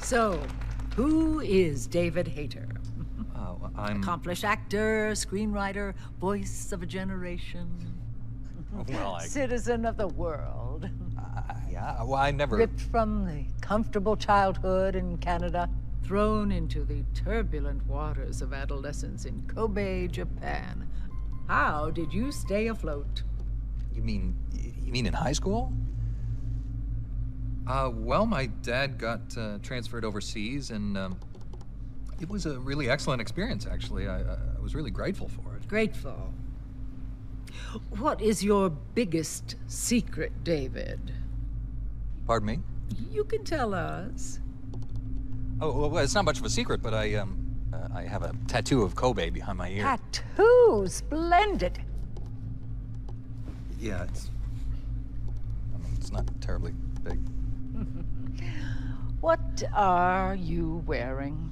So, who is David Hayter? I'm... Accomplished actor, screenwriter, voice of a generation. Well, Citizen of the world. Yeah, well, I never... Ripped from the comfortable childhood in Canada, thrown into the turbulent waters of adolescence in Kobe, Japan. How did you stay afloat? You mean in high school? Well, my dad got transferred overseas, and it was a really excellent experience, actually. I was really grateful for it. Grateful. What is your biggest secret, David? Pardon me? You can tell us. Oh, well, it's not much of a secret, but I have a tattoo of Kobe behind my ear. Tattoo! Splendid! Yeah, it's not terribly big. What are you wearing?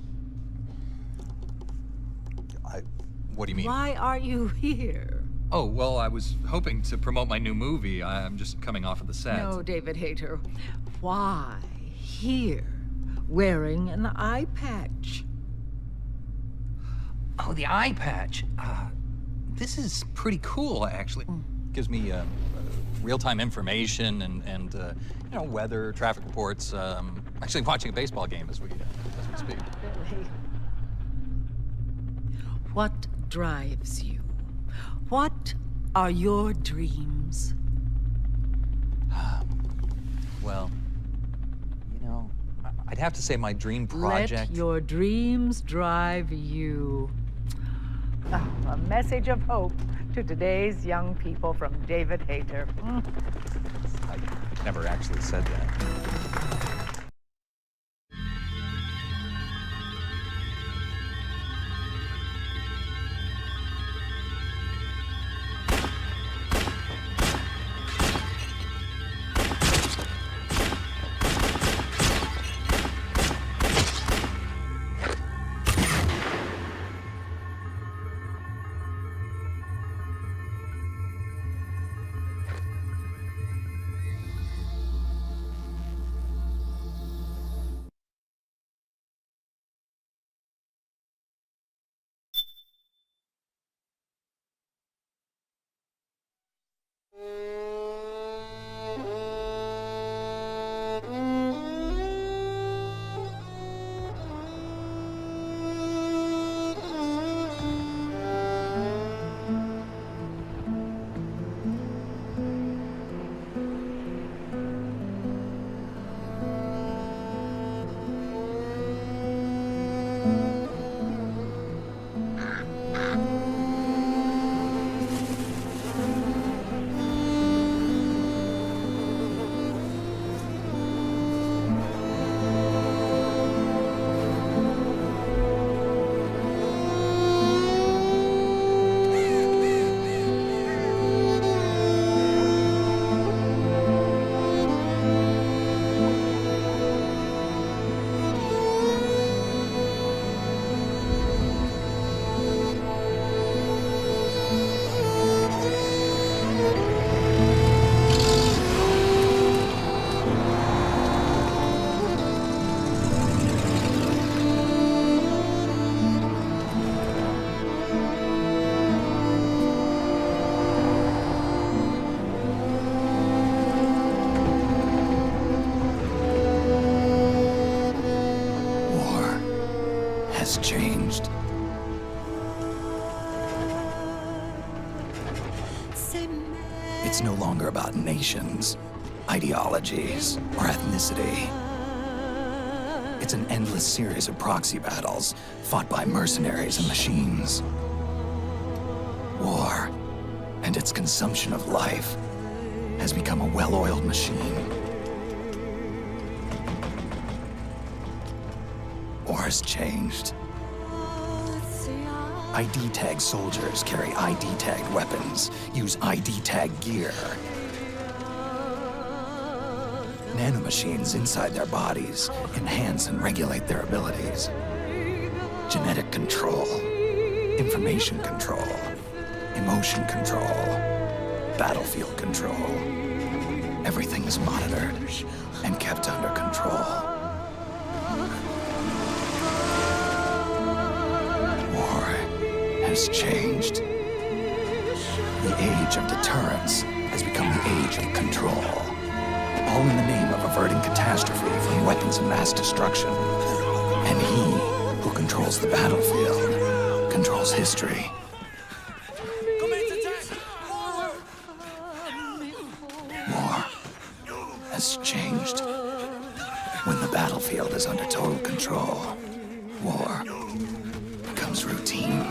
What do you mean? Why are you here? Oh, well, I was hoping to promote my new movie. I'm just coming off of the set. No, David Hayter. Why here, wearing an eye patch? Oh, the eye patch. This is pretty cool, actually. Gives me real-time information and you know, weather, traffic reports. Actually watching a baseball game as we speak. Really? What drives you? What are your dreams? Well, you know, I'd have to say my dream project... Let your dreams drive you. Oh, a message of hope to today's young people from David Hayter. I never actually said that. Changed. It's no longer about nations, ideologies, or ethnicity. It's an endless series of proxy battles fought by mercenaries and machines. War and its consumption of life has become a well-oiled machine. War has changed. ID-tagged soldiers carry ID-tagged weapons, use ID-tagged gear. Nanomachines inside their bodies enhance and regulate their abilities. Genetic control, information control, emotion control, battlefield control. Everything is monitored and kept under control. War has changed. The age of deterrence has become the age of control. All in the name of averting catastrophe from weapons of mass destruction. And he who controls the battlefield controls history. War has changed. When the battlefield is under total control, war becomes routine.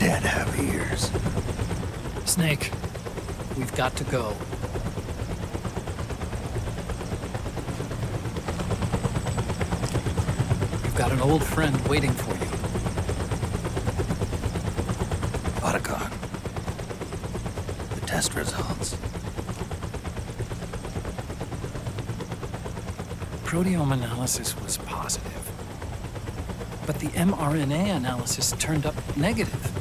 dead have ears. Snake, we've got to go. You've got an old friend waiting for you. Otacon. The test results. Proteome analysis was positive. But the mRNA analysis turned up negative.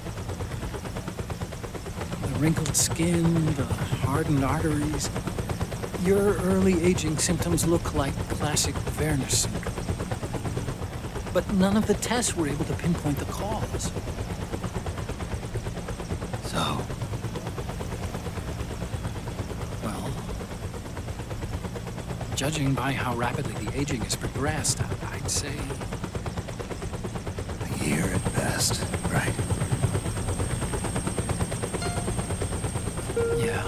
The wrinkled skin, the hardened arteries. Your early aging symptoms look like classic Werner syndrome. But none of the tests were able to pinpoint the cause. So, Well, judging by how rapidly the aging has progressed, I'd say a year at best, right? yeah.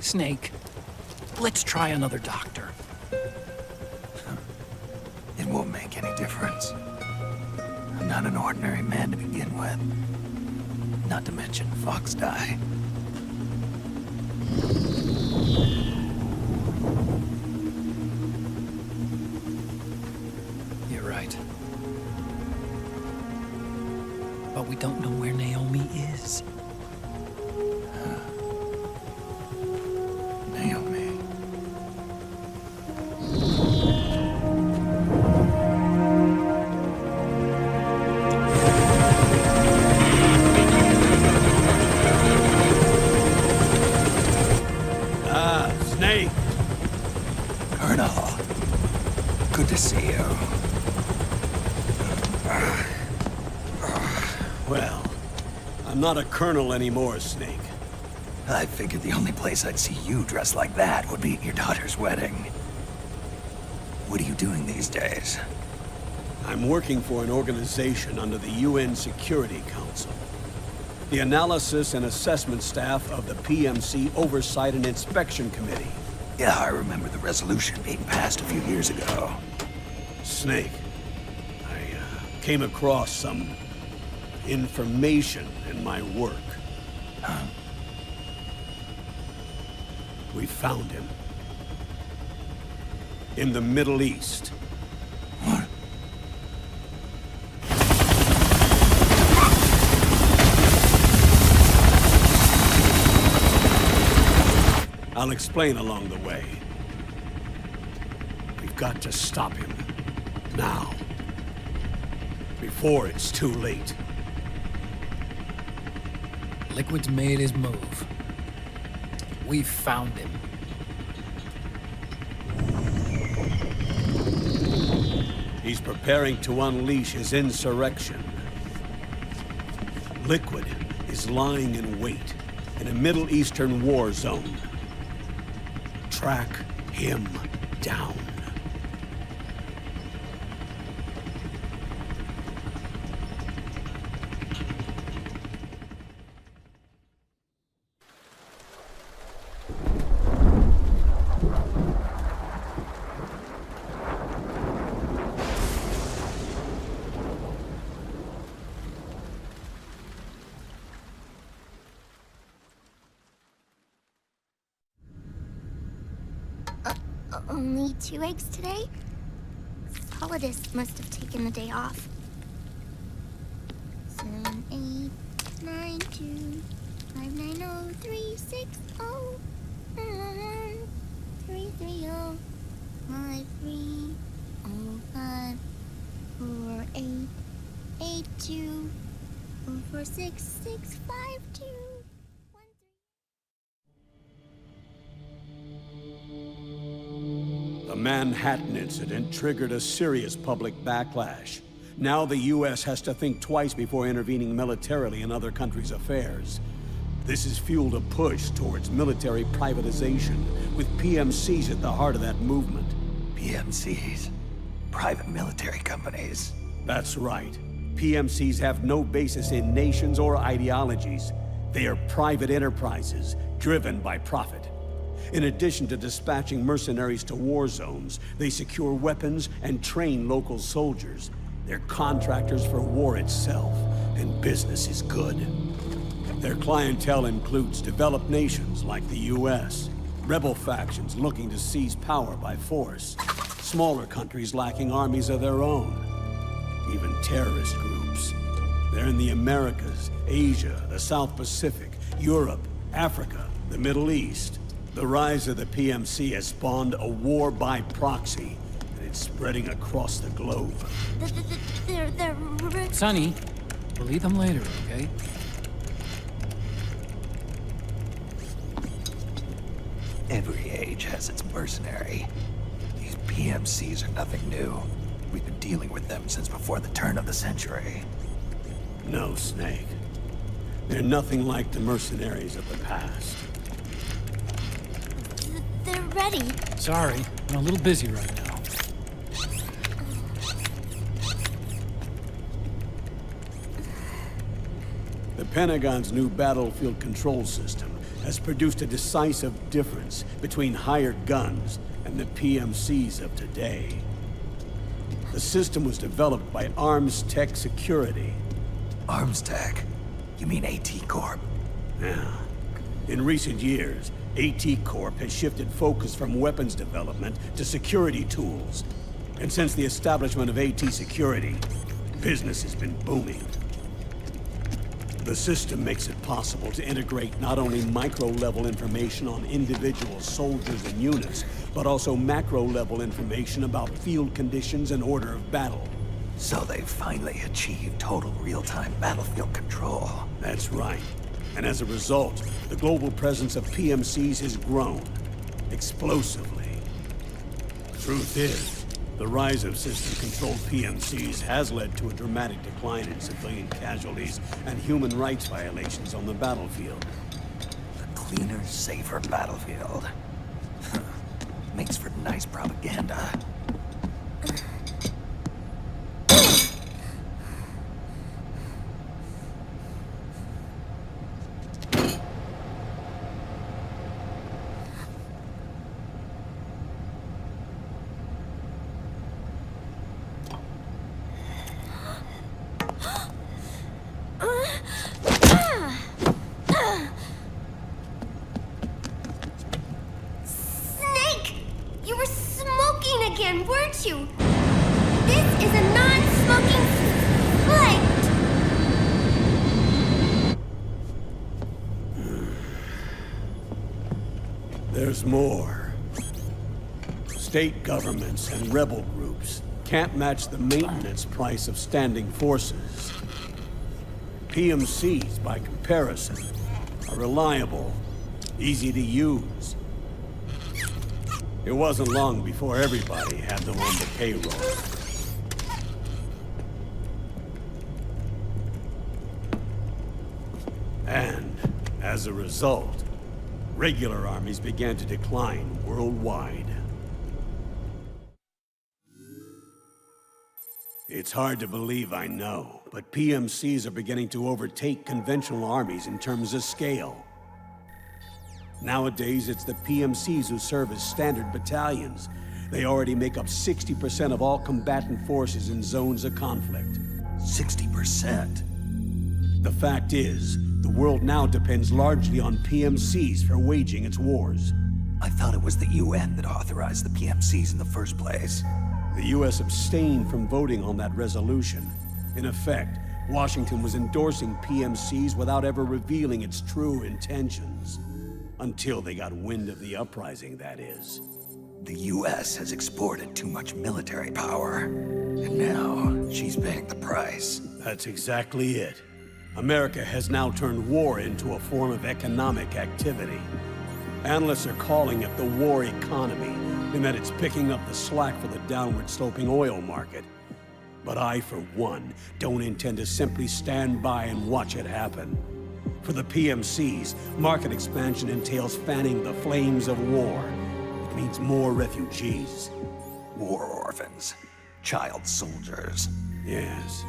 Snake, let's try another doctor. It won't make any difference. I'm not an ordinary man to begin with. Not to mention Fox die. You're right. But we don't know where Naomi is. Naomi. Snake! Colonel. Good to see you. Well, I'm not a colonel anymore, Snake. I figured the only place I'd see you dressed like that would be at your daughter's wedding. What are you doing these days? I'm working for an organization under the UN Security Council. The Analysis and Assessment Staff of the PMC Oversight and Inspection Committee. Yeah, I remember the resolution being passed a few years ago. Snake, I came across some information in my work. Huh? We found him. In the Middle East. What? I'll explain along the way. We've got to stop him. Now. Before it's too late. Liquid's made his move. We've found him. He's preparing to unleash his insurrection. Liquid is lying in wait in a Middle Eastern war zone. Track him down. Only 2 eggs today? Solidus must have taken the day off. 7, 8, 9, 2, 5, 9, 0, 3, 6, 0, 3, 3, 0, 5, 3, 0, 5, 4, 8, 8, 2, 4, 4, 6, 6, 5, 2. The Manhattan incident triggered a serious public backlash. Now the U.S. has to think twice before intervening militarily in other countries' affairs. This has fueled a push towards military privatization, with PMCs at the heart of that movement. PMCs? Private military companies? That's right. PMCs have no basis in nations or ideologies. They are private enterprises, driven by profit. In addition to dispatching mercenaries to war zones, they secure weapons and train local soldiers. They're contractors for war itself, and business is good. Their clientele includes developed nations like the US, rebel factions looking to seize power by force, smaller countries lacking armies of their own, even terrorist groups. They're in the Americas, Asia, the South Pacific, Europe, Africa, the Middle East. The rise of the PMC has spawned a war by proxy, and it's spreading across the globe. They're... Sonny, we'll eat them later, okay? Every age has its mercenary. These PMCs are nothing new. We've been dealing with them since before the turn of the century. No, Snake. They're nothing like the mercenaries of the past. They're ready. Sorry, I'm a little busy right now. The Pentagon's new battlefield control system has produced a decisive difference between hired guns and the PMCs of today. The system was developed by Arms Tech Security. Arms Tech? You mean AT Corp? Yeah. In recent years, AT Corp has shifted focus from weapons development to security tools. And since the establishment of AT Security, business has been booming. The system makes it possible to integrate not only micro-level information on individual soldiers and units, but also macro-level information about field conditions and order of battle. So they've finally achieved total real-time battlefield control. That's right. And as a result, the global presence of PMCs has grown explosively. Truth is, the rise of system-controlled PMCs has led to a dramatic decline in civilian casualties and human rights violations on the battlefield. A cleaner, safer battlefield. Makes for nice propaganda. Weren't you? This is a non-smoking flight! There's more. State governments and rebel groups can't match the maintenance price of standing forces. PMCs, by comparison, are reliable, easy to use. It wasn't long before everybody had them on the payroll. And, as a result, regular armies began to decline worldwide. It's hard to believe, I know, but PMCs are beginning to overtake conventional armies in terms of scale. Nowadays, it's the PMCs who serve as standard battalions. They already make up 60% of all combatant forces in zones of conflict. 60%? The fact is, the world now depends largely on PMCs for waging its wars. I thought it was the UN that authorized the PMCs in the first place. The US abstained from voting on that resolution. In effect, Washington was endorsing PMCs without ever revealing its true intentions. Until they got wind of the uprising, that is. The US has exported too much military power, and now she's paying the price. That's exactly it. America has now turned war into a form of economic activity. Analysts are calling it the war economy, in that it's picking up the slack for the downward-sloping oil market. But I, for one, don't intend to simply stand by and watch it happen. For the PMCs, market expansion entails fanning the flames of war. It means more refugees. War orphans. Child soldiers. Yes.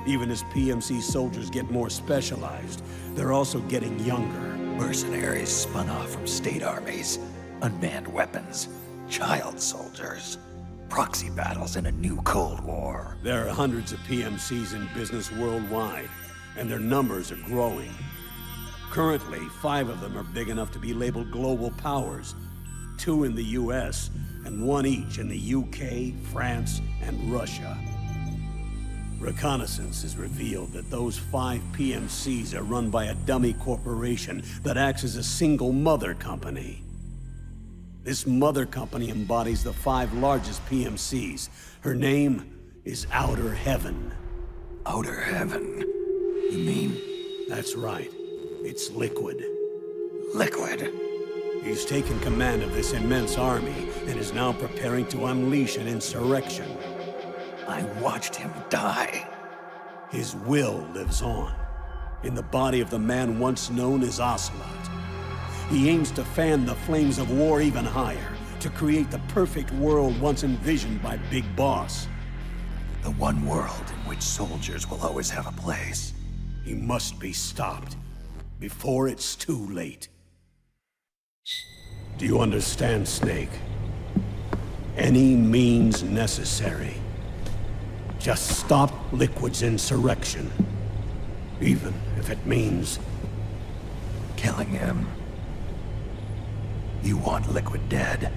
Even as PMC soldiers get more specialized, they're also getting younger. Mercenaries spun off from state armies. Unmanned weapons, child soldiers, proxy battles in a new Cold War. There are hundreds of PMCs in business worldwide, and their numbers are growing. Currently, 5 of them are big enough to be labeled global powers. 2 in the US, and 1 each in the UK, France, and Russia. Reconnaissance has revealed that those 5 PMCs are run by a dummy corporation that acts as a single mother company. This mother company embodies the 5 largest PMCs. Her name is Outer Heaven. Outer Heaven? You mean? That's right. It's Liquid. Liquid? He's taken command of this immense army and is now preparing to unleash an insurrection. I watched him die. His will lives on, in the body of the man once known as Ocelot. He aims to fan the flames of war even higher, to create the perfect world once envisioned by Big Boss. The one world in which soldiers will always have a place. He must be stopped, before it's too late. Do you understand, Snake? Any means necessary. Just stop Liquid's insurrection. Even if it means killing him. You want Liquid dead.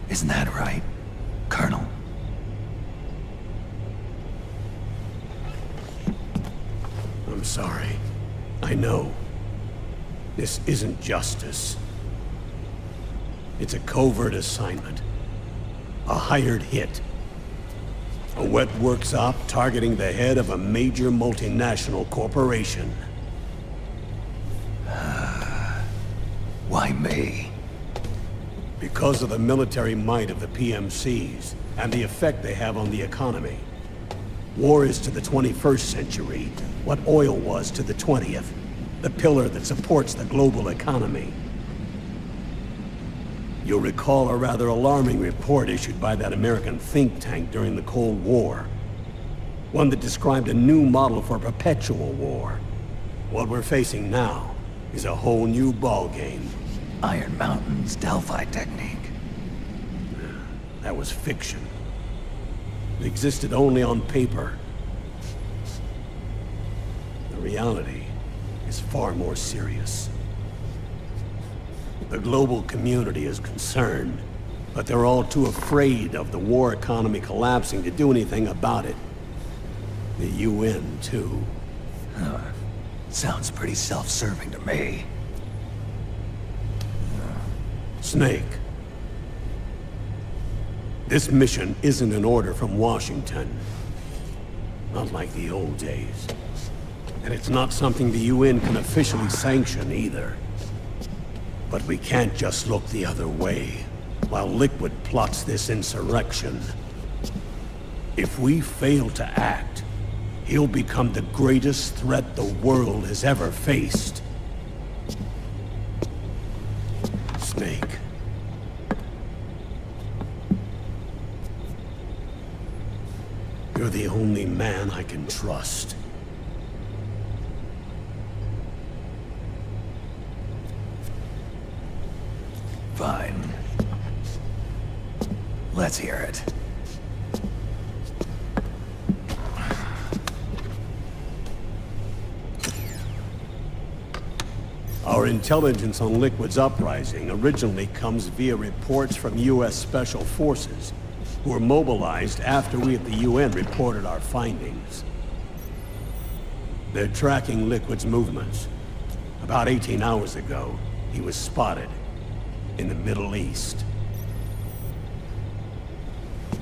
Isn't that right, Colonel? I'm sorry. I know. This isn't justice. It's a covert assignment. A hired hit. A wet works op targeting the head of a major multinational corporation. Why me? Because of the military might of the PMCs and the effect they have on the economy. War is to the 21st century what oil was to the 20th. The pillar that supports the global economy. You'll recall a rather alarming report issued by that American think tank during the Cold War. One that described a new model for perpetual war. What we're facing now is a whole new ballgame. Iron Mountain's Delphi technique. That was fiction. It existed only on paper. The reality is far more serious. The global community is concerned, but they're all too afraid of the war economy collapsing to do anything about it. The UN, too. Sounds pretty self-serving to me. Snake. This mission isn't an order from Washington. Not like the old days. And it's not something the UN can officially sanction either. But we can't just look the other way, while Liquid plots this insurrection. If we fail to act, he'll become the greatest threat the world has ever faced. Snake. You're the only man I can trust. Fine. Let's hear it. Our intelligence on Liquid's uprising originally comes via reports from U.S. Special Forces, who were mobilized after we at the UN reported our findings. They're tracking Liquid's movements. About 18 hours ago, he was spotted in the Middle East.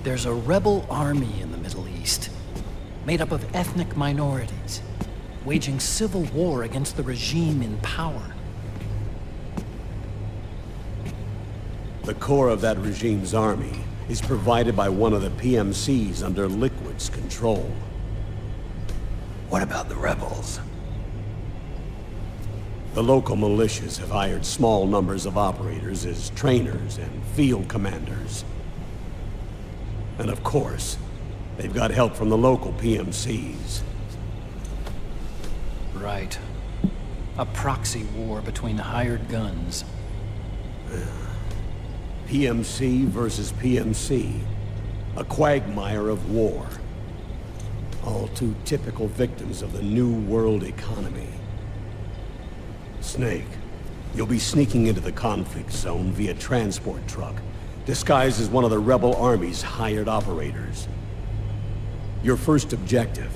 There's a rebel army in the Middle East, made up of ethnic minorities, waging civil war against the regime in power. The core of that regime's army is provided by one of the PMCs under Liquid's control. What about the rebels? The local militias have hired small numbers of operators as trainers and field commanders. And of course, they've got help from the local PMCs. Right. A proxy war between hired guns. PMC versus PMC. A quagmire of war. All too typical victims of the new world economy. Snake, you'll be sneaking into the conflict zone via transport truck, disguised as one of the rebel army's hired operators. Your first objective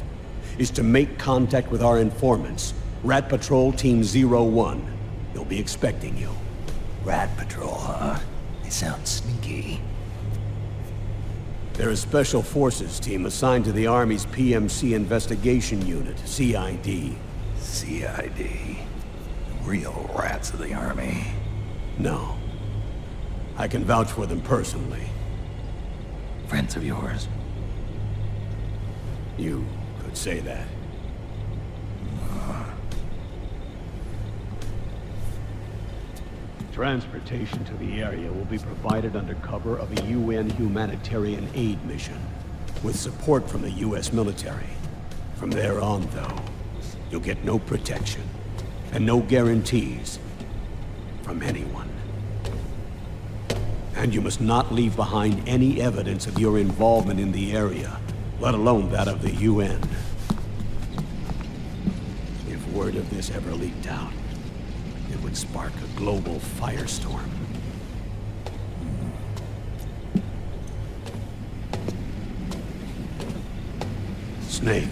is to make contact with our informants, Rat Patrol Team 01. They'll be expecting you. Rat Patrol, huh? They sound sneaky. They're a special forces team assigned to the Army's PMC Investigation Unit, CID. CID. Real rats of the Army. No. I can vouch for them personally. Friends of yours? You could say that. Transportation to the area will be provided under cover of a UN humanitarian aid mission, with support from the US military. From there on, though, you'll get no protection, and no guarantees from anyone. And you must not leave behind any evidence of your involvement in the area, let alone that of the UN. If word of this ever leaked out, it would spark a global firestorm. Snake.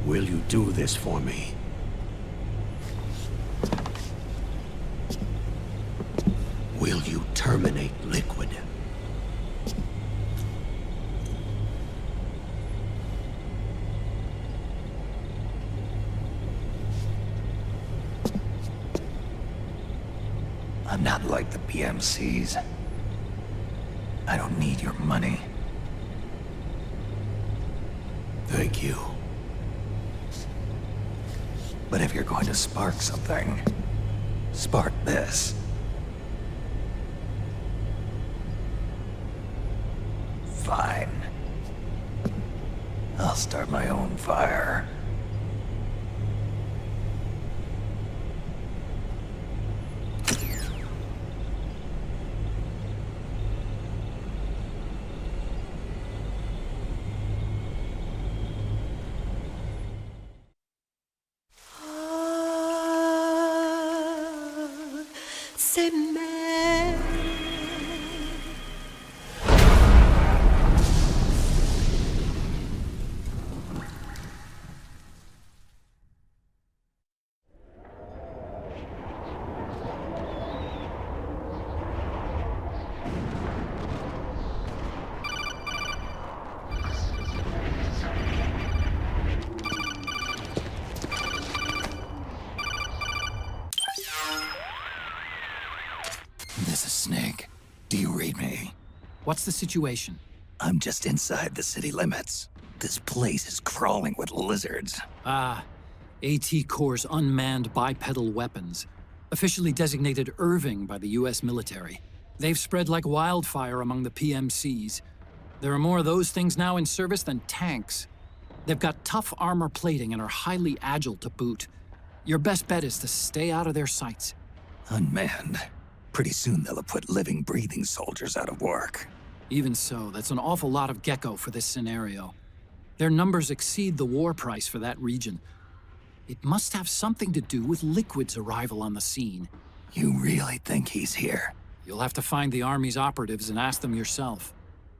Will you do this for me? Will you terminate Liquid? I'm not like the PMCs. I don't need your money. Thank you. But if you're going to spark something, spark this. Fine. I'll start my own fire. This is Snake. Do you read me? What's the situation? I'm just inside the city limits. This place is crawling with lizards. Ah, AT Corps' unmanned bipedal weapons, officially designated Irving by the US military. They've spread like wildfire among the PMCs. There are more of those things now in service than tanks. They've got tough armor plating and are highly agile to boot. Your best bet is to stay out of their sights. Unmanned. Pretty soon they'll have put living, breathing soldiers out of work. Even so, that's an awful lot of gecko for this scenario. Their numbers exceed the war price for that region. It must have something to do with Liquid's arrival on the scene. You really think he's here? You'll have to find the Army's operatives and ask them yourself.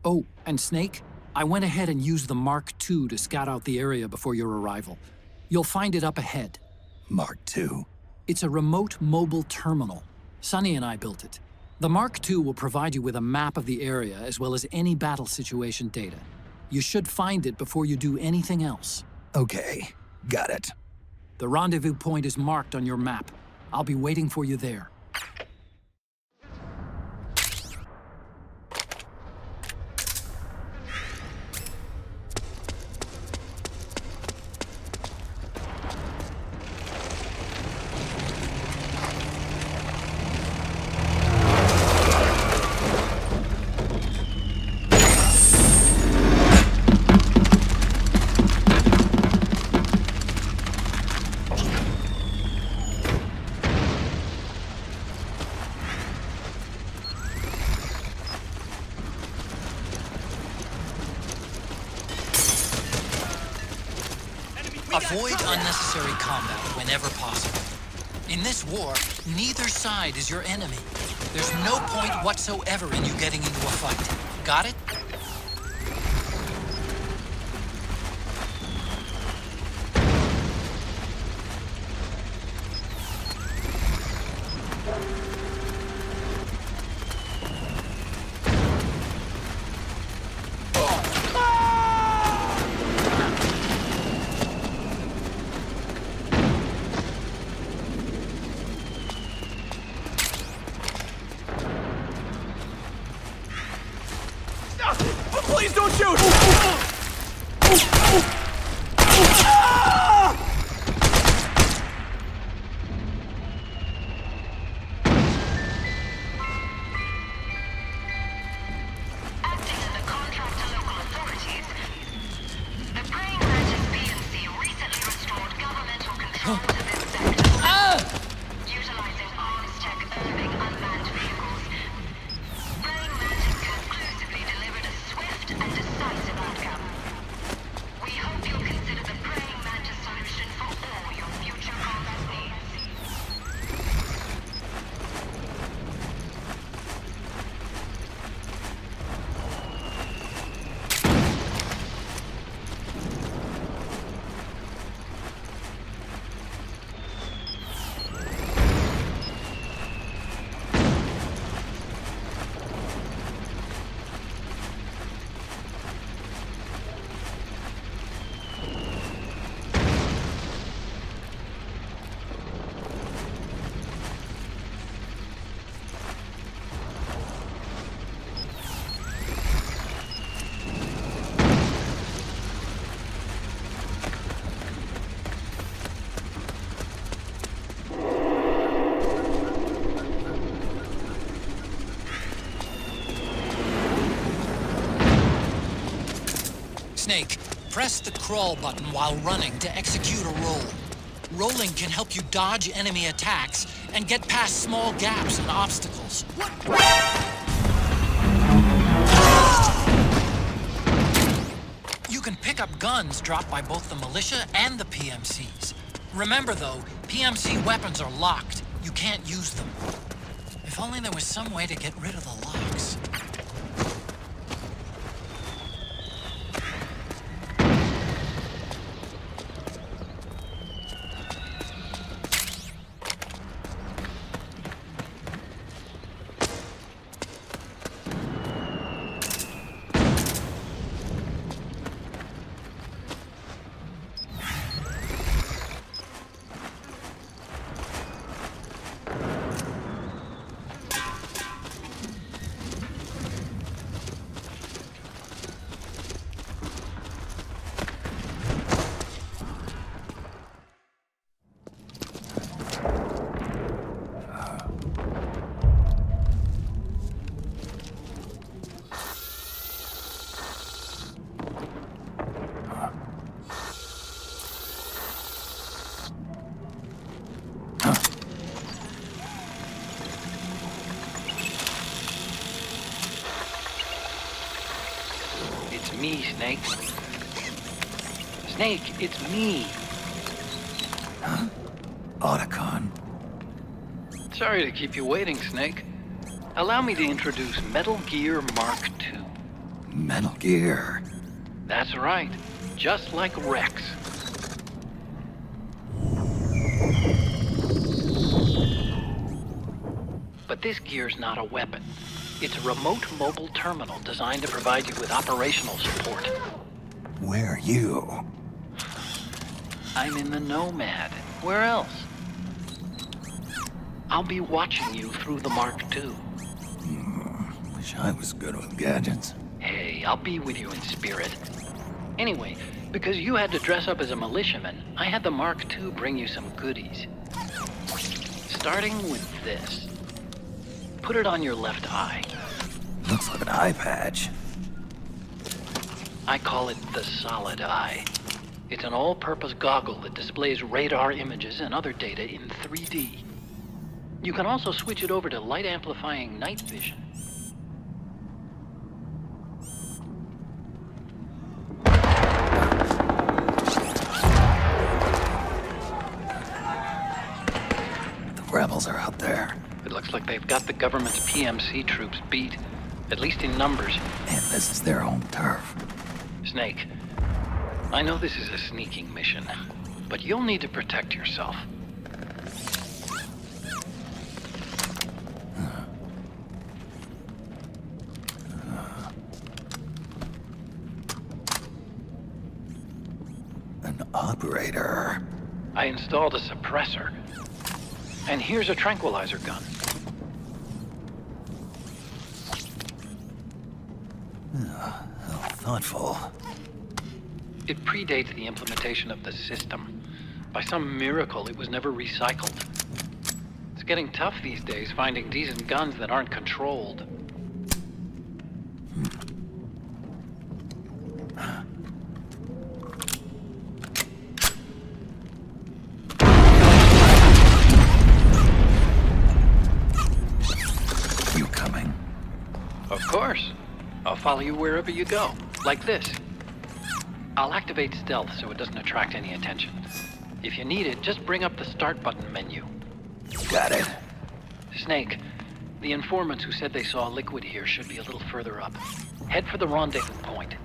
Oh, and Snake, I went ahead and used the Mark II to scout out the area before your arrival. You'll find it up ahead. Mark II? It's a remote mobile terminal. Sonny and I built it. The Mark II will provide you with a map of the area as well as any battle situation data. You should find it before you do anything else. Okay, got it. The rendezvous point is marked on your map. I'll be waiting for you there. Avoid unnecessary combat whenever possible. In this war, neither side is your enemy. There's no point whatsoever in you getting into a fight. Got it? Please don't shoot! Acting as a contract to local authorities, the Praying Mantis PMC recently restored governmental control to this sector. Utilizing arms tech Irving unmanned vehicles, Praying Mantis conclusively delivered a swift and decisive outcome. We hope you'll consider the Praying Mantis solution for all your future combat needs. Snake, press the crawl button while running to execute a roll. Rolling can help you dodge enemy attacks and get past small gaps and obstacles. You can pick up guns dropped by both the militia and the PMCs. Remember though, PMC weapons are locked. You can't use them. If only there was some way to get rid of the locks. It's me, Snake. Snake, it's me. Otacon. Sorry to keep you waiting, Snake. Allow me to introduce Metal Gear Mark II. Metal Gear. That's right. Just like Rex. But this gear's not a weapon. It's a remote mobile terminal designed to provide you with operational support. Where are you? I'm in the Nomad. Where else? I'll be watching you through the Mark II. Wish I was good with gadgets. Hey, I'll be with you in spirit. Anyway, because you had to dress up as a militiaman, I had the Mark II bring you some goodies. Starting with this. Put it on your left eye. Looks like an eye patch. I call it the Solid Eye. It's an all-purpose goggle that displays radar images and other data in 3D. You can also switch it over to light-amplifying night vision. Looks like they've got the government's PMC troops beat, at least in numbers. And this is their home turf. Snake, I know this is a sneaking mission, but you'll need to protect yourself. An operator. I installed a suppressor. And here's a tranquilizer gun. How thoughtful. It predates the implementation of the system. By some miracle, it was never recycled. It's getting tough these days finding decent guns that aren't controlled. You coming? Of course. I'll follow you wherever you go. Like this. I'll activate stealth so it doesn't attract any attention. If you need it, just bring up the start button menu. Got it. Snake, the informants who said they saw liquid here should be a little further up. Head for the rendezvous point.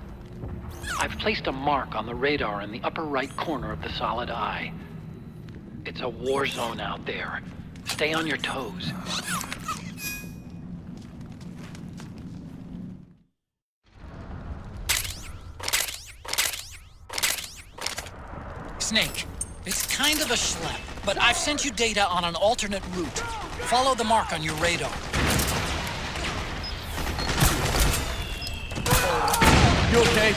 I've placed a mark on the radar in the upper right corner of the solid eye. It's a war zone out there. Stay on your toes. Snake, it's kind of a schlep, but I've sent you data on an alternate route. Follow the mark on your radar. You okay?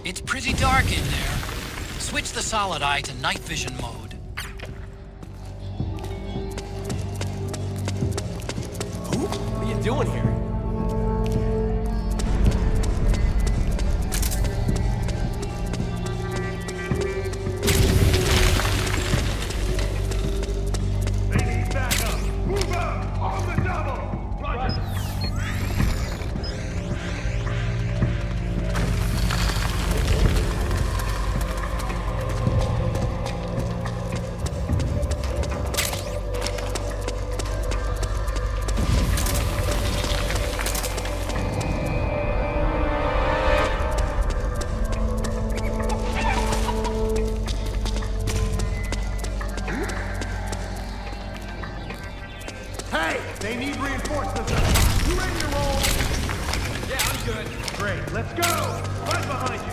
It's pretty dark in there. Switch the solid eye to night vision mode. What are you doing here? They need backup! Move up! On the double! Roger! Hey! They need reinforcements! You ready to roll? Yeah, I'm good. Great, let's go! Right behind you!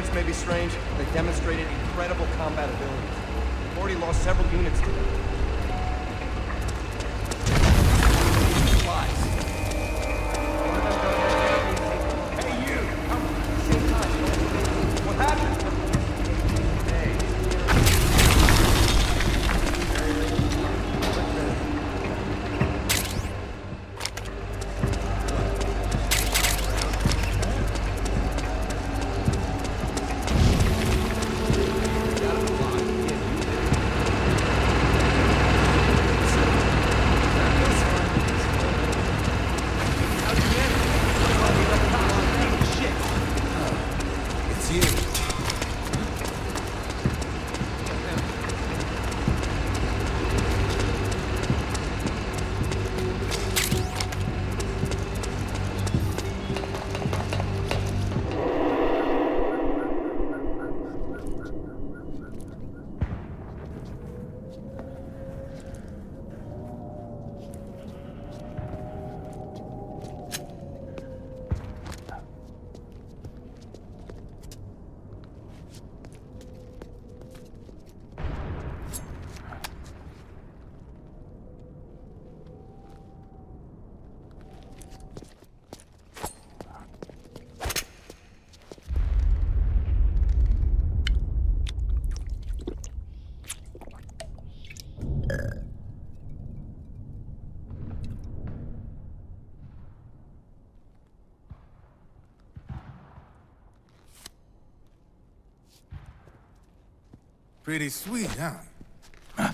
Reports may be strange, but they demonstrated incredible combat abilities. We've already lost several units to them. Supplies. Hey, you! What happened? Pretty sweet, huh?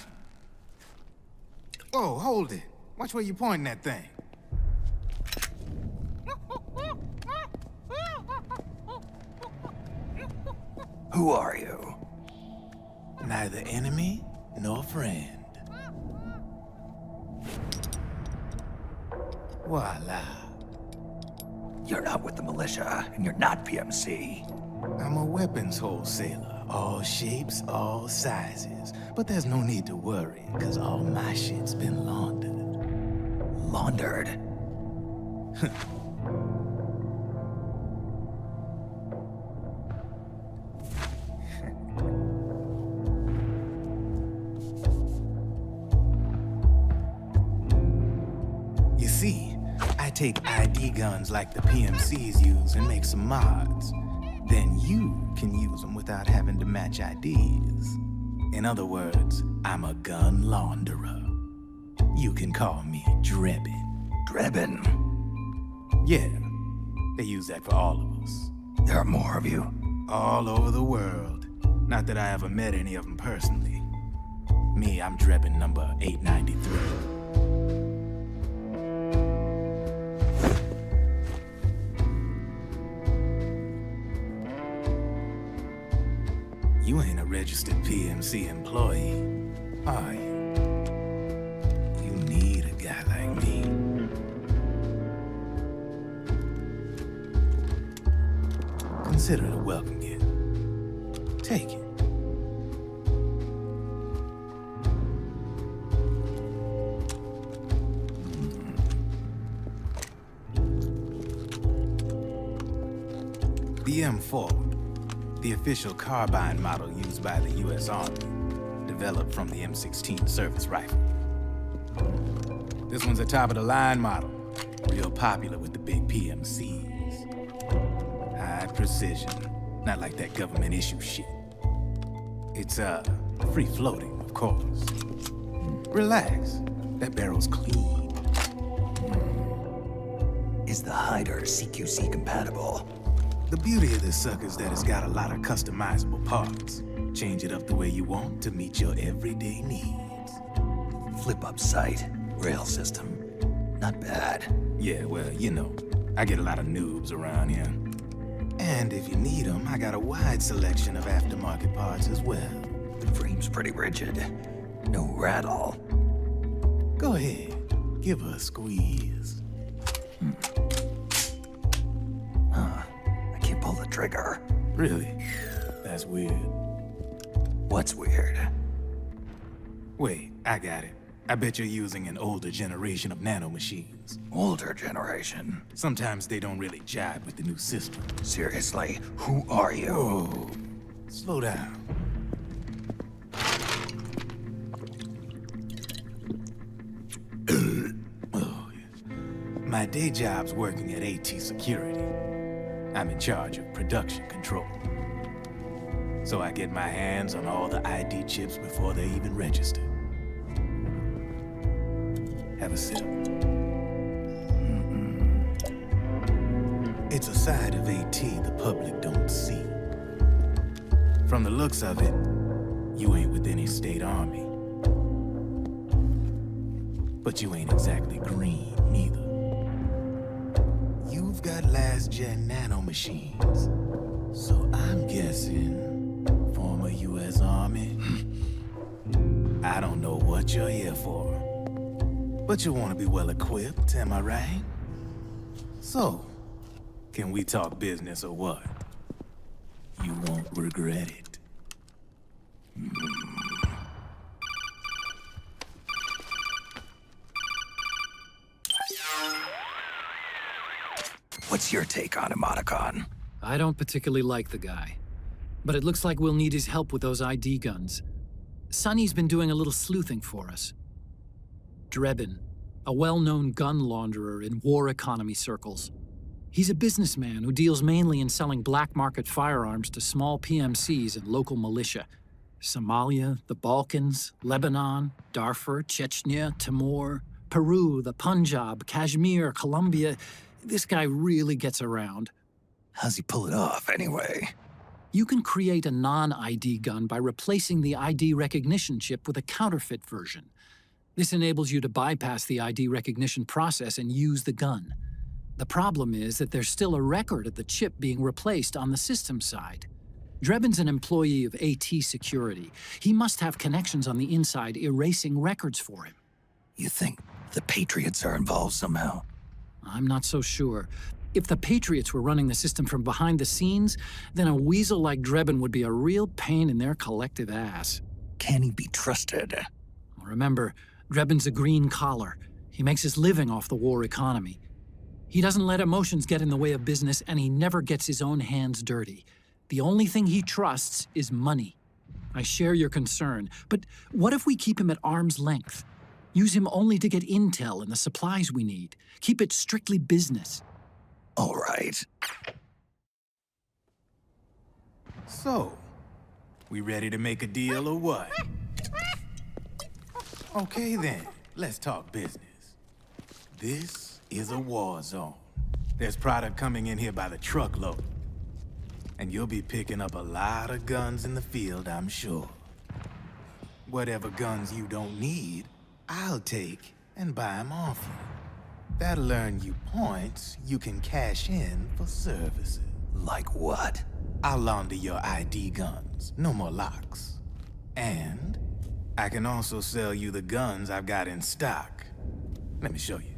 Whoa, hold it. Watch where you pointing that thing. Who are you? Neither enemy nor friend. Voila. You're not with the militia, and you're not PMC. I'm a weapons wholesaler. All shapes, all sizes. But there's no need to worry, because all my shit's been laundered. Laundered? You see, I take ID guns like the PMCs use and make some mods. Then you can use them without having to match IDs. In other words, I'm a gun launderer. You can call me Drebin. Drebin? Yeah, they use that for all of us. There are more of you? All over the world. Not that I ever met any of them personally. Me, I'm Drebin number 893. You ain't a registered PMC employee, are you? You need a guy like me. Consider it a welcome gift. Take it. The M4. The official carbine model used by the U.S. Army, developed from the M16 service rifle. This one's a top-of-the-line model, real popular with the big PMCs. High precision, not like that government-issue shit. It's, free-floating, of course. Relax, that barrel's clean. Is the hider CQC compatible? The beauty of this sucker is that it's got a lot of customizable parts. Change it up the way you want to meet your everyday needs. Flip-up sight, rail system. Not bad. Yeah, well, you know, I get a lot of noobs around here. And if you need them, I got a wide selection of aftermarket parts as well. The frame's pretty rigid. No rattle. Go ahead, give her a squeeze. I can't pull the trigger. Really? That's weird. What's weird? Wait, I got it. I bet you're using an older generation of nanomachines. Older generation? Sometimes they don't really jive with the new system. Seriously, who are you? Whoa. Slow down. Oh, yeah. My day job's working at AT Security. I'm in charge of production control. So I get my hands on all the ID chips before they even register. Have a sip. It's a side of AT the public don't see. From the looks of it, you ain't with any state army. But you ain't exactly green, neither. You've got last-gen nanomachines. So I'm guessing former U.S. Army. I don't know what you're here for. But you want to be well-equipped, am I right? So, can we talk business or what? You won't regret it. What's your take on Emoticon? I don't particularly like the guy. But it looks like we'll need his help with those ID guns. Sonny's been doing a little sleuthing for us. Drebin, a well-known gun launderer in war economy circles. He's a businessman who deals mainly in selling black market firearms to small PMCs and local militia. Somalia, the Balkans, Lebanon, Darfur, Chechnya, Timor, Peru, the Punjab, Kashmir, Colombia. This guy really gets around. How's he pull it off, anyway? You can create a non-ID gun by replacing the ID recognition chip with a counterfeit version. This enables you to bypass the ID recognition process and use the gun. The problem is that there's still a record of the chip being replaced on the system side. Drebin's an employee of AT Security. He must have connections on the inside erasing records for him. You think the Patriots are involved somehow? I'm not so sure. If the Patriots were running the system from behind the scenes, then a weasel like Drebin would be a real pain in their collective ass. Can he be trusted? Remember, Drebin's a green collar. He makes his living off the war economy. He doesn't let emotions get in the way of business, and he never gets his own hands dirty. The only thing he trusts is money. I share your concern, but what if we keep him at arm's length? Use him only to get intel and the supplies we need. Keep it strictly business. All right. So, we ready to make a deal or what? Okay then, let's talk business. This is a war zone. There's product coming in here by the truckload. And you'll be picking up a lot of guns in the field, I'm sure. Whatever guns you don't need, I'll take and buy them off you. That'll earn you points you can cash in for services. Like what? I'll launder your ID guns, no more locks. And I can also sell you the guns I've got in stock. Let me show you.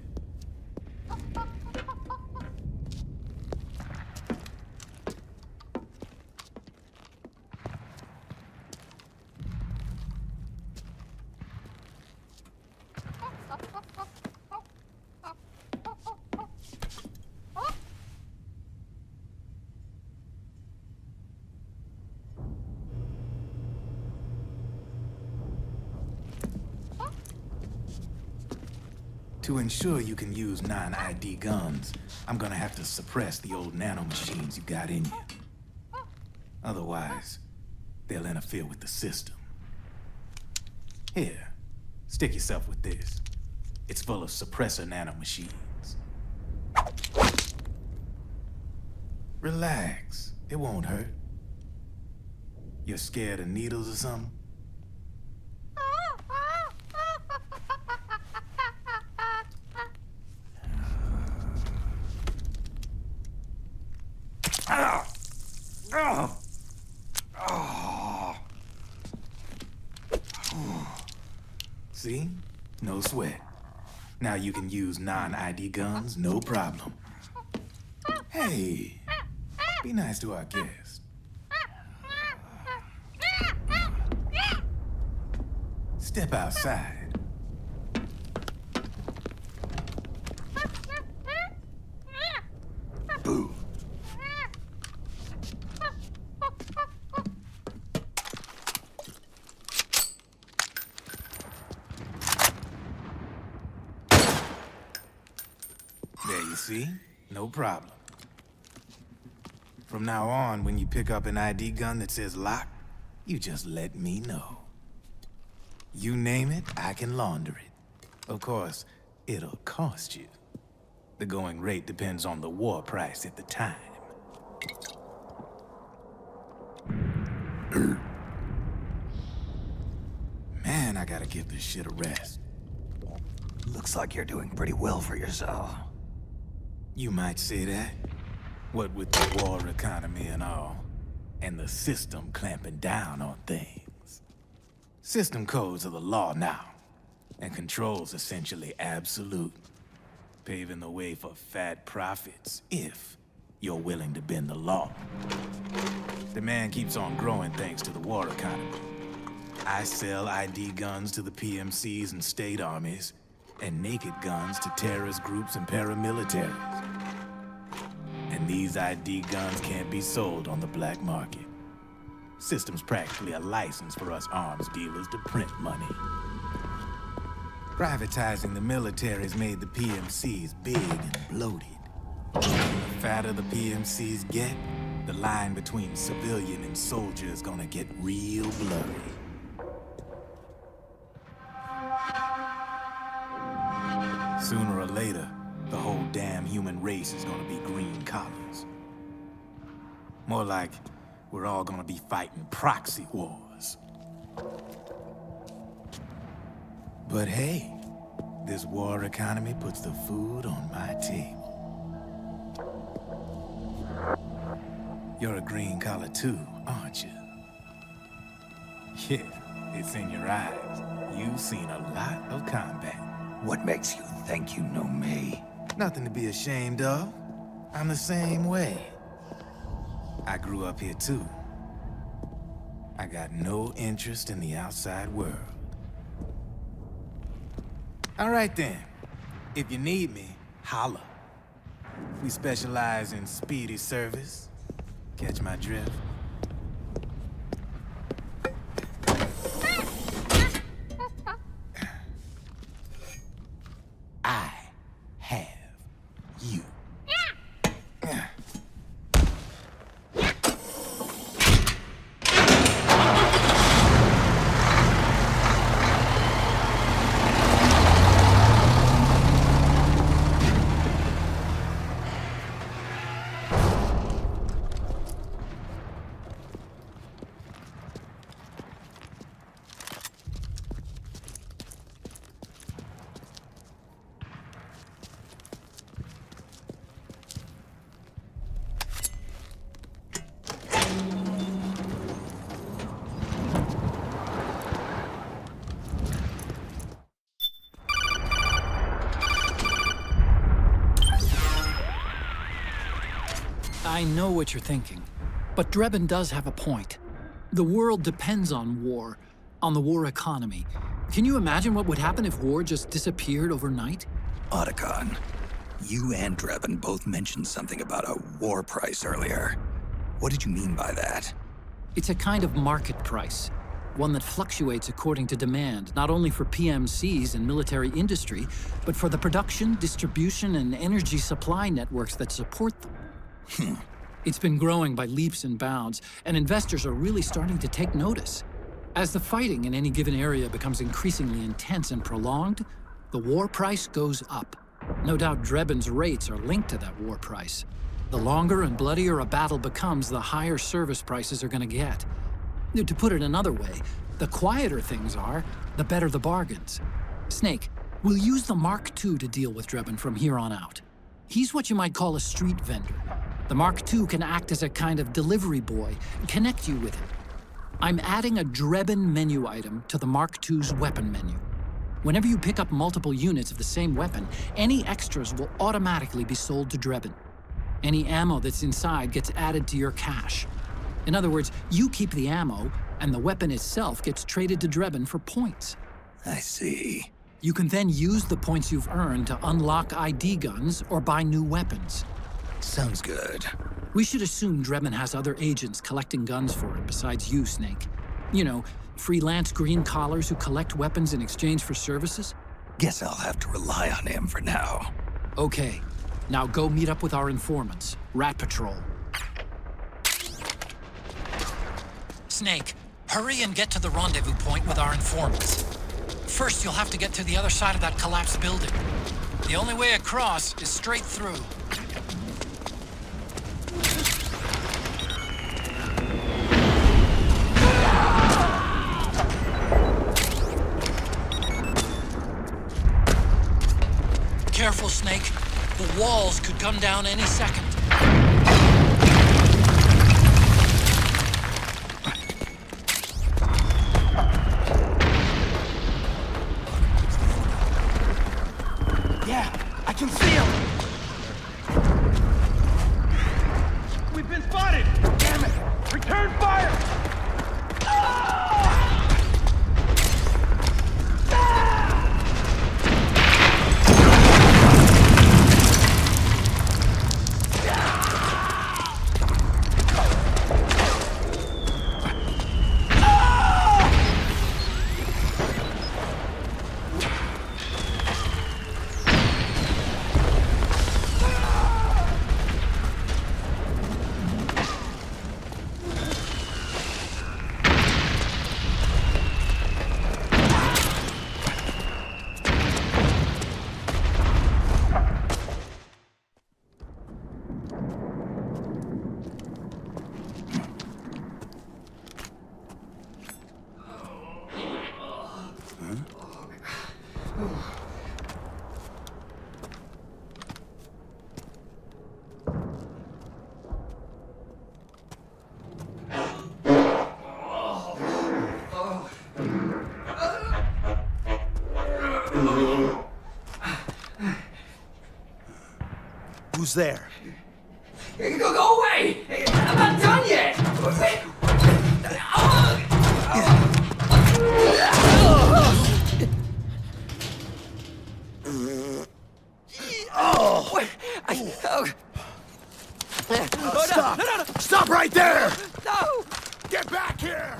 To ensure you can use non-ID guns, I'm gonna have to suppress the old nanomachines you got in you. Otherwise, they'll interfere with the system. Here, stick yourself with this. It's full of suppressor nanomachines. Relax, it won't hurt. You're scared of needles or something? See? No sweat. Now you can use non-ID guns, no problem. Hey, be nice to our guest. Step outside. see? No problem. From now on, when you pick up an ID gun that says lock, you just let me know. You name it, I can launder it. Of course, it'll cost you. The going rate depends on the war price at the time. Man, I gotta give this shit a rest. Looks like you're doing pretty well for yourself. You might say that. What with the war economy and all, and the system clamping down on things. System codes are the law now, and control's essentially absolute, paving the way for fat profits if you're willing to bend the law. Demand keeps on growing thanks to the war economy. I sell ID guns to the PMCs and state armies, and naked guns to terrorist groups and paramilitaries. And these ID guns can't be sold on the black market. System's practically a license for us arms dealers to print money. Privatizing the military's made the PMCs big and bloated. The fatter the PMCs get, the line between civilian and soldier is gonna get real blurry. Sooner or later, the whole damn human race is gonna be green collars. More like we're all gonna be fighting proxy wars. But hey, this war economy puts the food on my table. You're a green collar too, aren't you? Yeah, it's in your eyes. You've seen a lot of combat. What makes you think you know me? Nothing to be ashamed of. I'm the same way. I grew up here too. I got no interest in the outside world. All right then. If you need me, holla. We specialize in speedy service. Catch my drift? I have you. I know what you're thinking, but Drebin does have a point. The world depends on war, on the war economy. Can you imagine what would happen if war just disappeared overnight? Otacon, you and Drebin both mentioned something about a war price earlier. What did you mean by that? It's a kind of market price, one that fluctuates according to demand, not only for PMCs and military industry, but for the production, distribution, and energy supply networks that support them. It's been growing by leaps and bounds, and investors are really starting to take notice. As the fighting in any given area becomes increasingly intense and prolonged, the war price goes up. No doubt Drebin's rates are linked to that war price. The longer and bloodier a battle becomes, the higher service prices are going to get. To put it another way, the quieter things are, the better the bargains. Snake, we'll use the Mark II to deal with Drebin from here on out. He's what you might call a street vendor. The Mark II can act as a kind of delivery boy and connect you with him. I'm adding a Drebin menu item to the Mark II's weapon menu. Whenever you pick up multiple units of the same weapon, any extras will automatically be sold to Drebin. Any ammo that's inside gets added to your cache. In other words, you keep the ammo, and the weapon itself gets traded to Drebin for points. I see. You can then use the points you've earned to unlock ID guns or buy new weapons. Sounds good. We should assume Drebin has other agents collecting guns for him besides you, Snake. You know, freelance green collars who collect weapons in exchange for services? Guess I'll have to rely on him for now. Okay. Now go meet up with our informants, Rat Patrol. Snake, hurry and get to the rendezvous point with our informants. First, you'll have to get to the other side of that collapsed building. The only way across is straight through. Careful, Snake. The walls could come down any second. Yeah, I can see him! We've been spotted! Damn it! Return fire! Who's there? Go away! I'm not done yet! Stop! No. Stop right there! No! Get back here!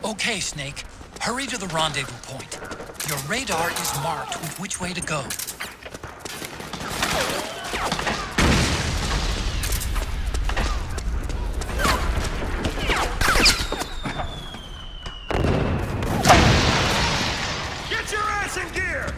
Okay, Snake. Hurry to the rendezvous point. Your radar is marked with which way to go. Get your ass in gear!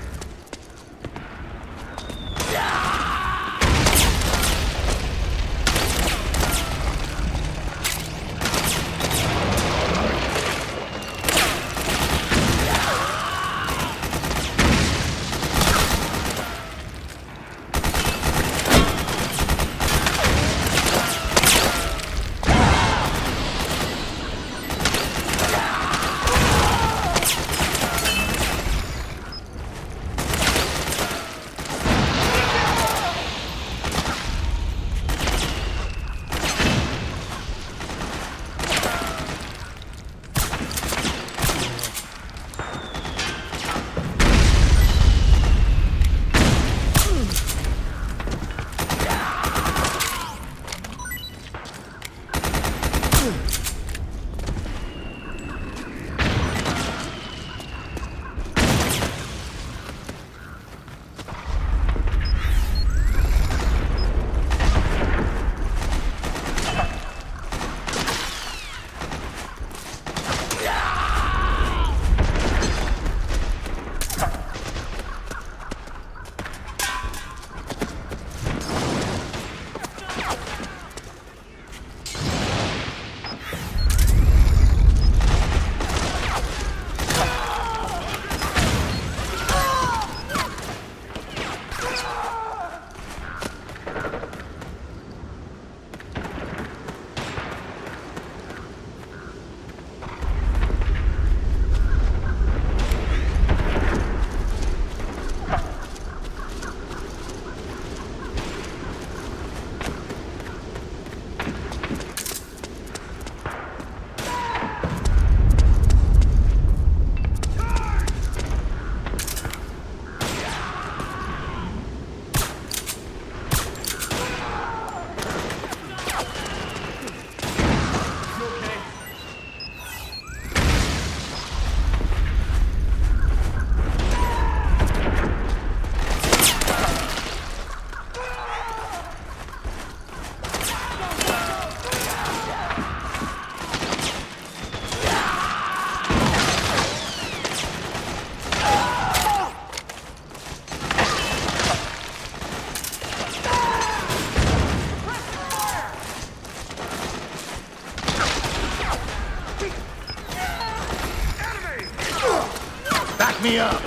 Back me up!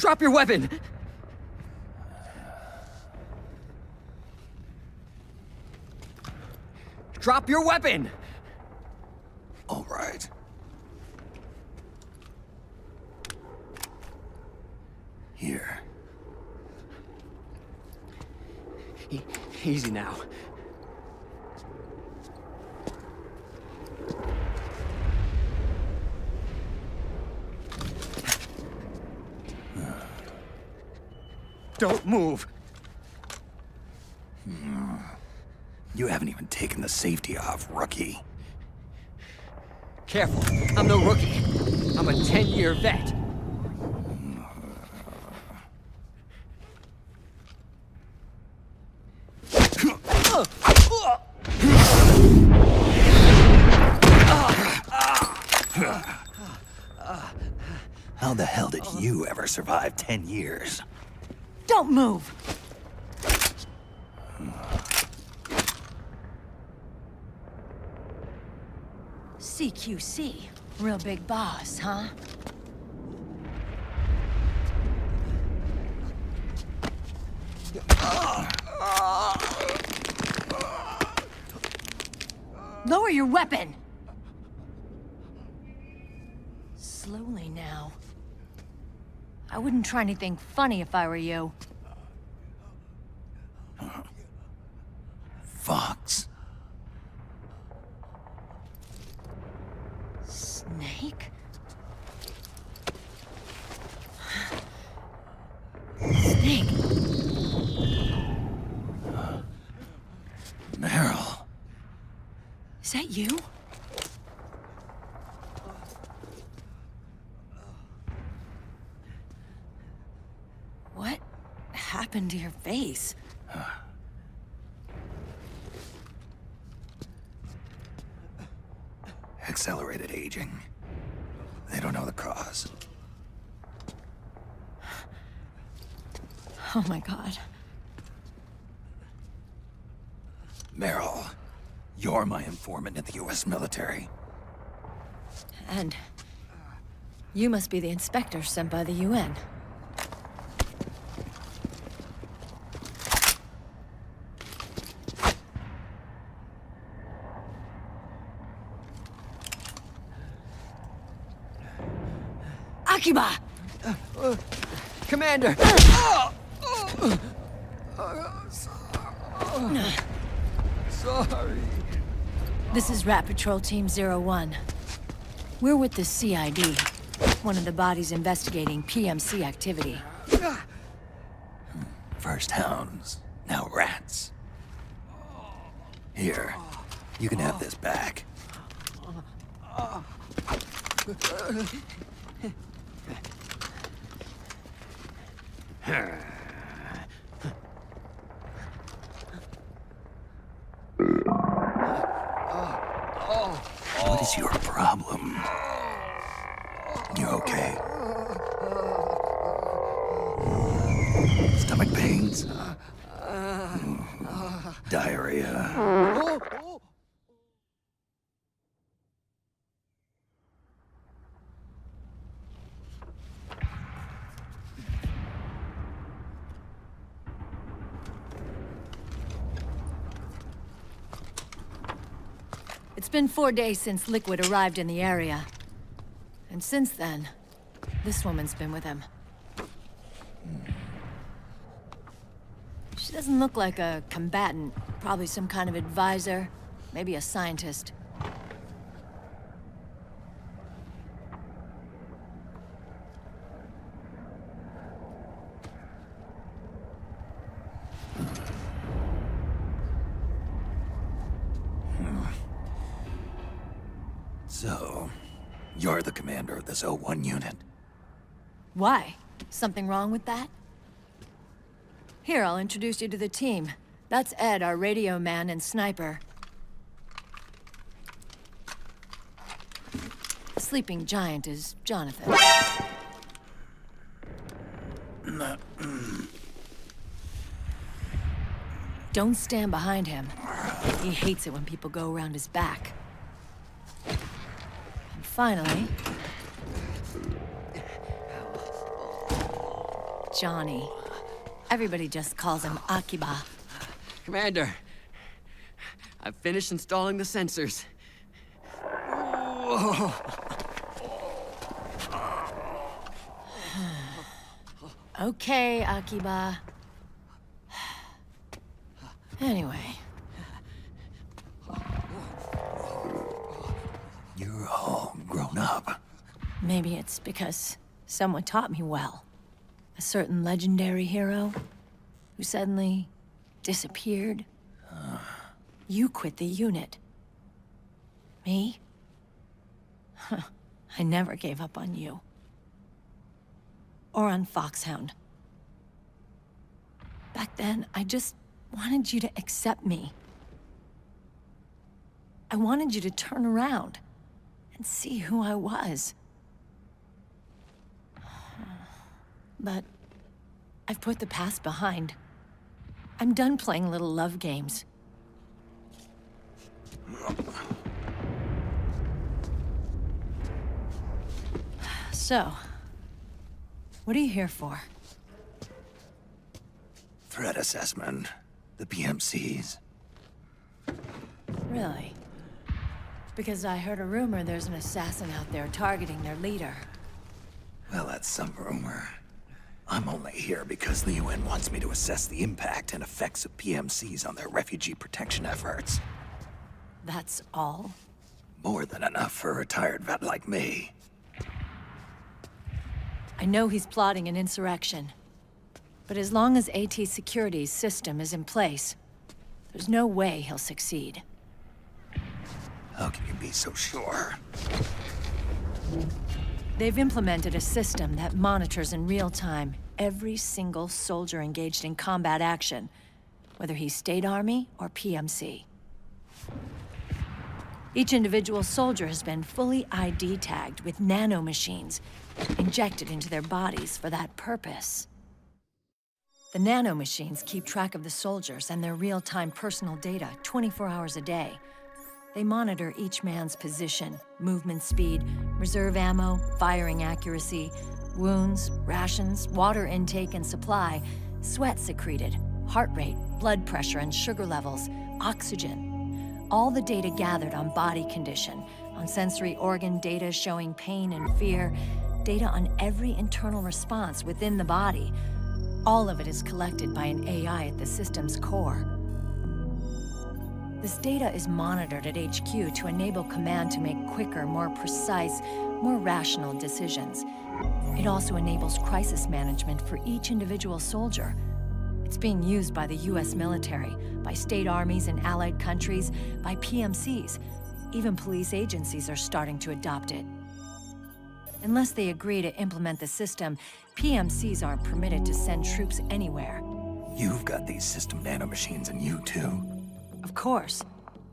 Drop your weapon! Drop your weapon! All right. Here. Easy now. Don't move! You haven't even taken the safety off, rookie. Careful, I'm no rookie. I'm a 10-year vet. How the hell did you ever survive 10 years? Don't move! CQC. Real big boss, huh? Lower your weapon! Slowly now. I wouldn't try anything funny if I were you. Fox. Nick. Meryl. Is that you? What happened to your face? Accelerated aging. They don't know the cause. Oh my God. Meryl, you're my informant in the U.S. military. And you must be the inspector sent by the UN. Akiba! Commander! Sorry. This is Rat Patrol Team 01. We're with the CID, one of the bodies investigating PMC activity. First hounds, now rats. Here, you can have this back. What is your problem? You okay? Stomach pains? Diarrhea? It's been 4 days since Liquid arrived in the area. And since then, this woman's been with him. She doesn't look like a combatant. Probably some kind of advisor, maybe a scientist. So, you're the commander of this 01 unit? Why? Something wrong with that? Here, I'll introduce you to the team. That's Ed, our radio man and sniper. The sleeping giant is Jonathan. Don't stand behind him. He hates it when people go around his back. And finally... Johnny. Everybody just calls him Akiba. Commander, I've finished installing the sensors. Okay, Akiba. Anyway. You're all grown up. Maybe it's because someone taught me well. A certain legendary hero who suddenly disappeared. You quit the unit. Me? I never gave up on you. Or on Foxhound. Back then, I just wanted you to accept me. I wanted you to turn around and see who I was. But I've put the past behind. I'm done playing little love games. So, what are you here for? Threat assessment. The PMCs. Really? Because I heard a rumor there's an assassin out there targeting their leader. Well, that's some rumor. I'm only here because the UN wants me to assess the impact and effects of PMCs on their refugee protection efforts. That's all? More than enough for a retired vet like me. I know he's plotting an insurrection. But as long as AT Security's system is in place, there's no way he'll succeed. How can you be so sure? They've implemented a system that monitors in real time every single soldier engaged in combat action, whether he's State Army or PMC. Each individual soldier has been fully ID tagged with nanomachines injected into their bodies for that purpose. The nanomachines keep track of the soldiers and their real-time personal data 24 hours a day. They monitor each man's position, movement speed, reserve ammo, firing accuracy, wounds, rations, water intake and supply, sweat secreted, heart rate, blood pressure and sugar levels, oxygen. All the data gathered on body condition, on sensory organ data showing pain and fear, data on every internal response within the body. All of it is collected by an AI at the system's core. This data is monitored at HQ to enable command to make quicker, more precise, more rational decisions. It also enables crisis management for each individual soldier. It's being used by the US military, by state armies in allied countries, by PMCs. Even police agencies are starting to adopt it. Unless they agree to implement the system, PMCs aren't permitted to send troops anywhere. You've got these system nanomachines in you too. Of course.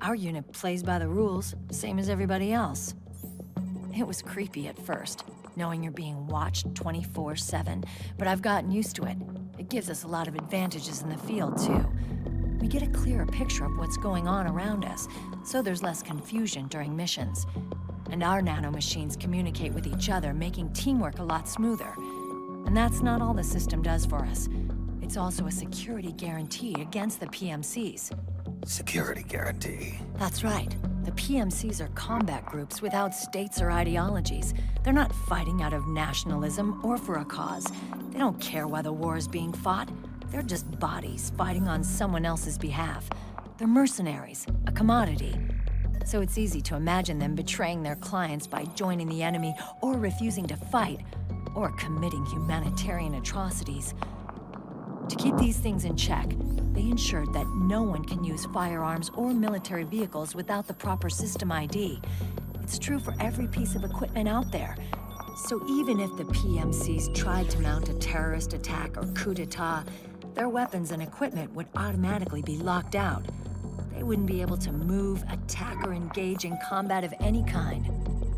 Our unit plays by the rules, same as everybody else. It was creepy at first, knowing you're being watched 24/7, but I've gotten used to it. It gives us a lot of advantages in the field, too. We get a clearer picture of what's going on around us, so there's less confusion during missions. And our nanomachines communicate with each other, making teamwork a lot smoother. And that's not all the system does for us. It's also a security guarantee against the PMCs. Security guarantee. That's right. The PMCs are combat groups without states or ideologies. They're not fighting out of nationalism or for a cause. They don't care why the war is being fought. They're just bodies fighting on someone else's behalf. They're mercenaries, a commodity. So it's easy to imagine them betraying their clients by joining the enemy or refusing to fight, or committing humanitarian atrocities. To keep these things in check, they ensured that no one can use firearms or military vehicles without the proper system ID. It's true for every piece of equipment out there. So even if the PMCs tried to mount a terrorist attack or coup d'etat, their weapons and equipment would automatically be locked out. They wouldn't be able to move, attack, or engage in combat of any kind.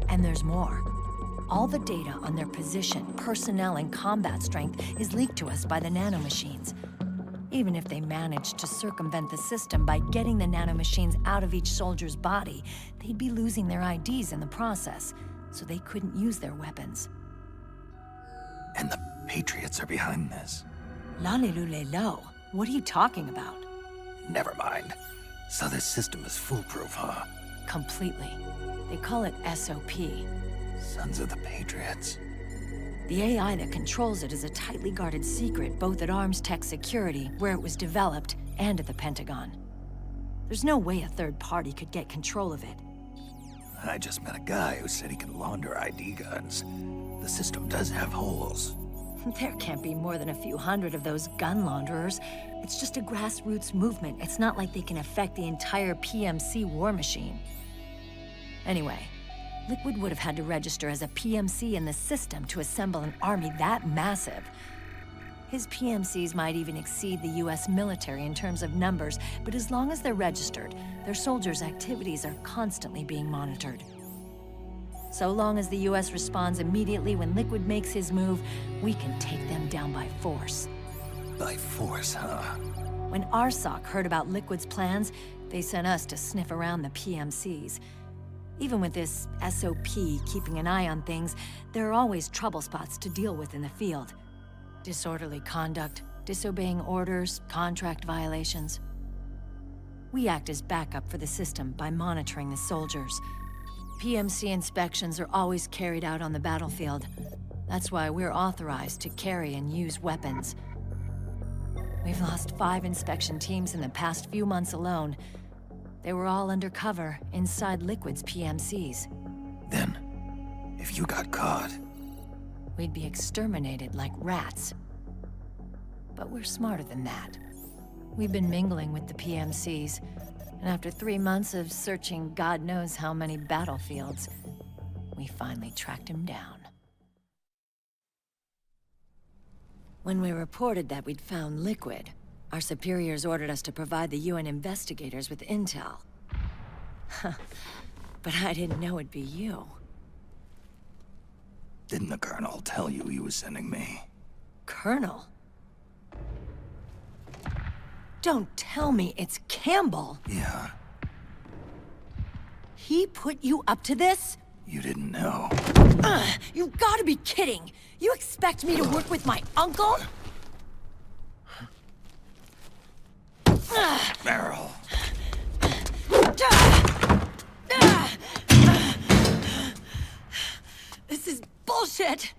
And there's more. All the data on their position, personnel, and combat strength is leaked to us by the nanomachines. Even if they managed to circumvent the system by getting the nanomachines out of each soldier's body, they'd be losing their IDs in the process, so they couldn't use their weapons. And the Patriots are behind this. Lalilulelo, what are you talking about? Never mind. So this system is foolproof, huh? Completely. They call it SOP. Sons of the Patriots. The AI that controls it is a tightly guarded secret, both at Arms Tech Security, where it was developed, and at the Pentagon. There's no way a third party could get control of it. I just met a guy who said he can launder ID guns. The system does have holes. There can't be more than a few hundred of those gun launderers. It's just a grassroots movement. It's not like they can affect the entire PMC war machine. Anyway, Liquid would have had to register as a PMC in the system to assemble an army that massive. His PMCs might even exceed the US military in terms of numbers, but as long as they're registered, their soldiers' activities are constantly being monitored. So long as the US responds immediately when Liquid makes his move, we can take them down by force. By force, huh? When RSOC heard about Liquid's plans, they sent us to sniff around the PMCs. Even with this SOP keeping an eye on things, there are always trouble spots to deal with in the field. Disorderly conduct, disobeying orders, contract violations. We act as backup for the system by monitoring the soldiers. PMC inspections are always carried out on the battlefield. That's why we're authorized to carry and use weapons. We've lost 5 inspection teams in the past few months alone. They were all undercover inside Liquid's PMCs. Then, if you got caught... we'd be exterminated like rats. But we're smarter than that. We've been mingling with the PMCs, and after 3 months of searching God knows how many battlefields, we finally tracked him down. When we reported that we'd found Liquid, our superiors ordered us to provide the UN investigators with intel. But I didn't know it'd be you. Didn't the Colonel tell you he was sending me? Colonel? Don't tell me it's Campbell. Yeah. He put you up to this? You didn't know. You gotta be kidding! You expect me to work with my uncle? Meryl. This is bullshit!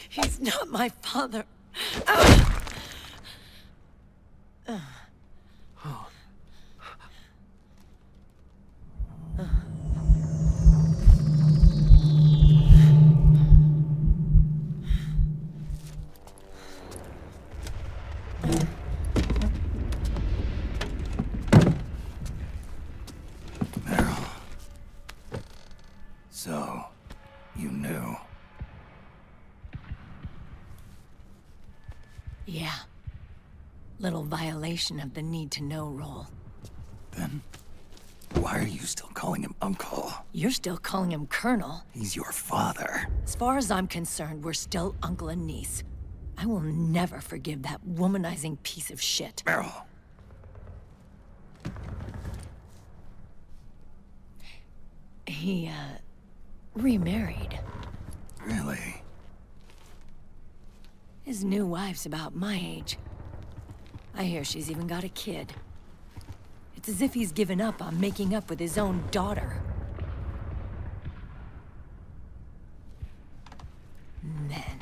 He's not my father. Meryl. So, you knew. Yeah. Little violation of the need-to-know rule. Then, why are you still calling him Uncle? You're still calling him Colonel. He's your father. As far as I'm concerned, we're still uncle and niece. I will never forgive that womanizing piece of shit. Meryl. He, remarried. Really? His new wife's about my age. I hear she's even got a kid. It's as if he's given up on making up with his own daughter. Men.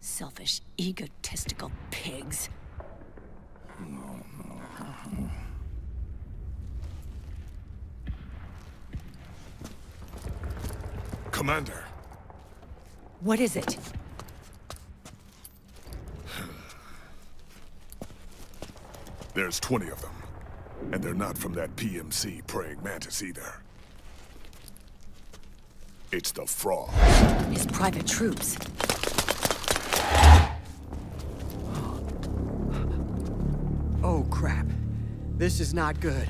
Selfish, egotistical pigs. Commander. What is it? There's 20 of them. And they're not from that PMC praying mantis either. It's the Frog. His private troops. Oh, crap. This is not good.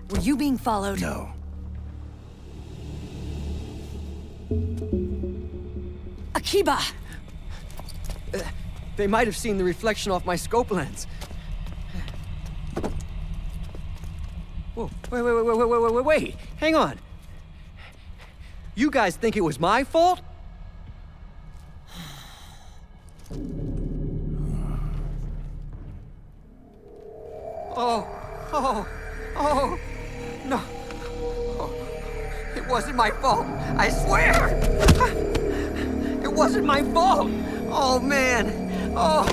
Were you being followed? No. Akiba! They might have seen the reflection off my scope lens. Whoa, wait. Hang on. You guys think it was my fault? Oh, no. Oh, it wasn't my fault, I swear! It wasn't my fault! Oh, man! Oh,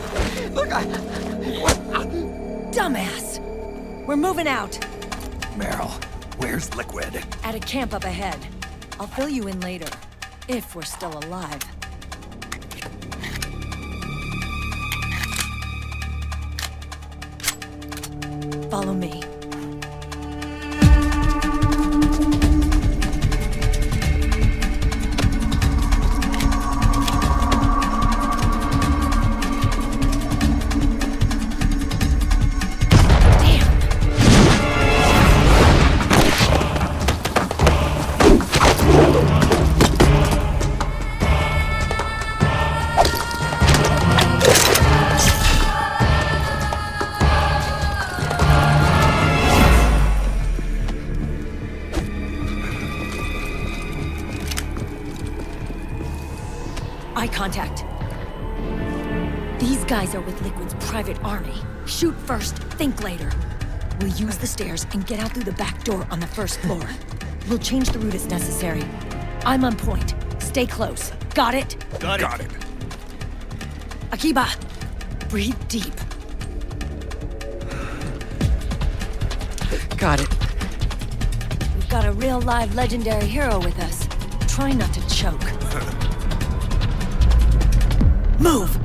look, Dumbass! We're moving out. Meryl, where's Liquid? At a camp up ahead. I'll fill you in later, if we're still alive. Follow me. Eye contact. These guys are with Liquid's private army. Shoot first, think later. We'll use the stairs and get out through the back door on the first floor. We'll change the route as necessary. I'm on point. Stay close. Got it? Got it. Akiba, breathe deep. got it. We've got a real live legendary hero with us. Try not to choke. Move!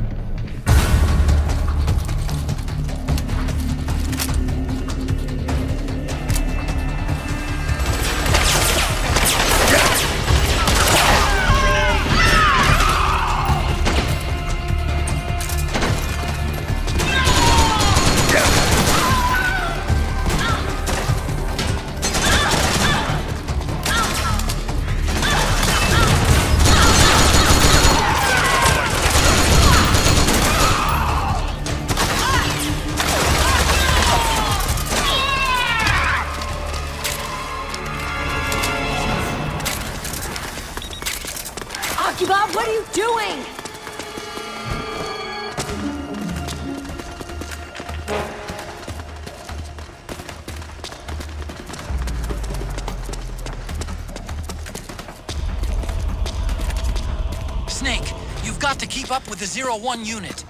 Bob, what are you doing? Snake, you've got to keep up with the 0-1 unit.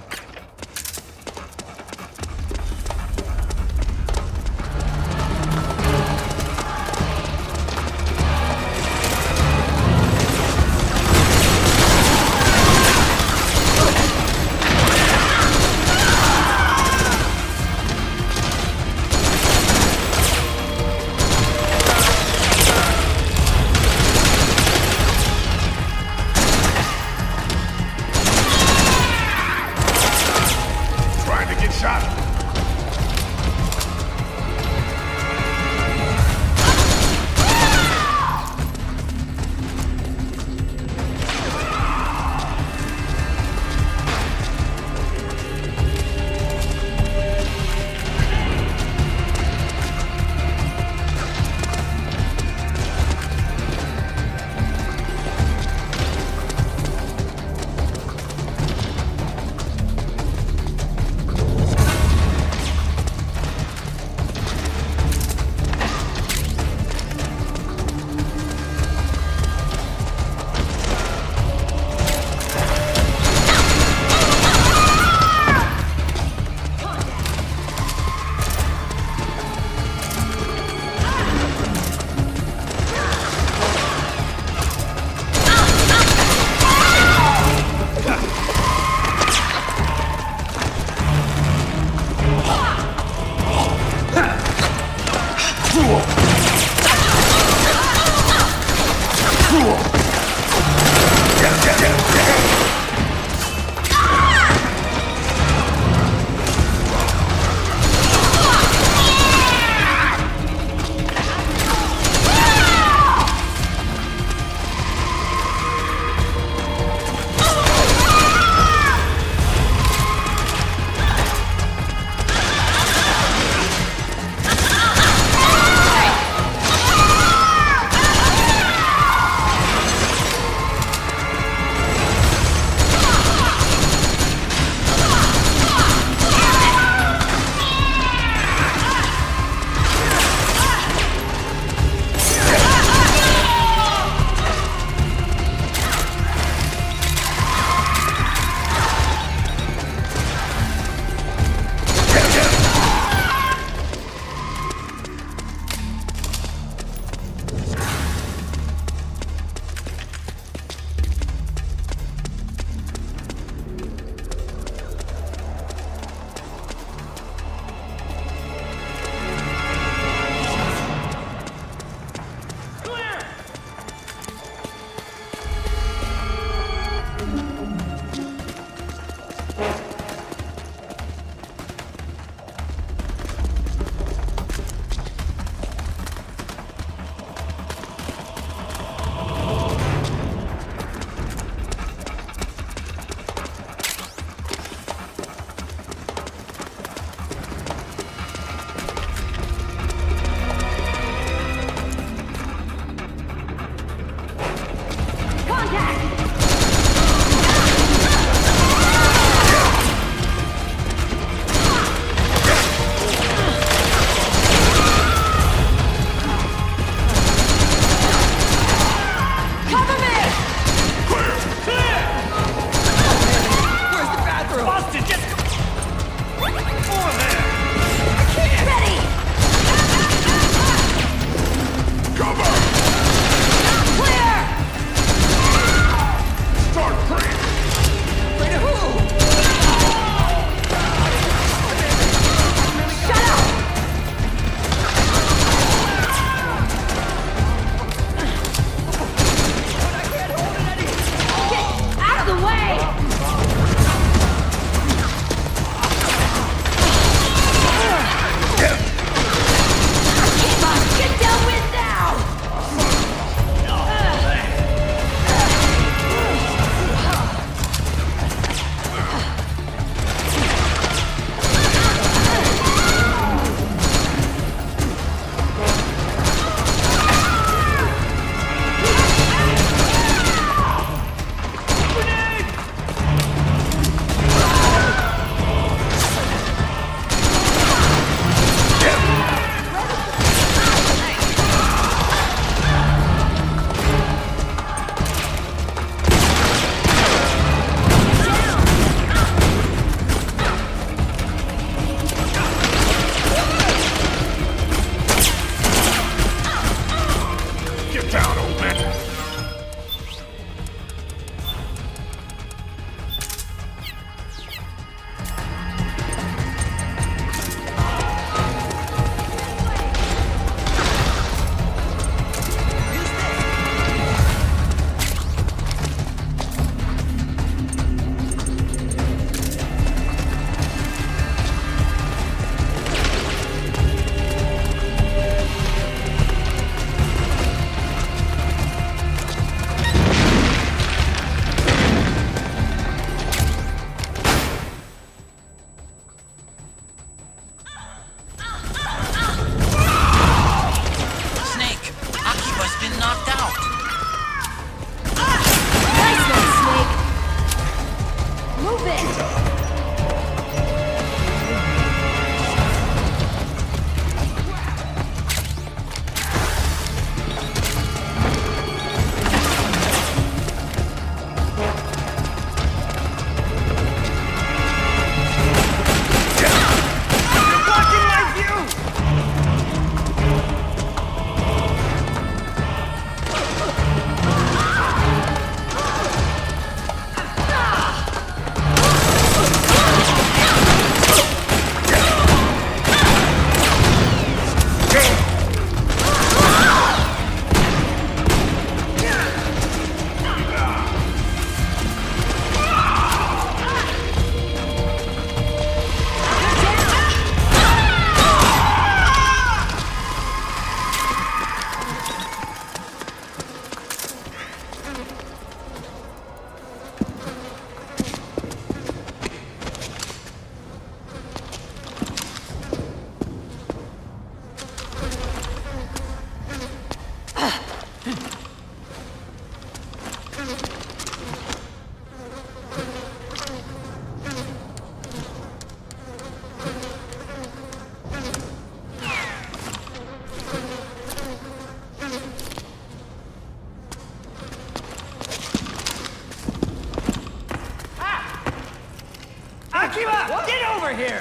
Akiba! Get over here!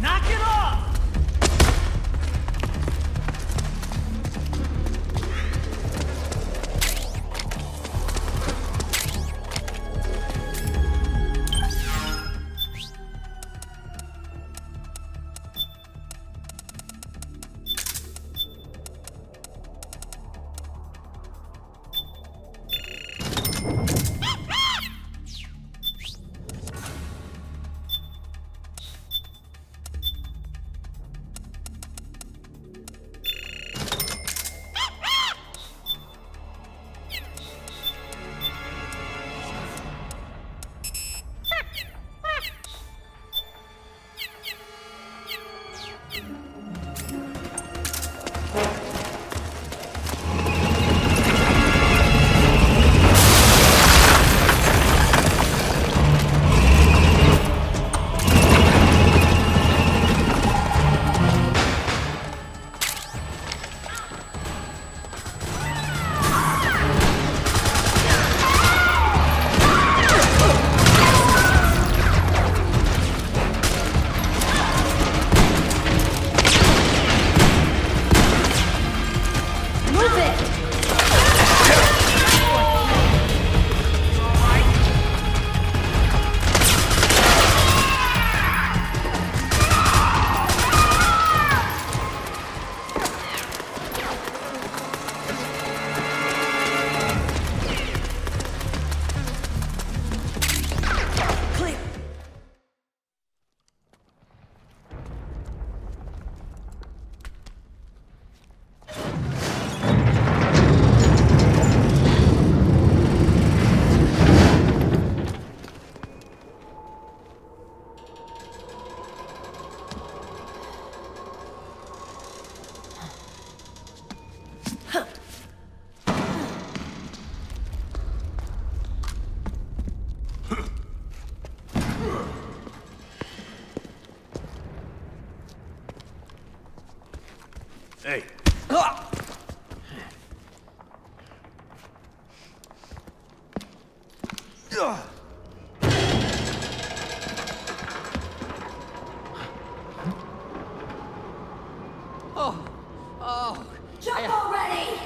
Knock it off! Hey. Jump already!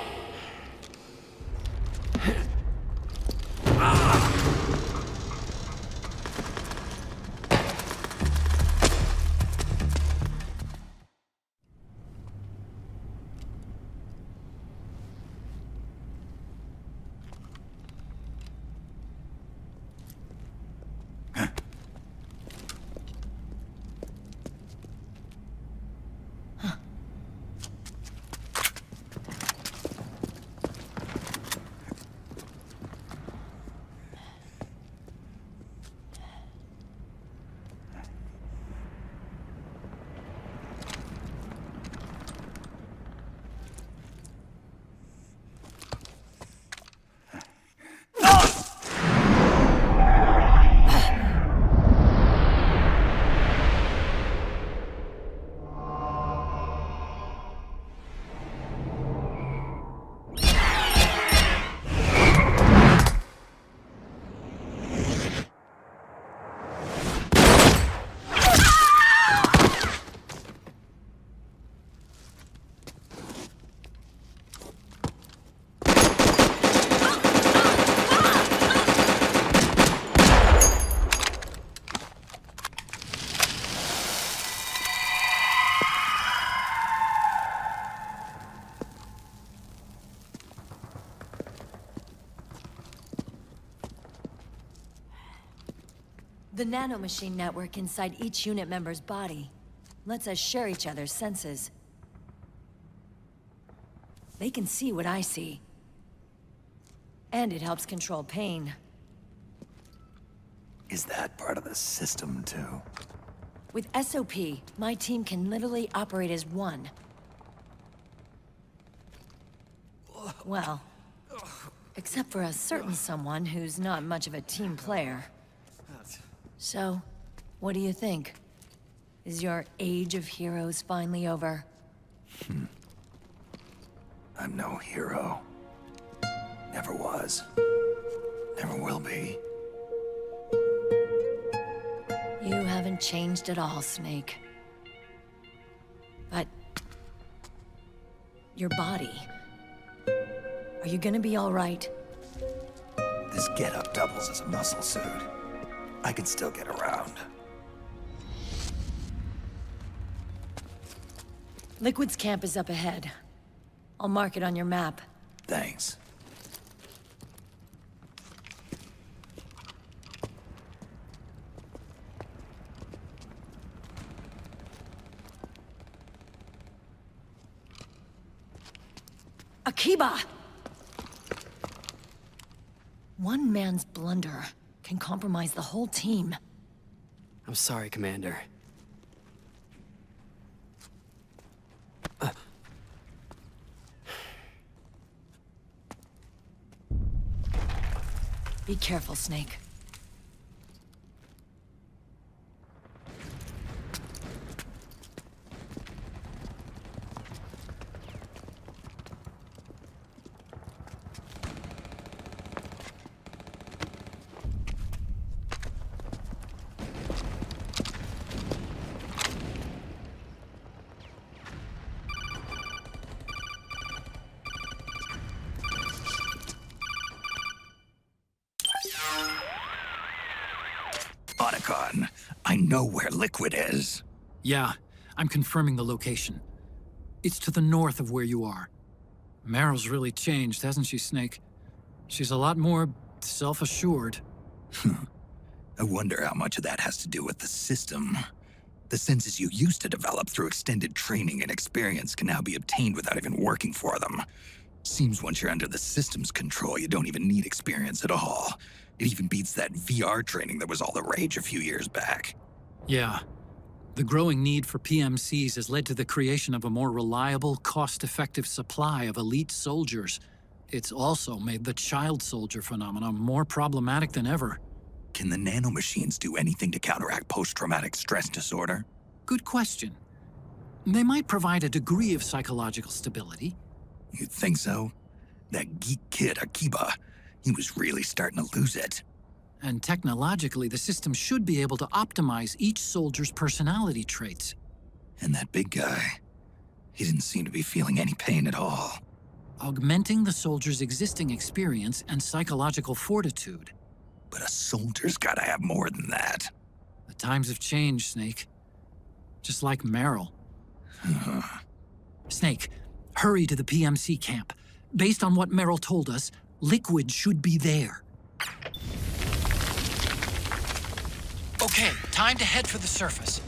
The nanomachine network inside each unit member's body lets us share each other's senses. They can see what I see. And it helps control pain. Is that part of the system, too? With SOP, my team can literally operate as one. Well, except for a certain someone who's not much of a team player. So, what do you think? Is your age of heroes finally over? I'm no hero. Never was. Never will be. You haven't changed at all, Snake. But... your body... are you gonna be all right? This getup doubles as a muscle suit. I can still get around. Liquid's camp is up ahead. I'll mark it on your map. Thanks. Akiba! One man's blunder can compromise the whole team. I'm sorry, Commander. Be careful, Snake. I know where Liquid is. Yeah, I'm confirming the location. It's to the north of where you are. Meryl's really changed, hasn't she, Snake? She's a lot more self-assured. I wonder how much of that has to do with the system. The senses you used to develop through extended training and experience can now be obtained without even working for them. Seems once you're under the system's control, you don't even need experience at all. It even beats that VR training that was all the rage a few years back. Yeah. The growing need for PMCs has led to the creation of a more reliable, cost-effective supply of elite soldiers. It's also made the child soldier phenomenon more problematic than ever. Can the nanomachines do anything to counteract post-traumatic stress disorder? Good question. They might provide a degree of psychological stability. You'd think so? That geek kid, Akiba, he was really starting to lose it. And technologically, the system should be able to optimize each soldier's personality traits. And that big guy, he didn't seem to be feeling any pain at all. Augmenting the soldier's existing experience and psychological fortitude. But a soldier's gotta have more than that. The times have changed, Snake. Just like Meryl. Snake, hurry to the PMC camp. Based on what Meryl told us, Liquid should be there. Okay, time to head for the surface.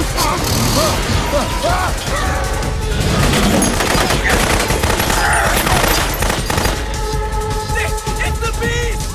It's the beast!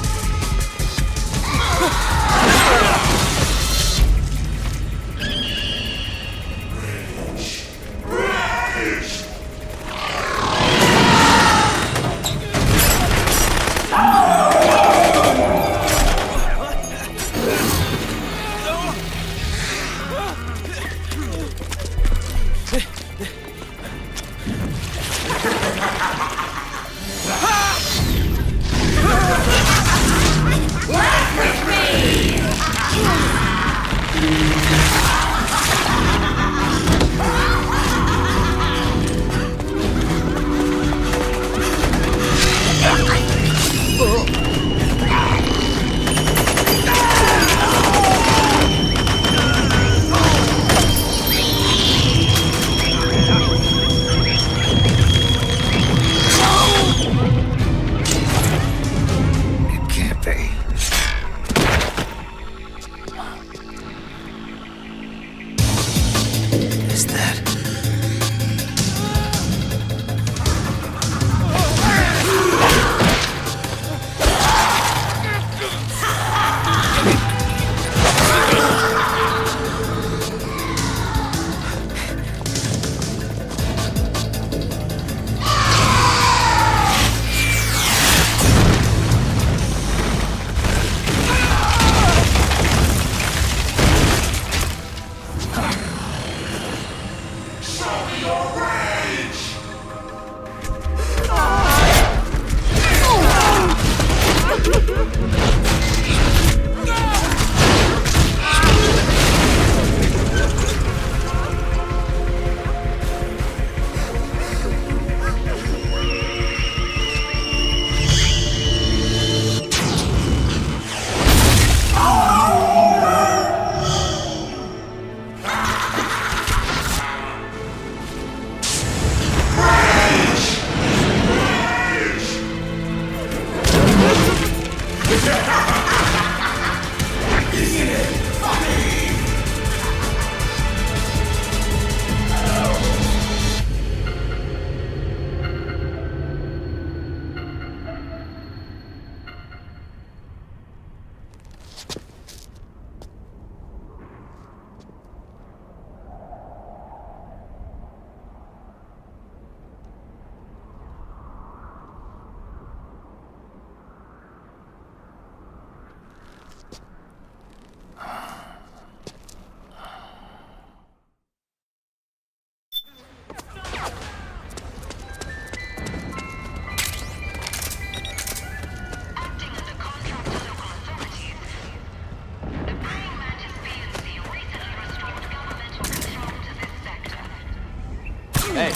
Hey.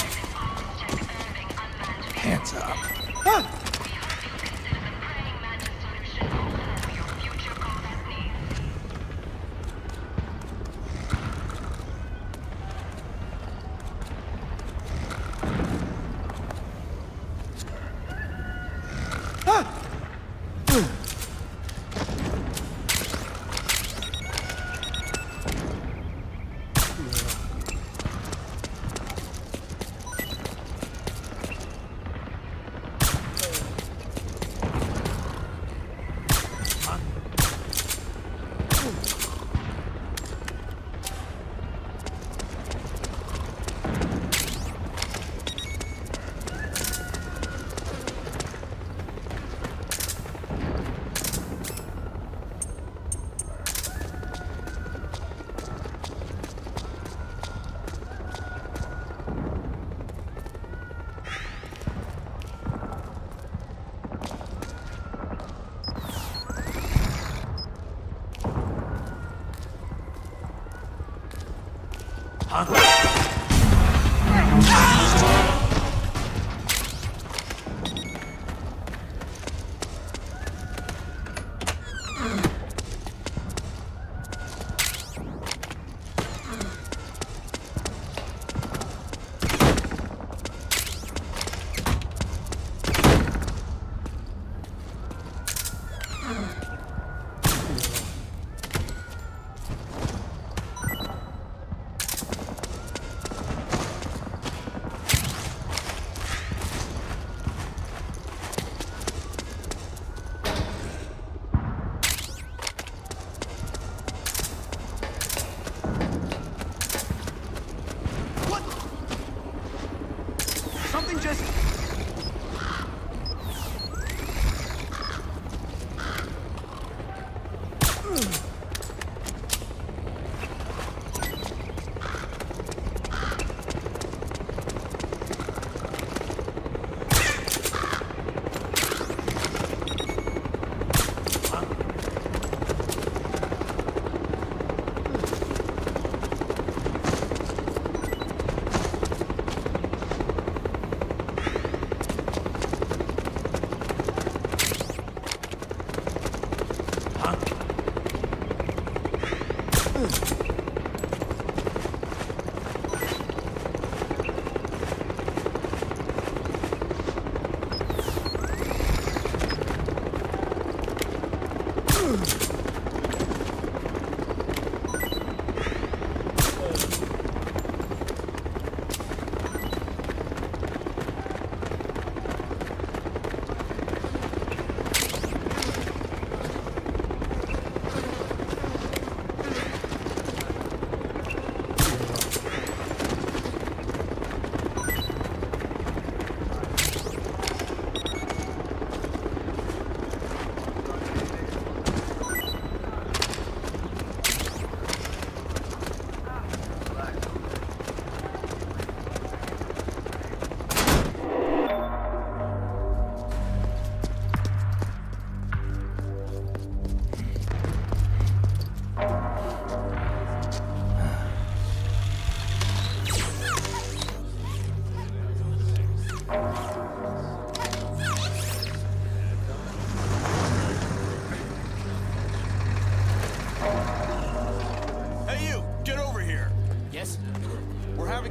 Hands up.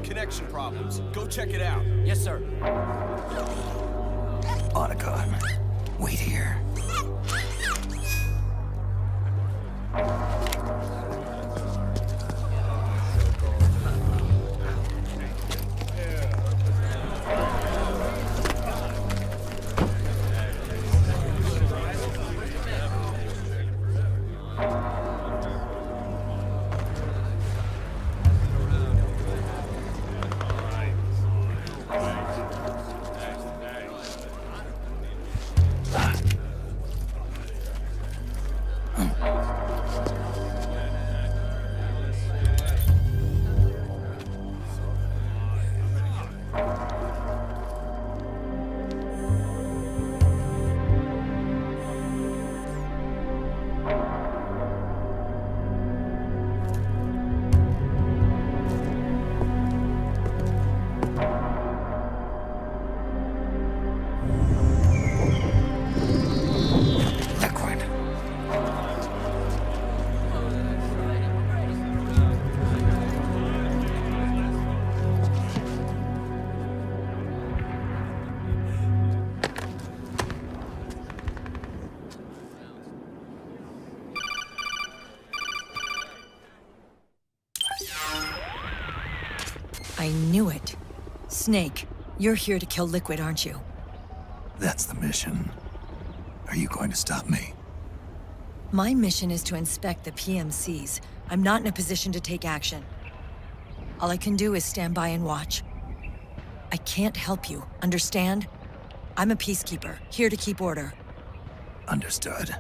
connection problems. Go check it out. Yes, sir. Otacon, wait here. I knew it. Snake, you're here to kill Liquid, aren't you? That's the mission. Are you going to stop me? My mission is to inspect the PMCs. I'm not in a position to take action. All I can do is stand by and watch. I can't help you, understand? I'm a peacekeeper, here to keep order. Understood.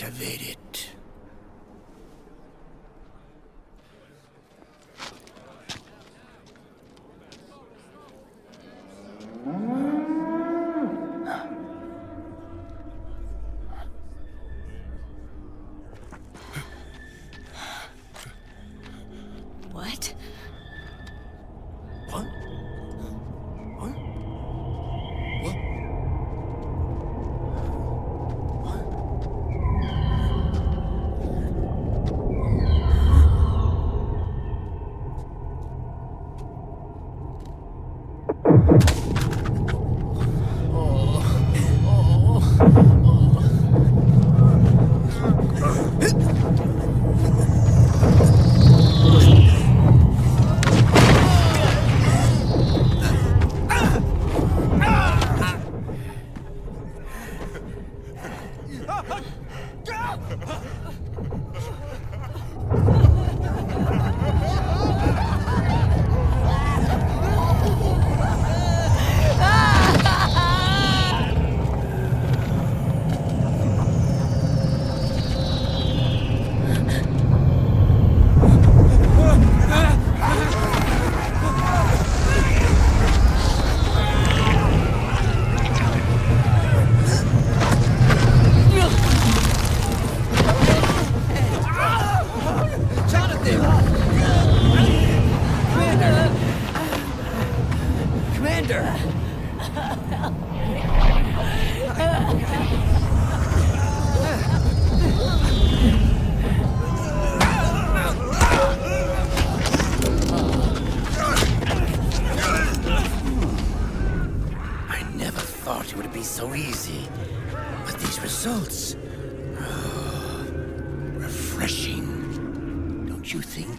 Activate it. What? What? What? What? It would be so easy. But these results... refreshing. Don't you think?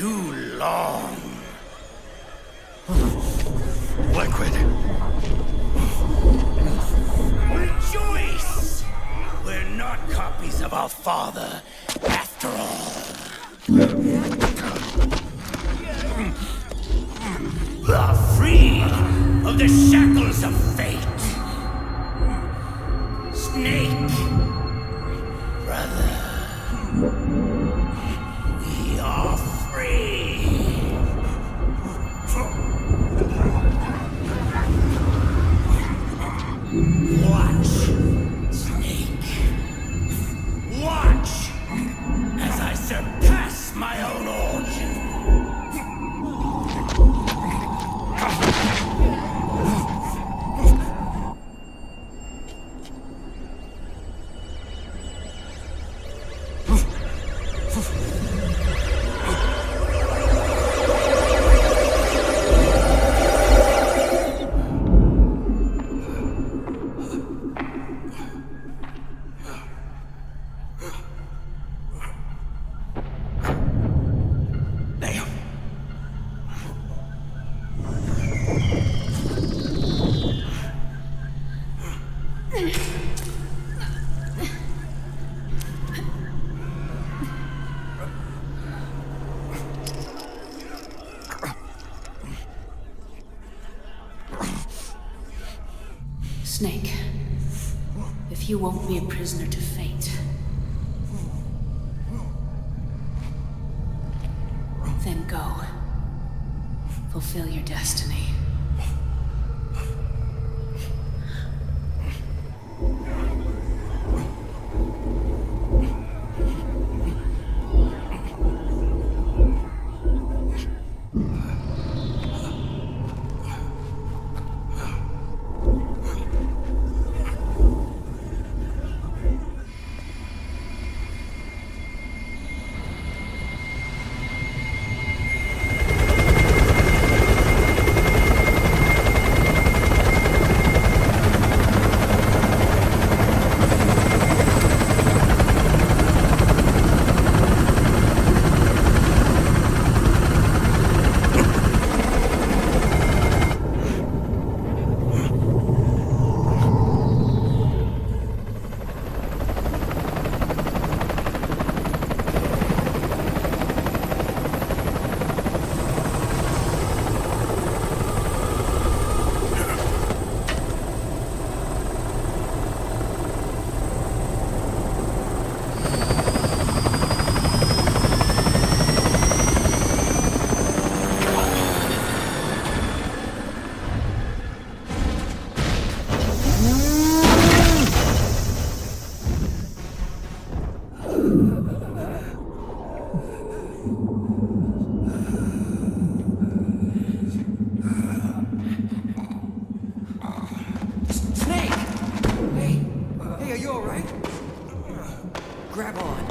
too long. Liquid. Rejoice! We're not copies of our father, after all. Are free of the shackles of fate. Snake, brother, we are free. Watch, Snake. Watch as I surpass my own origin. Snake, if you won't be a prisoner to fate, then go. Fulfill your destiny. Grab on.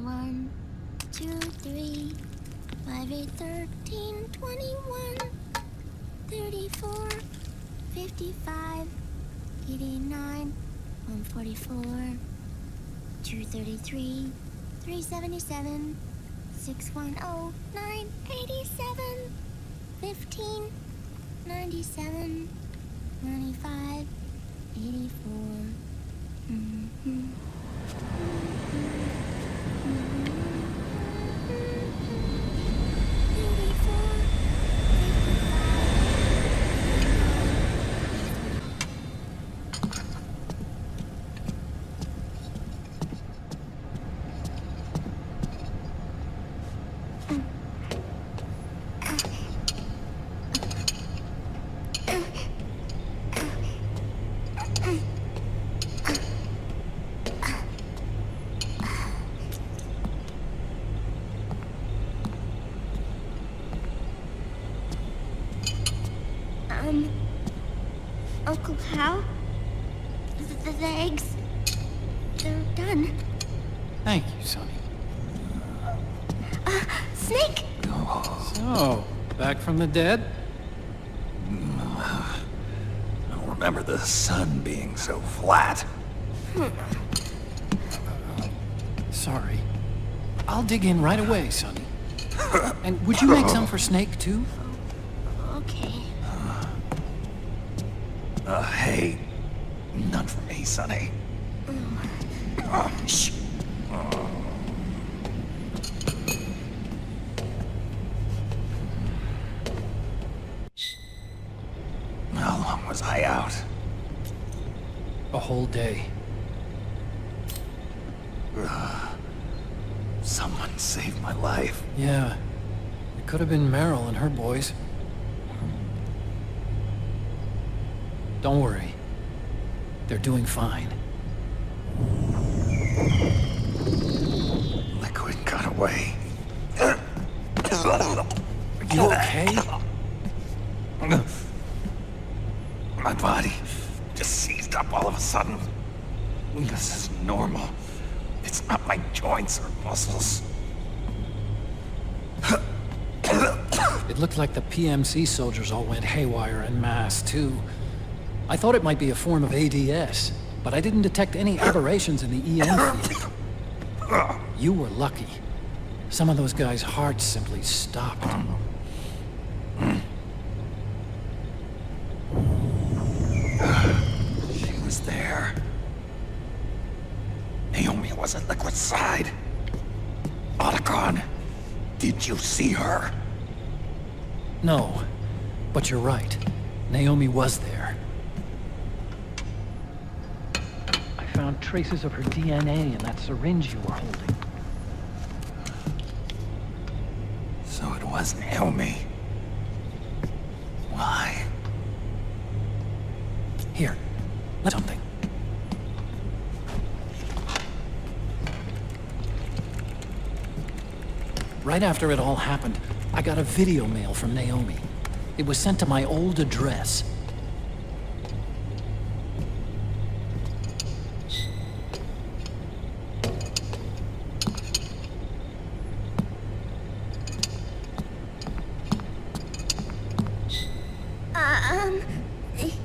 One, 2, 3, 5, 8, 13, 21, 34, 55, 89, 144, 233, 377, 610, 987, 15, 97, 95, 84. Uncle Hal? The eggs, they're done. Thank you, Sonny. Snake! So, back from the dead? I don't remember the sun being so flat. Sorry. I'll dig in right away, Sonny. And would you make some for Snake, too? Okay. Hey, none for me, Sonny. Shh. How long was I out? A whole day. Someone saved my life. Yeah. It could have been Meryl and her boys. Don't worry. They're doing fine. Liquid got away. You okay? My body just seized up all of a sudden. This is normal. It's not my joints or muscles. It looked like the PMC soldiers all went haywire en masse, too. I thought it might be a form of ADS, but I didn't detect any aberrations in the EM field. You were lucky. Some of those guys' hearts simply stopped. She was there. Naomi was at Liquid's side. Otacon, did you see her? No, but you're right. Naomi was there. I found traces of her DNA in that syringe you were holding. So it was Naomi. Why? Here, let's something. Right after it all happened, I got a video mail from Naomi. It was sent to my old address.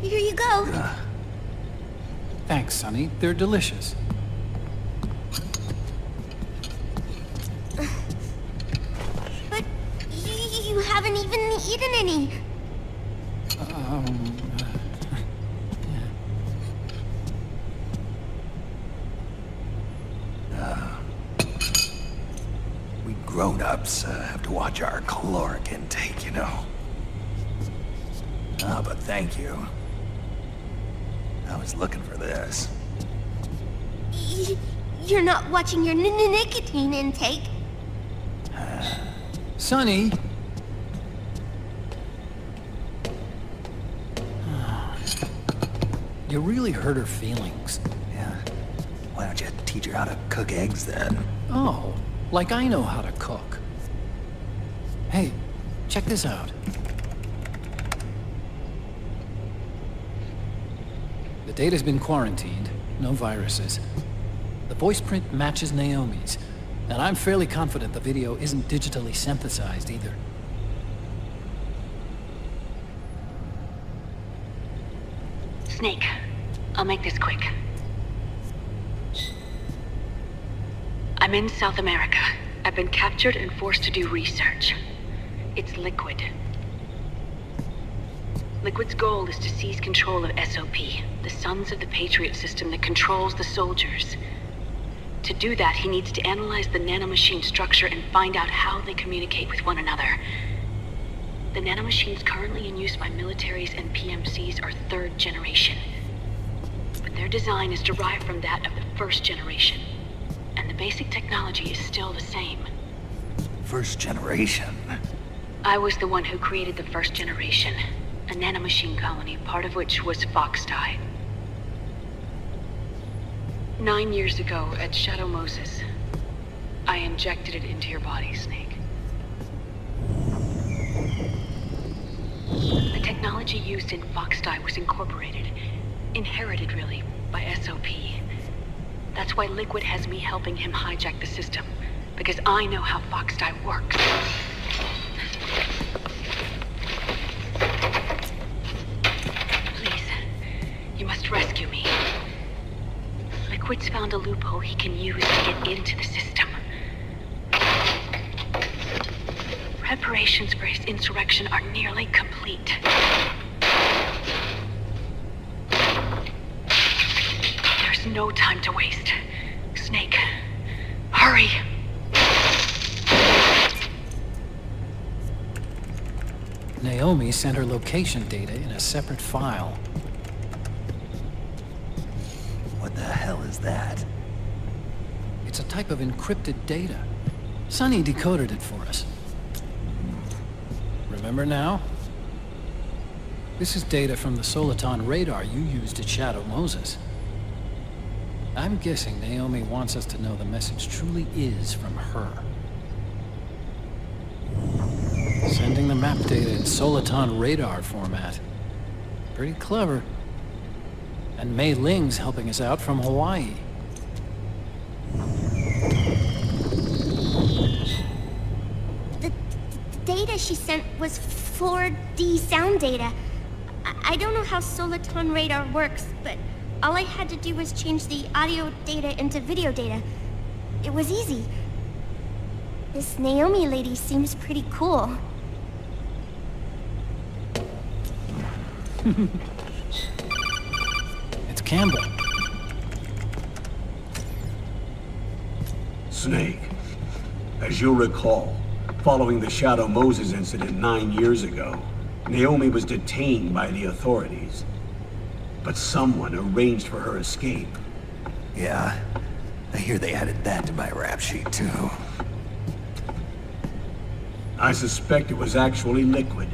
Here you go. Thanks, Sonny. They're delicious. But you haven't even eaten any. We grown-ups have to watch our caloric intake, you know. But thank you. I was looking for this. You're not watching your nicotine intake. Sonny! You really hurt her feelings. Yeah. Why don't you teach her how to cook eggs then? Oh, like I know how to cook. Hey, check this out. The data's been quarantined, no viruses. The voice print matches Naomi's, and I'm fairly confident the video isn't digitally synthesized either. Snake, I'll make this quick. I'm in South America. I've been captured and forced to do research. It's Liquid. Liquid's goal is to seize control of SOP, the Sons of the Patriots system that controls the soldiers. To do that, he needs to analyze the nanomachine structure and find out how they communicate with one another. The nanomachines currently in use by militaries and PMCs are third generation. But their design is derived from that of the first generation. And the basic technology is still the same. First generation? I was the one who created the first generation. A nanomachine colony, part of which was Foxdie. 9 years ago, at Shadow Moses, I injected it into your body, Snake. The technology technology used in Foxdie was incorporated, inherited really, by SOP. That's why Liquid has me helping him hijack the system, because I know how Foxdie works. Please, you must rescue me. Liquid's found a loophole he can use to get into the system. Preparations for his insurrection are nearly complete. There's no time to waste. Snake, hurry! Naomi sent her location data in a separate file. What the hell is that? It's a type of encrypted data. Sonny decoded it for us. Remember now? This is data from the Soliton radar you used at Shadow Moses. I'm guessing Naomi wants us to know the message truly is from her. Sending the map data in Soliton radar format. Pretty clever. And Mei Ling's helping us out from Hawaii. The data she sent was 4D sound data. I don't know how Soliton radar works, but all I had to do was change the audio data into video data. It was easy. This Naomi lady seems pretty cool. It's Campbell. Snake, as you'll recall, following the Shadow Moses incident 9 years ago, Naomi was detained by the authorities. But someone arranged for her escape. Yeah, I hear they added that to my rap sheet too. I suspect it was actually Liquid.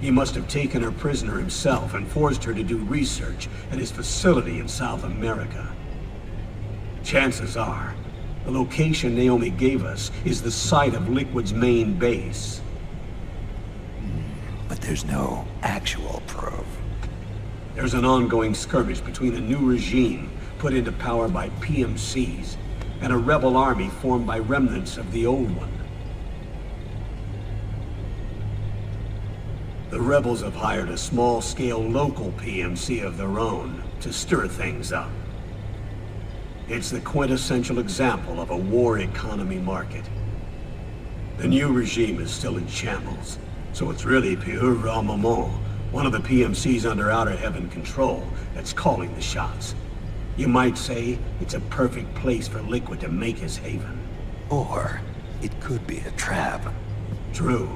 He must have taken her prisoner himself and forced her to do research at his facility in South America. Chances are, the location Naomi gave us is the site of Liquid's main base. But there's no actual proof. There's an ongoing skirmish between a new regime put into power by PMCs and a rebel army formed by remnants of the old one. The rebels have hired a small-scale local PMC of their own to stir things up. It's the quintessential example of a war economy market. The new regime is still in shambles, so it's really Pure Moment, one of the PMCs under Outer Heaven control, that's calling the shots. You might say it's a perfect place for Liquid to make his haven. Or it could be a trap. True,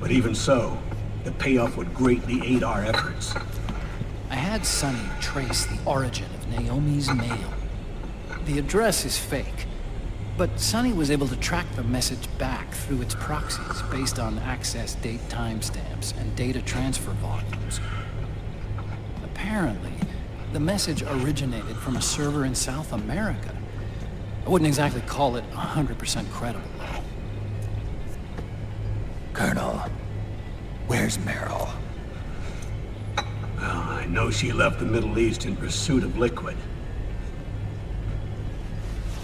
but even so, the payoff would greatly aid our efforts. I had Sonny trace the origin of Naomi's mail. The address is fake, but Sonny was able to track the message back through its proxies based on access date timestamps and data transfer volumes. Apparently, the message originated from a server in South America. I wouldn't exactly call it 100% credible, though. Colonel, where's Meryl? Well, I know she left the Middle East in pursuit of Liquid.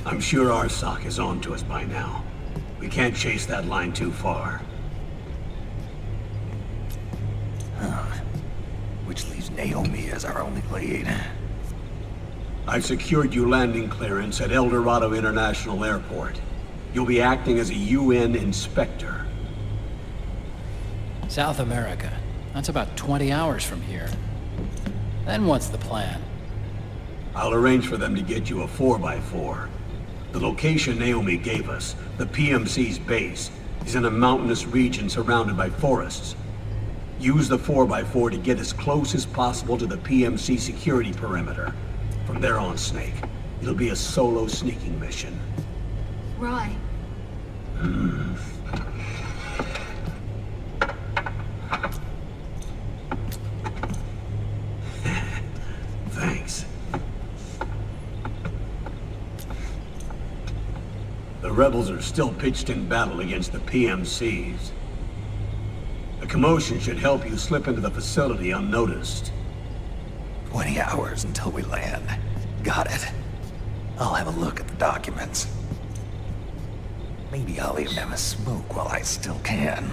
I'm sure Arsak is on to us by now. We can't chase that line too far. Which leaves Naomi as our only lead. I've secured you landing clearance at El Dorado International Airport. You'll be acting as a UN inspector. South America. That's about 20 hours from here. Then what's the plan? I'll arrange for them to get you a 4x4. The location Naomi gave us, the PMC's base, is in a mountainous region surrounded by forests. Use the 4x4 to get as close as possible to the PMC security perimeter. From there on, Snake, it'll be a solo sneaking mission. Right. Thanks. The rebels are still pitched in battle against the PMCs. The commotion should help you slip into the facility unnoticed. 20 hours until we land. Got it. I'll have a look at the documents. Maybe I'll even have a smoke while I still can.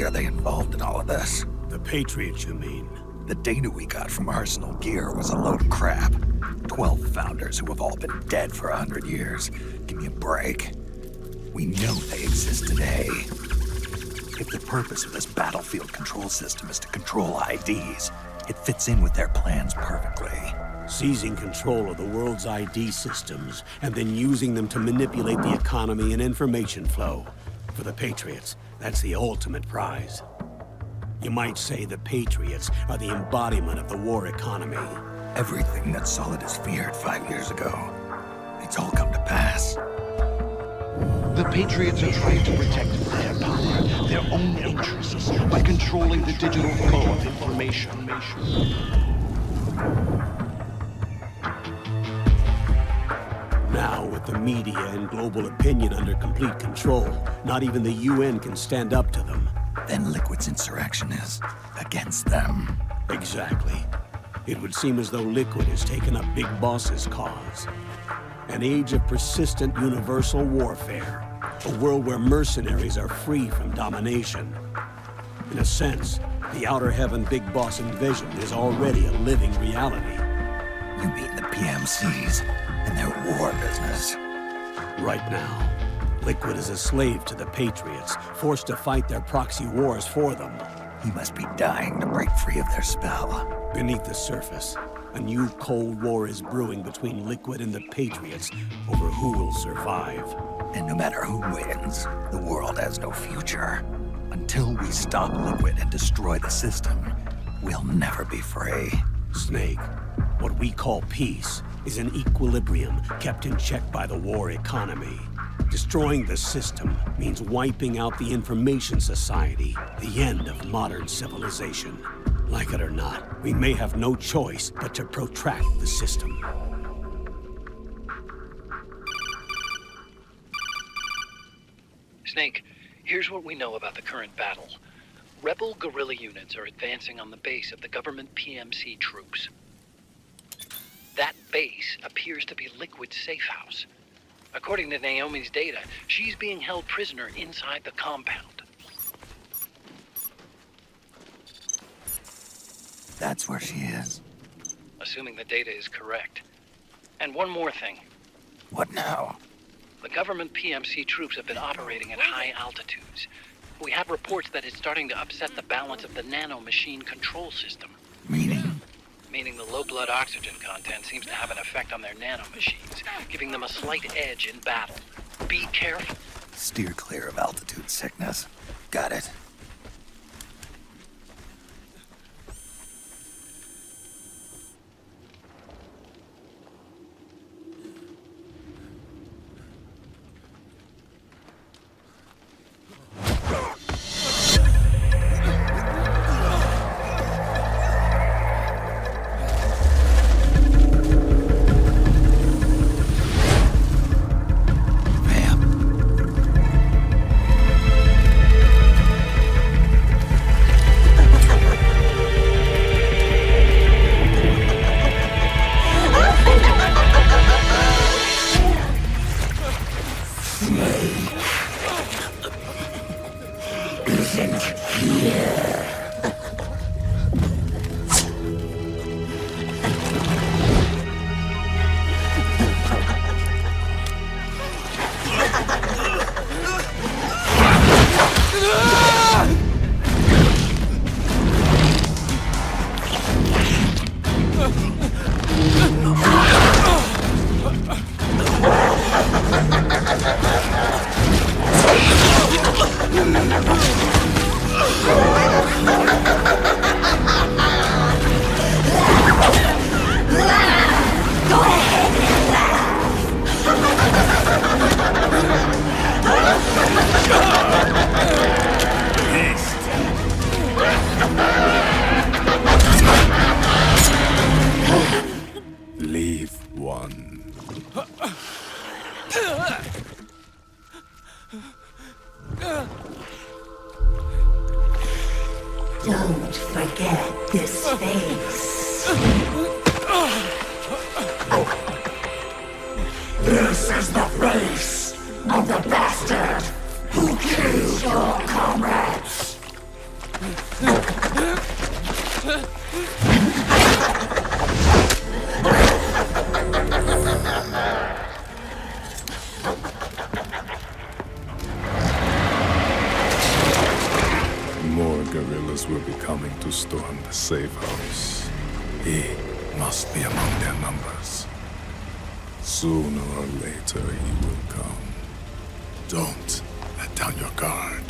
Are they involved in all of this? The Patriots, you mean? The data we got from Arsenal Gear was a load of crap. 12 founders who have all been dead for 100 years. Give me a break. We know they exist today. If the purpose of this battlefield control system is to control IDs, it fits in with their plans perfectly. Seizing control of the world's ID systems and then using them to manipulate the economy and information flow. For the Patriots, that's the ultimate prize. You might say the Patriots are the embodiment of the war economy. Everything that Solidus feared 5 years ago, it's all come to pass. The Patriots are trying to protect their power, their own interests, by controlling the digital flow of information. Now, with the media and global opinion under complete control, not even the UN can stand up to them. Then Liquid's insurrection is against them. Exactly. It would seem as though Liquid has taken up Big Boss's cause. An age of persistent universal warfare. A world where mercenaries are free from domination. In a sense, the Outer Heaven Big Boss invasion is already a living reality. You mean the PMCs and their war business? Right now, Liquid is a slave to the Patriots, forced to fight their proxy wars for them. He must be dying to break free of their spell. Beneath the surface, a new Cold War is brewing between Liquid and the Patriots over who will survive. And no matter who wins, the world has no future. Until we stop Liquid and destroy the system, we'll never be free. Snake, what we call peace is an equilibrium kept in check by the war economy. Destroying the system means wiping out the information society, the end of modern civilization. Like it or not, we may have no choice but to protract the system. Snake, here's what we know about the current battle. Rebel guerrilla units are advancing on the base of the government PMC troops. That base appears to be Liquid's safe house. According to Naomi's data, she's being held prisoner inside the compound. That's where she is. Assuming the data is correct. And one more thing. What now? The government PMC troops have been operating at high altitudes. We have reports that it's starting to upset the balance of the nano-machine control system. Meaning? Meaning the low blood oxygen content seems to have an effect on their nano-machines, giving them a slight edge in battle. Be careful. Steer clear of altitude sickness. Got it. Leave one. Don't forget this face. This is the face of the bastard who killed your comrades. More guerrillas will be coming to storm the safe house. He must be among their numbers. Sooner or later, he will come. Don't let down your guard.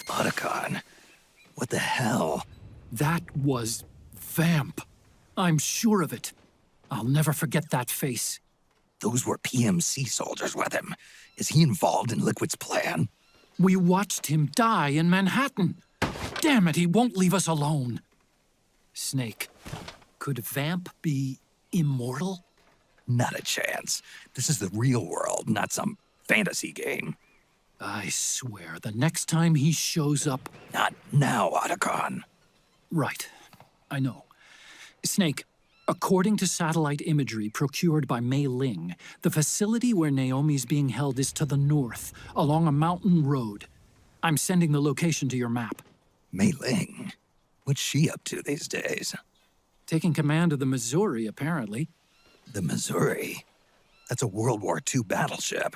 Otacon, what the hell? That was Vamp. I'm sure of it. I'll never forget that face. Those were PMC soldiers with him. Is he involved in Liquid's plan? We watched him die in Manhattan. Damn it, he won't leave us alone. Snake, could Vamp be immortal? Not a chance. This is the real world, not some fantasy game. I swear, the next time he shows up... Not now, Otacon. Right. I know. Snake, according to satellite imagery procured by Mei Ling, the facility where Naomi's being held is to the north, along a mountain road. I'm sending the location to your map. Mei Ling? What's she up to these days? Taking command of the Missouri, apparently. The Missouri? That's a World War II battleship.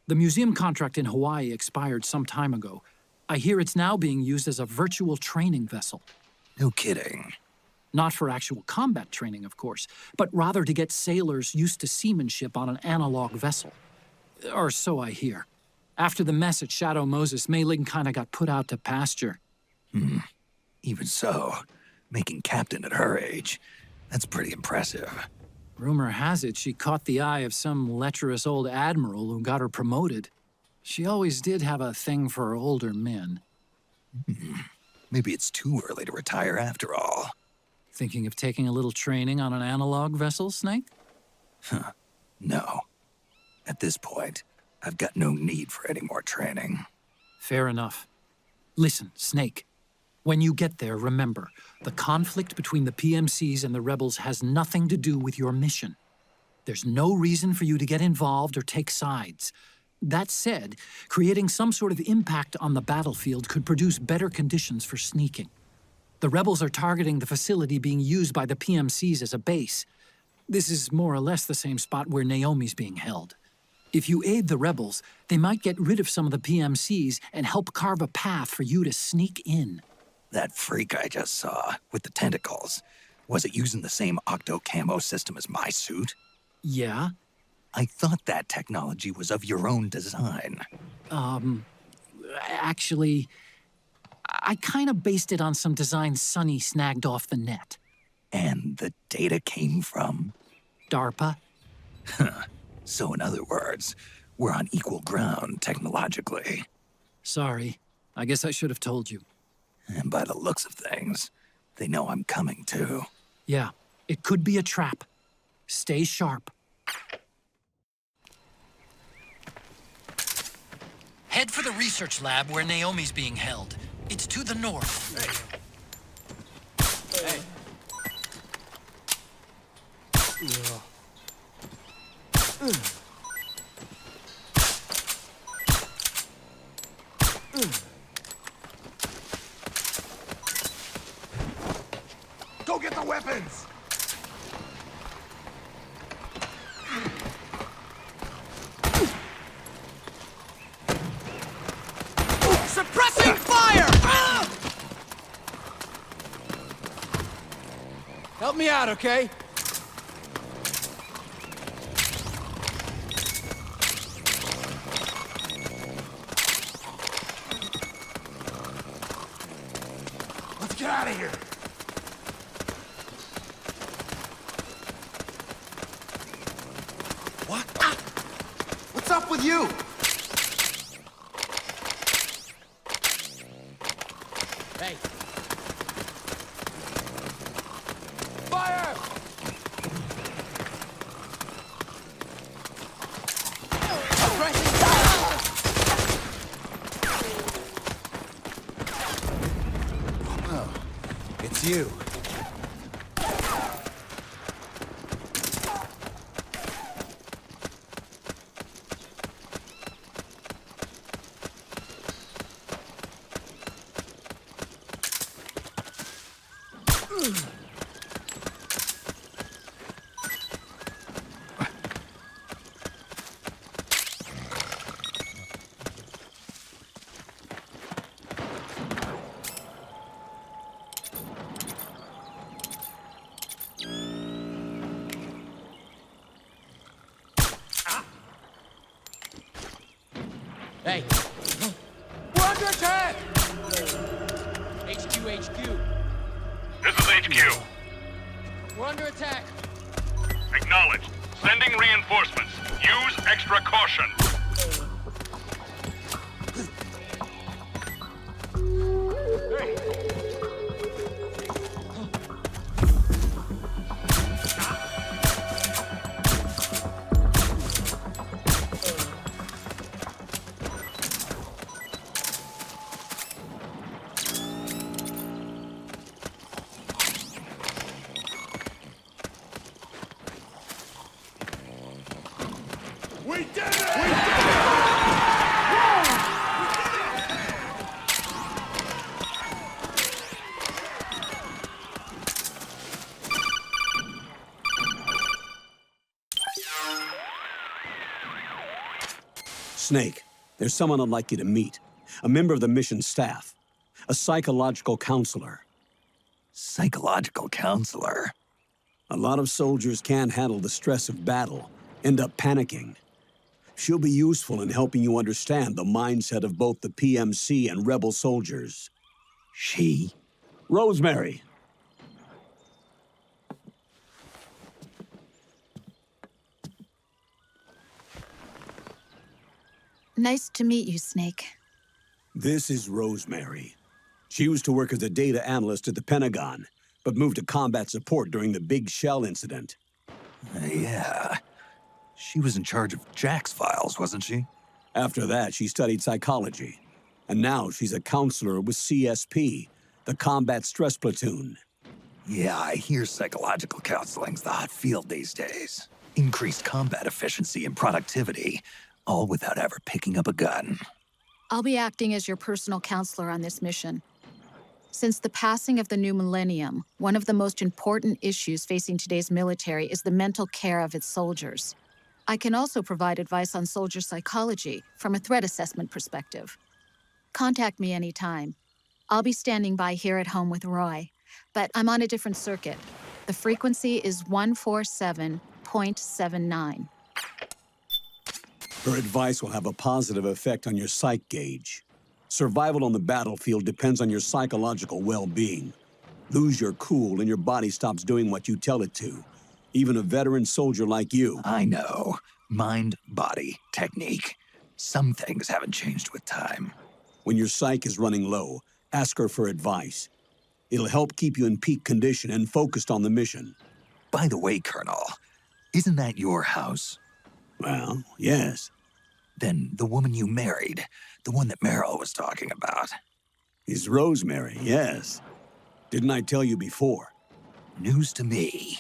The museum contract in Hawaii expired some time ago. I hear it's now being used as a virtual training vessel. No kidding. Not for actual combat training, of course, but rather to get sailors used to seamanship on an analog vessel. Or so I hear. After the mess at Shadow Moses, Mei Ling kinda got put out to pasture. Even so, making captain at her age, that's pretty impressive. Rumor has it she caught the eye of some lecherous old admiral who got her promoted. She always did have a thing for older men. Maybe it's too early to retire after all. Thinking of taking a little training on an analog vessel, Snake? No. At this point, I've got no need for any more training. Fair enough. Listen, Snake. When you get there, remember, the conflict between the PMCs and the rebels has nothing to do with your mission. There's no reason for you to get involved or take sides. That said, creating some sort of impact on the battlefield could produce better conditions for sneaking. The rebels are targeting the facility being used by the PMCs as a base. This is more or less the same spot where Naomi's being held. If you aid the rebels, they might get rid of some of the PMCs and help carve a path for you to sneak in. That freak I just saw, with the tentacles, was it using the same octo-camo system as my suit? Yeah? I thought that technology was of your own design. Actually, I kinda based it on some designs Sonny snagged off the net. And the data came from? DARPA. So in other words, we're on equal ground technologically. Sorry. I guess I should have told you. And by the looks of things, they know I'm coming too. Yeah, it could be a trap. Stay sharp. Head for the research lab where Naomi's being held. It's to the north. Hey. Go get the weapons! Suppressing fire! Help me out, okay? Let's get out of here! What? Ah! What's up with you? Hey. Fire! Oh, it's you. Hey. We're under attack! HQ. This is HQ. We're under attack. Acknowledged. Sending reinforcements. Use extra caution. We did it! Snake, there's someone I'd like you to meet. A member of the mission staff. A psychological counselor. Psychological counselor? A lot of soldiers can't handle the stress of battle, end up panicking. She'll be useful in helping you understand the mindset of both the PMC and rebel soldiers. She? Rosemary. Nice to meet you, Snake. This is Rosemary. She used to work as a data analyst at the Pentagon, but moved to combat support during the Big Shell incident. Yeah. She was in charge of Jack's files, wasn't she? After that, she studied psychology. And now she's a counselor with CSP, the Combat Stress Platoon. Yeah, I hear psychological counseling's the hot field these days. Increased combat efficiency and productivity, all without ever picking up a gun. I'll be acting as your personal counselor on this mission. Since the passing of the new millennium, one of the most important issues facing today's military is the mental care of its soldiers. I can also provide advice on soldier psychology from a threat assessment perspective. Contact me anytime. I'll be standing by here at home with Roy, but I'm on a different circuit. The frequency is 147.79. Her advice will have a positive effect on your psych gauge. Survival on the battlefield depends on your psychological well-being. Lose your cool and your body stops doing what you tell it to. Even a veteran soldier like you. I know. Mind, body, technique. Some things haven't changed with time. When your psyche is running low, ask her for advice. It'll help keep you in peak condition and focused on the mission. By the way, Colonel, isn't that your house? Well, yes. Then the woman you married, the one that Meryl was talking about. Is Rosemary, yes. Didn't I tell you before? News to me.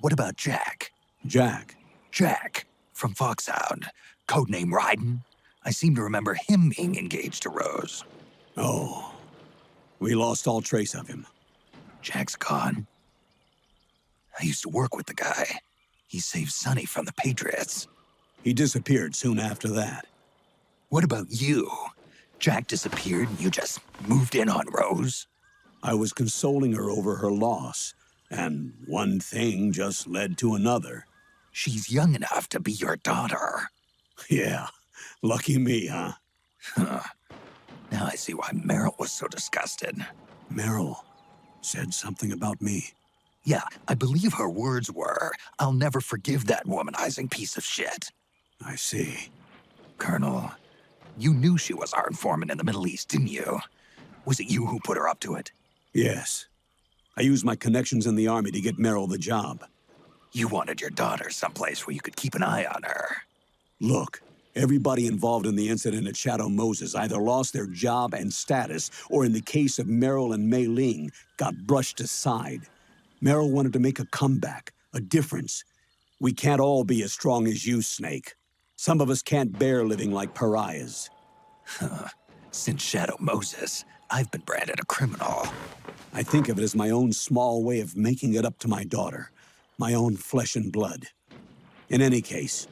What about Jack? Jack? Jack, from Foxhound. Codename Ryden. I seem to remember him being engaged to Rose. Oh. We lost all trace of him. Jack's gone. I used to work with the guy. He saved Sonny from the Patriots. He disappeared soon after that. What about you? Jack disappeared and you just moved in on Rose? I was consoling her over her loss, and one thing just led to another. She's young enough to be your daughter. Yeah, lucky me, huh? Huh. Now I see why Meryl was so disgusted. Meryl said something about me. Yeah, I believe her words were, "I'll never forgive that womanizing piece of shit." I see. Colonel, you knew she was our informant in the Middle East, didn't you? Was it you who put her up to it? Yes. I used my connections in the army to get Meryl the job. You wanted your daughter someplace where you could keep an eye on her. Look, everybody involved in the incident at Shadow Moses either lost their job and status, or in the case of Meryl and Mei Ling, got brushed aside. Meryl wanted to make a comeback, a difference. We can't all be as strong as you, Snake. Some of us can't bear living like pariahs. Since Shadow Moses, I've been branded a criminal. I think of it as my own small way of making it up to my daughter, my own flesh and blood. In any case,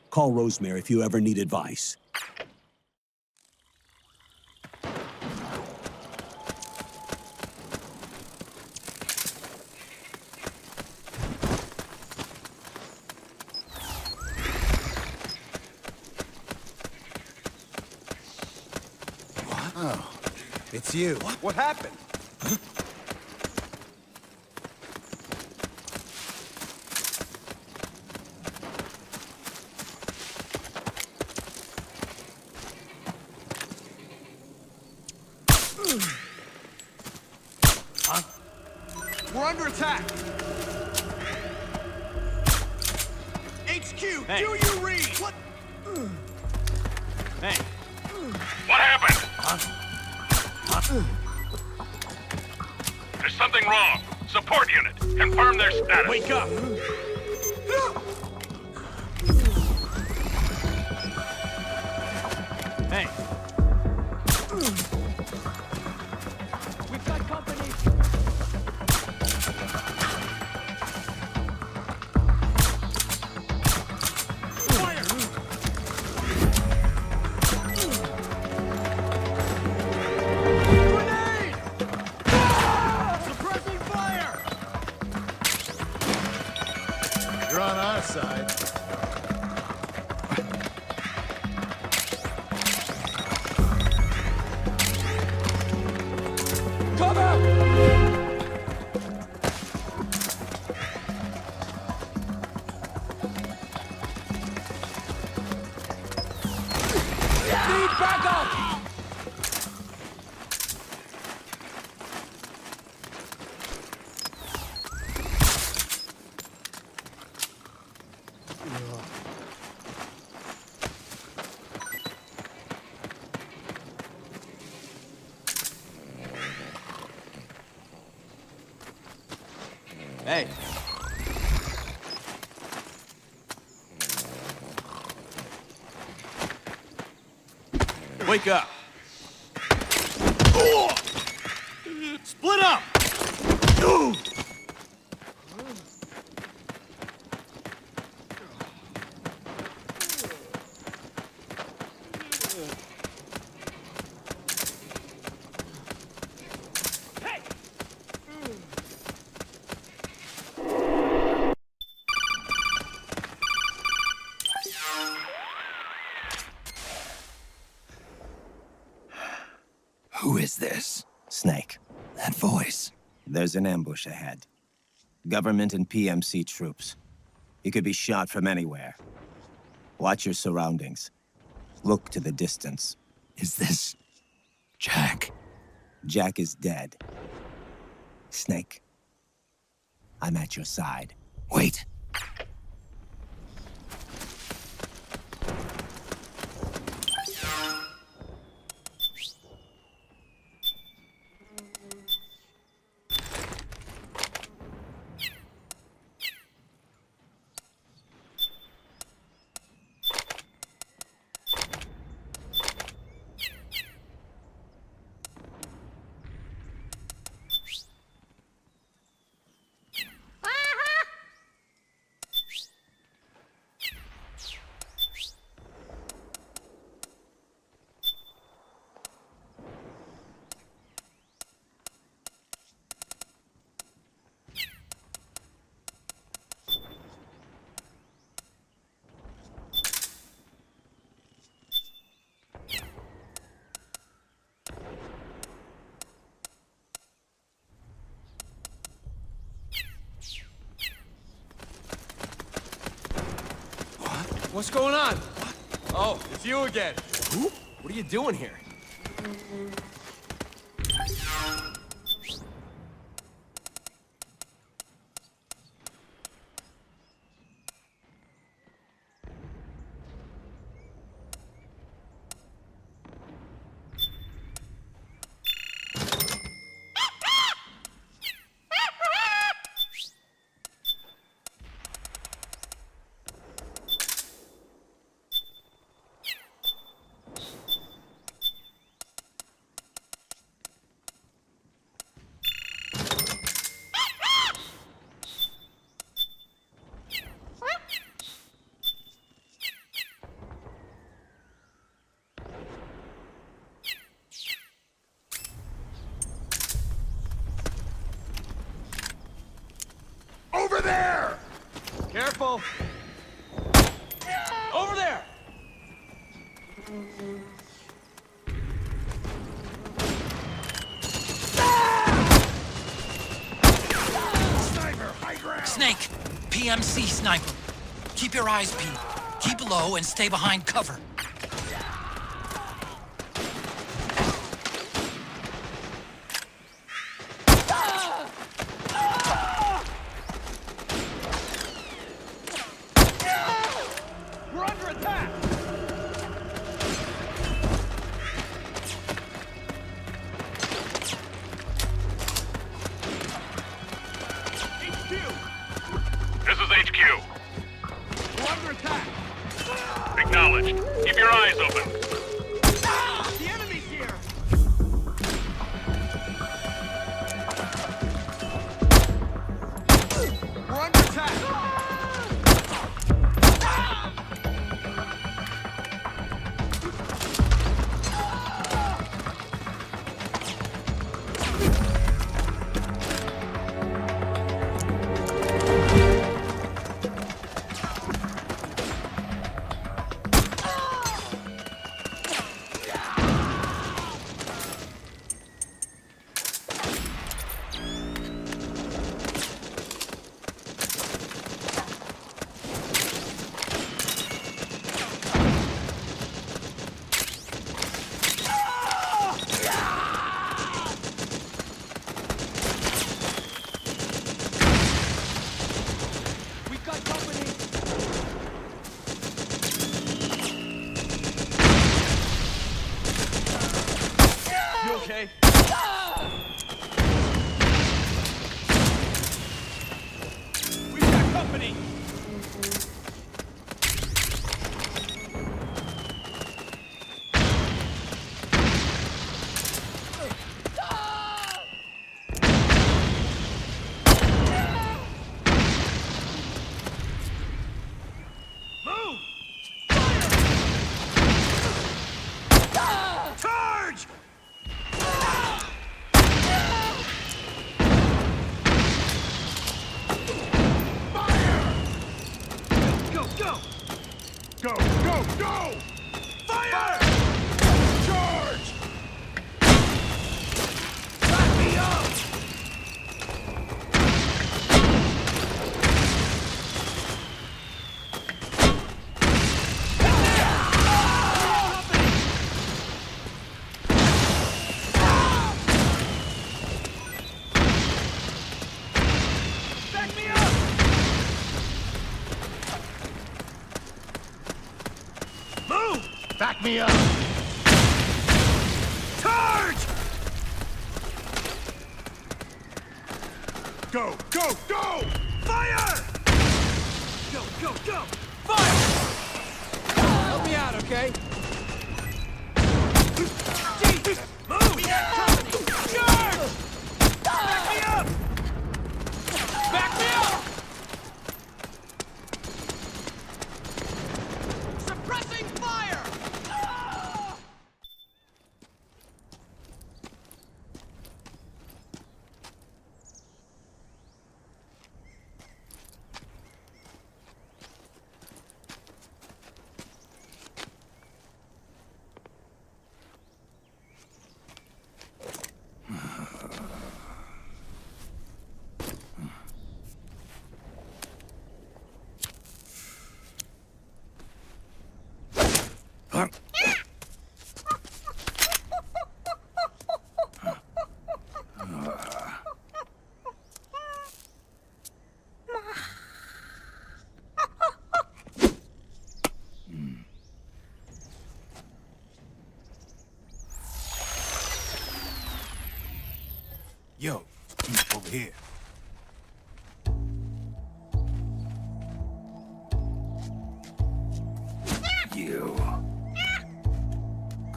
call Rosemary if you ever need advice. Oh, it's you. What happened? Huh? We're under attack! HQ, hey. Do you read? What? Hey. What happened? Huh? There's something wrong. Support unit, confirm their status. Wake up! Hey. We've got company. Fire! Grenade! Suppressing fire! You're on our side. Cover! Need backup! Hey. Wake up. Split up. Who is this? Snake. That voice. There's an ambush ahead. Government and PMC troops. You could be shot from anywhere. Watch your surroundings. Look to the distance. Is this Jack? Jack is dead. Snake, I'm at your side. Wait. What's going on? Oh, it's you again. Who? What are you doing here? Over there! Careful! Over there! Sniper, high ground! Snake! PMC sniper. Keep your eyes peeled. Keep low and stay behind cover. We're under attack! This is HQ. We're under attack! Acknowledged. Keep your eyes open. The enemy's here! We're under attack! We've got company! You okay? We've got company! Move! Charge! Go, go! Go, go, go! Fire! Charge! Back me up! Back me up! Move! Back me up! Charge! Go, go, go! Fire! Go, go, go! Fire! Help me out, okay? Jesus! Move! We got company! Charge! Back me up! Back me up! Suppressing fire!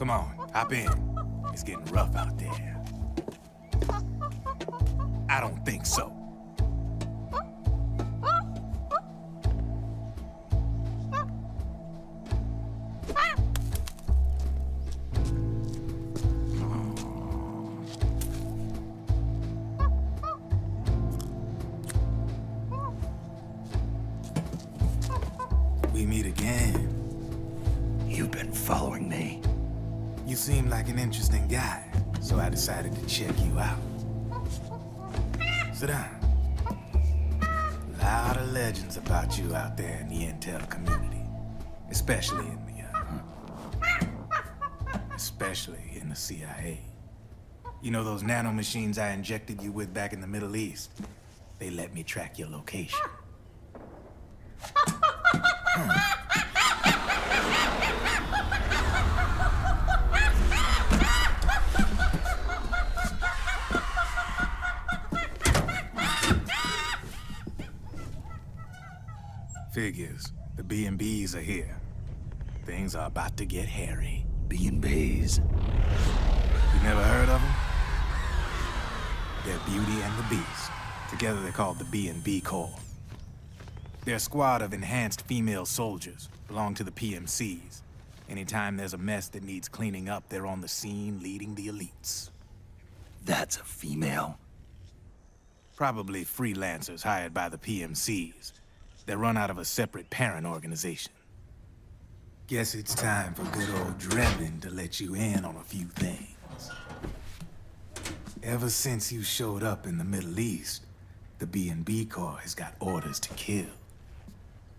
Come on, hop in. It's getting rough out there. I don't think so. We meet again. You've been following me. You seem like an interesting guy, so I decided to check you out. Sit down. A lot of legends about you out there in the intel community, especially in the CIA. You know those nanomachines I injected you with back in the Middle East? They let me track your location. Figures. The B&Bs are here. Things are about to get hairy. B&Bs? You never heard of them? They're Beauty and the Beast. Together they're called the B&B Corps. They're a squad of enhanced female soldiers, belong to the PMCs. Anytime there's a mess that needs cleaning up, they're on the scene leading the elites. That's a female? Probably freelancers hired by the PMCs. They're run out of a separate parent organization. Guess it's time for good old Drebin to let you in on a few things. Ever since you showed up in the Middle East, the B&B Corps has got orders to kill.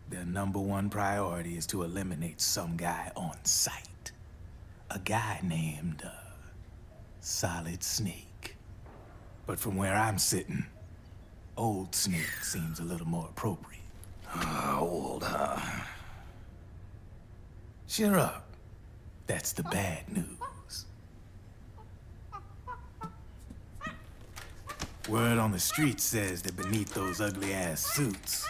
Their #1 priority is to eliminate some guy on sight. A guy named, Solid Snake. But from where I'm sitting, Old Snake seems a little more appropriate. Old, huh? Cheer up. That's the bad news. Word on the street says that beneath those ugly-ass suits,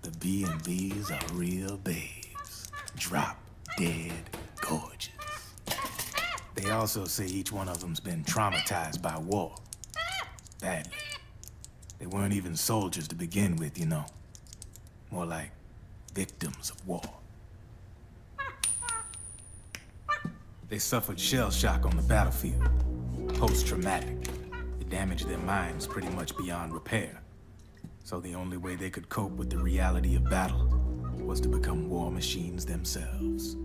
the B&Bs are real babes. Drop dead gorgeous. They also say each one of them's been traumatized by war. Badly. They weren't even soldiers to begin with, you know. More like victims of war. They suffered shell shock on the battlefield. Post-traumatic. It damaged their minds pretty much beyond repair. So the only way they could cope with the reality of battle was to become war machines themselves.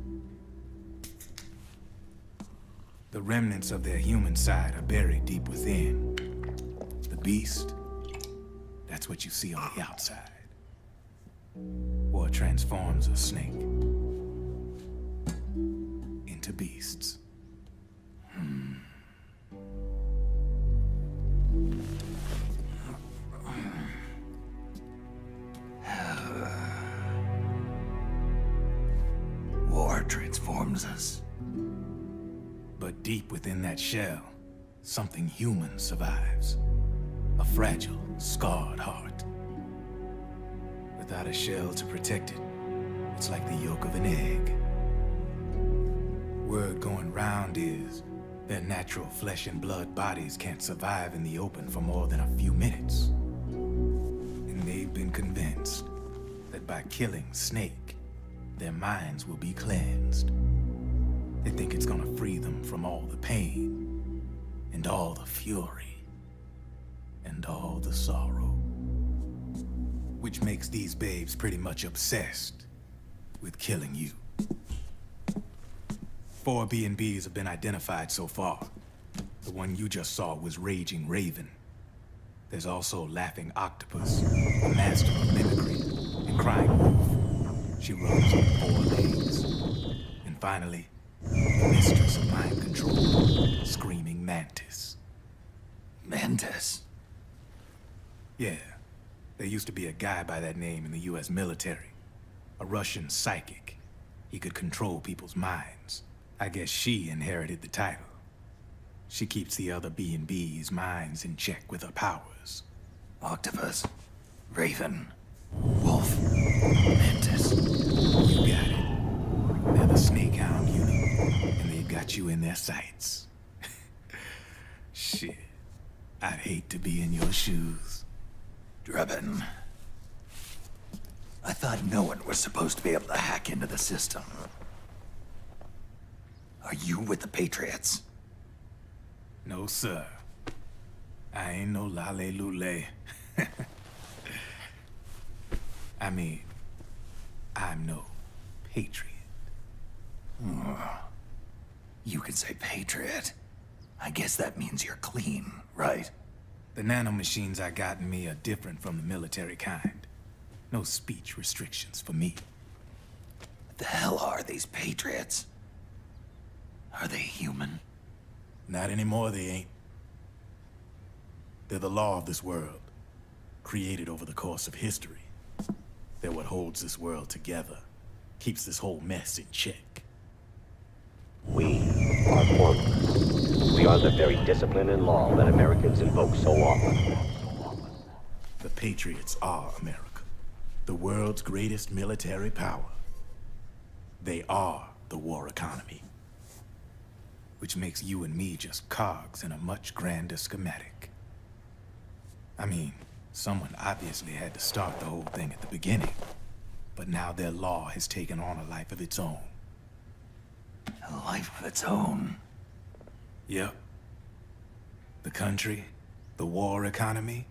The remnants of their human side are buried deep within. The beast, that's what you see on the outside. War transforms a snake into beasts. War transforms us. But deep within that shell, something human survives. A fragile, scarred heart. Without a shell to protect it, it's like the yolk of an egg. Word going round is their natural flesh and blood bodies can't survive in the open for more than a few minutes. And they've been convinced that by killing Snake, their minds will be cleansed. They think it's gonna free them from all the pain, and all the fury, and all the sorrow. Which makes these babes pretty much obsessed with killing you. 4 B&Bs have been identified so far. The one you just saw was Raging Raven. There's also Laughing Octopus, a master of mimicry, and Crying Wolf. She runs on 4 legs. And finally, the mistress of mind control, Screaming Mantis. Mantis? Yeah. There used to be a guy by that name in the US military. A Russian psychic. He could control people's minds. I guess she inherited the title. She keeps the other B&B's minds in check with her powers. Octopus, Raven, Wolf, Mantis. You got it. They're the Snakehound unit. And they've got you in their sights. Shit. I'd hate to be in your shoes. Drebin. I thought no one was supposed to be able to hack into the system. Are you with the Patriots? No, sir. I ain't no lale-lule. I mean, I'm no patriot. You could say patriot. I guess that means you're clean, right? The nanomachines I got in me are different from the military kind. No speech restrictions for me. What the hell are these Patriots? Are they human? Not anymore, they ain't. They're the law of this world, created over the course of history. They're what holds this world together, keeps this whole mess in check. We are formless. We are the very discipline and law that Americans invoke so often. The Patriots are America, the world's greatest military power. They are the war economy, which makes you and me just cogs in a much grander schematic. I mean, someone obviously had to start the whole thing at the beginning, but now their law has taken on a life of its own. A life of its own? Yep. The country, the war economy,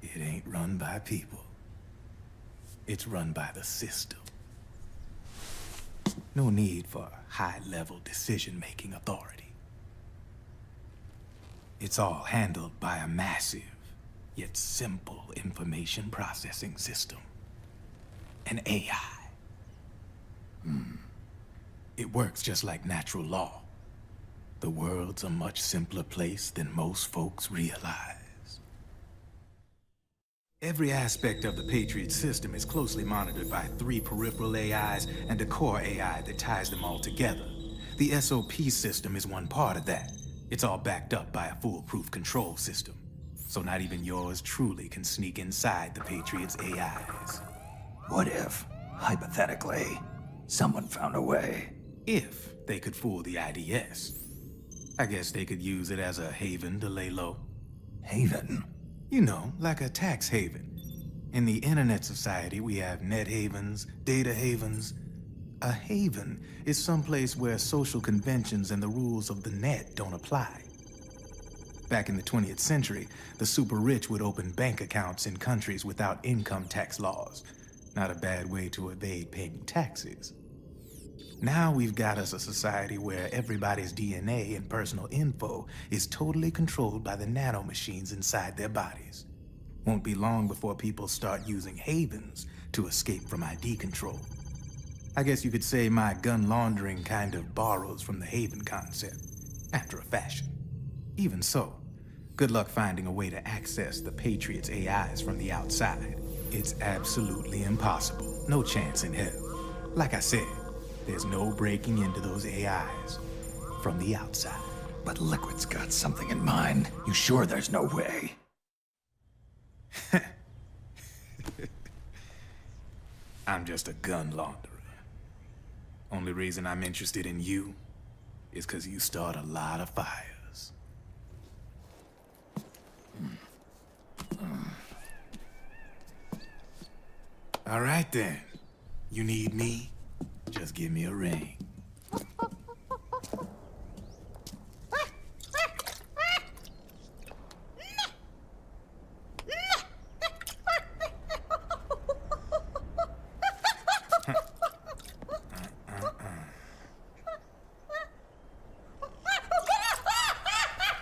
it ain't run by people. It's run by the system. No need for high-level decision-making authority. It's all handled by a massive, yet simple information processing system. An AI. It works just like natural law. The world's a much simpler place than most folks realize. Every aspect of the Patriot system is closely monitored by 3 peripheral AIs and a core AI that ties them all together. The SOP system is one part of that. It's all backed up by a foolproof control system. So not even yours truly can sneak inside the Patriots' AIs. What if, hypothetically, someone found a way? If they could fool the IDS. I guess they could use it as a haven to lay low. Haven? You know, like a tax haven. In the internet society, we have net havens, data havens. A haven is someplace where social conventions and the rules of the net don't apply. Back in the 20th century, the super rich would open bank accounts in countries without income tax laws. Not a bad way to evade paying taxes. Now we've got us a society where everybody's DNA and personal info is totally controlled by the nanomachines inside their bodies. Won't be long before people start using havens to escape from ID control. I guess you could say my gun laundering kind of borrows from the haven concept, after a fashion. Even so, good luck finding a way to access the Patriots' AIs from the outside. It's absolutely impossible. No chance in hell. Like I said, there's no breaking into those AIs from the outside. But Liquid's got something in mind. You sure there's no way? I'm just a gun launderer. Only reason I'm interested in you is because you start a lot of fires. All right then. You need me? Just give me a ring.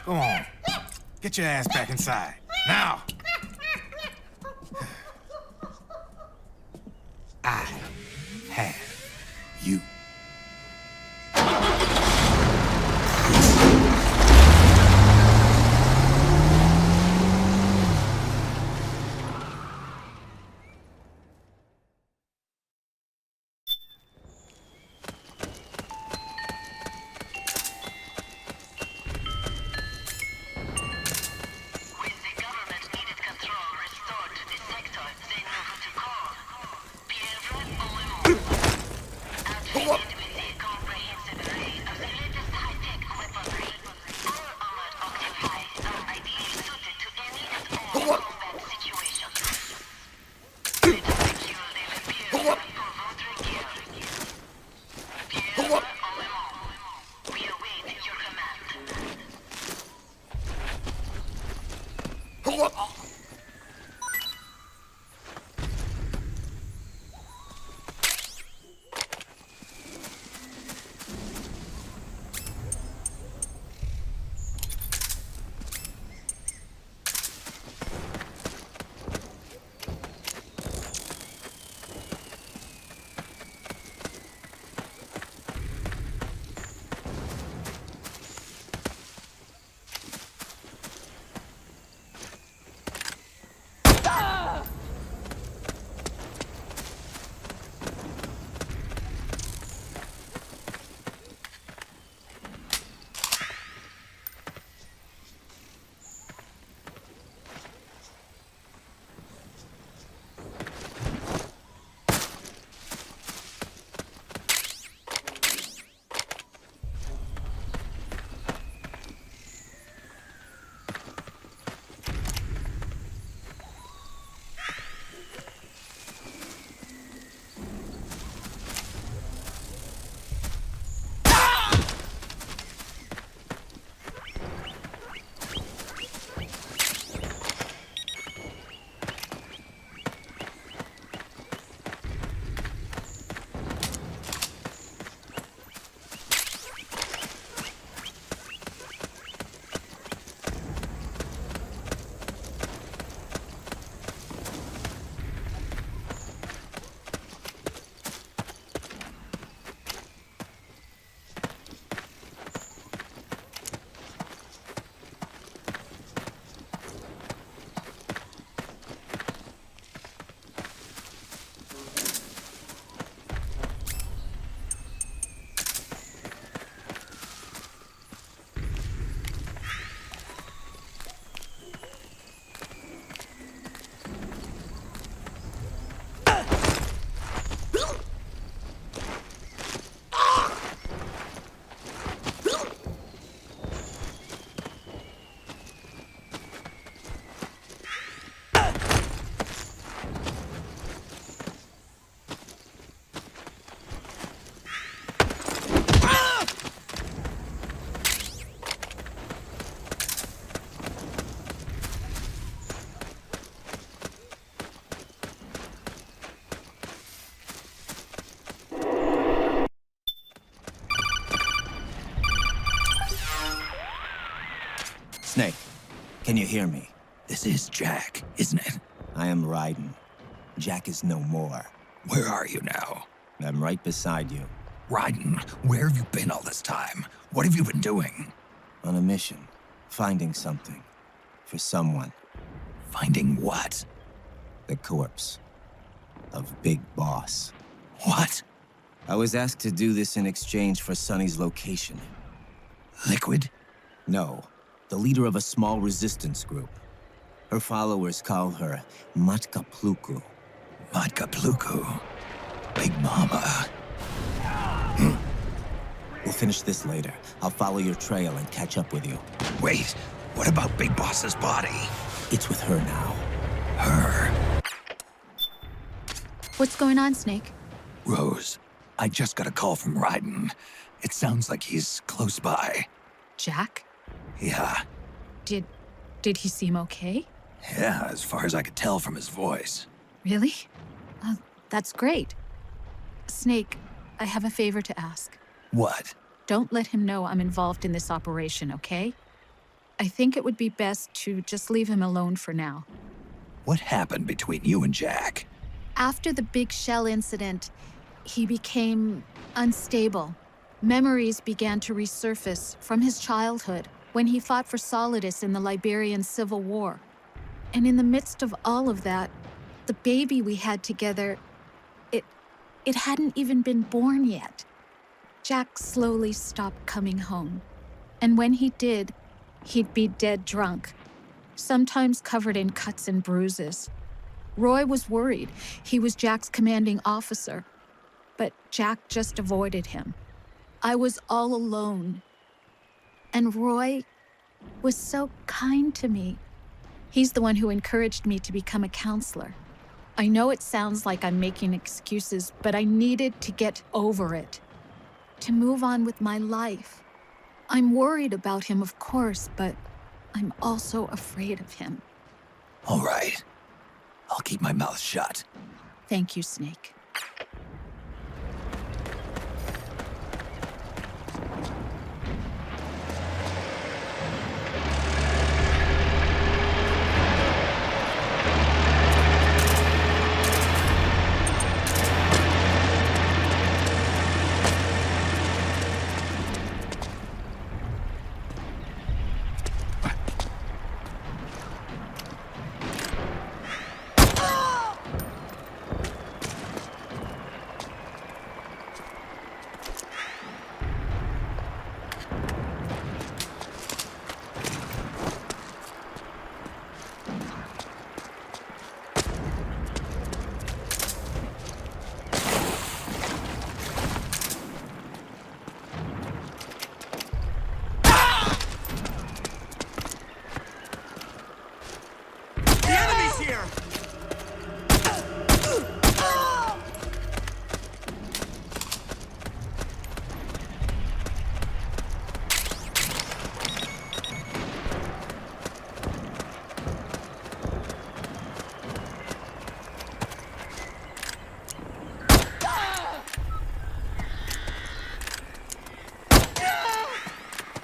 Go on. Get your ass back inside. Now! I have you. Can you hear me? This is Jack, isn't it? I am Raiden. Jack is no more. Where are you now? I'm right beside you. Raiden, where have you been all this time? What have you been doing? On a mission. Finding something. For someone. Finding what? The corpse. Of Big Boss. What? I was asked to do this in exchange for Sonny's location. Liquid? No. The leader of a small resistance group. Her followers call her Matka Pluku. Matka Pluku? Big Mama. We'll finish this later. I'll follow your trail and catch up with you. Wait, what about Big Boss's body? It's with her now. Her? What's going on, Snake? Rose, I just got a call from Raiden. It sounds like he's close by. Jack? Yeah. Did he seem okay? Yeah, as far as I could tell from his voice. Really? That's great. Snake, I have a favor to ask. What? Don't let him know I'm involved in this operation, okay? I think it would be best to just leave him alone for now. What happened between you and Jack? After the Big Shell incident, he became unstable. Memories began to resurface from his childhood when he fought for Solidus in the Liberian Civil War. And in the midst of all of that, the baby we had together, it hadn't even been born yet. Jack slowly stopped coming home. And when he did, he'd be dead drunk, sometimes covered in cuts and bruises. Roy was worried. He was Jack's commanding officer. But Jack just avoided him. I was all alone. And Roy was so kind to me. He's the one who encouraged me to become a counselor. I know it sounds like I'm making excuses, but I needed to get over it. To move on with my life. I'm worried about him, of course, but I'm also afraid of him. All right. I'll keep my mouth shut. Thank you, Snake.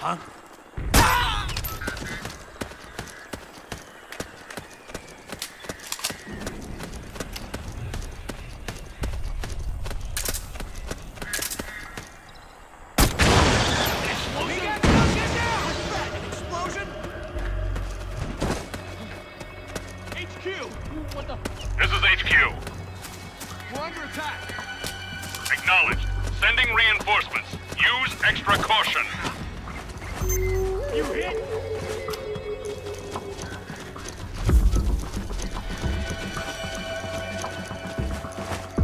Huh? This is HQ. We're under attack. Acknowledged. Sending reinforcements. Use extra caution. You hit?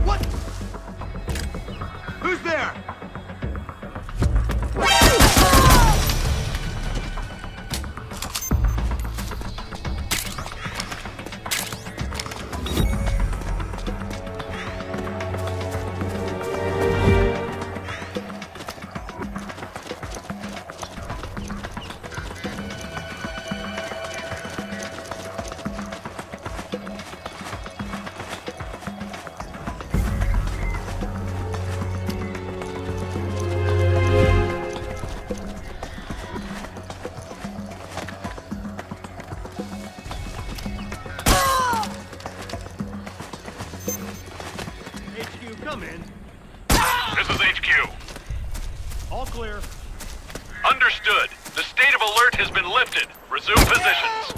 What? Who's there? come in. This is HQ. All clear. Understood. The state of alert has been lifted. Resume positions.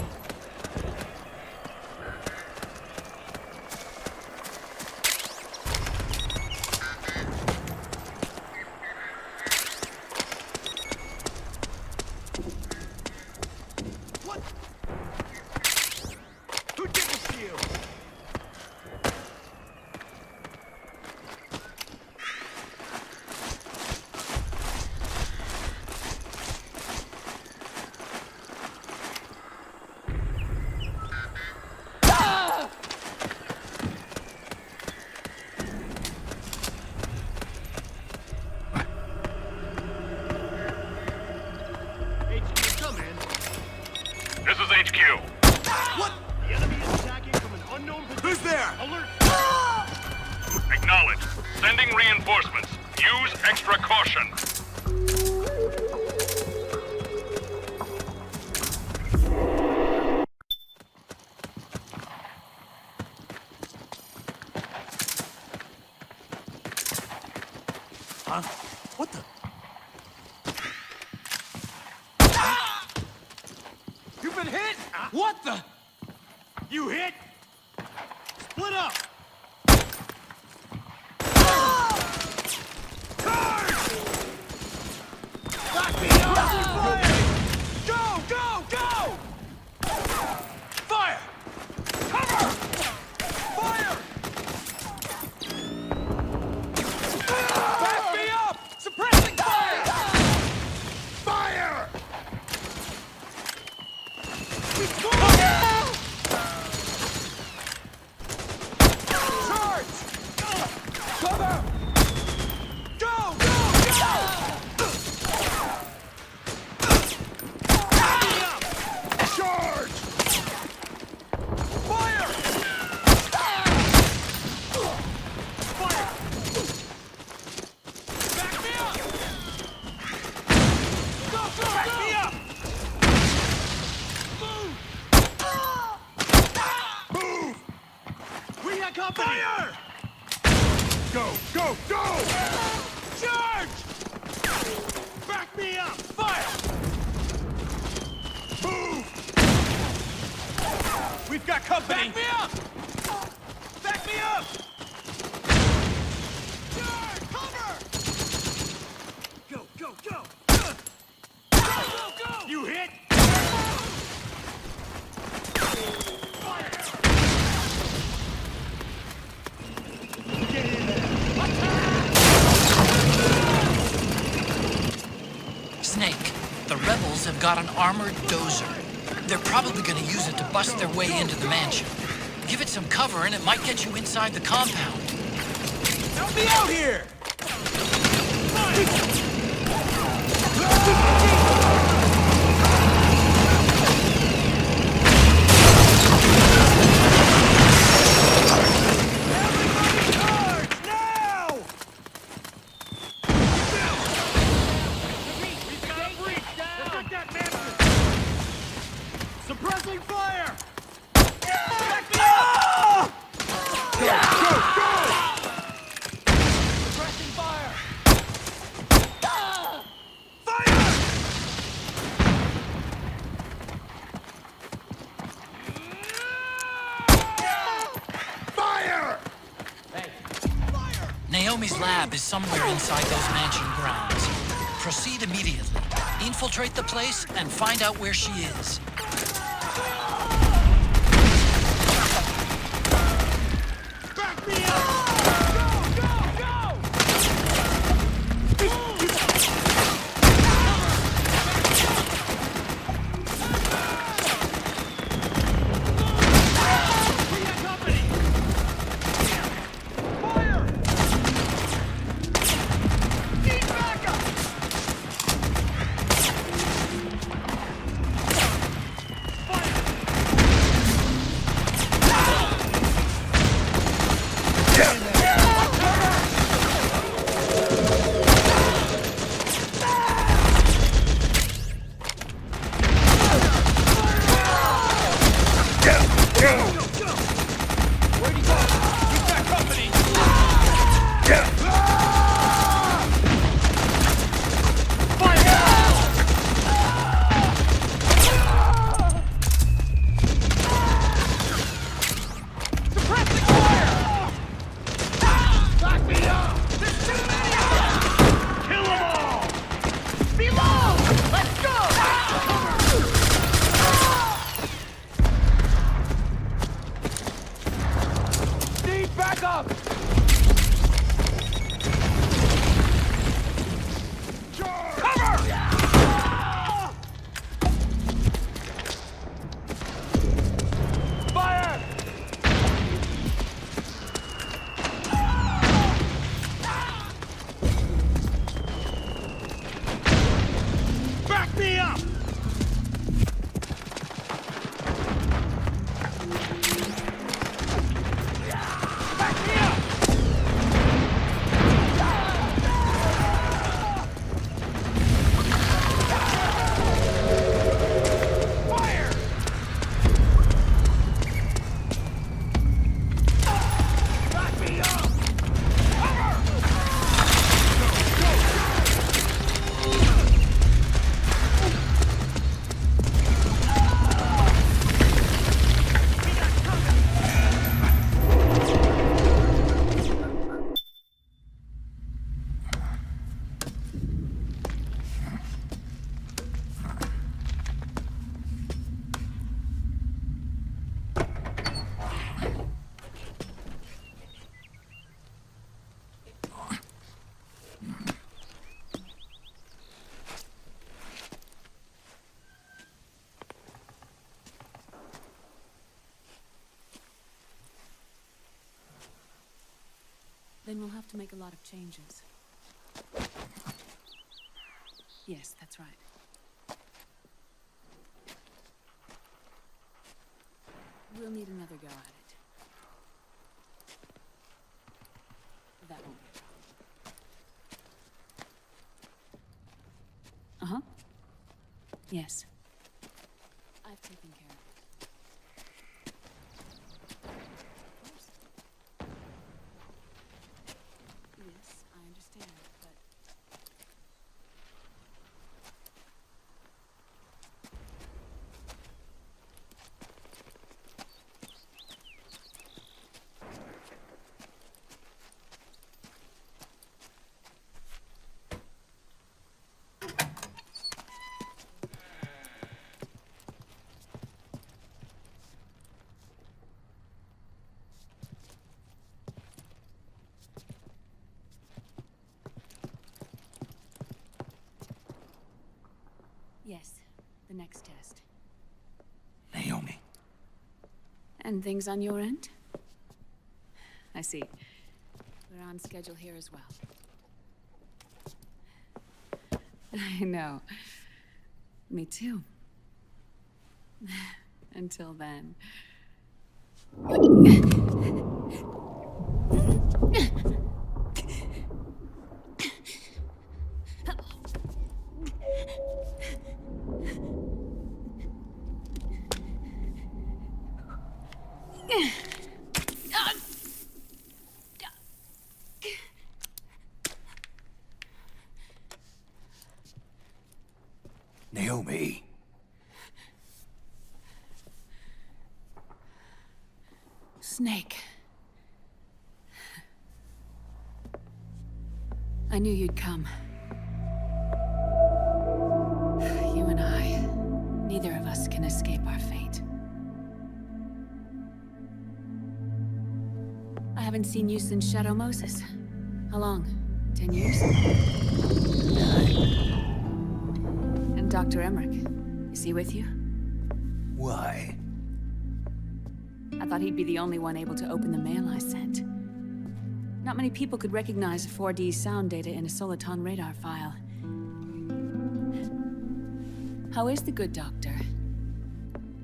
Who did this to you? HQ, come in. This is HQ. What? The enemy is attacking from an unknown position. Who's there? Alert! Acknowledged. Sending reinforcements. Use extra caution. Huh? What the? You've been hit? What the? You hit? Split up! Back me up! Go! Go! Go! Fire! Cover! Fire! Back me up! Suppressing fire! Fire! Charge! Cover! Go! Go! Go! Back me up! Charge! Fire! Fire! Back me up! Go! Go! Back me up! Move! We got company! Fire! Go! Go! Go! Charge! Back me up! Fire! Move! We've got company! Back me up! Back me up! Charge! Cover! Go! Go! Go! Go! Go! Go! You hit! Snake, the rebels have got an armored dozer. They're probably gonna use it to bust their way into the mansion. Give it some cover and it might get you inside the compound. Help me out here! Suppressing fire! Back me up! Go, go, go! Suppressing fire! Fire! Fire! Naomi's lab is somewhere inside those mansion grounds. Proceed immediately. Infiltrate the place and find out where she is. Back me up! Go, go, go! We got company! Fire! Need backup! Where'd he go? We've got company! Then we'll have to make a lot of changes. Yes, that's right. We'll need another go at it. That won't be a problem. Yes. I've taken care of it. Yes, I understand, but... Yes, the next test. Naomi. And things on your end? I see. We're on schedule here as well. I know. Me too. Until then. Naomi. Snake. I knew you'd come. You and I, neither of us can escape our fate. I haven't seen you since Shadow Moses. How long? 10 years? 9. And Dr. Emmerich, is he with you? Why? I thought he'd be the only one able to open the mail I sent. Not many people could recognize 4D sound data in a Soliton radar file. How is the good doctor?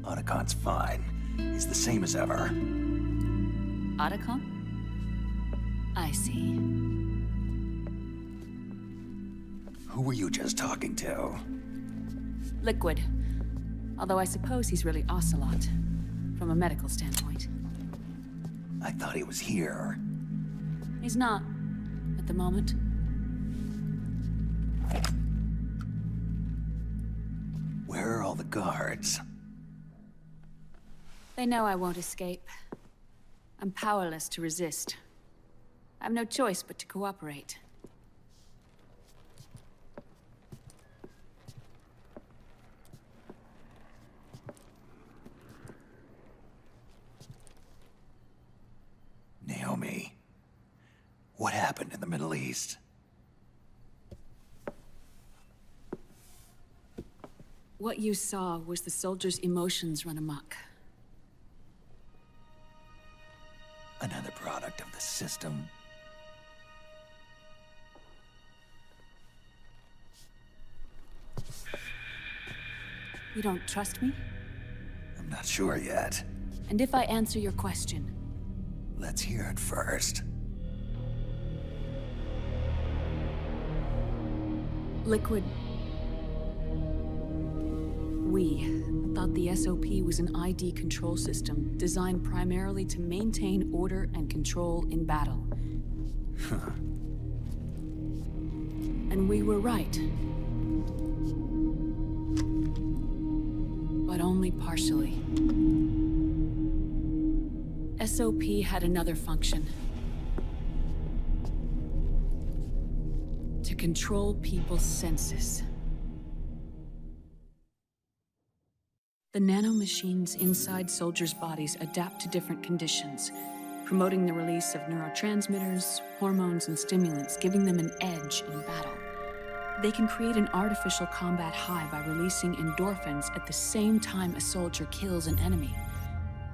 Otacon's fine. He's the same as ever. Otacon? I see. Who were you just talking to? Liquid. Although I suppose he's really Ocelot, from a medical standpoint. I thought he was here. He's not. at the moment. Where are all the guards? They know I won't escape. I'm powerless to resist. I have no choice but to cooperate. Naomi, what happened in the Middle East? What you saw was the soldiers' emotions run amok. Another product of the system. You don't trust me? I'm not sure yet. And if I answer your question? Let's hear it first. Liquid. We thought the SOP was an ID control system designed primarily to maintain order and control in battle. And we were right. But only partially. SOP had another function. To control people's senses. The nanomachines inside soldiers' bodies adapt to different conditions, promoting the release of neurotransmitters, hormones, and stimulants, giving them an edge in battle. They can create an artificial combat high by releasing endorphins at the same time a soldier kills an enemy.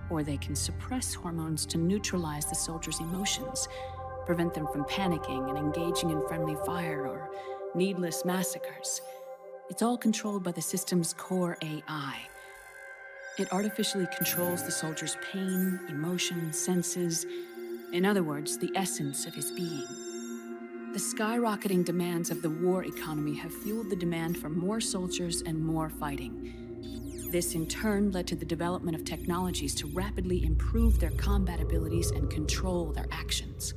Or they can suppress hormones to neutralize the soldier's emotions, prevent them from panicking and engaging in friendly fire or needless massacres. It's all controlled by the system's core AI. It artificially controls the soldier's pain, emotion, senses, in other words, the essence of his being. The skyrocketing demands of the war economy have fueled the demand for more soldiers and more fighting. This in turn led to the development of technologies to rapidly improve their combat abilities and control their actions.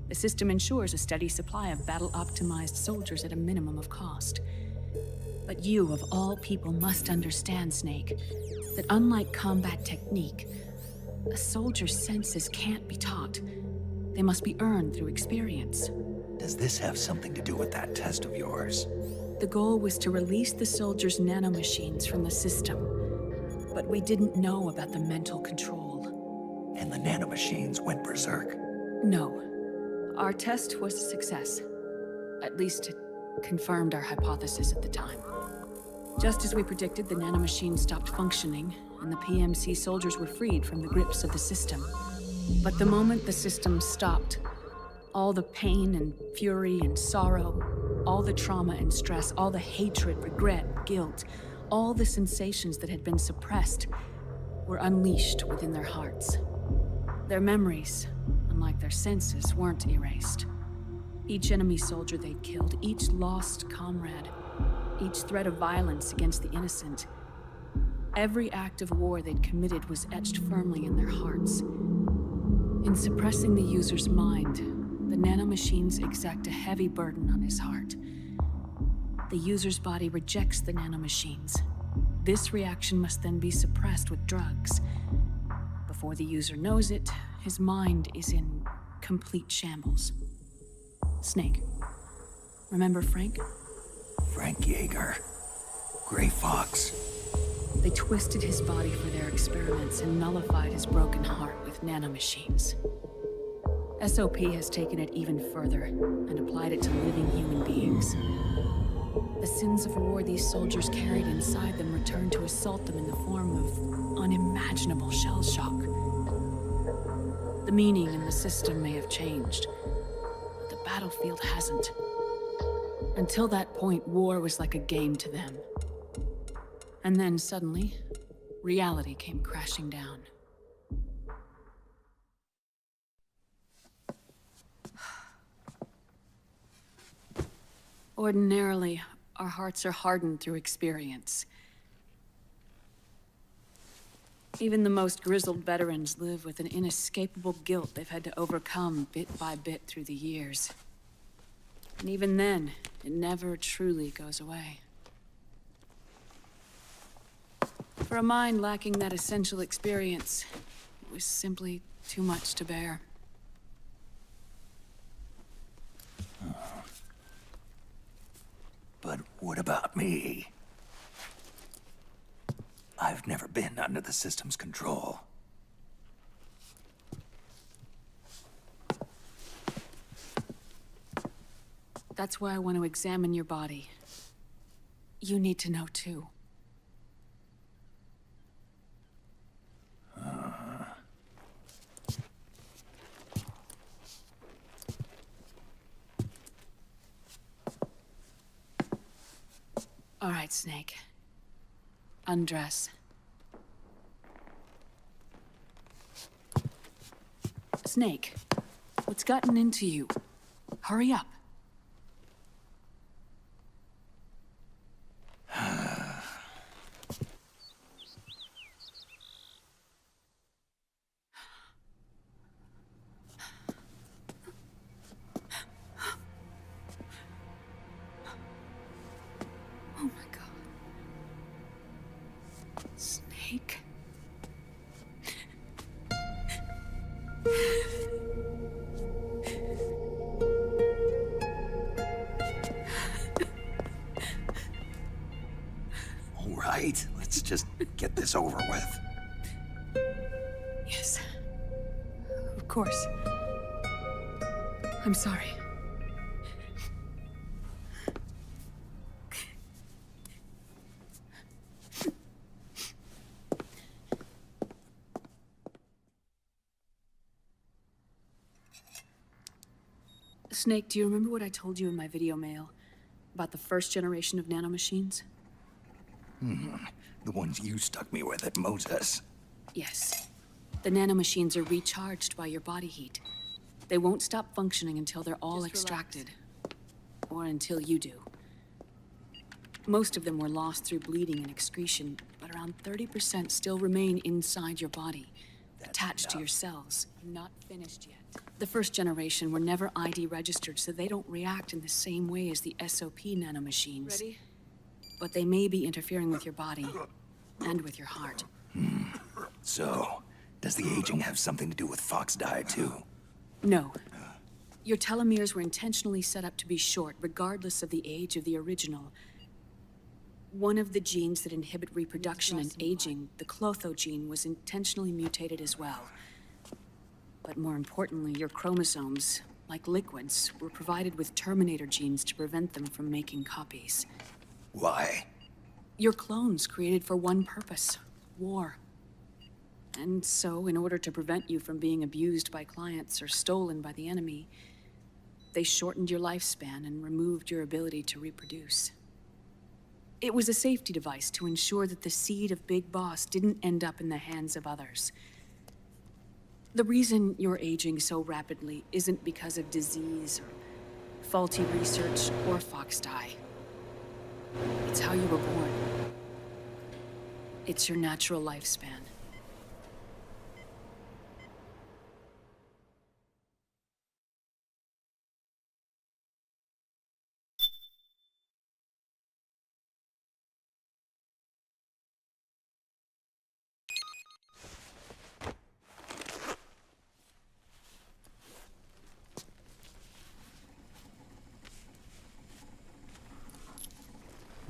The system ensures a steady supply of battle-optimized soldiers at a minimum of cost. But you, of all people, must understand, Snake, that unlike combat technique, a soldier's senses can't be taught. They must be earned through experience. Does this have something to do with that test of yours? The goal was to release the soldiers' nanomachines from the system, but we didn't know about the mental control. And the nanomachines went berserk? No. Our test was a success. At least it confirmed our hypothesis at the time. Just as we predicted, the nanomachines stopped functioning, and the PMC soldiers were freed from the grips of the system. But the moment the system stopped, all the pain and fury and sorrow, all the trauma and stress, all the hatred, regret, guilt, all the sensations that had been suppressed were unleashed within their hearts. Their memories, unlike their senses, weren't erased. Each enemy soldier they'd killed, each lost comrade, each threat of violence against the innocent, every act of war they'd committed was etched firmly in their hearts. In suppressing the user's mind, the nanomachines exact a heavy burden on his heart. The user's body rejects the nanomachines. This reaction must then be suppressed with drugs. Before the user knows it, his mind is in complete shambles. Snake. Remember Frank? Frank Yeager. Gray Fox. They twisted his body for their experiments and nullified his broken heart with nanomachines. SOP has taken it even further and applied it to living human beings. The sins of war these soldiers carried inside them returned to assault them in the form of unimaginable shell shock. The meaning in the system may have changed, but the battlefield hasn't. Until that point, war was like a game to them. And then suddenly, reality came crashing down. Ordinarily, our hearts are hardened through experience. Even the most grizzled veterans live with an inescapable guilt they've had to overcome bit by bit through the years. And even then, it never truly goes away. For a mind lacking that essential experience, it was simply too much to bear. But what about me? I've never been under the system's control. That's why I want to examine your body. You need to know too. All right, Snake. Undress. Snake, what's gotten into you? Hurry up. Oh my God. Snake. All right, let's just get this over with. Yes. Of course. I'm sorry. Snake, do you remember what I told you in my video mail about the first generation of nanomachines? The ones you stuck me with at Moses. Yes. The nanomachines are recharged by your body heat. They won't stop functioning until they're all extracted. Or until you do. Most of them were lost through bleeding and excretion, but around 30% still remain inside your body, attached to your cells. Not finished yet. The first generation were never ID registered, so they don't react in the same way as the SOP nanomachines. Ready? But they may be interfering with your body, and with your heart. So, does the aging have something to do with Fox die too? No. Your telomeres were intentionally set up to be short, regardless of the age of the original. One of the genes that inhibit reproduction and aging, the Clotho gene, was intentionally mutated as well. But more importantly, your chromosomes, like liquids, were provided with terminator genes to prevent them from making copies. Why? Your clones created for one purpose: war. And so, in order to prevent you from being abused by clients or stolen by the enemy, they shortened your lifespan and removed your ability to reproduce. It was a safety device to ensure that the seed of Big Boss didn't end up in the hands of others. The reason you're aging so rapidly isn't because of disease or faulty research or Fox die. It's how you were born. It's your natural lifespan.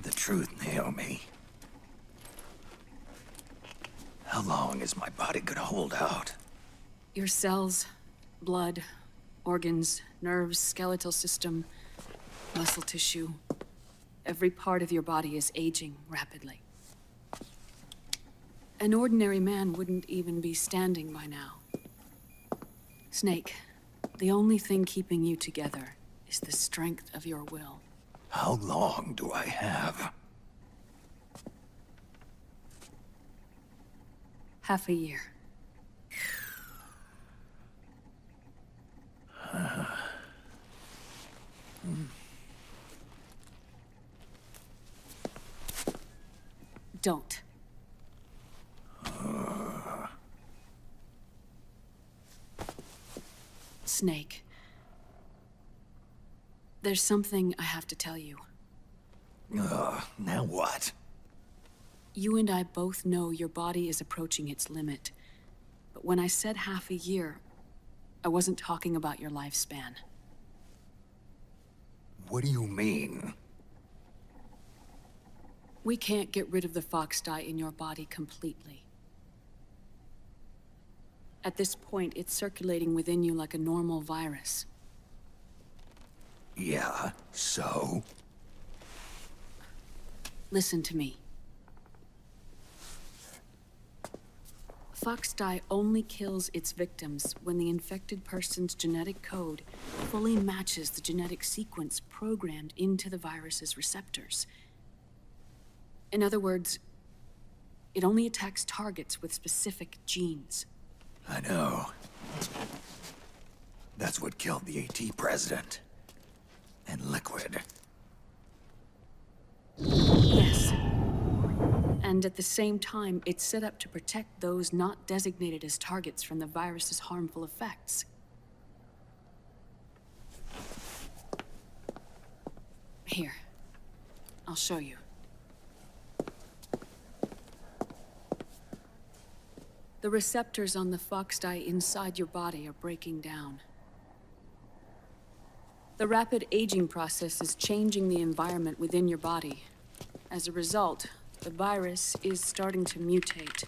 The truth, Naomi. How long is my body gonna hold out? Your cells, blood, organs, nerves, skeletal system, muscle tissue. Every part of your body is aging rapidly. An ordinary man wouldn't even be standing by now. Snake, the only thing keeping you together is the strength of your will. How long do I have? Half a year. Don't. Snake. There's something I have to tell you. Now what? You and I both know your body is approaching its limit. But when I said half a year, I wasn't talking about your lifespan. What do you mean? We can't get rid of the fox dye in your body completely. At this point, it's circulating within you like a normal virus. Yeah, so? Listen to me. Fox dye only kills its victims when the infected person's genetic code fully matches the genetic sequence programmed into the virus's receptors. In other words, it only attacks targets with specific genes. I know. That's what killed the AT president. And Liquid. Yes. And at the same time, it's set up to protect those not designated as targets from the virus's harmful effects. Here, I'll show you. The receptors on the fox dye inside your body are breaking down. The rapid aging process is changing the environment within your body. As a result, the virus is starting to mutate.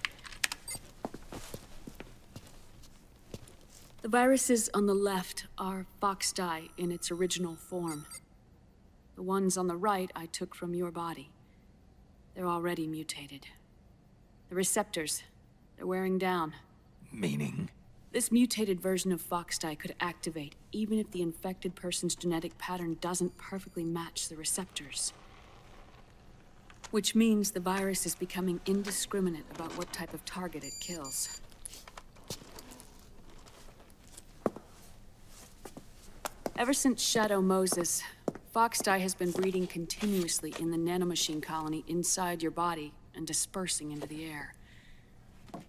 The viruses on the left are fox dye in its original form. The ones on the right I took from your body. They're already mutated. The receptors, they're wearing down. Meaning? This mutated version of fox dye could activate even if the infected person's genetic pattern doesn't perfectly match the receptors. Which means the virus is becoming indiscriminate about what type of target it kills. Ever since Shadow Moses, fox dye has been breeding continuously in the nanomachine colony inside your body and dispersing into the air.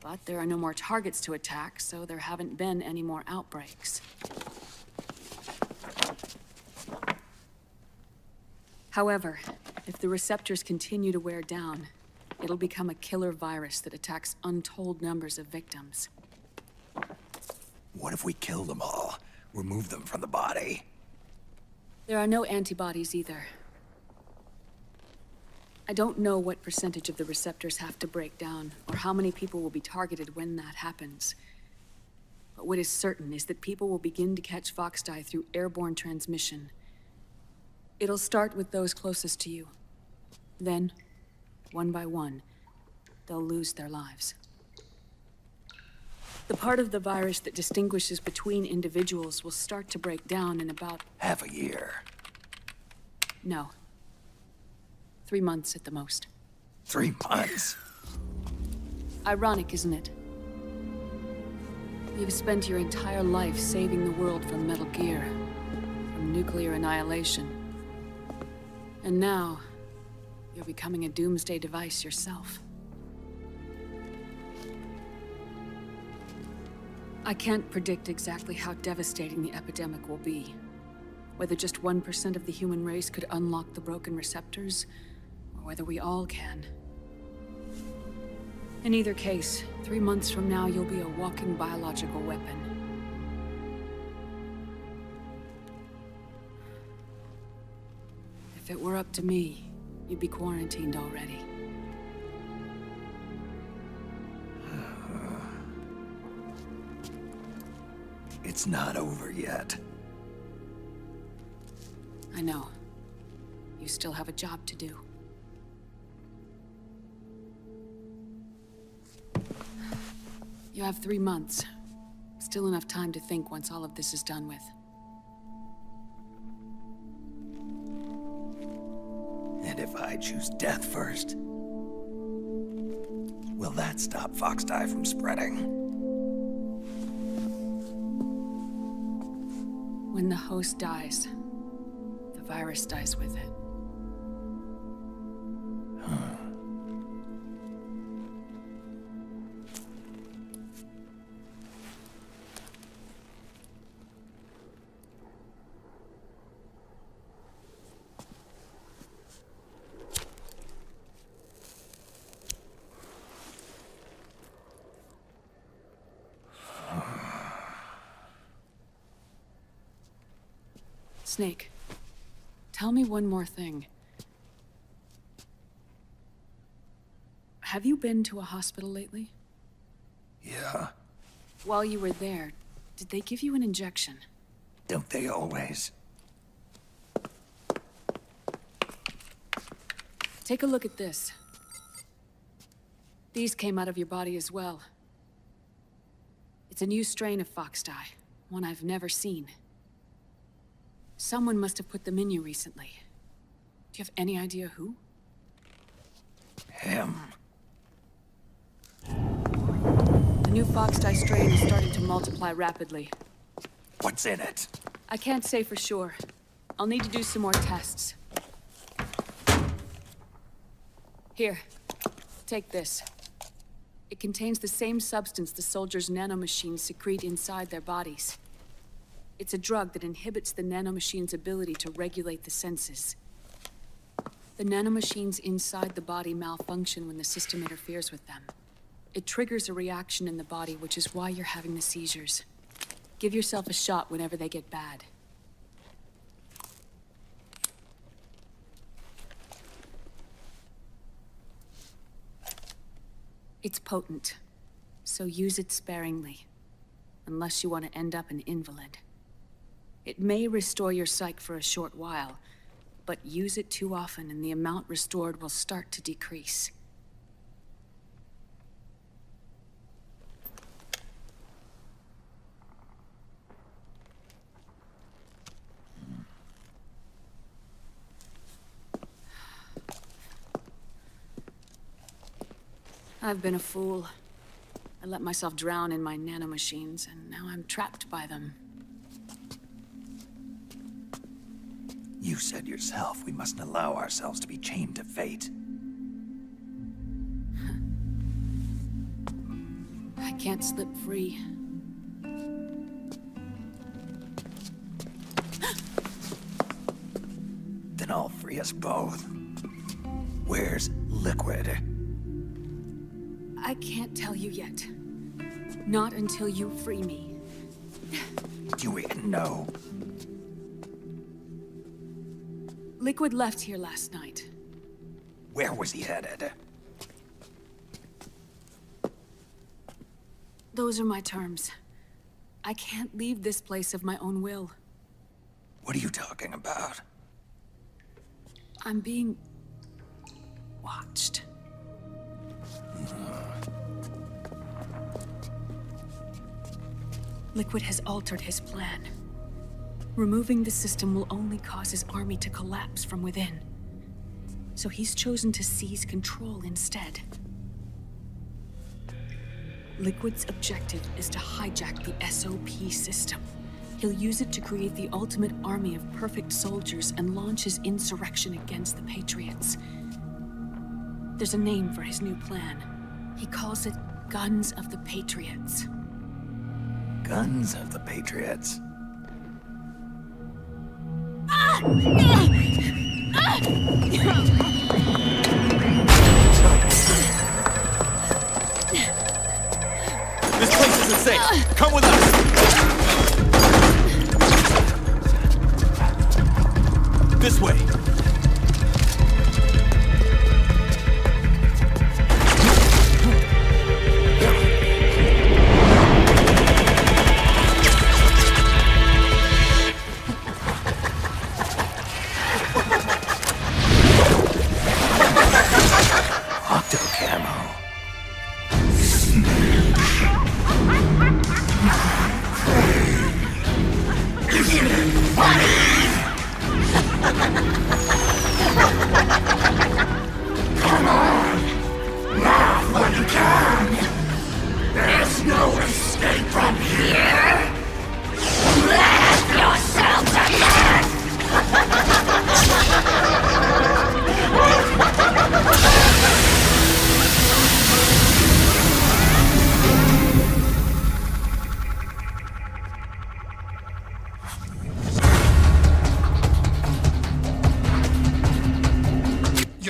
But there are no more targets to attack, so there haven't been any more outbreaks. However, if the receptors continue to wear down, it'll become a killer virus that attacks untold numbers of victims. What if we kill them all? Remove them from the body? There are no antibodies either. I don't know what percentage of the receptors have to break down, or how many people will be targeted when that happens. But what is certain is that people will begin to catch fox dye through airborne transmission. It'll start with those closest to you. Then, one by one, they'll lose their lives. The part of the virus that distinguishes between individuals will start to break down in about... half a year. No. 3 months at the most. 3 months? Ironic, isn't it? You've spent your entire life saving the world from Metal Gear, from nuclear annihilation. And now, you're becoming a doomsday device yourself. I can't predict exactly how devastating the epidemic will be. Whether just 1% of the human race could unlock the broken receptors, or whether we all can. In either case, 3 months from now, you'll be a walking biological weapon. If it were up to me, you'd be quarantined already. It's not over yet. I know. You still have a job to do. You have 3 months. Still enough time to think once all of this is done with. And if I choose death first, will that stop fox dye from spreading? When the host dies, the virus dies with it. Snake, tell me one more thing. Have you been to a hospital lately? Yeah, While you were there, did they give you an injection? don't they always? Take a look at this. These came out of your body as well. It's a new strain of fox dye, one I've never seen. Someone must have put them in you recently. Do you have any idea who? Him. The new fox dye strain is starting to multiply rapidly. What's in it? I can't say for sure. I'll need to do some more tests. Here, take this. It contains the same substance the soldiers' nanomachines secrete inside their bodies. It's a drug that inhibits the nanomachine's ability to regulate the senses. The nanomachines inside the body malfunction when the system interferes with them. It triggers a reaction in the body, which is why you're having the seizures. Give yourself a shot whenever they get bad. It's potent, so use it sparingly, unless you want to end up an invalid. It may restore your psyche for a short while, but use it too often and the amount restored will start to decrease. I've been a fool. I let myself drown in my nanomachines, and now I'm trapped by them. You said yourself we mustn't allow ourselves to be chained to fate. I can't slip free. Then I'll free us both. Where's Liquid? I can't tell you yet. Not until you free me. Do you even know? Liquid left here last night. Where was he headed? Those are my terms. I can't leave this place of my own will. What are you talking about? I'm being watched. Liquid has altered his plan. Removing the system will only cause his army to collapse from within. So he's chosen to seize control instead. Liquid's objective is to hijack the SOP system. He'll use it to create the ultimate army of perfect soldiers and launch his insurrection against the Patriots. There's a name for his new plan. He calls it Guns of the Patriots. Guns of the Patriots. This place isn't safe. Come with us. This way.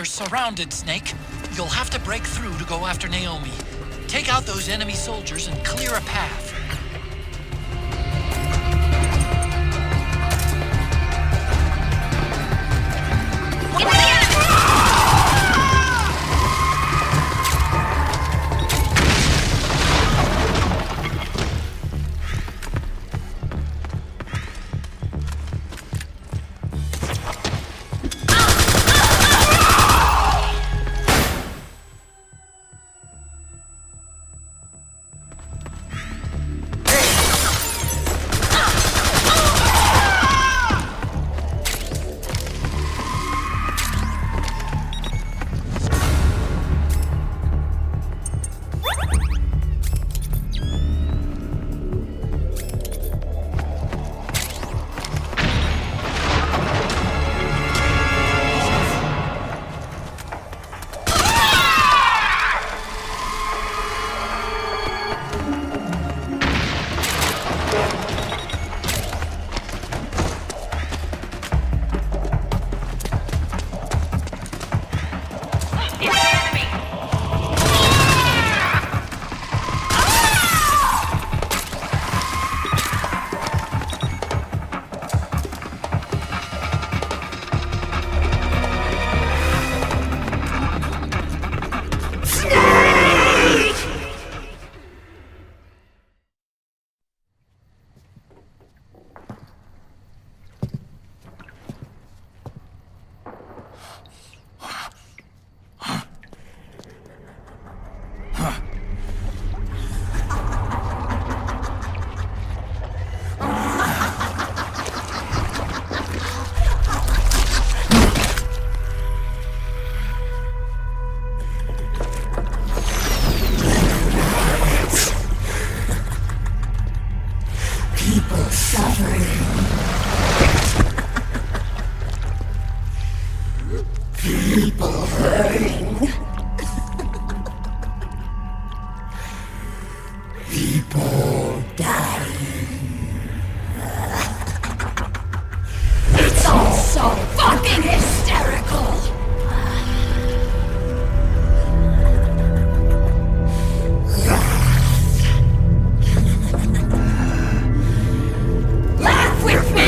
Surrounded, Snake. You'll have to break through to go after Naomi. Take out those enemy soldiers and clear a path. suffering. People hurting. People dying. It's all so fucking hysterical. Laugh with me!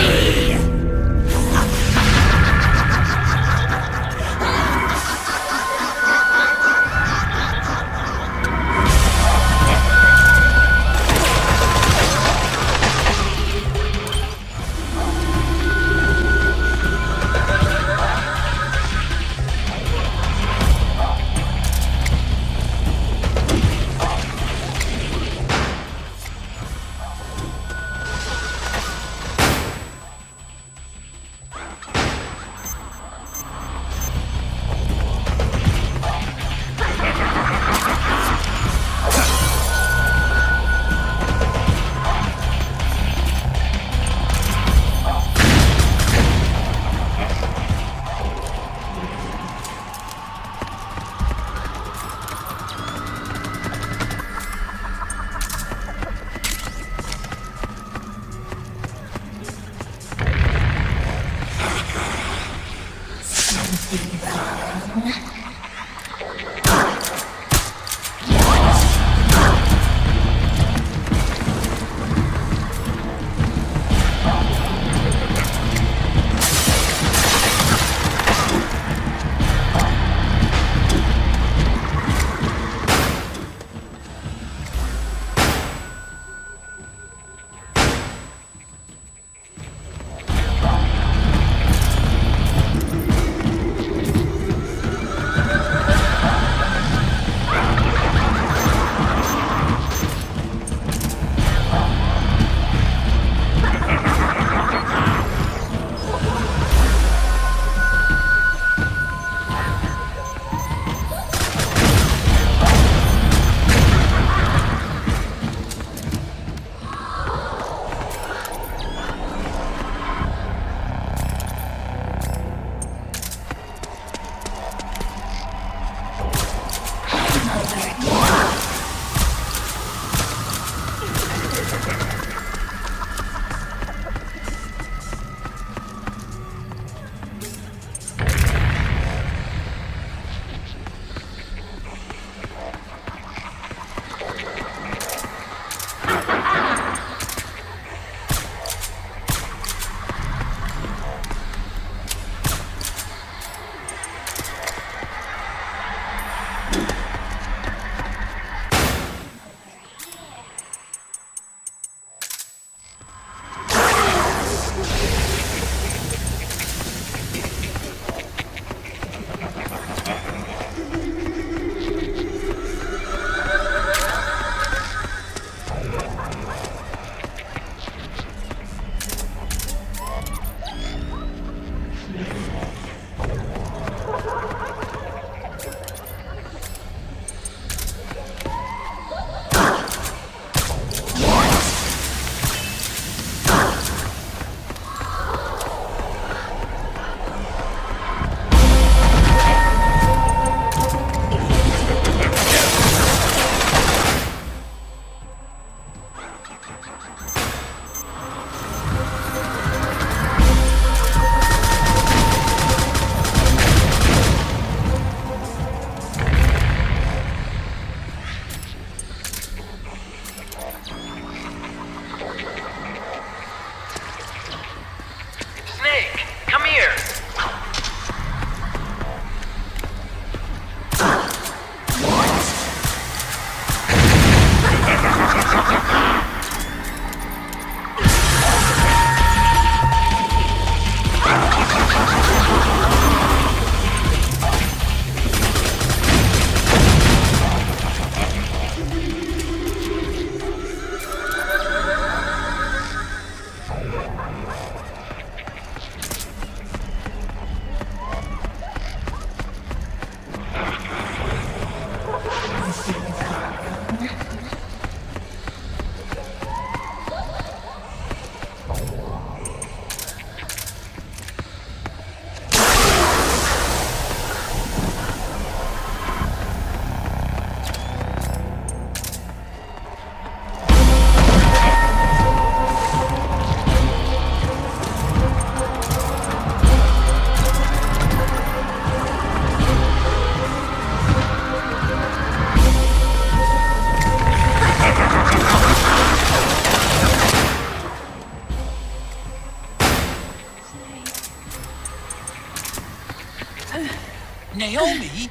Naomi?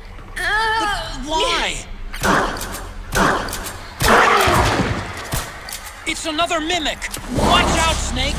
Why? It's another mimic! Watch out, Snake!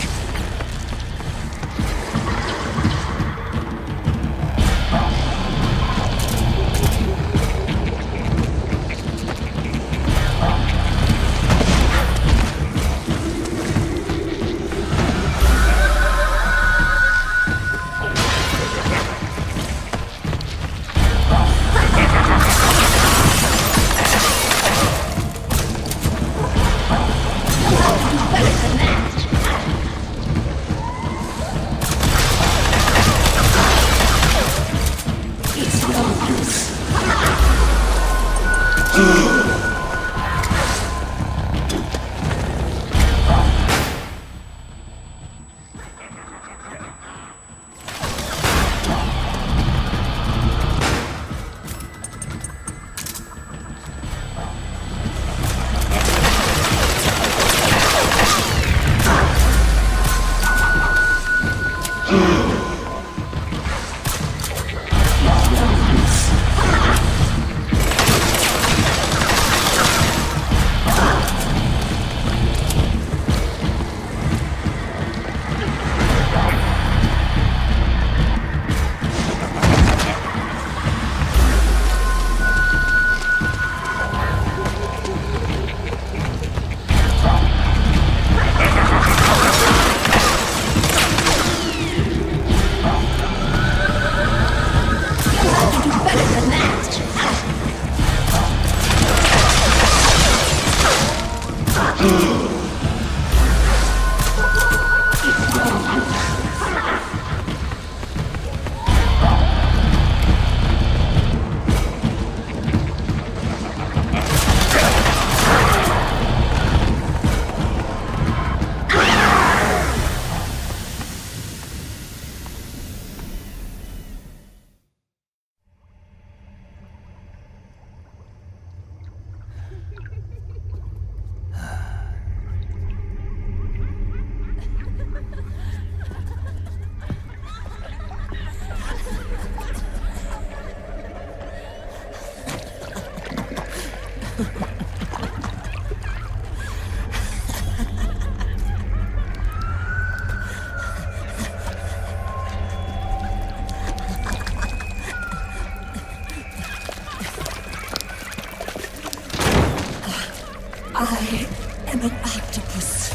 I am an octopus.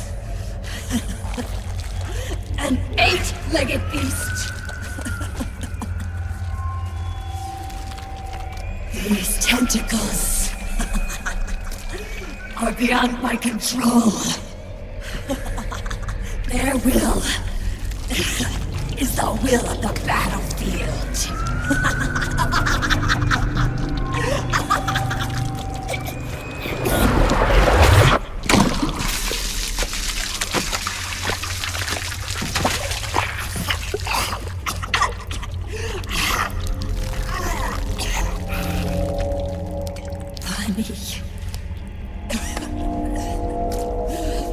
An eight-legged beast. These tentacles are beyond my control. Their will is the will of the battlefield.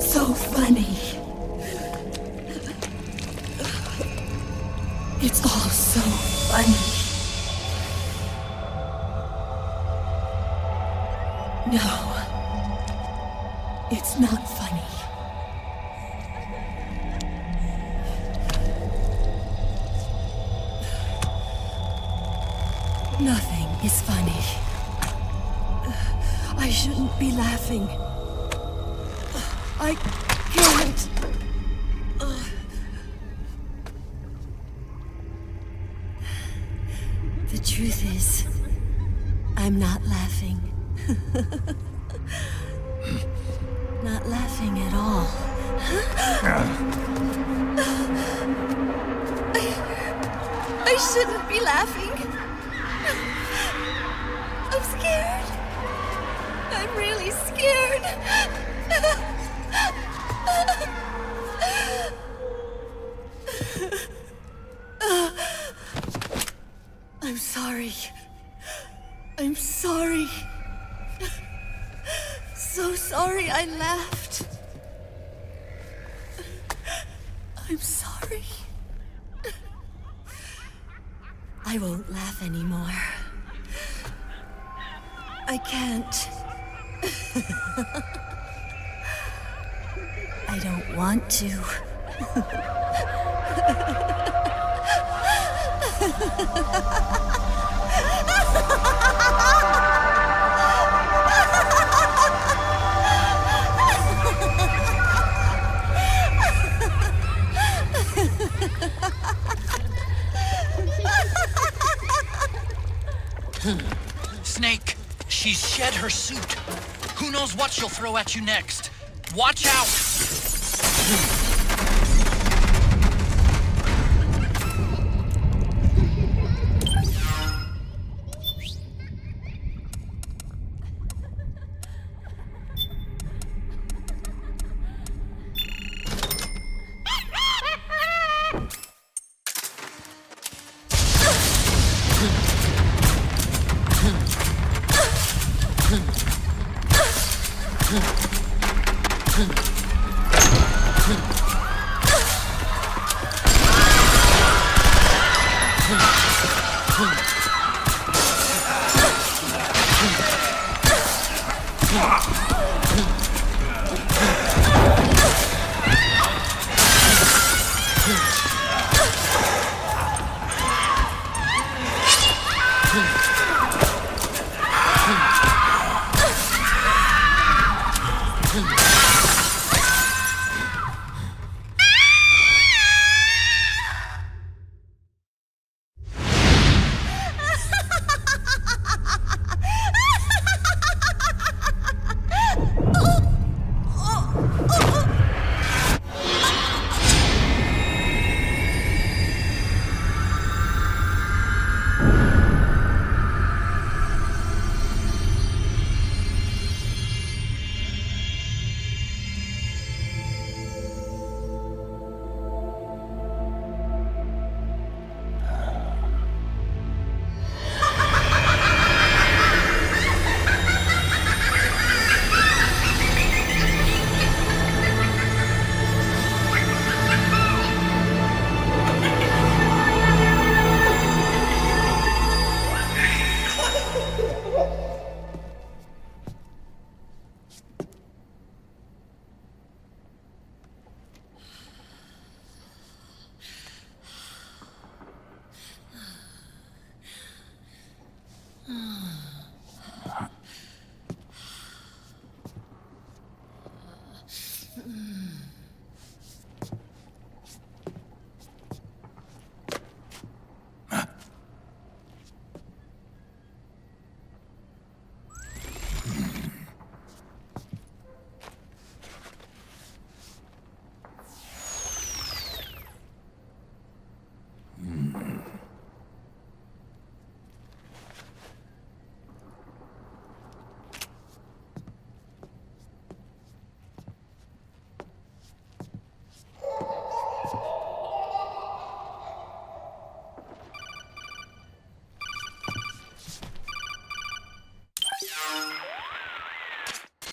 So funny. It's all so funny. No, it's not funny. Nothing is funny. I shouldn't be laughing. I can't. The truth is, I'm not laughing. Not laughing at all. I shouldn't be laughing. I'm scared. I'm really scared. I'm sorry. I'm sorry. So sorry I laughed. I'm sorry. I won't laugh anymore. I can't. I don't want to. Snake, she's shed her suit. Who knows what she'll throw at you next? Watch out!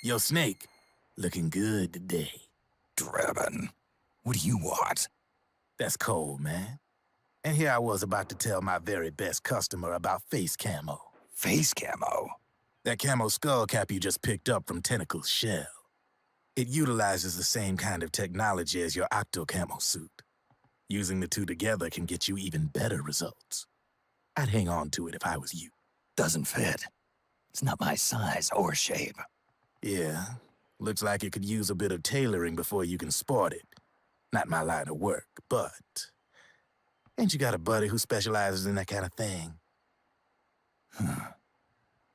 Yo, Snake, looking good today. Drebin, what do you want? That's cold, man. And here I was about to tell my very best customer about face camo. Face camo? That camo skull cap you just picked up from Tentacle's shell. It utilizes the same kind of technology as your octo camo suit. Using the two together can get you even better results. I'd hang on to it if I was you. Doesn't fit. It's not my size or shape. Yeah, looks like it could use a bit of tailoring before you can sport it. Not my line of work, but... Ain't you got a buddy who specializes in that kind of thing?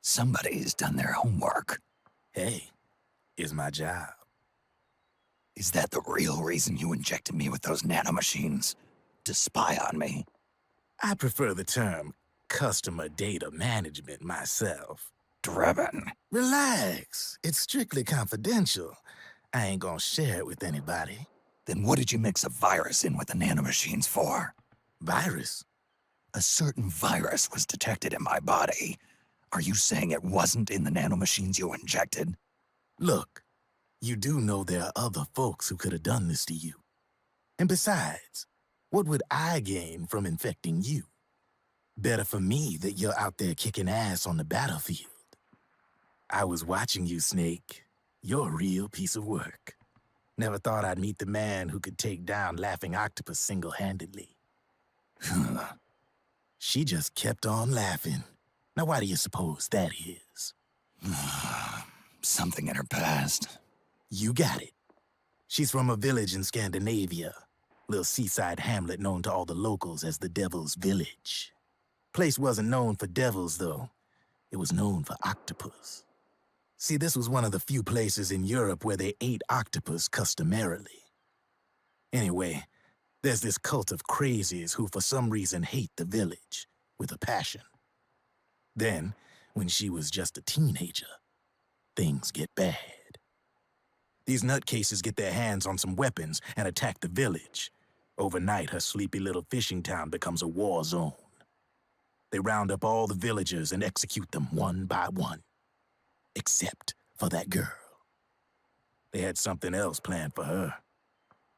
Somebody's done their homework. Hey, it's my job. Is that the real reason you injected me with those nanomachines? To spy on me? I prefer the term customer data management myself. Drebin. Relax. It's strictly confidential. I ain't gonna share it with anybody. Then what did you mix a virus in with the nanomachines for? Virus? A certain virus was detected in my body. Are you saying it wasn't in the nanomachines you injected? Look, you do know there are other folks who could have done this to you. And besides, what would I gain from infecting you? Better for me that you're out there kicking ass on the battlefield. I was watching you, Snake. You're a real piece of work. Never thought I'd meet the man who could take down Laughing Octopus single-handedly. She just kept on laughing. Now why do you suppose that is? Something in her past. You got it. She's from a village in Scandinavia. Little seaside hamlet known to all the locals as the Devil's Village. Place wasn't known for devils, though. It was known for octopus. See, this was one of the few places in Europe where they ate octopus customarily. Anyway, there's this cult of crazies who for some reason hate the village with a passion. Then, when she was just a teenager, things get bad. These nutcases get their hands on some weapons and attack the village. Overnight, her sleepy little fishing town becomes a war zone. They round up all the villagers and execute them one by one. Except for that girl. They had something else planned for her.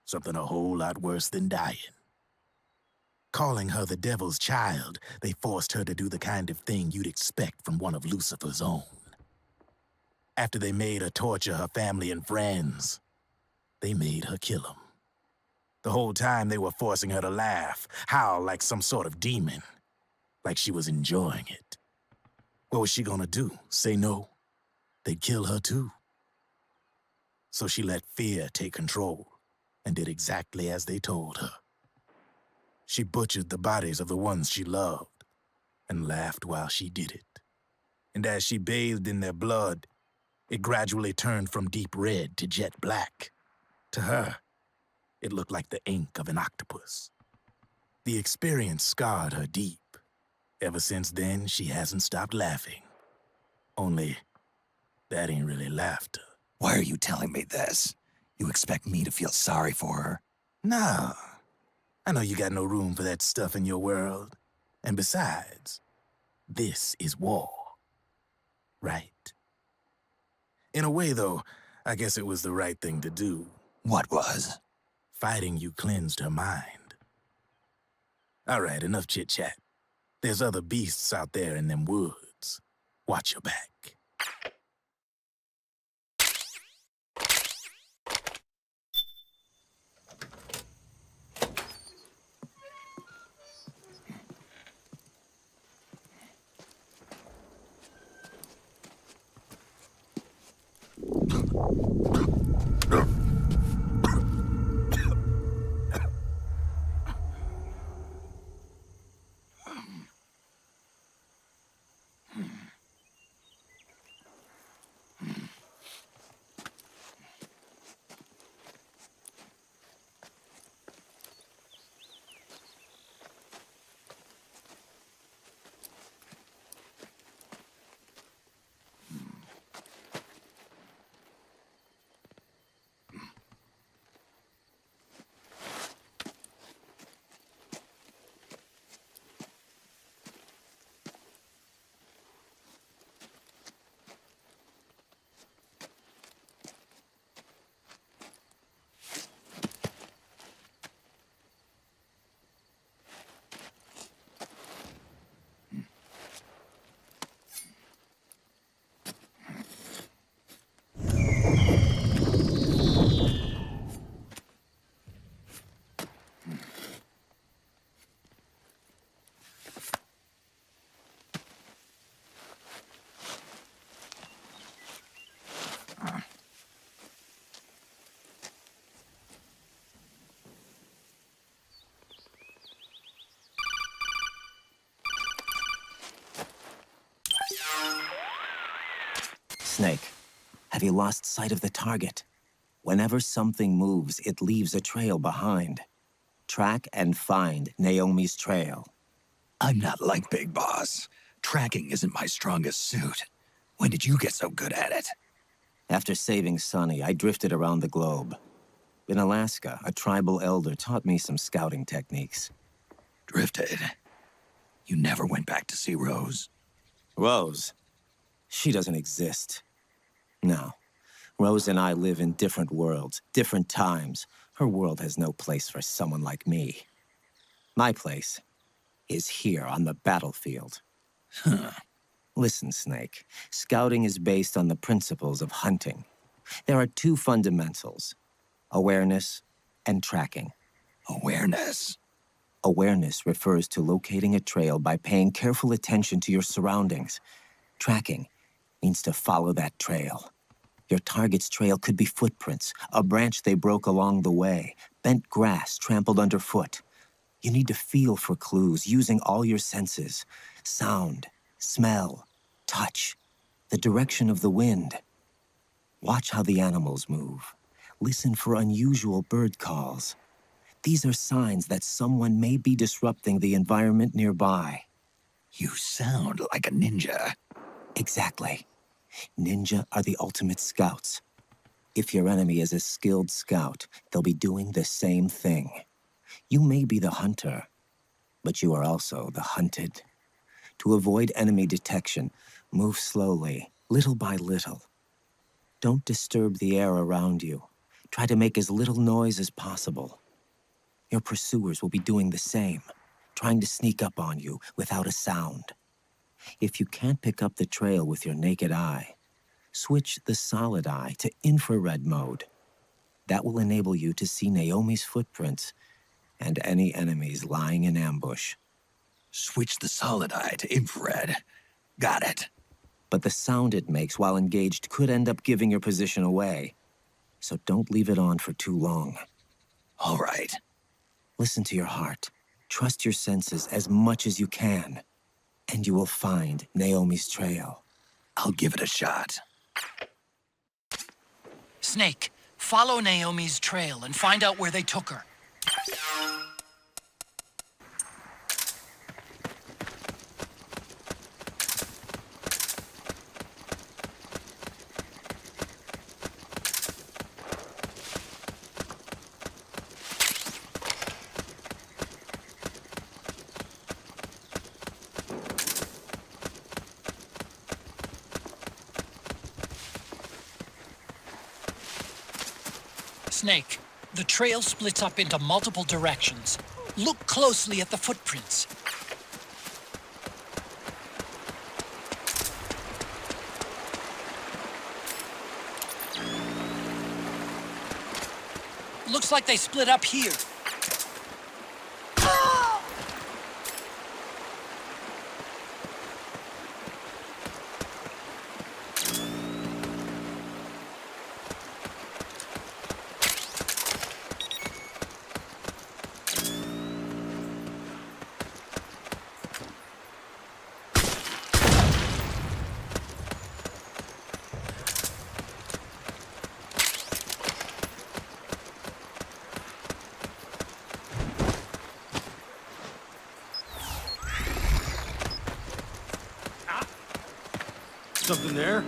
Something a whole lot worse than dying. Calling her the devil's child, they forced her to do the kind of thing you'd expect from one of Lucifer's own. After they made her torture her family and friends, they made her kill them. The whole time they were forcing her to laugh, howl like some sort of demon. Like she was enjoying it. What was she gonna do? Say no? They'd kill her too. So she let fear take control and did exactly as they told her. She butchered the bodies of the ones she loved and laughed while she did it. And as she bathed in their blood, it gradually turned from deep red to jet black. To her, it looked like the ink of an octopus. The experience scarred her deep. Ever since then, she hasn't stopped laughing. Only, that ain't really laughter. Why are you telling me this? You expect me to feel sorry for her? No. I know you got no room for that stuff in your world. And besides, this is war. Right? In a way, though, I guess it was the right thing to do. What was? Fighting you cleansed her mind. All right, enough chit-chat. There's other beasts out there in them woods. Watch your back. Snake, have you lost sight of the target? Whenever something moves, it leaves a trail behind. Track and find Naomi's trail. I'm not like Big Boss. Tracking isn't my strongest suit. When did you get so good at it? After saving Sonny, I drifted around the globe. In Alaska, a tribal elder taught me some scouting techniques. Drifted? You never went back to see Rose? Rose? She doesn't exist. No. Rose and I live in different worlds, different times. Her world has no place for someone like me. My place is here on the battlefield. Huh. Listen, Snake, scouting is based on the principles of hunting. There are two fundamentals: awareness and tracking. Awareness? Awareness refers to locating a trail by paying careful attention to your surroundings. Tracking means to follow that trail. Your target's trail could be footprints, a branch they broke along the way, bent grass trampled underfoot. You need to feel for clues using all your senses: sound, smell, touch, the direction of the wind. Watch how the animals move. Listen for unusual bird calls. These are signs that someone may be disrupting the environment nearby. You sound like a ninja. Exactly. Ninja are the ultimate scouts. If your enemy is a skilled scout, they'll be doing the same thing. You may be the hunter, but you are also the hunted. To avoid enemy detection, move slowly, little by little. Don't disturb the air around you. Try to make as little noise as possible. Your pursuers will be doing the same, trying to sneak up on you without a sound. If you can't pick up the trail with your naked eye, switch the solid eye to infrared mode. That will enable you to see Naomi's footprints and any enemies lying in ambush. Switch the solid eye to infrared. Got it. But the sound it makes while engaged could end up giving your position away. So don't leave it on for too long. All right. Listen to your heart. Trust your senses as much as you can. And you will find Naomi's trail. I'll give it a shot. Snake, follow Naomi's trail and find out where they took her. Snake, the trail splits up into multiple directions. Look closely at the footprints. Looks like they split up here. Something there?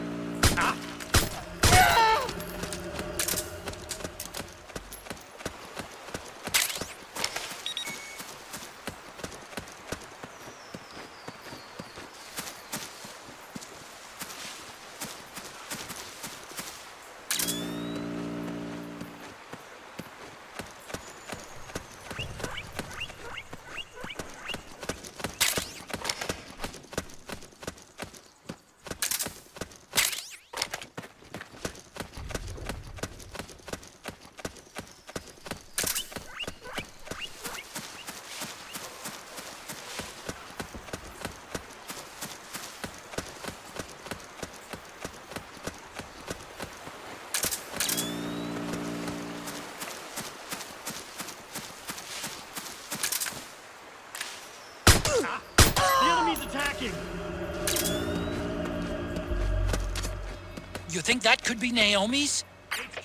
You think that could be Naomi's? HQ,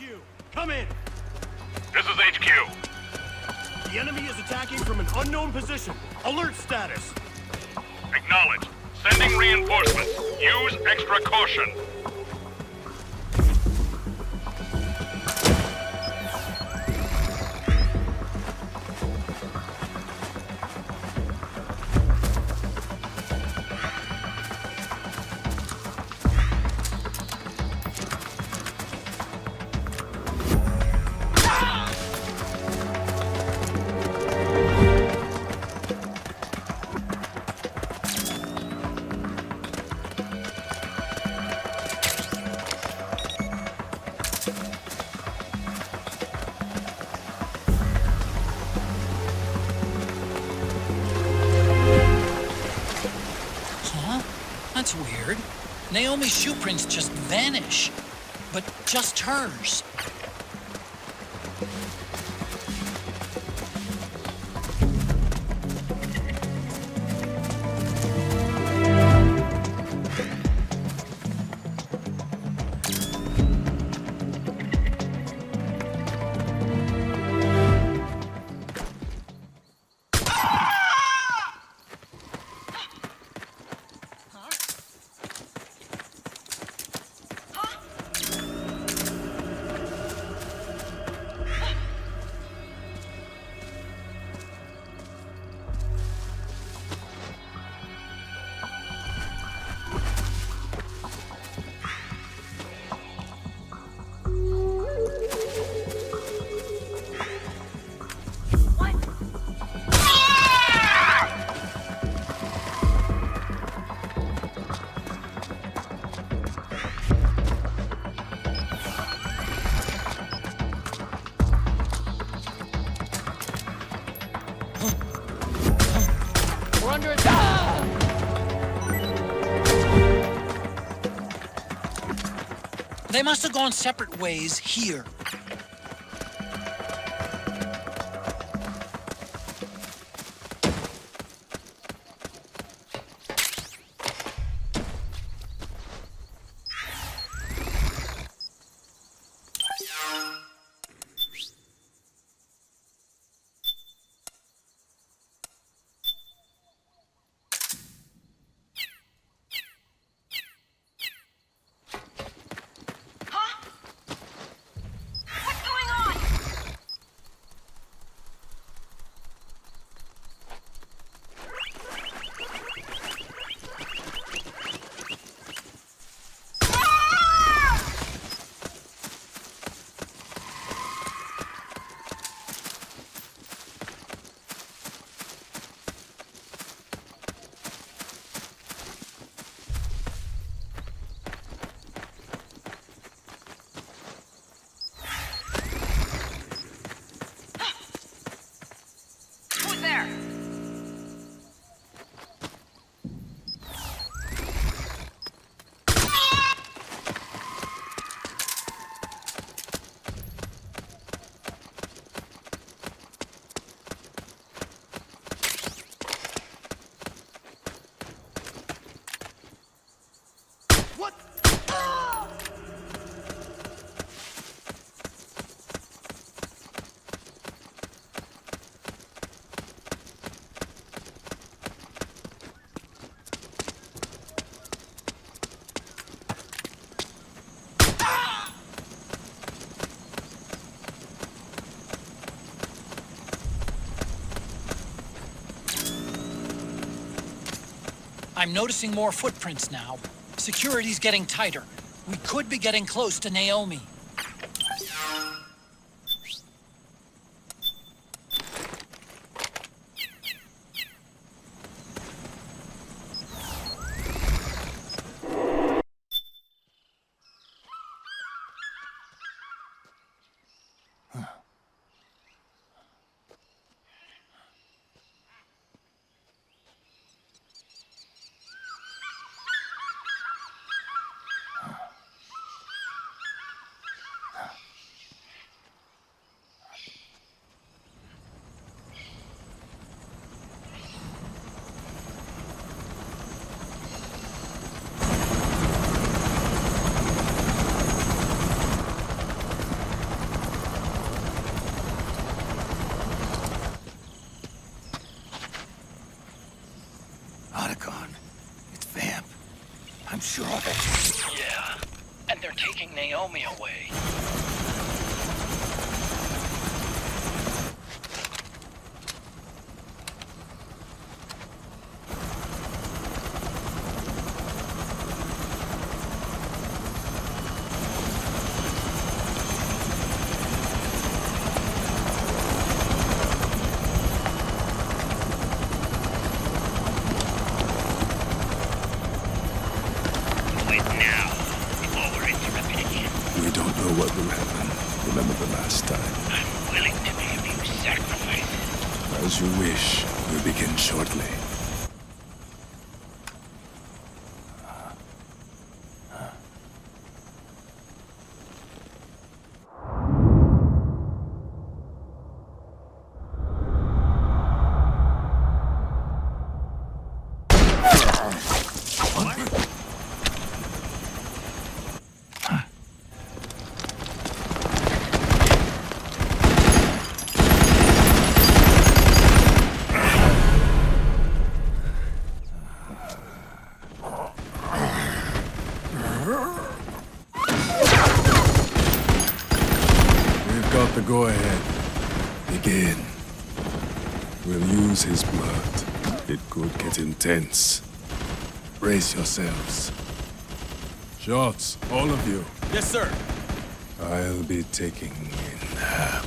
come in. This is HQ. The enemy is attacking from an unknown position. Alert status. Acknowledged. Sending reinforcements. Use extra caution. That's weird. Naomi's shoe prints just vanish. But just hers. They must have gone separate ways here. I'm noticing more footprints now. Security's getting tighter. We could be getting close to Naomi. Sure of it. Yeah, and they're taking Naomi away. What will happen? Remember the last time. I'm willing to be of you sacrifice. As you wish. We'll begin shortly. but it could get intense. Brace yourselves. Shots, all of you. Yes, sir. I'll be taking a nap.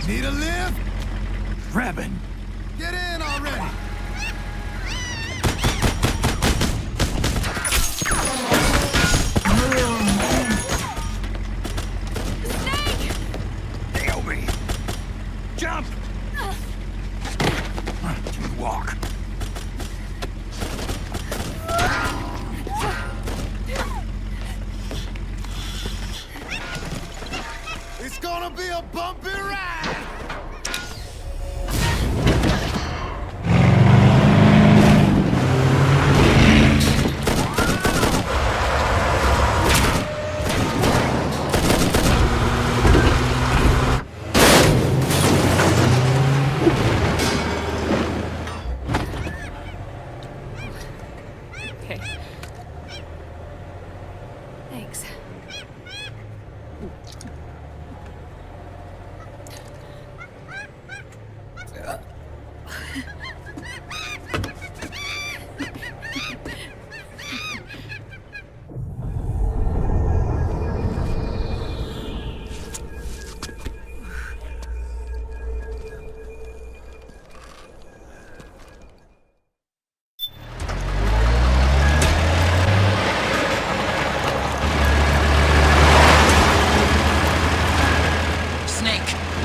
Need a lift? Grabbing. Get in already! Nail me. Jump! Walk. It's gonna be a bumpy ride! Okay. Thanks.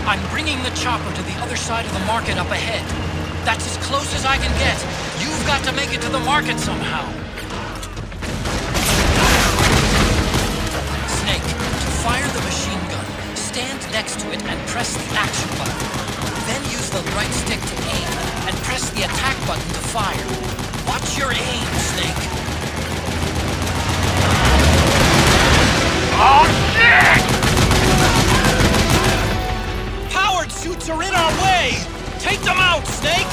I'm bringing the chopper to the other side of the market up ahead. That's as close as I can get. You've got to make it to the market somehow. Snake, to fire the machine gun, stand next to it and press the action button. Then use the right stick to aim, and press the attack button to fire. Watch your aim, Snake. Oh, shit! Powered suits are in our way! Take them out, Snake!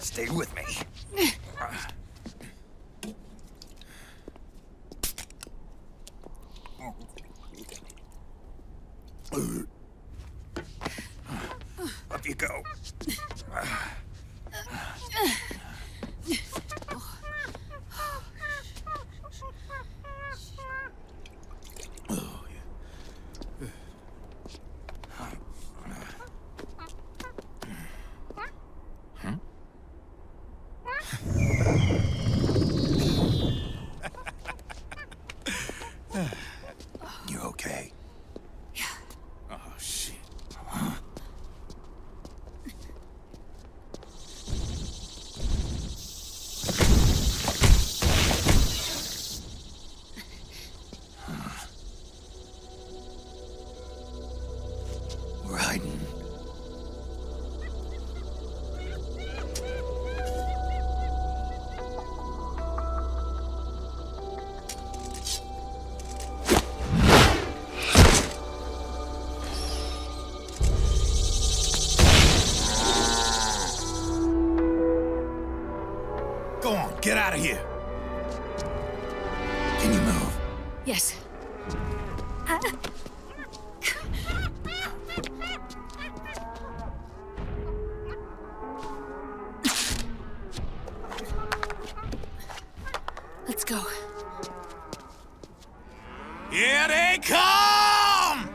Stay with me. Up you go. You okay? Yeah. Oh, shit. We're hiding. Go on, get out of here. Can you move? Yes. Let's go. Here they come!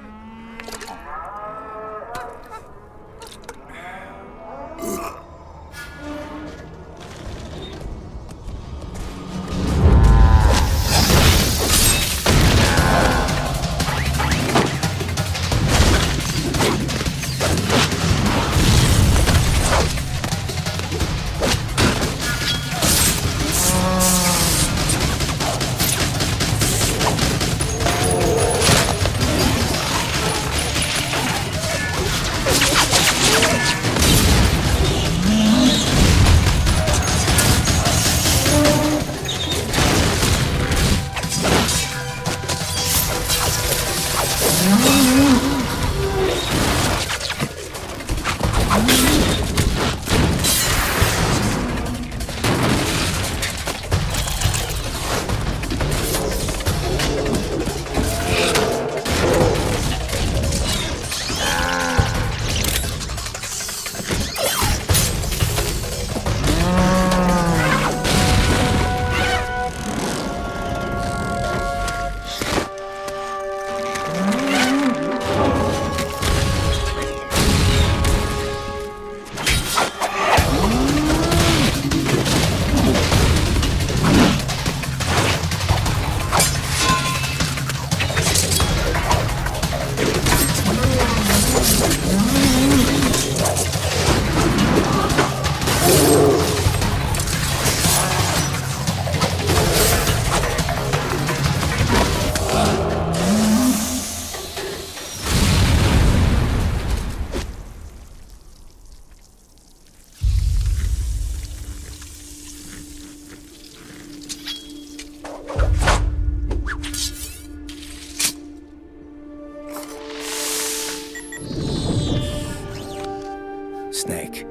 Snake.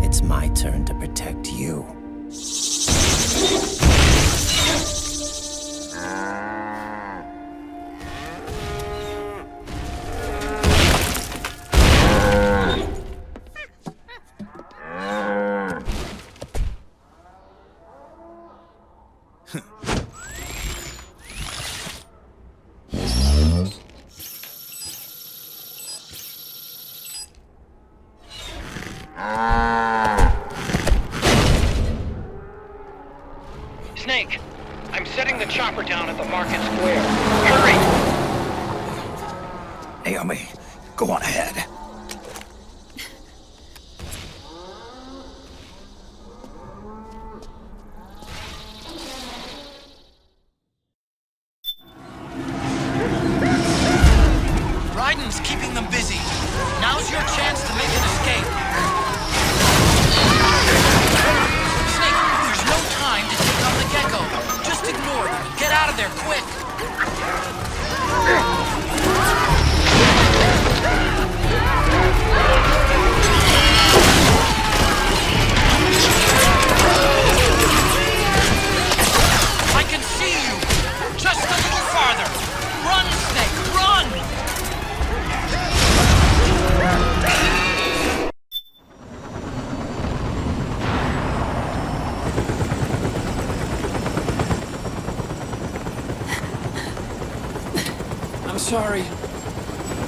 It's my turn to protect you. Snake, I'm setting the chopper down at the market square. Hurry! Naomi, go on ahead. Raiden's keeping them busy. Now's your chance to make an escape. Snake, there's no time to take on the gecko. Just ignore them and get out of there quick. sorry.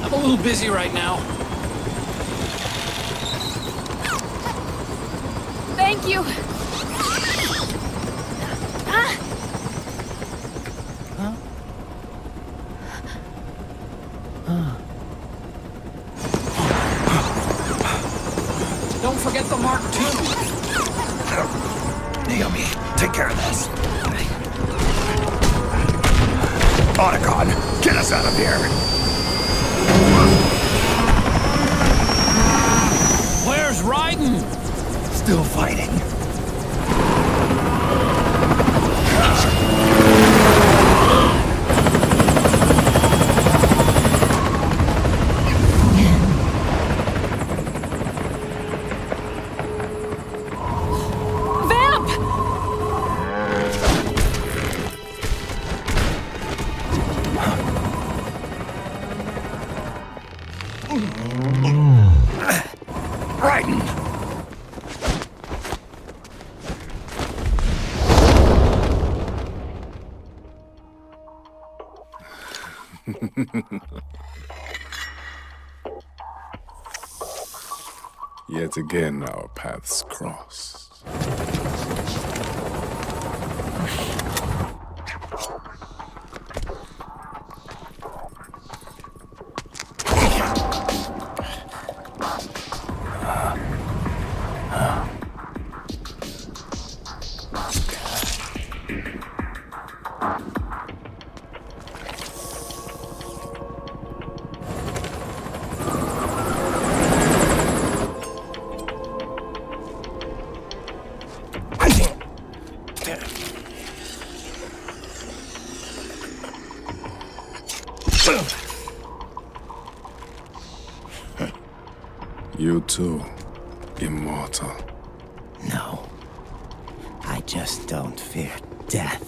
I'm a little busy right now. Thank you. Don't forget the Mark II. Naomi, take care of this. Otacon, get us out of here. Where's Raiden? Still fighting. Yet again, our paths cross. You too, immortal. No. I just don't fear death.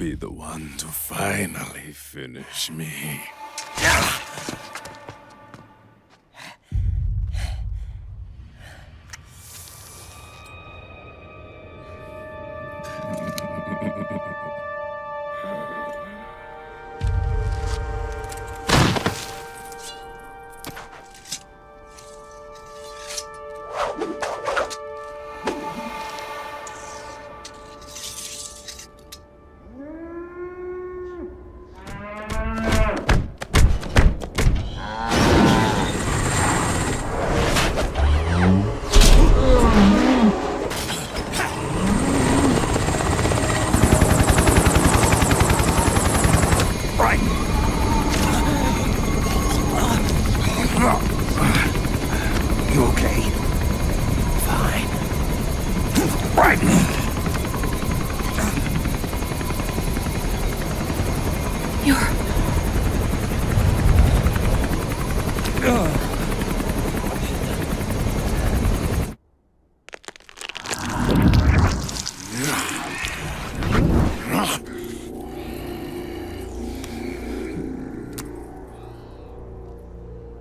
be the one to finally finish me. You okay? Fine. Right.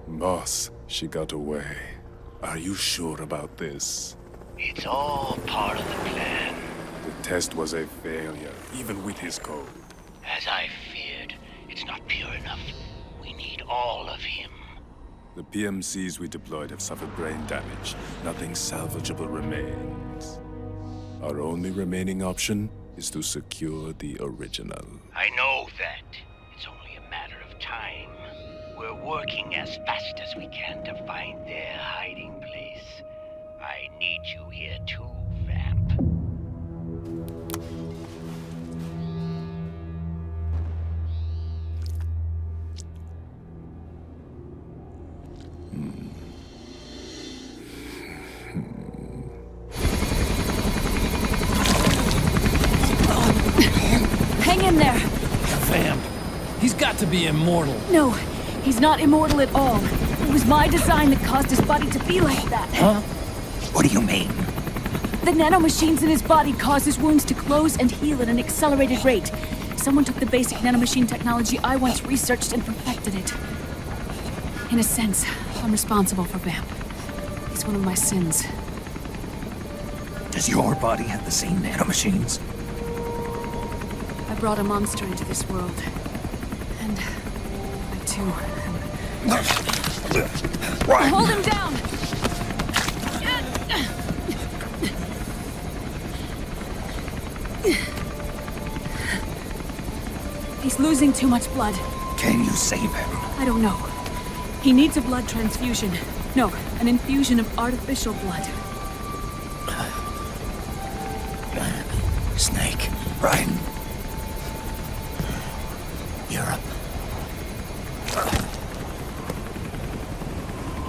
Boss, she got away. Are you sure about this? It's all part of the plan. The test was a failure, even with his code. As I feared, it's not pure enough. We need all of him. The PMCs we deployed have suffered brain damage. Nothing salvageable remains. Our only remaining option is to secure the original. I know that. It's only a matter of time. We're working as fast as we can to find their hiding place. I need you here too, Vamp. Hang in there! Vamp. He's got to be immortal. No, he's not immortal at all. It was my design that caused his body to be like that. Huh? What do you mean? The nanomachines in his body cause his wounds to close and heal at an accelerated rate. Someone took the basic nanomachine technology I once researched and perfected it. In a sense, I'm responsible for Vamp. He's one of my sins. Does your body have the same nanomachines? I brought a monster into this world. And I too am... Hold him down! He's losing too much blood. Can you save him? I don't know. He needs a blood transfusion. No, an infusion of artificial blood. Snake, Ryan. Europe.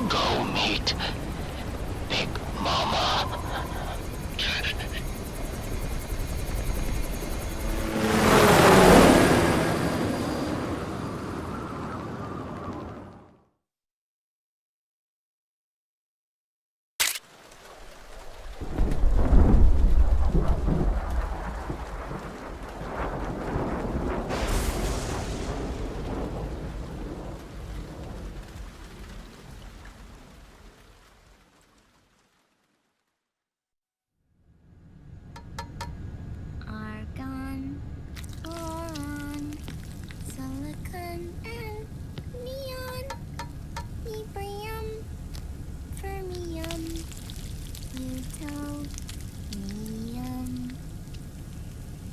Go meet Big Mama. Argon, boron, silicon, and neon, librium, fermium, plutonium,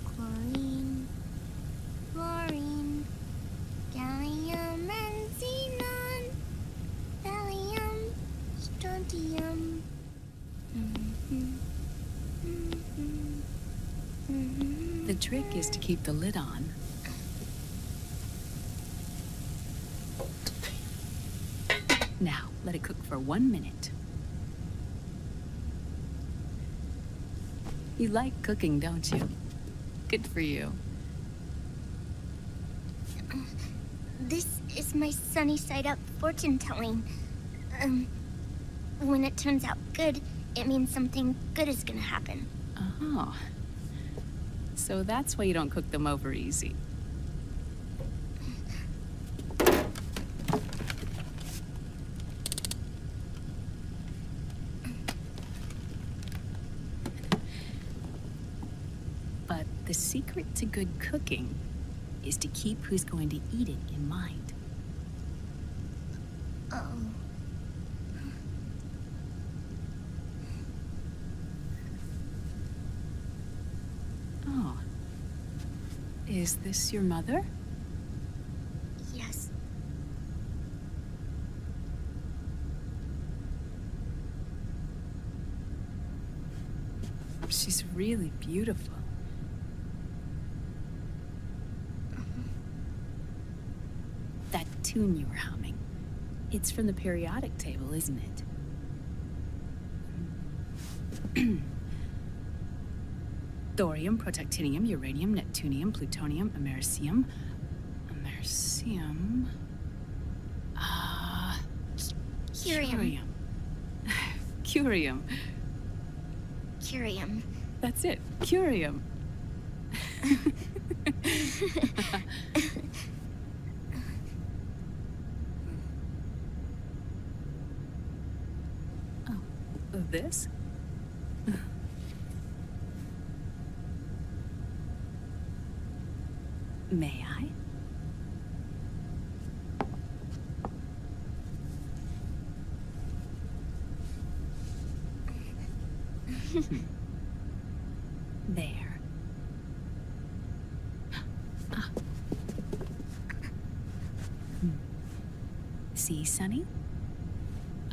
chlorine, fluorine, gallium, and xenon, thallium, strontium. The trick is to keep the lid on. Now, let it cook for 1 minute. You like cooking, don't you? Good for you. This is my sunny side up fortune telling. When it turns out good, it means something good is gonna happen. Oh. So that's why you don't cook them over easy. But the secret to good cooking is to keep who's going to eat it in mind. Oh. Oh. Is this your mother? Yes. She's really beautiful. That tune you were humming, it's from the periodic table, isn't it? Thorium, protactinium, uranium, neptunium, plutonium, americium. Curium. Curium. Curium. That's it, curium. Oh, this? May I? There. Ah. See, Sonny?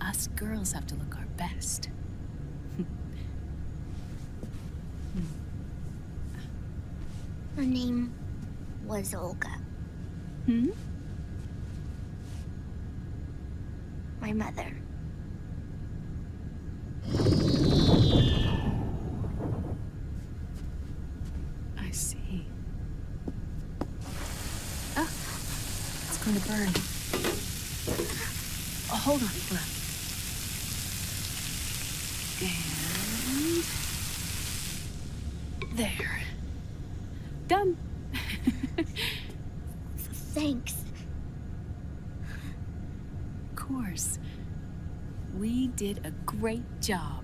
Us girls have to look our best. Her name was Olga. Hmm? My mother. I see. Ah, it's going to burn. Oh, hold on, hold on. And there. Done. Thanks. Of course. We did a great job.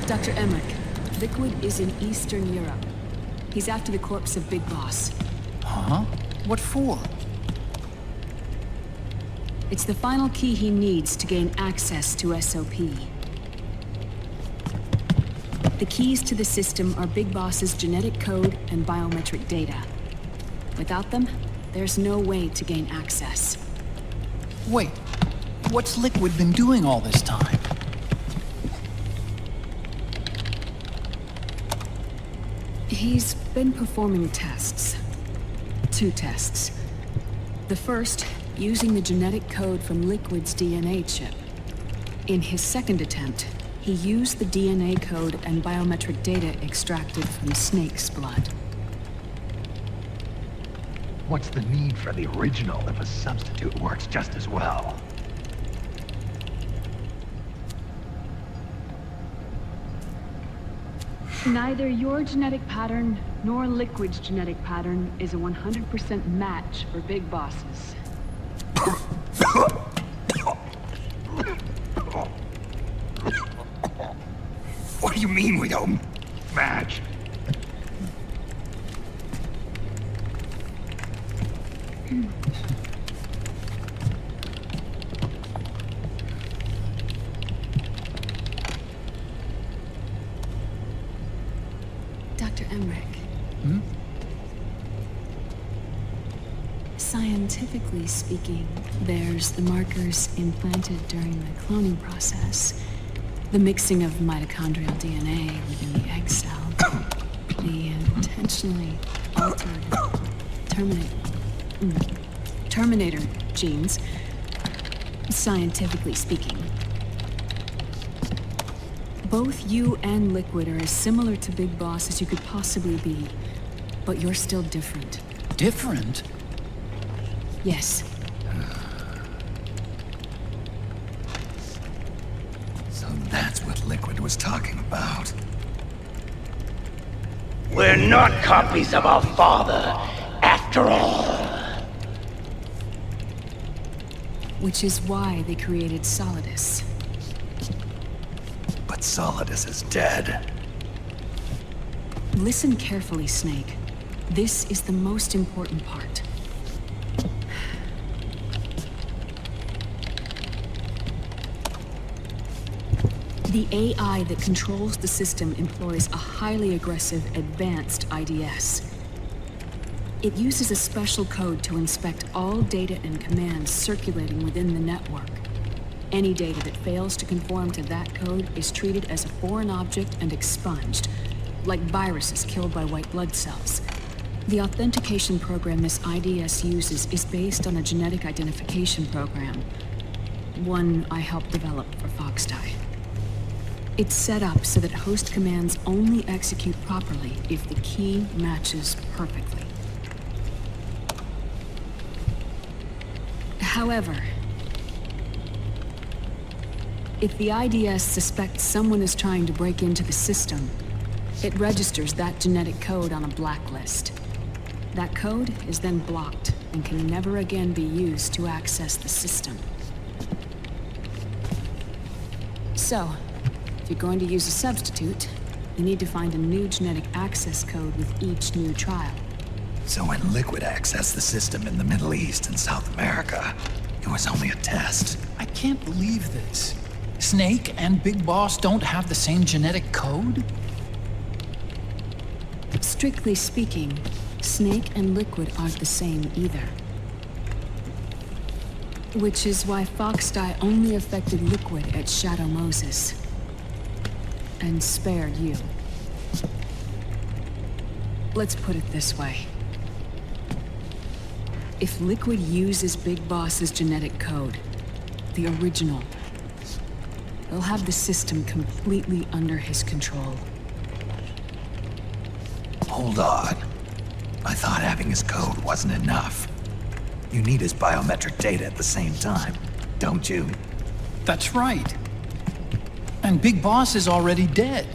Dr. Emmerich, Liquid is in Eastern Europe. He's after the corpse of Big Boss. Huh? What for? It's the final key he needs to gain access to SOP. The keys to the system are Big Boss's genetic code and biometric data. Without them, there's no way to gain access. Wait, what's Liquid been doing all this time? He's been performing tests. 2 tests. The first, using the genetic code from Liquid's DNA chip. In his second attempt, he used the DNA code and biometric data extracted from Snake's blood. What's the need for the original if a substitute works just as well? Neither your genetic pattern nor Liquid's genetic pattern is a 100% match for Big Bosses. What do you mean we don't match? Dr. Emmerich. Hmm? Scientifically speaking, there's the markers implanted during the cloning process. The mixing of mitochondrial DNA within the egg cell. The intentionally altered terminate. Terminator genes, scientifically speaking. Both you and Liquid are as similar to Big Boss as you could possibly be, but you're still different. Different? Yes. So that's what Liquid was talking about. We're not copies of our father, after all. Which is why they created Solidus. But Solidus is dead. Listen carefully, Snake. This is the most important part. The AI that controls the system employs a highly aggressive, advanced IDS. It uses a special code to inspect all data and commands circulating within the network. Any data that fails to conform to that code is treated as a foreign object and expunged, like viruses killed by white blood cells. The authentication program this IDS uses is based on a genetic identification program, one I helped develop for Foxdie. It's set up so that host commands only execute properly if the key matches perfectly. However, if the IDS suspects someone is trying to break into the system, it registers that genetic code on a blacklist. That code is then blocked and can never again be used to access the system. So, if you're going to use a substitute, you need to find a new genetic access code with each new trial. So when Liquid accessed the system in the Middle East and South America, it was only a test. I can't believe this. Snake and Big Boss don't have the same genetic code? Strictly speaking, Snake and Liquid aren't the same either. Which is why Foxdie only affected Liquid at Shadow Moses. And spared you. Let's put it this way. If Liquid uses Big Boss's genetic code, the original, he'll have the system completely under his control. Hold on. I thought having his code wasn't enough. You need his biometric data at the same time, don't you? That's right. And Big Boss is already dead.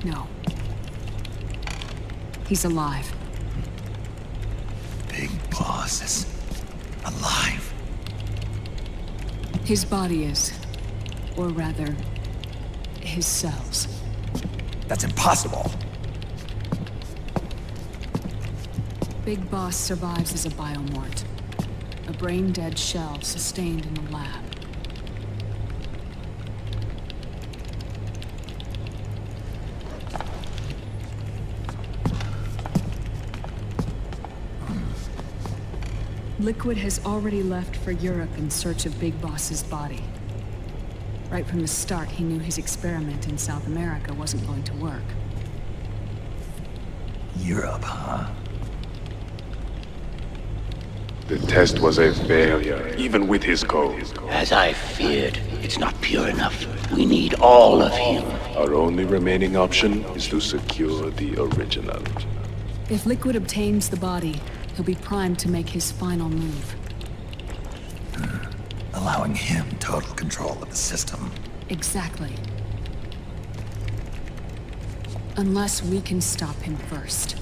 No. He's alive. Big Boss is alive. His body is. Or rather, his cells. That's impossible. Big Boss survives as a biomort. A brain-dead shell sustained in a lab. Liquid has already left for Europe in search of Big Boss's body. Right from the start, he knew his experiment in South America wasn't going to work. Europe, huh? The test was a failure, even with his code. As I feared, it's not pure enough. We need all of him. Our only remaining option is to secure the original. If Liquid obtains the body, he'll be primed to make his final move. Allowing him total control of the system. Exactly. Unless we can stop him first.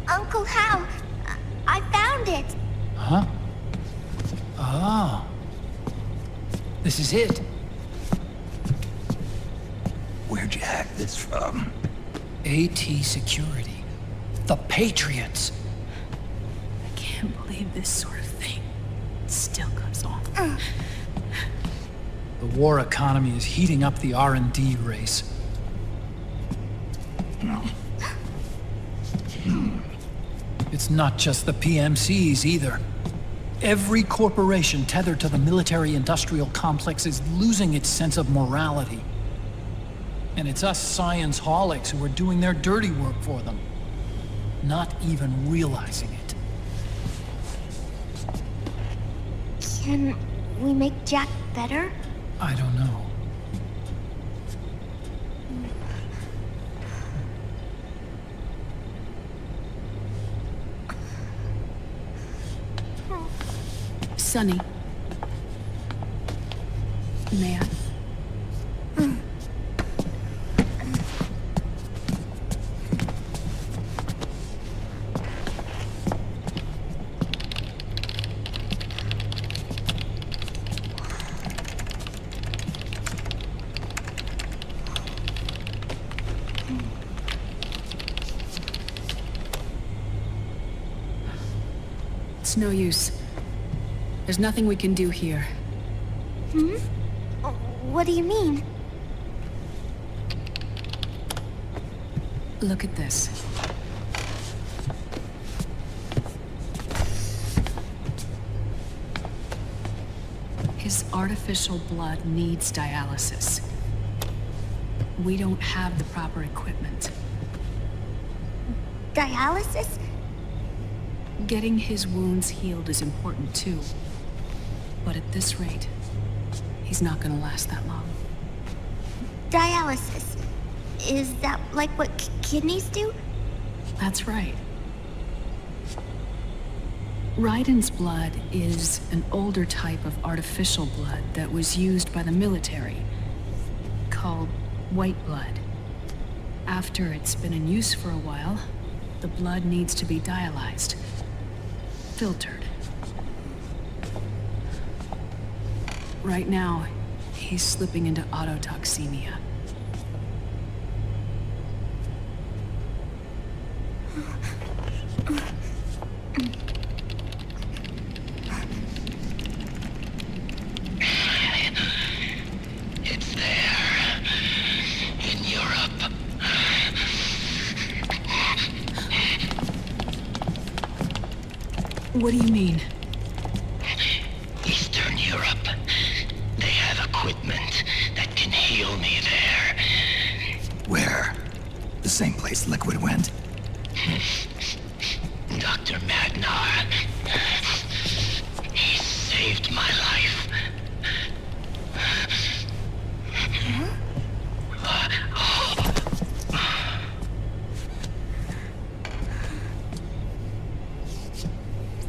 Uncle Hal, I found it. Huh? Ah. This is it. Where'd you hack this from? AT Security. The Patriots. can't believe this sort of thing still goes on. The war economy is heating up the R&D race. It's not just the PMCs either. Every corporation tethered to the military-industrial complex is losing its sense of morality. And it's us science-holics who are doing their dirty work for them, not even realizing it. Can we make Jack better? I don't know. Sonny. May I? It's no use. There's nothing we can do here. Hmm? What do you mean? Look at this. His artificial blood needs dialysis. We don't have the proper equipment. Dialysis? Getting his wounds healed is important too. But at this rate, he's not gonna last that long. Dialysis. Is that like what kidneys do? That's right. Raiden's blood is an older type of artificial blood that was used by the military, called white blood. After it's been in use for a while, the blood needs to be dialyzed, filtered. Right now, he's slipping into autotoxemia. It's there. In Europe. What do you mean? Eastern Europe. They have equipment that can heal me there. Where? The same place Liquid went? Dr. Magnar. He saved my life.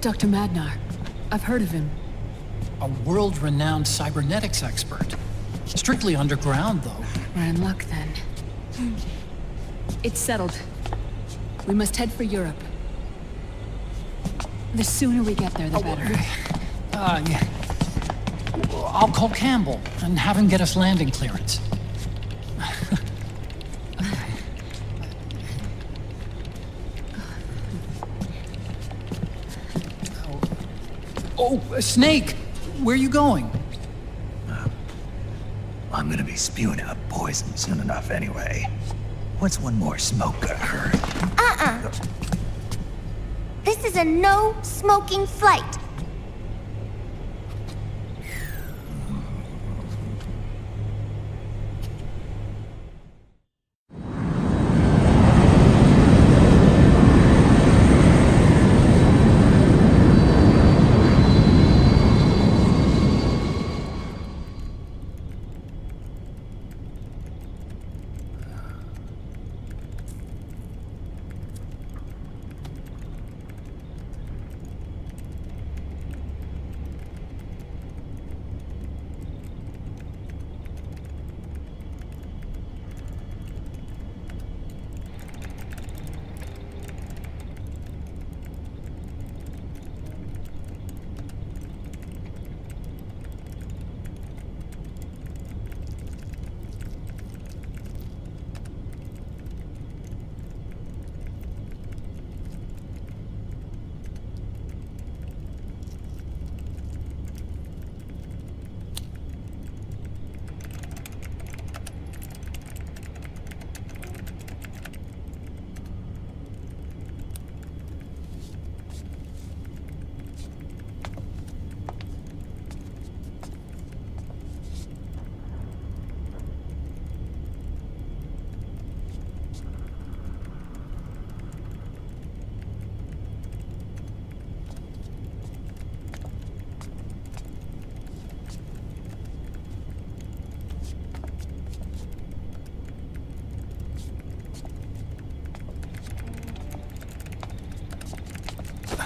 Dr. Magnar. I've heard of him. A world-renowned cybernetics expert. Strictly underground, though. We're in luck, then. It's settled. We must head for Europe. The sooner we get there, the better. Yeah. I'll call Campbell and have him get us landing clearance. Oh, Snake! Where are you going? I'm gonna be spewing out poison soon enough anyway. What's one more smoke gonna hurt? This is a no smoking flight.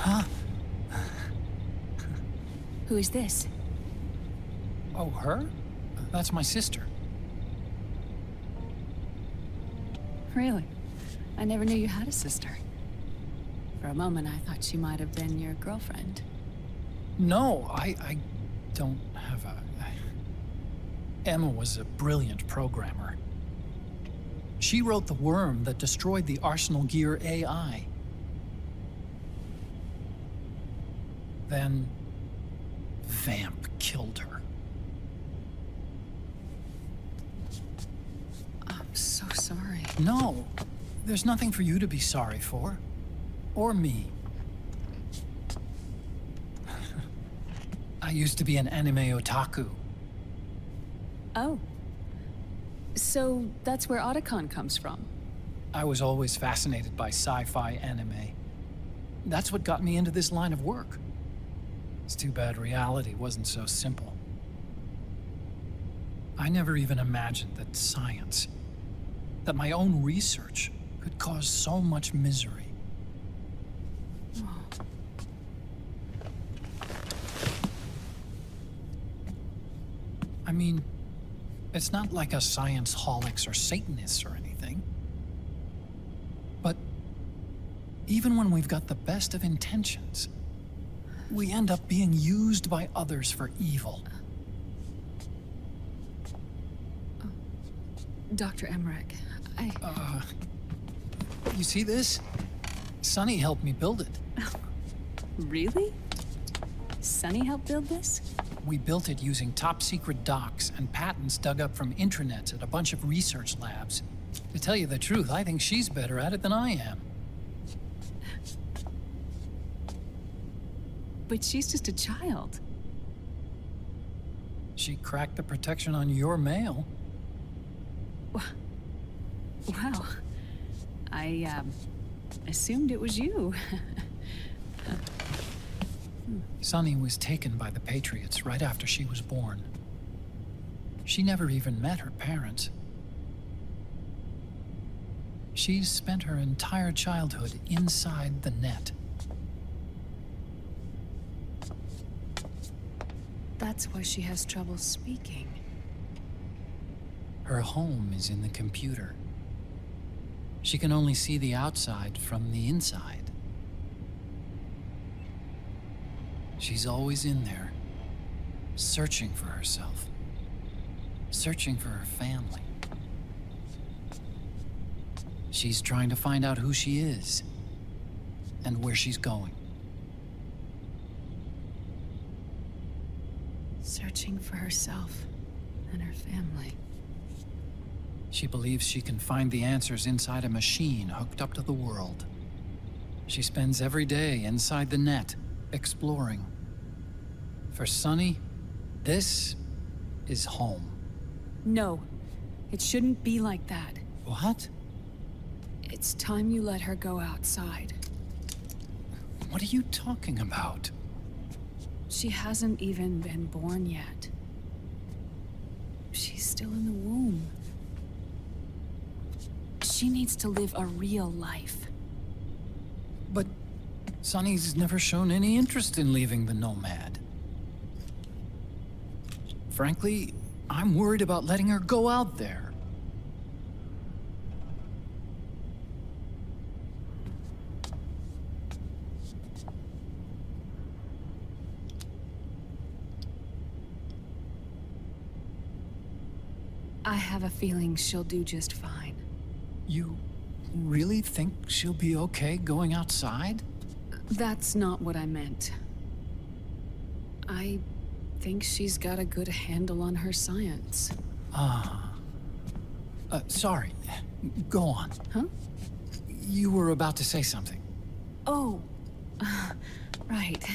Huh? Who is this? Oh, her? That's my sister. Really? I never knew you had a sister. For a moment, I thought she might have been your girlfriend. No, I don't have a... Emma was a brilliant programmer. She wrote the worm that destroyed the Arsenal Gear AI. Then... Vamp killed her. I'm so sorry. No, there's nothing for you to be sorry for. Or me. I used to be an anime otaku. Oh. So that's where Otacon comes from? I was always fascinated by sci-fi anime. That's what got me into this line of work. It's too bad reality wasn't so simple. I never even imagined that science, that my own research, could cause so much misery. I mean, it's not like us science-holics or Satanists or anything. But even when we've got the best of intentions, we end up being used by others for evil. Dr. Emmerich, You see this? Sonny helped me build it. Really? Sonny helped build this? We built it using top-secret docs and patents dug up from intranets at a bunch of research labs. To tell you the truth, I think she's better at it than I am. But she's just a child. She cracked the protection on your mail. Wow. I, assumed it was you. Sunny was taken by the Patriots right after she was born. She never even met her parents. She's spent her entire childhood inside the net. That's why she has trouble speaking. Her home is in the computer. She can only see the outside from the inside. She's always in there, searching for herself, searching for her family. She's trying to find out who she is and where she's going. Searching for herself and her family. She believes she can find the answers inside a machine hooked up to the world. She spends every day inside the net, exploring. For Sunny, this is home. No, it shouldn't be like that. What? It's time you let her go outside. What are you talking about? She hasn't even been born yet. She's still in the womb. She needs to live a real life. But Sunny's never shown any interest in leaving the Nomad. Frankly, I'm worried about letting her go out there. I have a feeling she'll do just fine. You really think she'll be okay going outside? That's not what I meant. I think she's got a good handle on her science. Sorry. Go on. Huh? You were about to say something. Oh, right.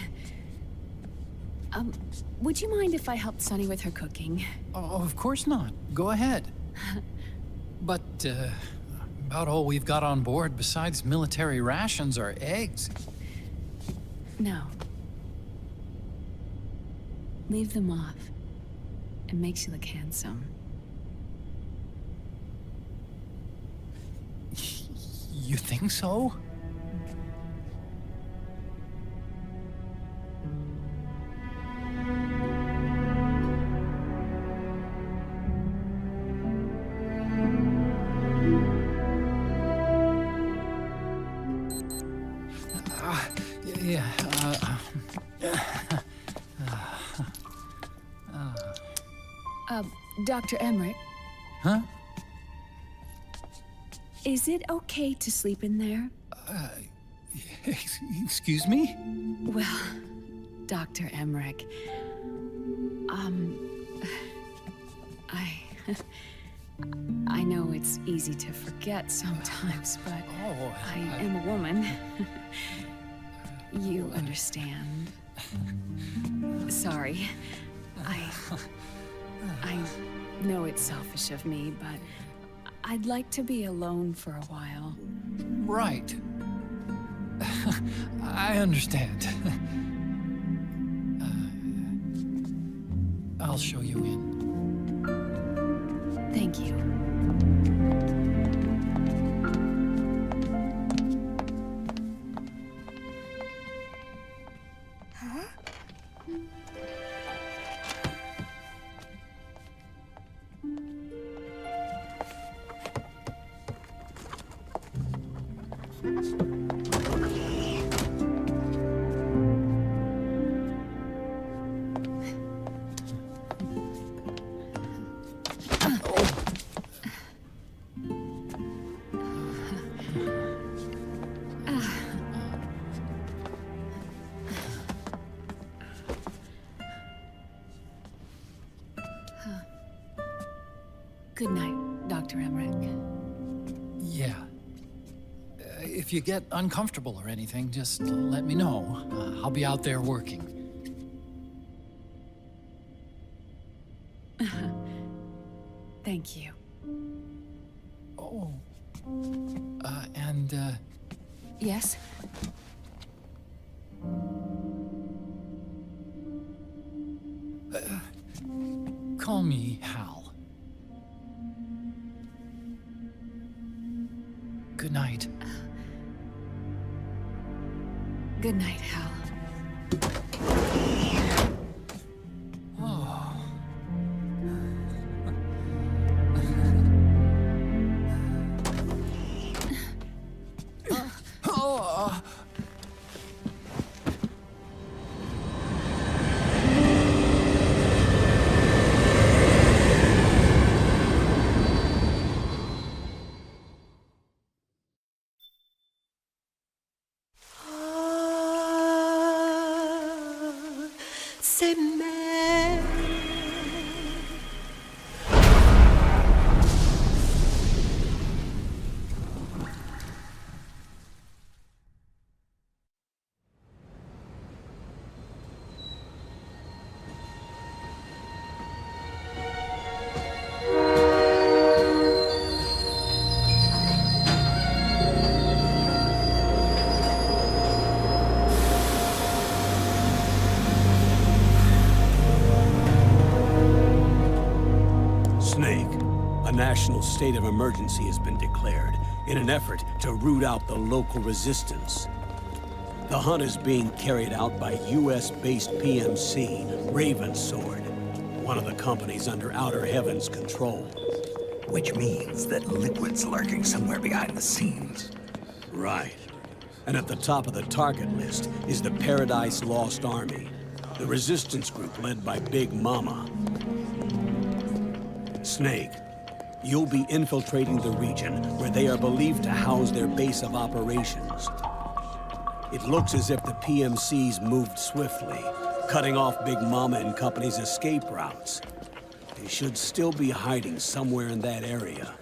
Would you mind if I helped Sunny with her cooking? Oh, of course not. Go ahead. But, about all we've got on board besides military rations are eggs. No. Leave them off. It makes you look handsome. You think so? Dr. Emmerich, Huh? is it okay to sleep in there? Excuse me? Well, Dr. Emmerich, I know it's easy to forget sometimes, but I am a woman. You understand. Sorry. I know it's selfish of me, but I'd like to be alone for a while. Right. I understand. I'll show you in. Thank you. Good night, Dr. Emmerich. Yeah. If you get uncomfortable or anything, just let me know. I'll be out there working. Thank you. Oh. Yes? Call me Hal. Good night. Good night, Hal. A national state of emergency has been declared in an effort to root out the local resistance. The hunt is being carried out by US-based PMC, Ravensword, one of the companies under Outer Heaven's control. Which means that Liquid's lurking somewhere behind the scenes. Right. And at the top of the target list is the Paradise Lost Army, the resistance group led by Big Mama. Snake, you'll be infiltrating the region where they are believed to house their base of operations. It looks as if the PMCs moved swiftly, cutting off Big Mama and company's escape routes. They should still be hiding somewhere in that area.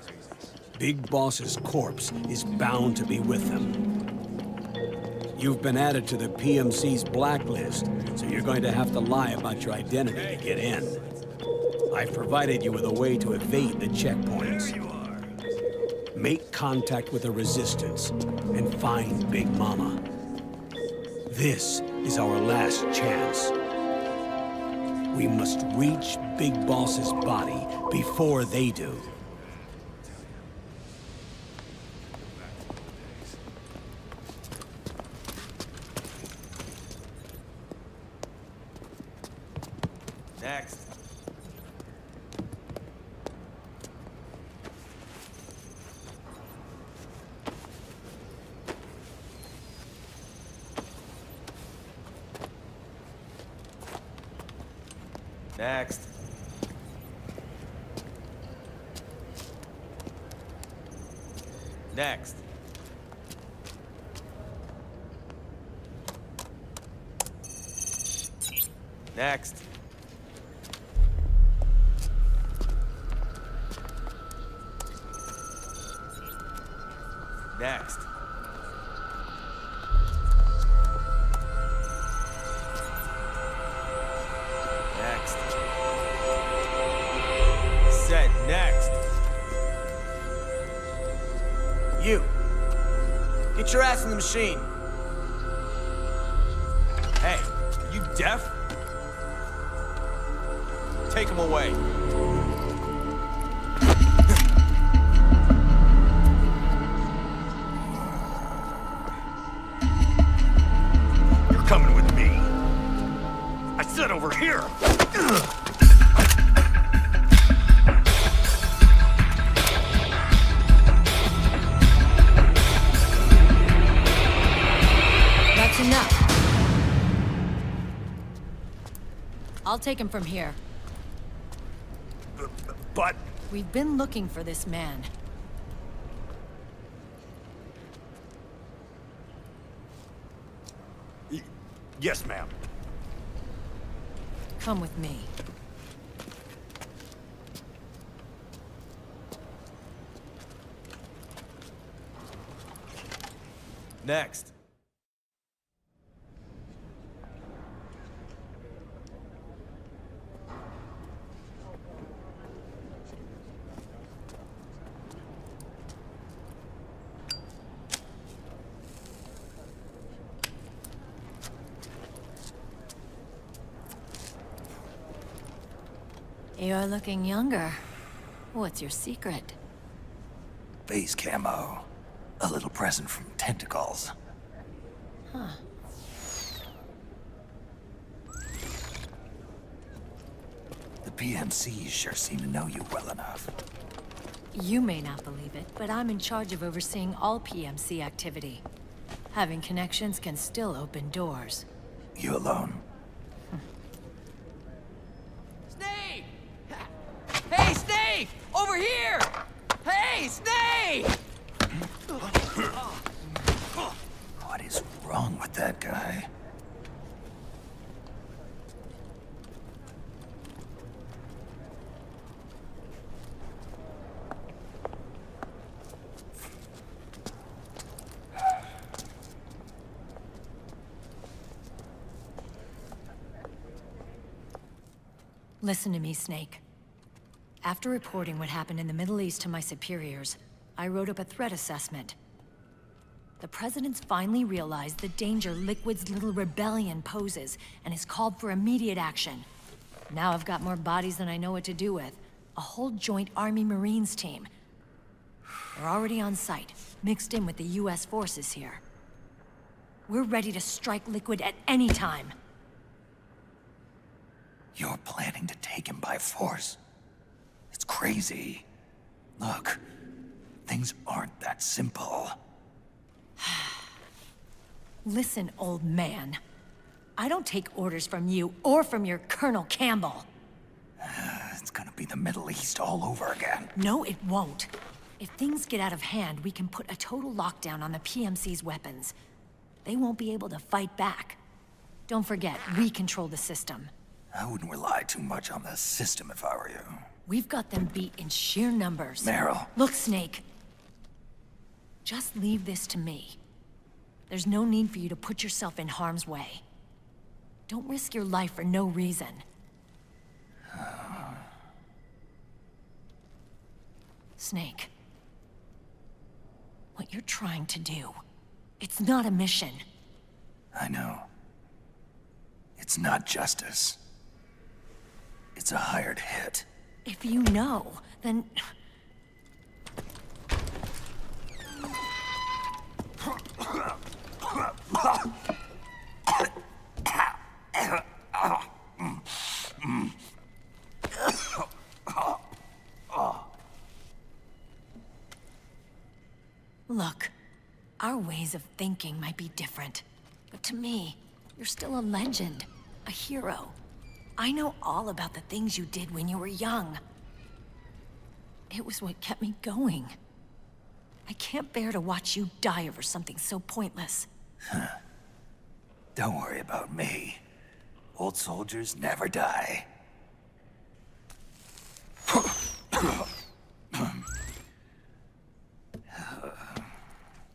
Big Boss's corpse is bound to be with them. You've been added to the PMC's blacklist, so you're going to have to lie about your identity to get in. I've provided you with a way to evade the checkpoints. Make contact with the Resistance and find Big Mama. This is our last chance. We must reach Big Boss's body before they do. Next. Next. Next. Next. Next. Next. Said next. You. Get your ass in the machine. Hey, are you deaf? Take him away. You're coming with me. I said over here. That's enough. I'll take him from here. But... We've been looking for this man. Yes, ma'am. Come with me. Next. You're looking younger. What's your secret? Base camo. A little present from Tentacles. Huh. The PMCs sure seem to know you well enough. You may not believe it, but I'm in charge of overseeing all PMC activity. Having connections can still open doors. You alone? Snake! Hey, Snake! Over here! Hey, Snake! What is wrong with that guy? Listen to me, Snake. After reporting what happened in the Middle East to my superiors, I wrote up a threat assessment. The President's finally realized the danger Liquid's little rebellion poses and has called for immediate action. Now I've got more bodies than I know what to do with. A whole joint Army-Marines team. They're already on site, mixed in with the US forces here. We're ready to strike Liquid at any time. You're planning to take him by force? It's crazy. Look, things aren't that simple. Listen, old man. I don't take orders from you or from your Colonel Campbell. It's gonna be the Middle East all over again. No, it won't. If things get out of hand, we can put a total lockdown on the PMC's weapons. They won't be able to fight back. Don't forget, we control the system. I wouldn't rely too much on the system if I were you. We've got them beat in sheer numbers. Meryl. Look, Snake. Just leave this to me. There's no need for you to put yourself in harm's way. Don't risk your life for no reason. Snake. What you're trying to do, it's not a mission. I know. It's not justice. It's a hired hit. If you know, then... Look, our ways of thinking might be different, but to me, you're still a legend, a hero. I know all about the things you did when you were young. It was what kept me going. I can't bear to watch you die over something so pointless. Don't worry about me. Old soldiers never die.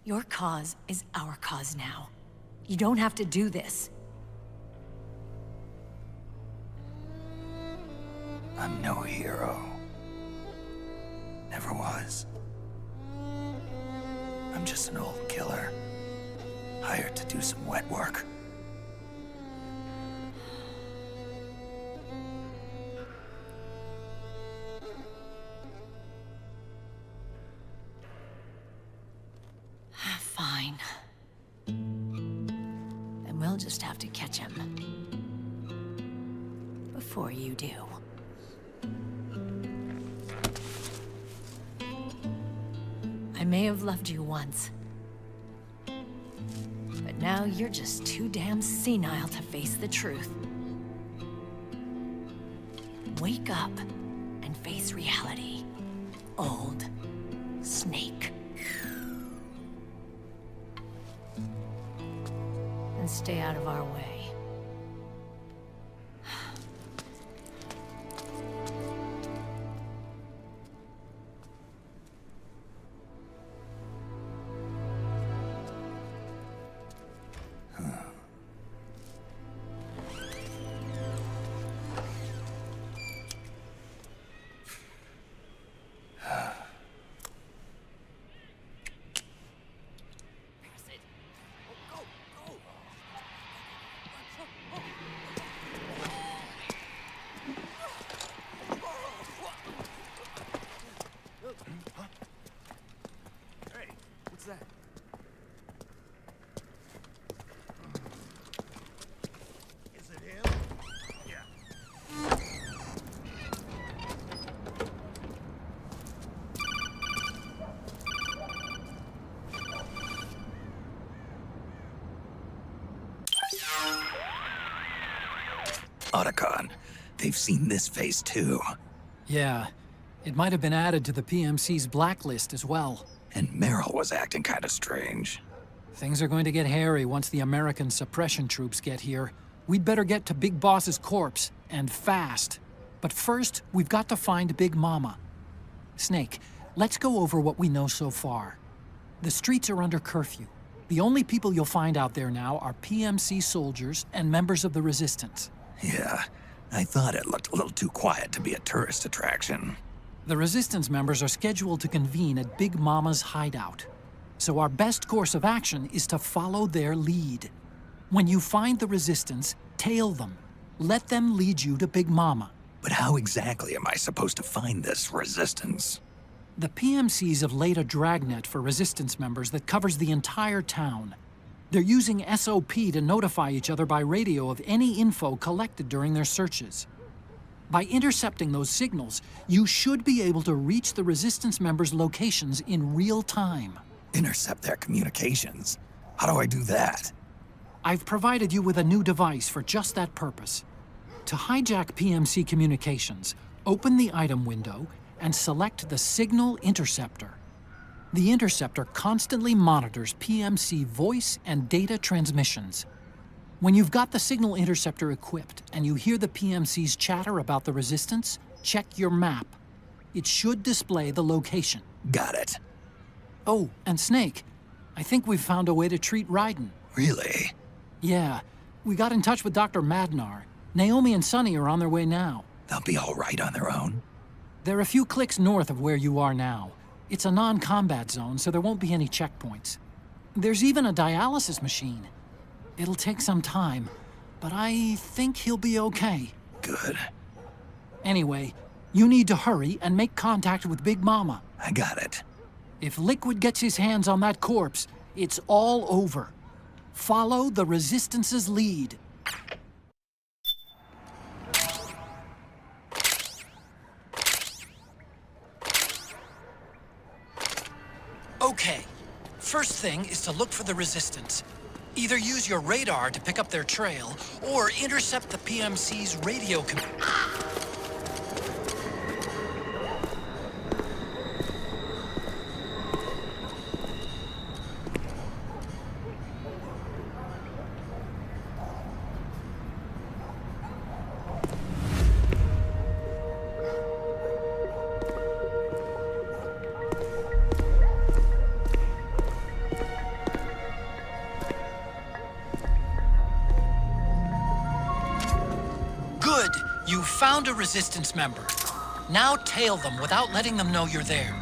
Your cause is our cause now. You don't have to do this. I'm no hero. Never was. I'm just an old killer, hired to do some wet work. Fine. Then we'll just have to catch him. Before you do. I may have loved you once. But now you're just too damn senile to face the truth. Wake up and face reality. Old Snake. And stay out of our way. Otacon, they've seen this face too. Yeah, it might have been added to the PMC's blacklist as well. And Merrill was acting kind of strange. Things are going to get hairy once the American suppression troops get here. We'd better get to Big Boss's corpse, and fast. But first, we've got to find Big Mama. Snake, let's go over what we know so far. The streets are under curfew. The only people you'll find out there now are PMC soldiers and members of the Resistance. Yeah, I thought it looked a little too quiet to be a tourist attraction. The Resistance members are scheduled to convene at Big Mama's hideout. So our best course of action is to follow their lead. When you find the Resistance, tail them. Let them lead you to Big Mama. But how exactly am I supposed to find this Resistance? The PMCs have laid a dragnet for Resistance members that covers the entire town. They're using SOP to notify each other by radio of any info collected during their searches. By intercepting those signals, you should be able to reach the Resistance members' locations in real time. Intercept their communications? How do I do that? I've provided you with a new device for just that purpose. To hijack PMC communications, open the item window and select the Signal Interceptor. The Interceptor constantly monitors PMC voice and data transmissions. When you've got the Signal Interceptor equipped and you hear the PMC's chatter about the Resistance, check your map. It should display the location. Got it. Oh, and Snake, I think we've found a way to treat Raiden. Really? Yeah, we got in touch with Dr. Madnar. Naomi and Sonny are on their way now. They'll be all right on their own? They're a few clicks north of where you are now. It's a non-combat zone, so there won't be any checkpoints. There's even a dialysis machine. It'll take some time, but I think he'll be okay. Good. Anyway, you need to hurry and make contact with Big Mama. I got it. If Liquid gets his hands on that corpse, it's all over. Follow the Resistance's lead. Okay, first thing is to look for the Resistance. Either use your radar to pick up their trail, or intercept the PMC's radio found a Resistance member. Now tail them without letting them know you're there.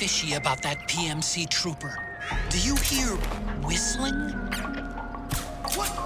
fishy about that PMC trooper. Do you hear whistling? What?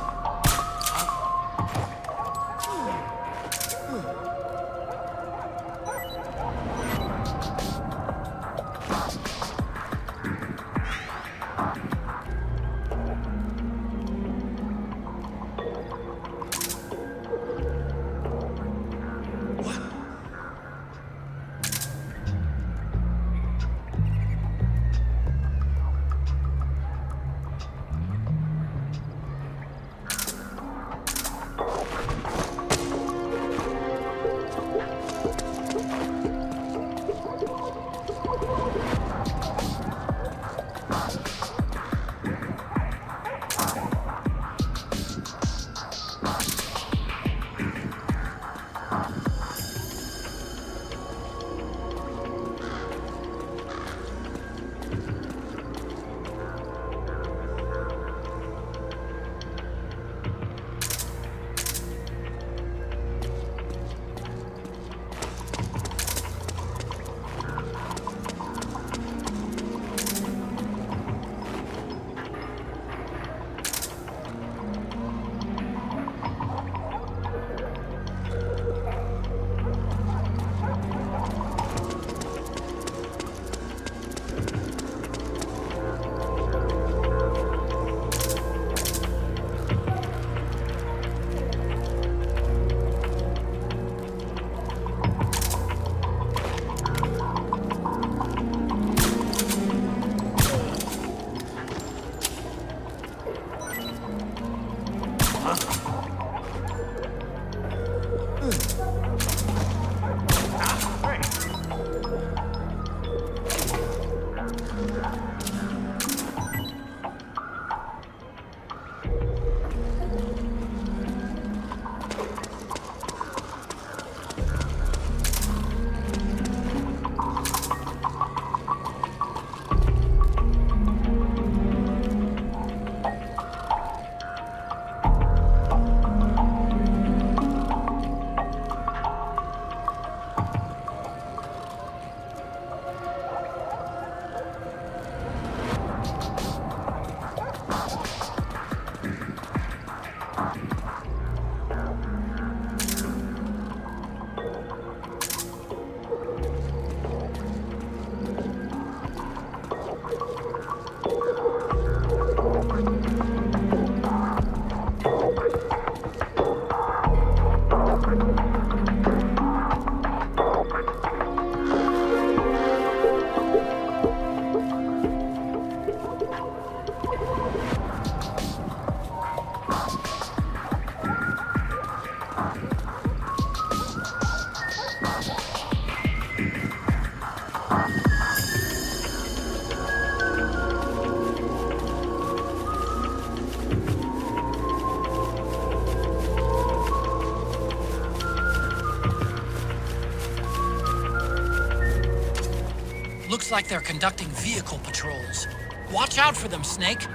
Looks like they're conducting vehicle patrols. Watch out for them, Snake.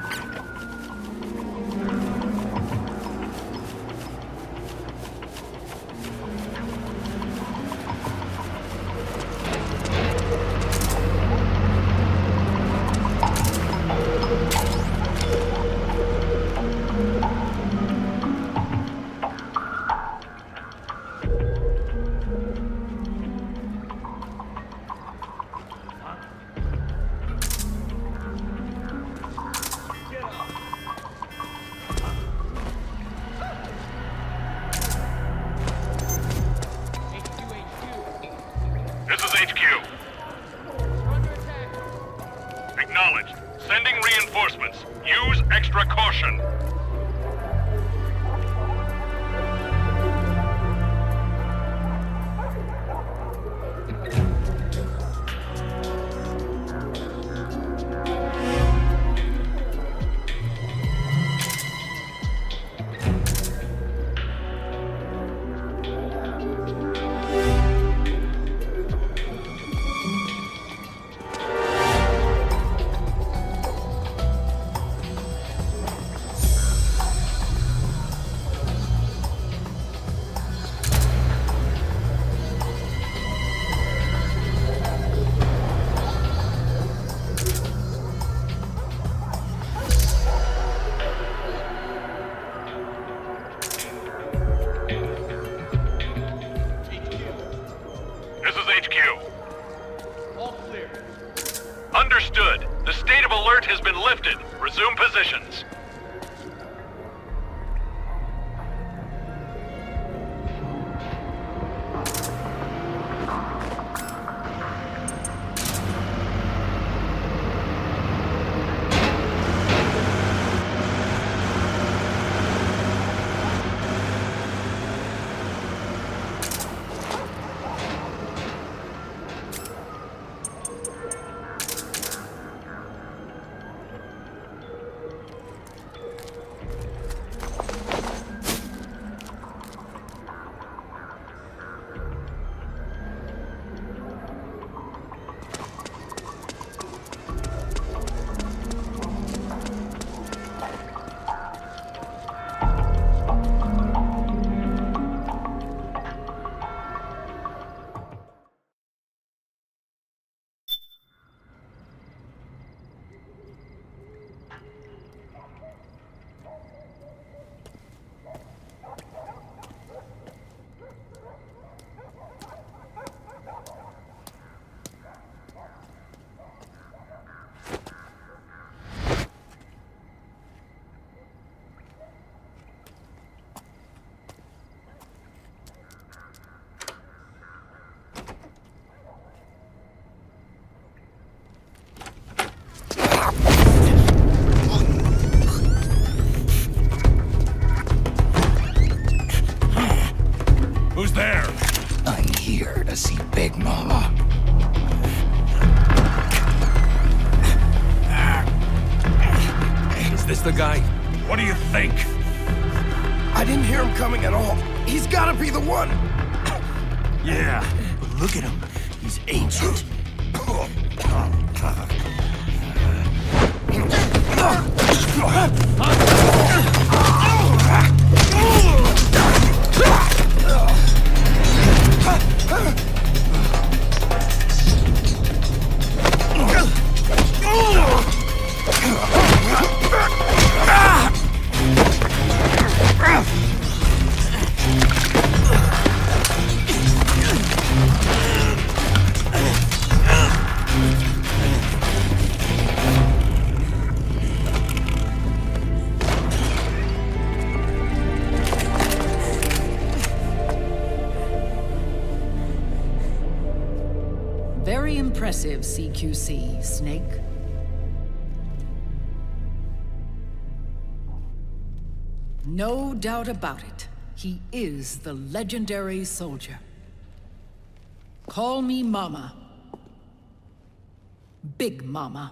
Acknowledged. Sending reinforcements. Use extra caution. think? I didn't hear him coming at all. He's gotta be the one! Yeah. But look at him. He's ancient. Very impressive, CQC, Snake. No doubt about it. He is the legendary soldier. Call me Mama. Big Mama.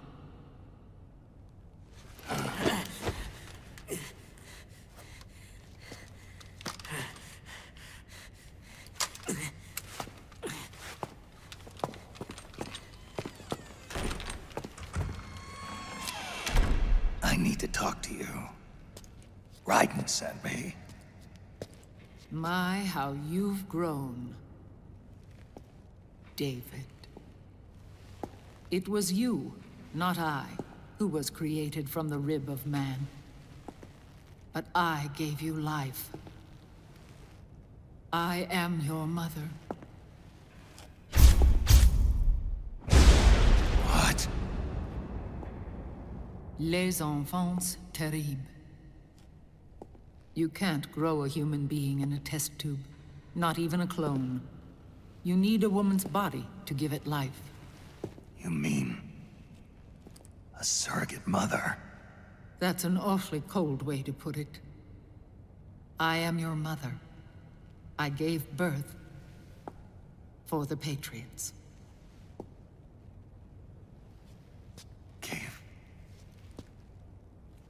I need to talk to you. Raiden sent me. My, how you've grown, David. It was you, not I, who was created from the rib of man. But I gave you life. I am your mother. What? Les enfants terribles. You can't grow a human being in a test tube, not even a clone. You need a woman's body to give it life. You mean a surrogate mother? That's an awfully cold way to put it. I am your mother. I gave birth for the Patriots. Gave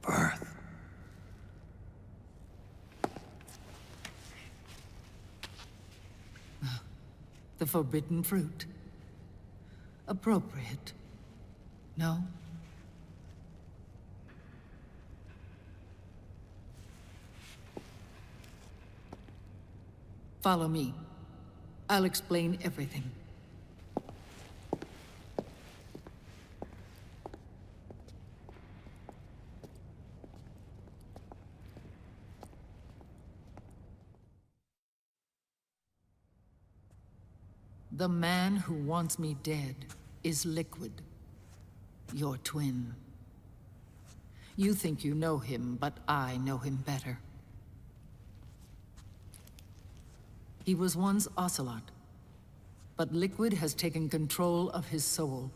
birth? The forbidden fruit. Appropriate. No? Follow me. I'll explain everything. The man who wants me dead is Liquid, your twin. You think you know him, but I know him better. He was once Ocelot, but Liquid has taken control of his soul.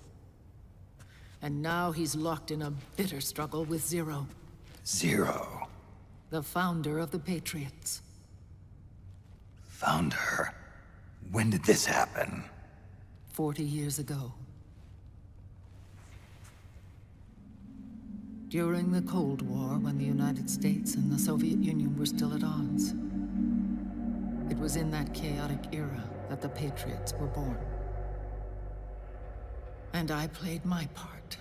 And now he's locked in a bitter struggle with Zero. Zero? The founder of the Patriots. Founder? When did this happen? 40 years ago. During the Cold War, when the United States and the Soviet Union were still at odds. It was in that chaotic era that the Patriots were born. And I played my part.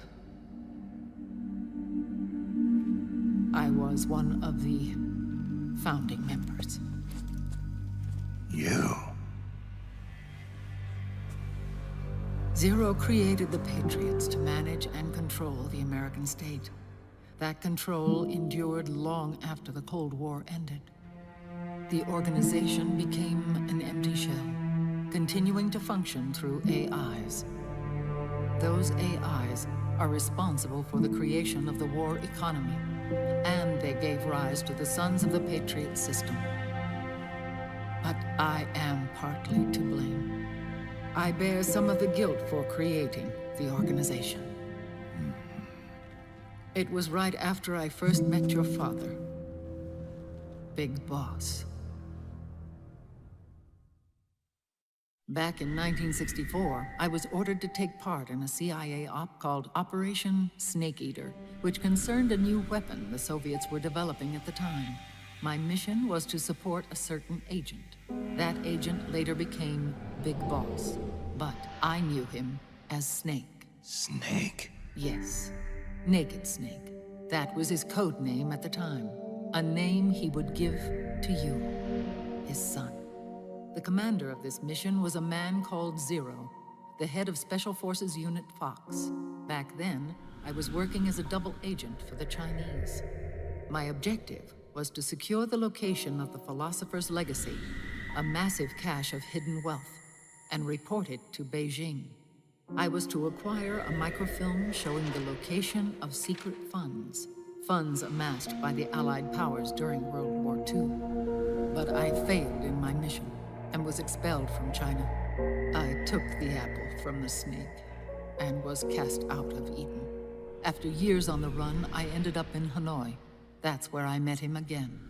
I was one of the founding members. You? Zero created the Patriots to manage and control the American state. That control endured long after the Cold War ended. The organization became an empty shell, continuing to function through AIs. Those AIs are responsible for the creation of the war economy, and they gave rise to the Sons of the Patriot system. But I am partly to blame. I bear some of the guilt for creating the organization. It was right after I first met your father, Big Boss. Back in 1964, I was ordered to take part in a CIA op called Operation Snake Eater, which concerned a new weapon the Soviets were developing at the time. My mission was to support a certain agent. That agent later became Big Boss, but I knew him as Snake. Snake? Yes, Naked Snake. That was his code name at the time, a name he would give to you, his son. The commander of this mission was a man called Zero, the head of Special Forces Unit Fox. Back then, I was working as a double agent for the Chinese. My objective was to secure the location of the Philosopher's Legacy, a massive cache of hidden wealth, and report it to Beijing. I was to acquire a microfilm showing the location of secret funds, funds amassed by the Allied powers during World War II. But I failed in my mission and was expelled from China. I took the apple from the snake and was cast out of Eden. After years on the run, I ended up in Hanoi. That's where I met him again.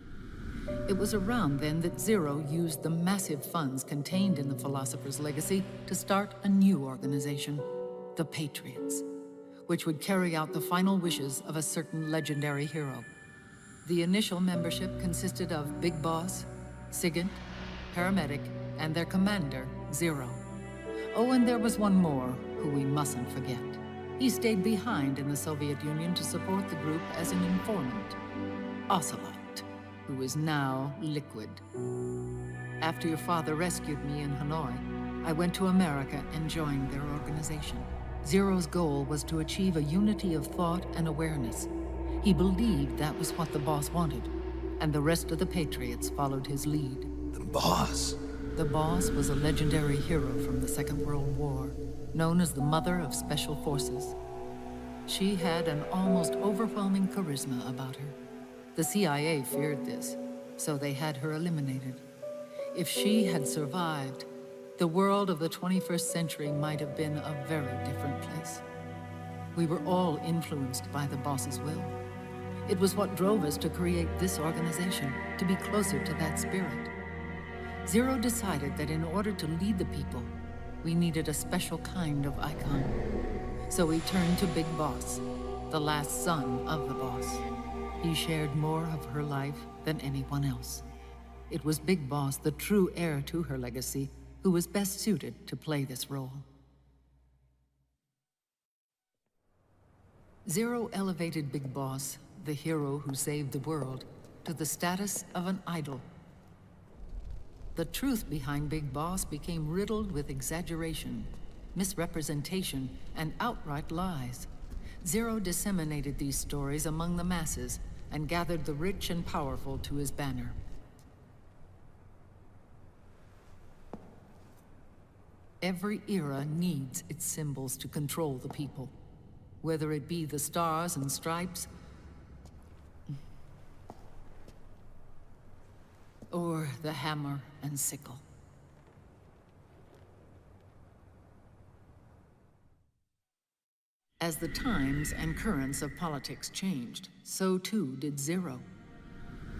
It was around then that Zero used the massive funds contained in the Philosopher's Legacy to start a new organization, the Patriots, which would carry out the final wishes of a certain legendary hero. The initial membership consisted of Big Boss, Sigint, Paramedic, and their commander, Zero. Oh, and there was one more who we mustn't forget. He stayed behind in the Soviet Union to support the group as an informant, Ocelot, who is now Liquid. After your father rescued me in Hanoi, I went to America and joined their organization. Zero's goal was to achieve a unity of thought and awareness. He believed that was what the boss wanted, and the rest of the Patriots followed his lead. The boss? The boss was a legendary hero from the Second World War, known as the Mother of Special Forces. She had an almost overwhelming charisma about her. The CIA feared this, so they had her eliminated. If she had survived, the world of the 21st century might have been a very different place. We were all influenced by the boss's will. It was what drove us to create this organization, to be closer to that spirit. Zero decided that in order to lead the people, we needed a special kind of icon. So he turned to Big Boss, the last son of the boss. He shared more of her life than anyone else. It was Big Boss, the true heir to her legacy, who was best suited to play this role. Zero elevated Big Boss, the hero who saved the world, to the status of an idol. The truth behind Big Boss became riddled with exaggeration, misrepresentation, and outright lies. Zero disseminated these stories among the masses and gathered the rich and powerful to his banner. Every era needs its symbols to control the people, whether it be the stars and stripes, or the hammer and sickle. As the times and currents of politics changed, so too did Zero.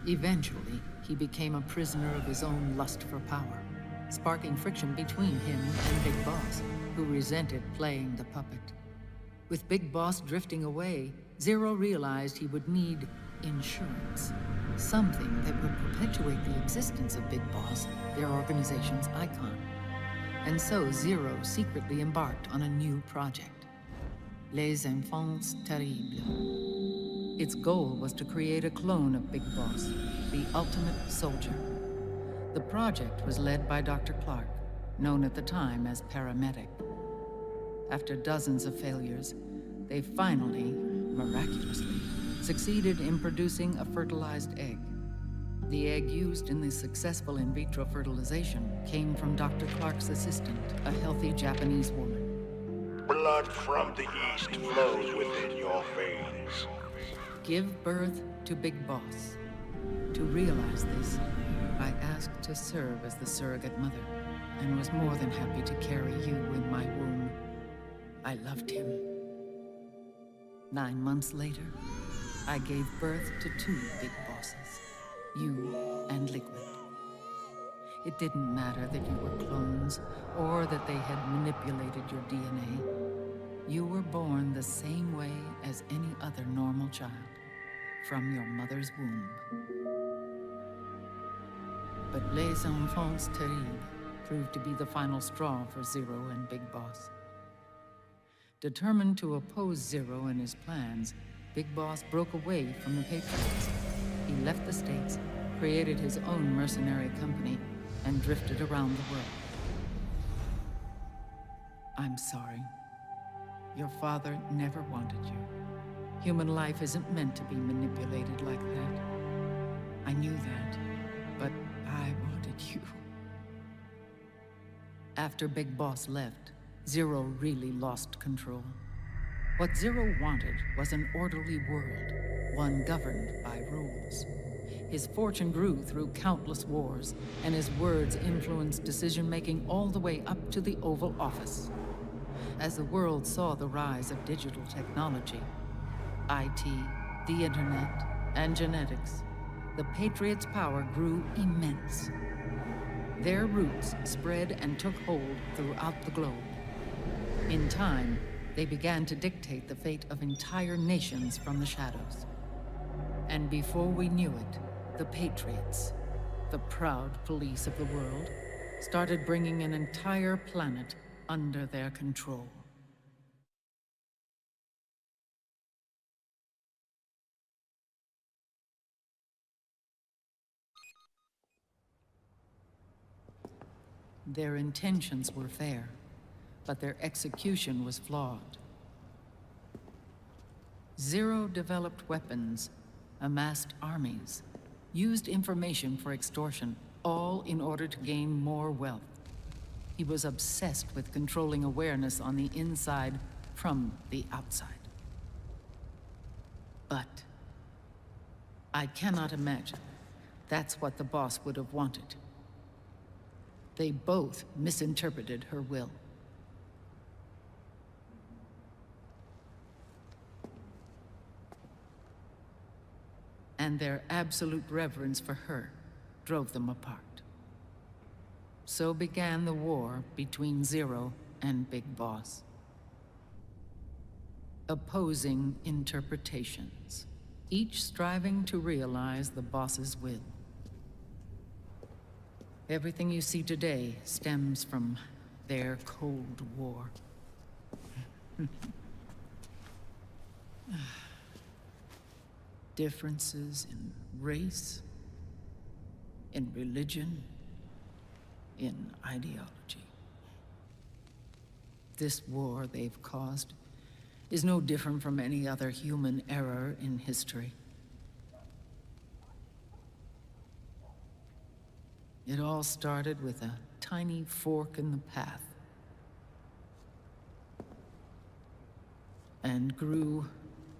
Eventually, he became a prisoner of his own lust for power, sparking friction between him and Big Boss, who resented playing the puppet. With Big Boss drifting away, Zero realized he would need insurance. Something that would perpetuate the existence of Big Boss, their organization's icon. And so Zero secretly embarked on a new project, Les Enfants Terribles. Its goal was to create a clone of Big Boss, the ultimate soldier. The project was led by Dr. Clark, known at the time as Paramedic. After dozens of failures, they finally, miraculously, succeeded in producing a fertilized egg. The egg used in the successful in vitro fertilization came from Dr. Clark's assistant, a healthy Japanese woman. Blood from the east flows within your veins. Give birth to Big Boss. To realize this, I asked to serve as the surrogate mother, and was more than happy to carry you in my womb. I loved him. 9 months later, I gave birth to 2 Big Bosses, you and Liquid. It didn't matter that you were clones, or that they had manipulated your DNA. You were born the same way as any other normal child, from your mother's womb. But Les Enfants Terribles proved to be the final straw for Zero and Big Boss. Determined to oppose Zero and his plans, Big Boss broke away from the Patriots. He left the States, created his own mercenary company, and drifted around the world. I'm sorry. Your father never wanted you. Human life isn't meant to be manipulated like that. I knew that, but I wanted you. After Big Boss left, Zero really lost control. What Zero wanted was an orderly world, one governed by rules. His fortune grew through countless wars, and his words influenced decision-making all the way up to the Oval Office. As the world saw the rise of digital technology, IT, the internet, and genetics, the Patriots' power grew immense. Their roots spread and took hold throughout the globe. In time, they began to dictate the fate of entire nations from the shadows. And before we knew it, the Patriots, the proud police of the world, started bringing an entire planet under their control. Their intentions were fair, but their execution was flawed. Zero developed weapons, amassed armies, used information for extortion, all in order to gain more wealth. He was obsessed with controlling awareness on the inside from the outside. But I cannot imagine that's what the boss would have wanted. They both misinterpreted her will. And their absolute reverence for her drove them apart. So began the war between Zero and Big Boss. Opposing interpretations, each striving to realize the boss's will. Everything you see today stems from their Cold War. Differences in race, in religion, in ideology. This war they've caused is no different from any other human error in history. It all started with a tiny fork in the path, and grew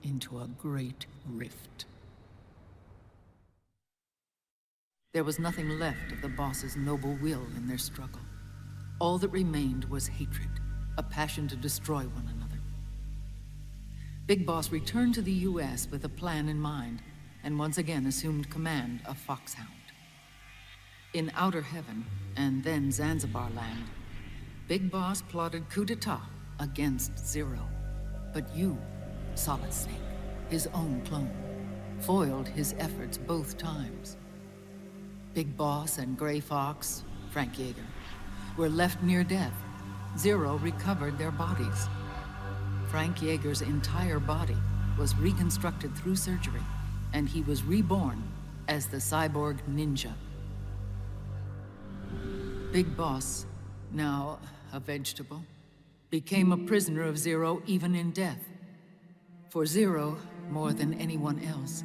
into a great rift. There was nothing left of the boss's noble will in their struggle. All that remained was hatred, a passion to destroy one another. Big Boss returned to the US with a plan in mind, and once again assumed command of Foxhound. In Outer Heaven, and then Zanzibar Land, Big Boss plotted coup d'etat against Zero. But you, Solid Snake, his own clone, foiled his efforts both times. Big Boss and Gray Fox, Frank Yeager, were left near death. Zero recovered their bodies. Frank Yeager's entire body was reconstructed through surgery, and he was reborn as the cyborg ninja. Big Boss, now a vegetable, became a prisoner of Zero even in death. For Zero, more than anyone else,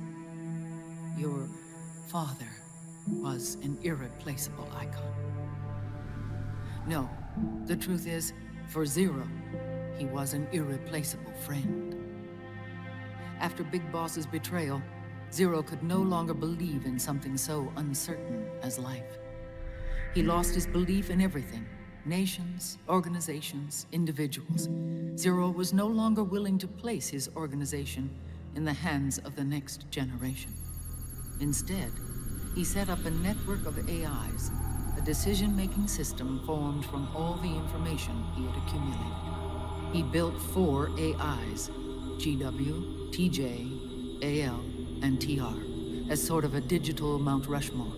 your father was an irreplaceable icon. No, the truth is, for Zero, he was an irreplaceable friend. After Big Boss's betrayal, Zero could no longer believe in something so uncertain as life. He lost his belief in everything. Nations, organizations, individuals. Zero was no longer willing to place his organization in the hands of the next generation. Instead, he set up a network of AIs, a decision-making system formed from all the information he had accumulated. He built 4 AIs, GW, TJ, AL, and TR, as sort of a digital Mount Rushmore,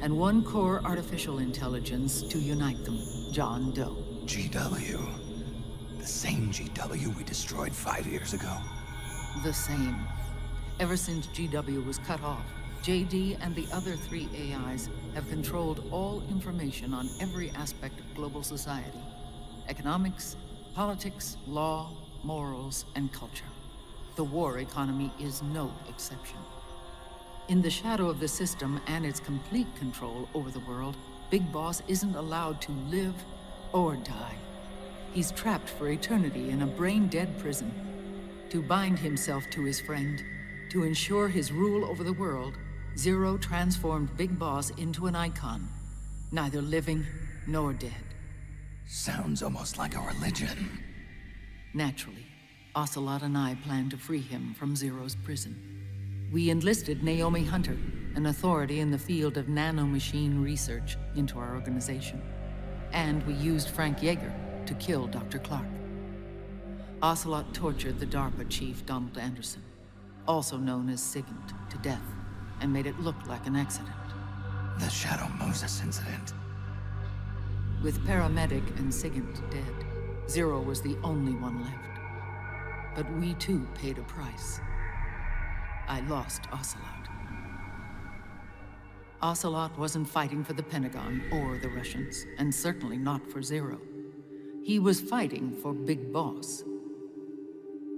and 1 core artificial intelligence to unite them, John Doe. GW. The same GW we destroyed 5 years ago. The same. Ever since GW was cut off, JD and the other 3 AIs have controlled all information on every aspect of global society. Economics, politics, law, morals, and culture. The war economy is no exception. In the shadow of the system and its complete control over the world, Big Boss isn't allowed to live or die. He's trapped for eternity in a brain-dead prison. To bind himself to his friend, to ensure his rule over the world, Zero transformed Big Boss into an icon, neither living nor dead. Sounds almost like a religion. Naturally, Ocelot and I plan to free him from Zero's prison. We enlisted Naomi Hunter, an authority in the field of nanomachine research, into our organization. And we used Frank Yeager to kill Dr. Clark. Ocelot tortured the DARPA chief, Donald Anderson, also known as Sigint, to death, and made it look like an accident. The Shadow Moses incident. With Paramedic and Sigint dead, Zero was the only one left. But we too paid a price. I lost Ocelot. Ocelot wasn't fighting for the Pentagon or the Russians, and certainly not for Zero. He was fighting for Big Boss.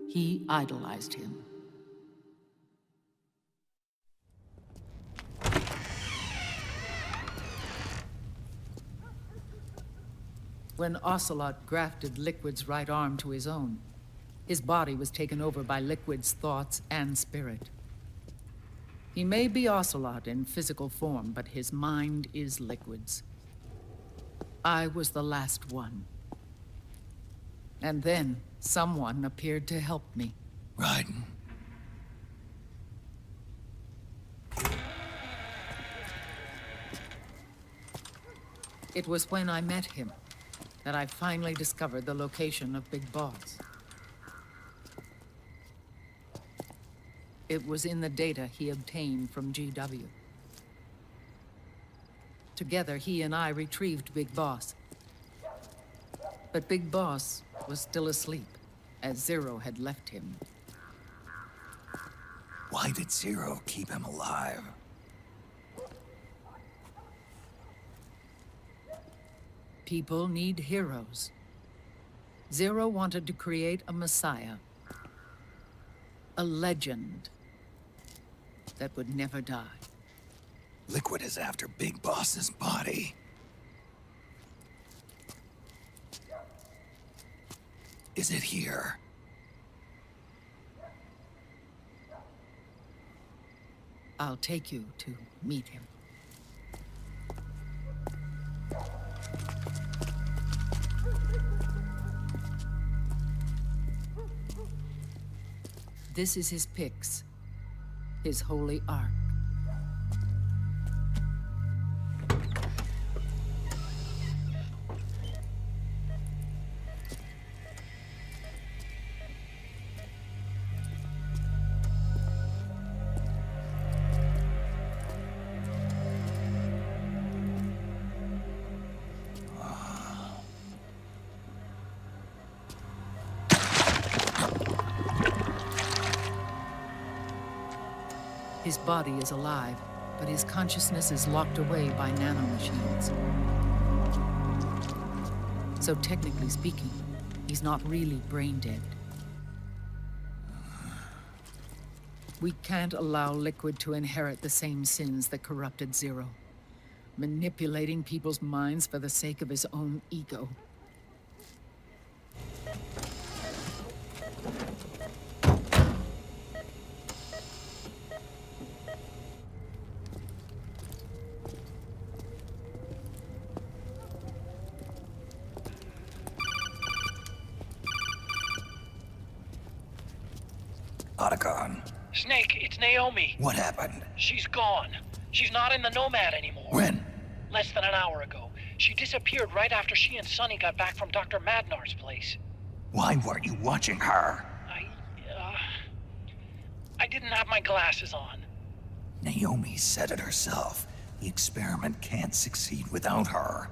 He idolized him. When Ocelot grafted Liquid's right arm to his own, his body was taken over by Liquid's thoughts and spirit. He may be Ocelot in physical form, but his mind is Liquid's. I was the last one. And then someone appeared to help me. Raiden. It was when I met him that I finally discovered the location of Big Boss. It was in the data he obtained from GW. Together, he and I retrieved Big Boss. But Big Boss was still asleep, as Zero had left him. Why did Zero keep him alive? People need heroes. Zero wanted to create a messiah. A legend that would never die. Liquid is after Big Boss's body. Is it here? I'll take you to meet him. This is his pyx, his holy ark. His body is alive, but his consciousness is locked away by nanomachines. So technically speaking, he's not really brain dead. We can't allow Liquid to inherit the same sins that corrupted Zero, manipulating people's minds for the sake of his own ego. Otacon. Snake, it's Naomi. What happened? She's gone. She's not in the Nomad anymore. When? less than an hour ago. She disappeared right after she and Sonny got back from Dr. Madnar's place. Why weren't you watching her? I didn't have my glasses on. Naomi said it herself. The experiment can't succeed without her.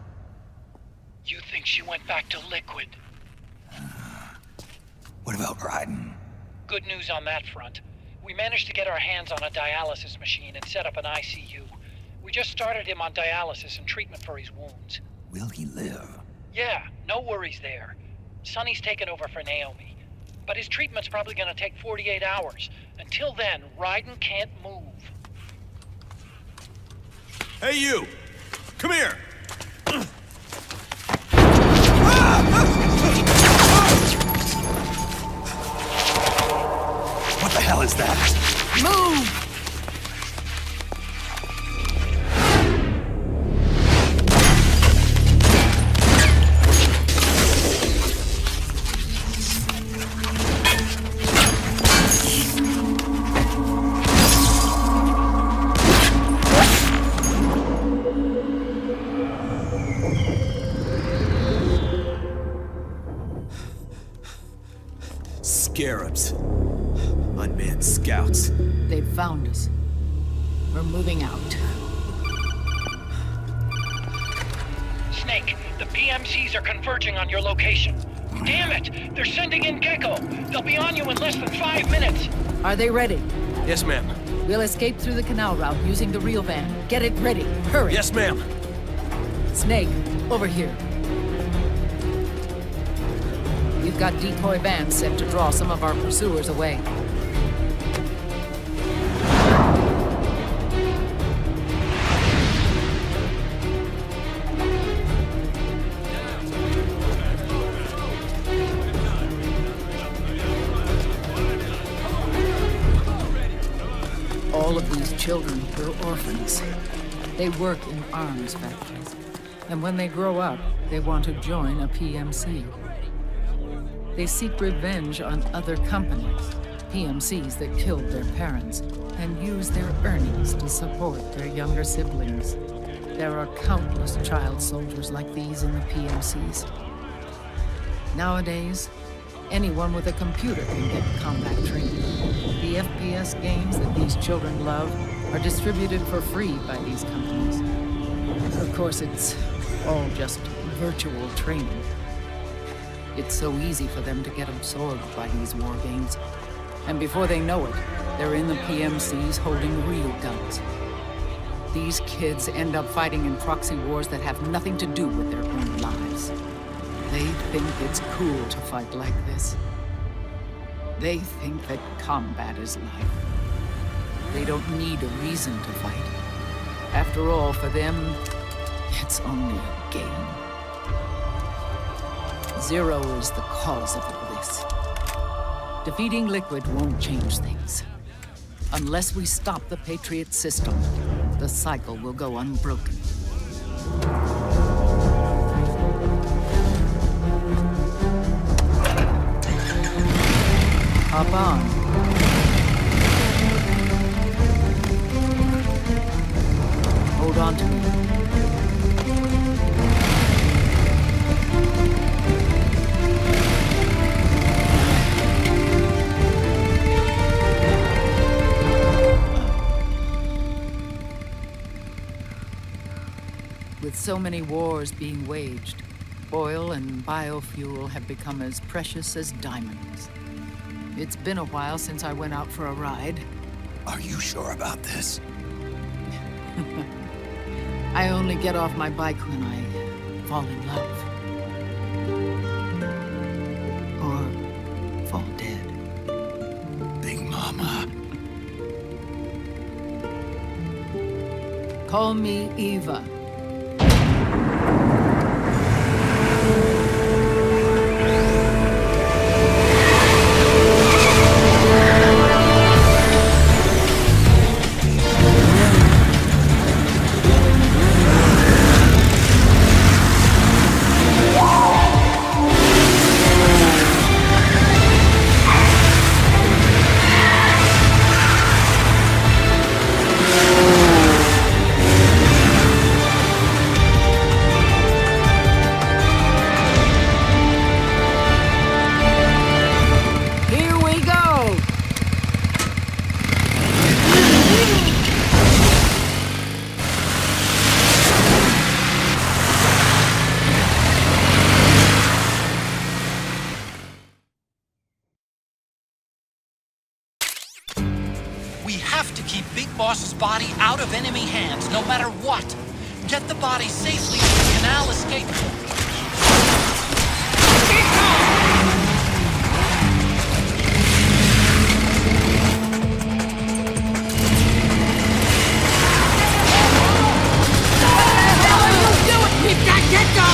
You think she went back to Liquid? What about Raiden? Good news on that front. We managed to get our hands on a dialysis machine and set up an ICU. We just started him on dialysis and treatment for his wounds. Will he live? Yeah, no worries there. Sonny's taken over for Naomi. But his treatment's probably gonna take 48 hours. Until then, Raiden can't move. Hey, you! Come here! What the hell is that? Move! Scarabs. Unmanned scouts. They've found us. We're moving out. Snake, the PMCs are converging on your location. Damn it! They're sending in Gecko! They'll be on you in less than 5 minutes! Are they ready? Yes, ma'am. We'll escape through the canal route using the real van. Get it ready. Hurry. Yes, ma'am. Snake, over here. We've got decoy vans set to draw some of our pursuers away. All of these children were orphans. They work in arms factories. And when they grow up, they want to join a PMC. They seek revenge on other companies, PMCs that killed their parents, and use their earnings to support their younger siblings. There are countless child soldiers like these in the PMCs. Nowadays, anyone with a computer can get combat training. The FPS games that these children love are distributed for free by these companies. Of course, it's all just virtual training. It's so easy for them to get absorbed by these war games. And before they know it, they're in the PMCs holding real guns. These kids end up fighting in proxy wars that have nothing to do with their own lives. They think it's cool to fight like this. They think that combat is life. They don't need a reason to fight. After all, for them, it's only a game. Zero is the cause of all this. Defeating Liquid won't change things. Unless we stop the Patriot system, the cycle will go unbroken. Hop on. Hold on to me. With so many wars being waged, oil and biofuel have become as precious as diamonds. It's been a while since I went out for a ride. Are you sure about this? I only get off my bike when I fall in love. Or fall dead. Big Mama. Call me Eva. boss's body out of enemy hands, no matter what. Get the body safely to the canal escape port. We've got get-go!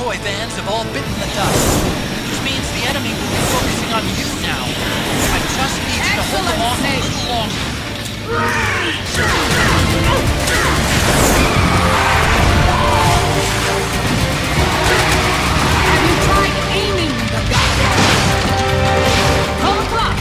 decoy vans have all bitten the dust, which means the enemy will be focusing on you now. I just need you to hold them off a little longer. Have you tried aiming the gun? Call the clock!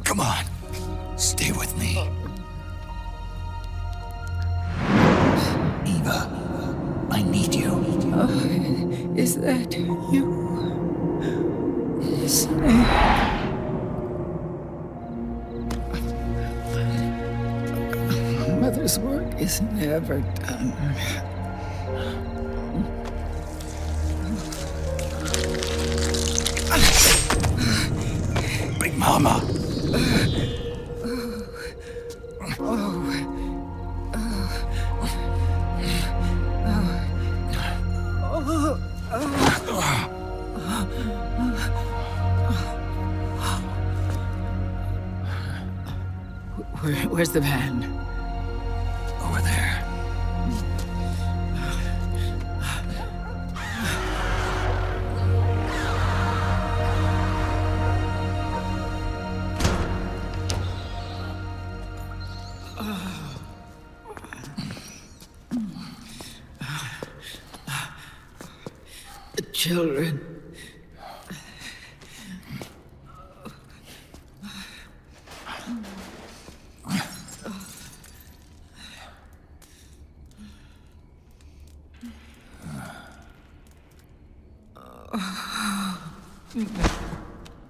Come on. Stay with me. Eva, I need you. Is that you? Snake. Mother's work is never done. Big Mama. Where's the van? Over there. The children.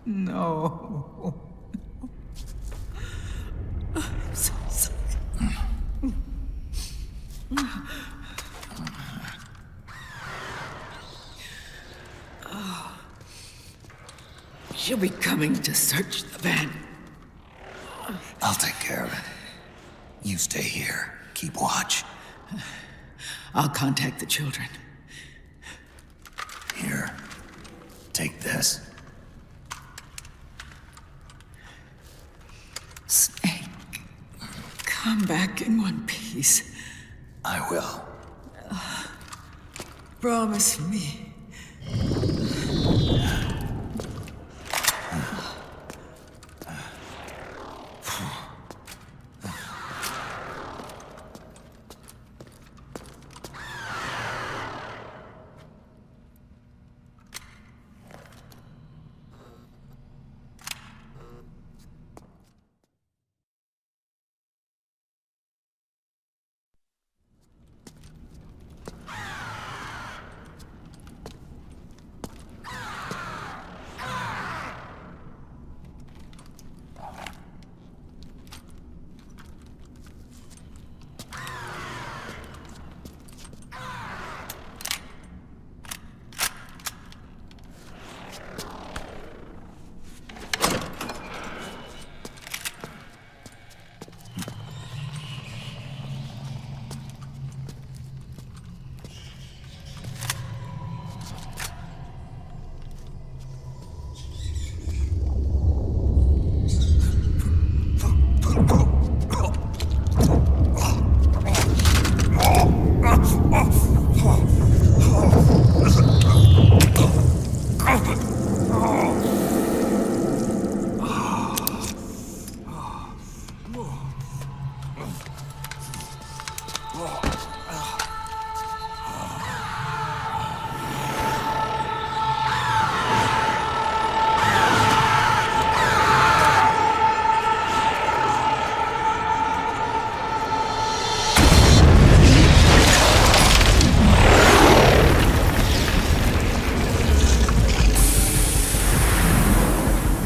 No. I'm so sorry. She'll be coming to search the van. I'll take care of it. You stay here. Keep watch. I'll contact the children. Here. Take this. Snake, come back in one piece. I will. Promise me.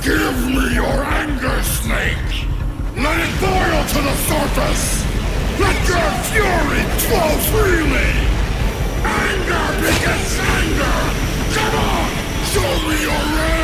Give me your anger, Snake! Let it boil to the surface! Let your fury flow freely! Anger begets anger! Come on! Show me your rage!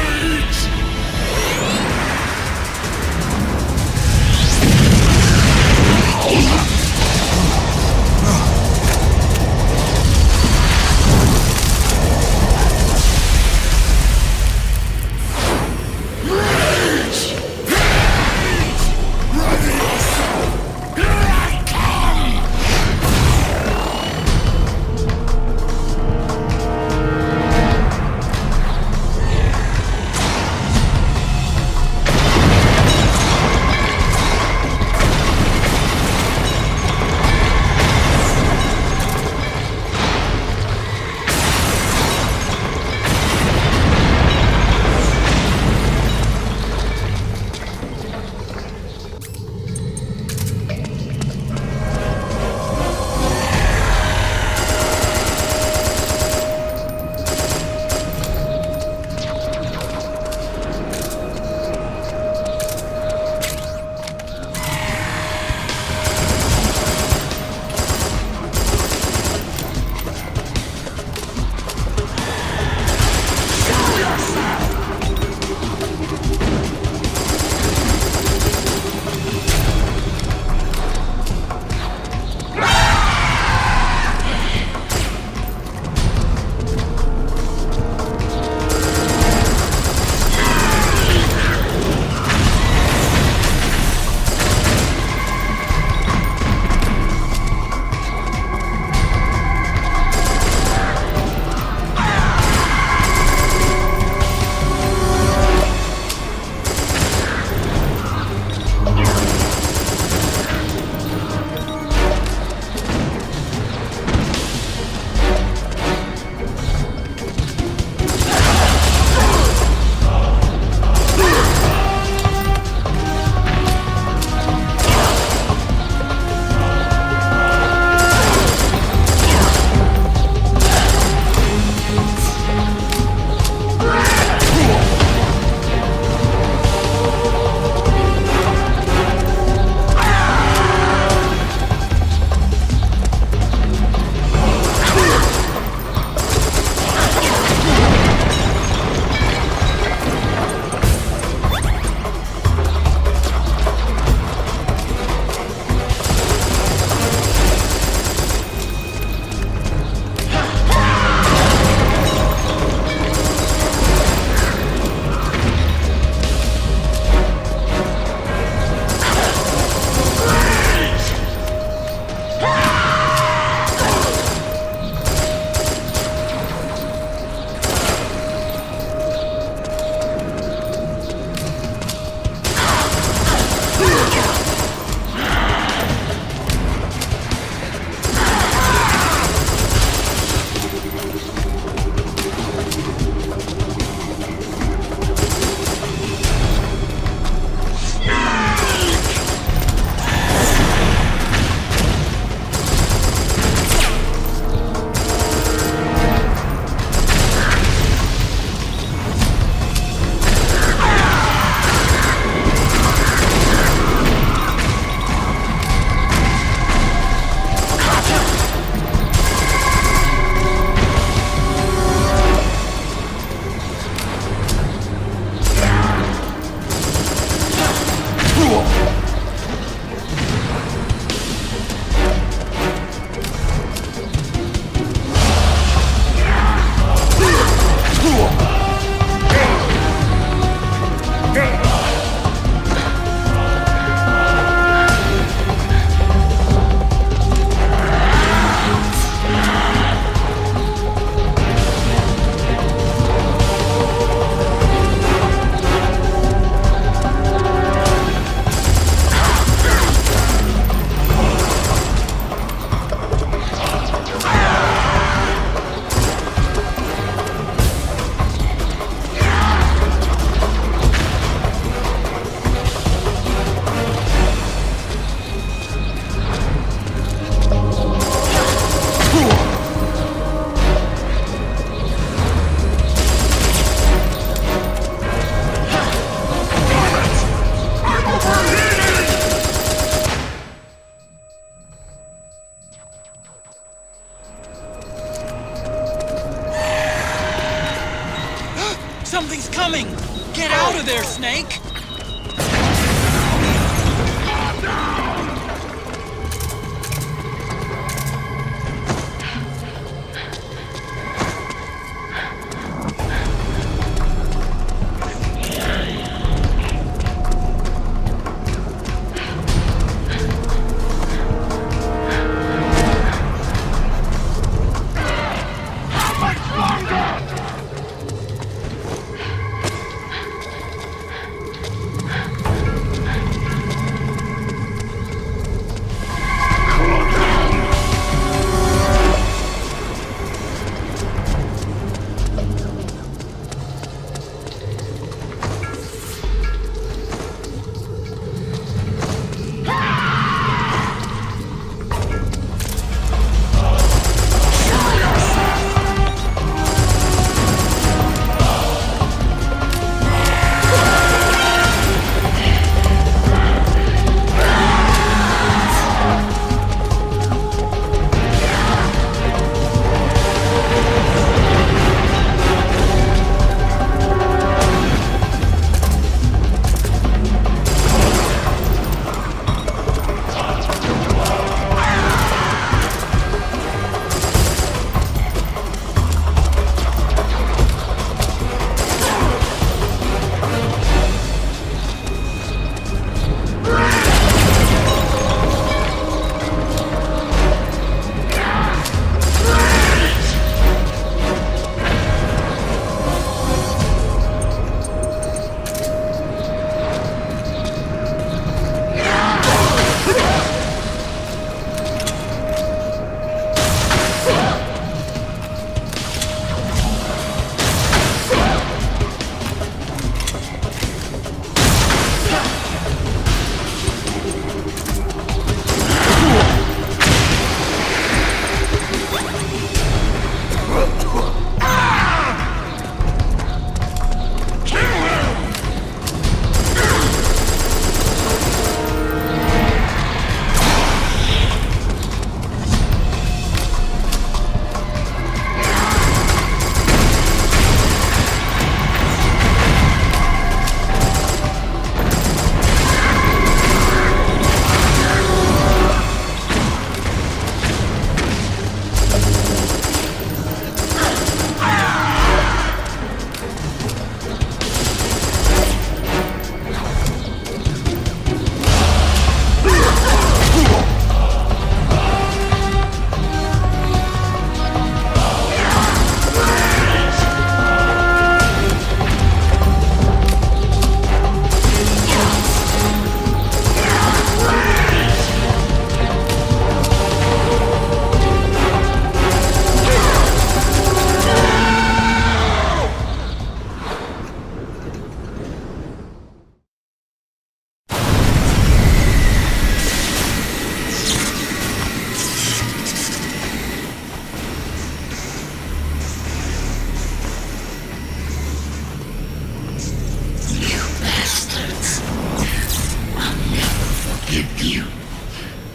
forgive you.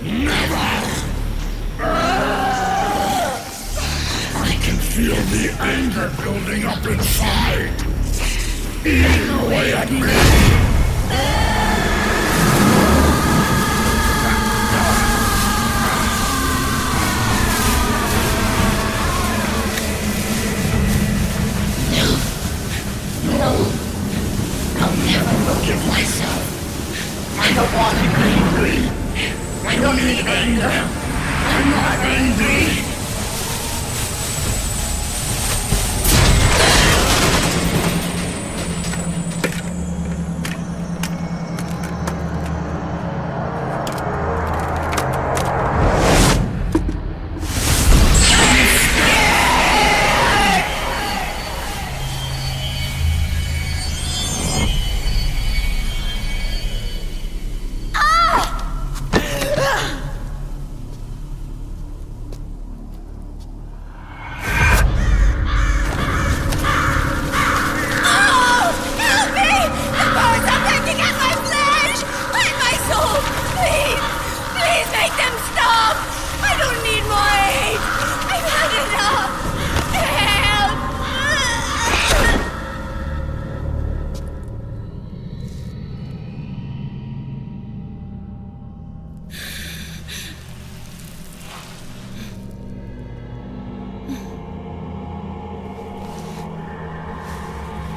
Never! I can feel the anger building up inside. Eating away at me. No. I'll never forgive myself. I don't want to be angry. I don't need anger. I'm not angry.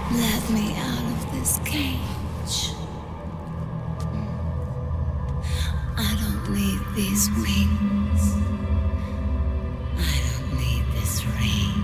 Let me out of this cage. I don't need these wings. I don't need this range.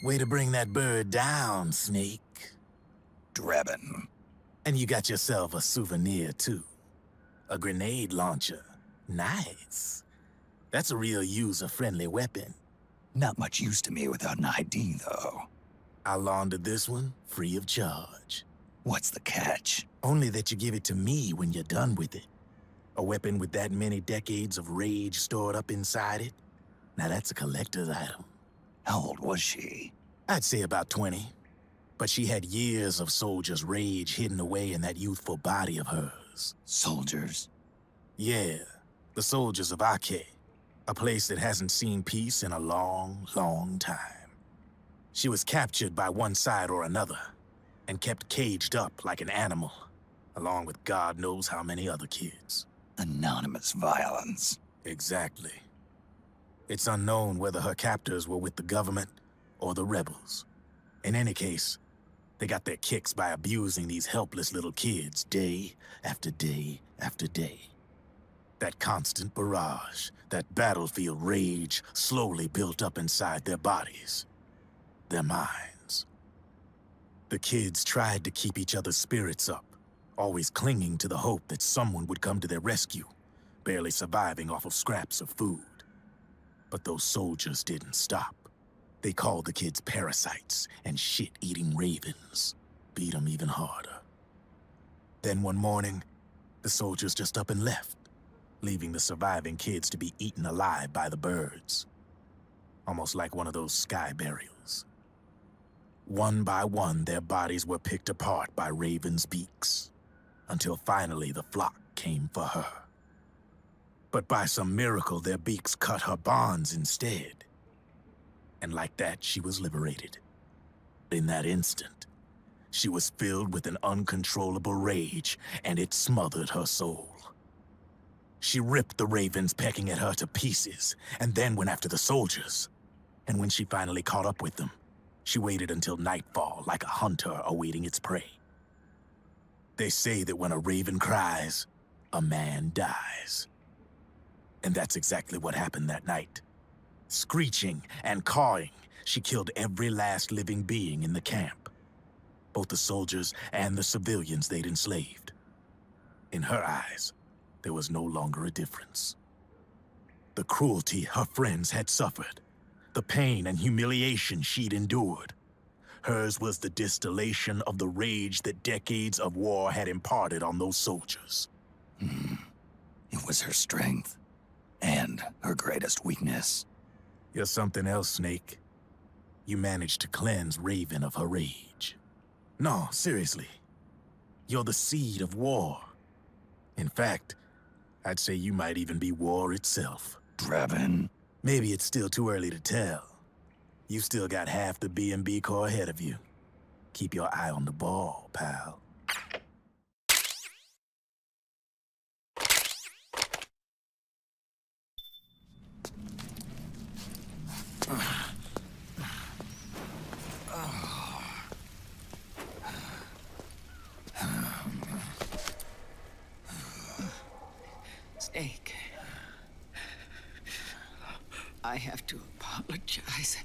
Way to bring that bird down, Snake. Drebin. And you got yourself a souvenir, too. A grenade launcher. Nice. That's a real user-friendly weapon. Not much use to me without an ID, though. I'll launder this one free of charge. What's the catch? Only that you give it to me when you're done with it. A weapon with that many decades of rage stored up inside it? Now that's a collector's item. How old was she? I'd say about 20. But she had years of soldiers' rage hidden away in that youthful body of hers. Soldiers? Yeah, the soldiers of Ake. A place that hasn't seen peace in a long, long time. She was captured by one side or another, and kept caged up like an animal, along with God knows how many other kids. Anonymous violence. Exactly. It's unknown whether her captors were with the government or the rebels. In any case, they got their kicks by abusing these helpless little kids day after day after day. That constant barrage, that battlefield rage slowly built up inside their bodies, their minds. The kids tried to keep each other's spirits up, always clinging to the hope that someone would come to their rescue, barely surviving off of scraps of food. But those soldiers didn't stop. They called the kids parasites and shit-eating ravens, beat them even harder. Then one morning, the soldiers just up and left, leaving the surviving kids to be eaten alive by the birds. Almost like one of those sky burials. One by one, their bodies were picked apart by ravens' beaks, until finally the flock came for her. But by some miracle, their beaks cut her bonds instead. And like that, she was liberated. In that instant, she was filled with an uncontrollable rage, and it smothered her soul. She ripped the ravens pecking at her to pieces, and then went after the soldiers. And when she finally caught up with them, she waited until nightfall like a hunter awaiting its prey. They say that when a raven cries, a man dies. And that's exactly what happened that night. Screeching and cawing, she killed every last living being in the camp. Both the soldiers and the civilians they'd enslaved. In her eyes, there was no longer a difference. The cruelty her friends had suffered, the pain and humiliation she'd endured. Hers was the distillation of the rage that decades of war had imparted on those soldiers. It was her strength, and her greatest weakness. You're something else, Snake. You managed to cleanse Raven of her rage. No, seriously. You're the seed of war. In fact, I'd say you might even be war itself. Brevin. Maybe it's still too early to tell. You still got half the B&B Corps ahead of you. Keep your eye on the ball, pal. Snake, I have to apologize.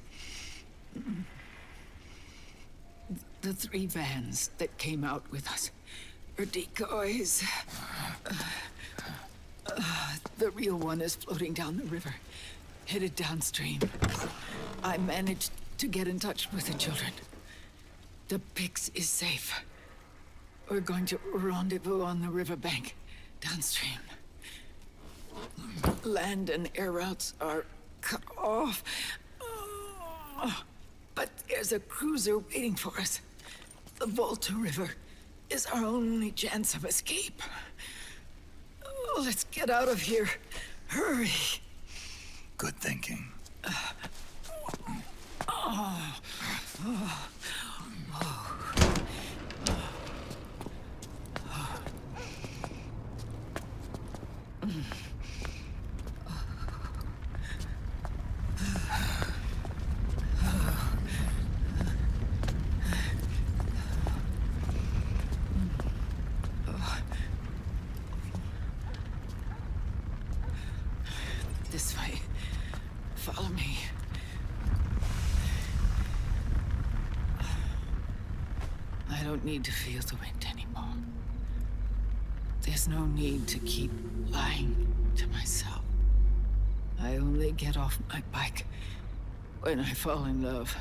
The 3 vans that came out with us are decoys. The real one is floating down the river, headed downstream. I managed to get in touch with the children. The Pix is safe. We're going to rendezvous on the riverbank, downstream. Land and air routes are cut off. But there's a cruiser waiting for us. The Volta River is our only chance of escape. Let's get out of here. Hurry. Good thinking. This way. Follow me. I don't need to feel the wind anymore. There's no need to keep lying to myself. I only get off my bike when I fall in love.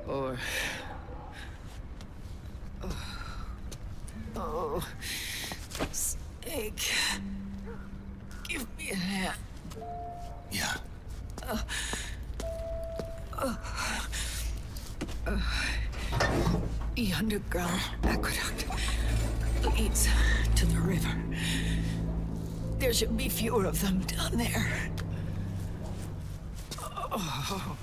Or... Oh... Snake. Give me a hand. Yeah. The underground aqueduct leads to the river. There should be fewer of them down there. Oh.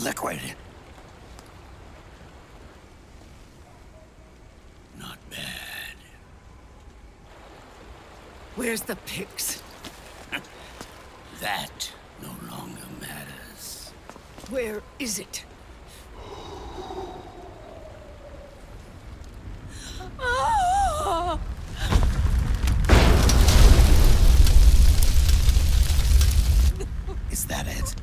Liquid. Not bad. Where's the pigs? That no longer matters. Where is it? Is that it?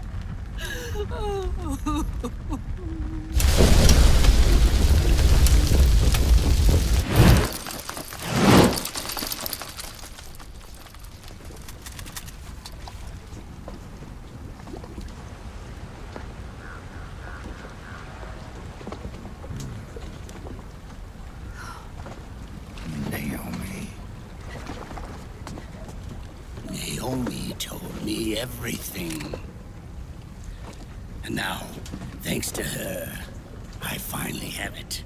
Naomi told me everything. And now, thanks to her, I finally have it.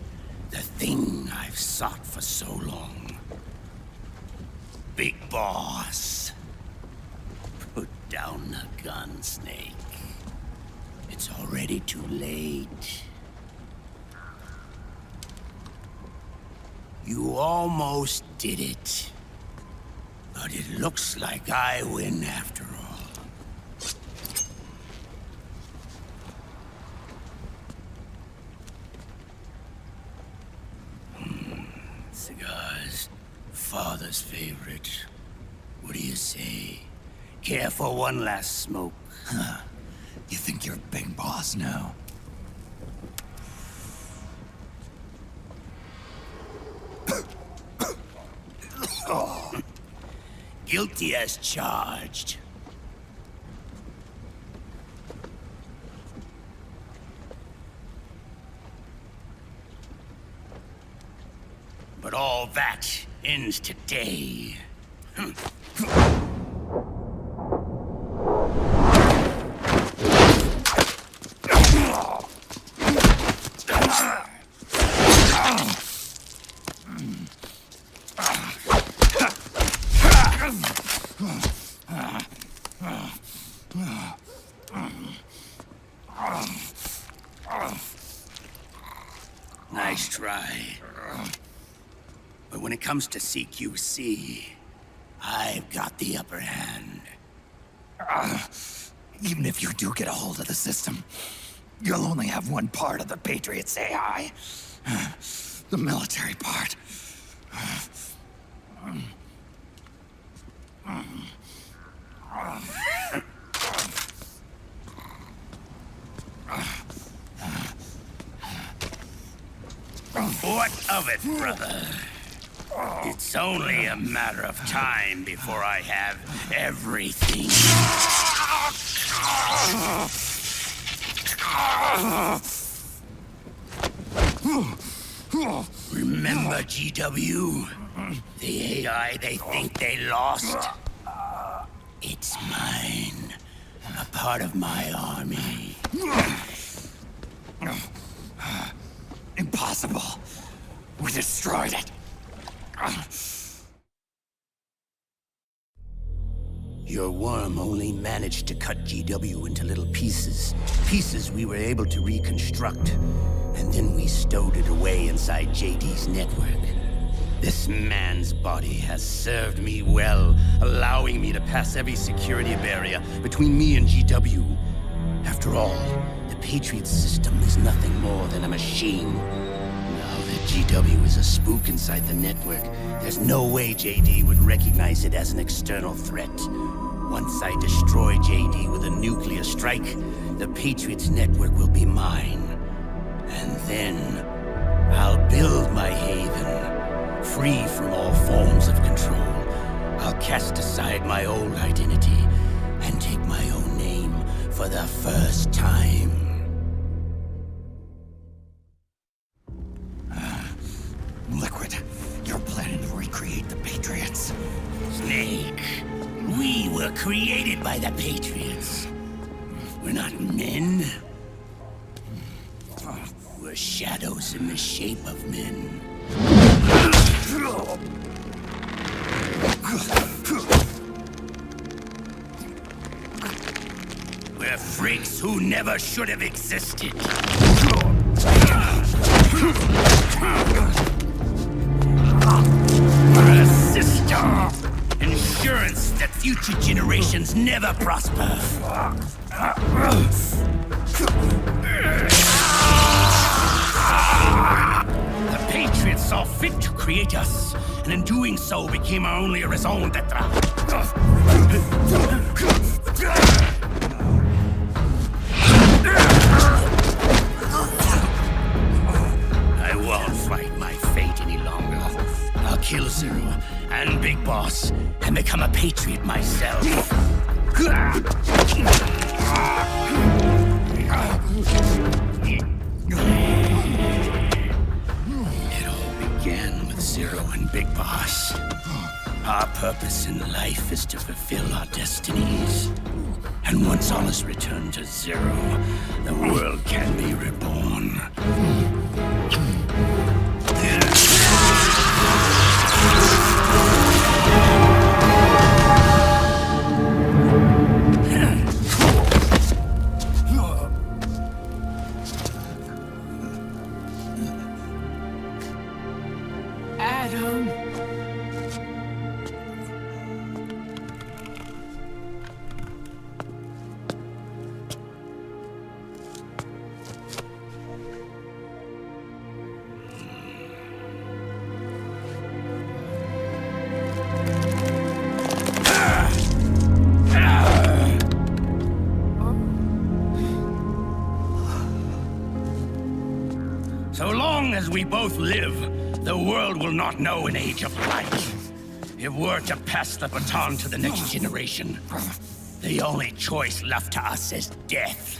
The thing I've sought for so long. Big Boss. Put down the gun, Snake. It's already too late. You almost did it. But it looks like I win after all. Cigars, father's favorite. What do you say? Care for one last smoke? Huh. You think you're a big boss now? Oh. Guilty as charged. But all that ends today. Nice try. But when it comes to CQC, I've got the upper hand. Even if you do get a hold of the system, you'll only have one part of the Patriots AI. The military part. What of it, brother? It's only a matter of time before I have everything. Remember, GW? The AI they think they lost? It's mine. A part of my army. impossible. We destroyed it. Your worm only managed to cut GW into little pieces. Pieces we were able to reconstruct. And then we stowed it away inside JD's network. This man's body has served me well, allowing me to pass every security barrier between me and GW. After all, the Patriots system is nothing more than a machine. Now that GW is a spook inside the network, there's no way JD would recognize it as an external threat. Once I destroy JD with a nuclear strike, the Patriots network will be mine. And then, I'll build my haven, free from all forms of control. I'll cast aside my old identity and take my own name for the first time. Liquid, you're planning to recreate the Patriots. Snake, we were created by the Patriots. We're not men. We're shadows in the shape of men. We're freaks who never should have existed. We're a system. Insurance that future generations never prosper. The Patriots saw fit to create us, and in doing so became our only raison d'etre. I won't fight my fate any longer. I'll kill Zero and Big Boss and become a Patriot myself. It all began with Zero and Big Boss. Our purpose in life is to fulfill our destinies. And once all is returned to Zero, the world can be reborn. Adam. So long as we both live, the world will not know an age of light. If we're to pass the baton to the next generation, the only choice left to us is death.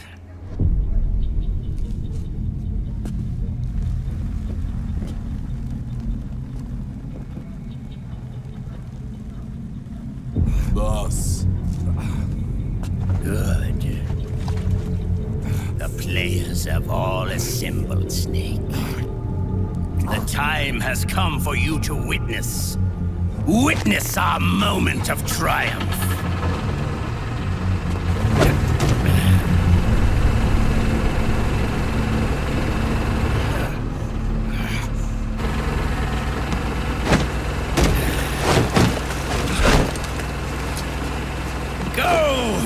Boss. Good. The players have all assembled, Snake. The time has come for you to witness. Witness our moment of triumph. Go!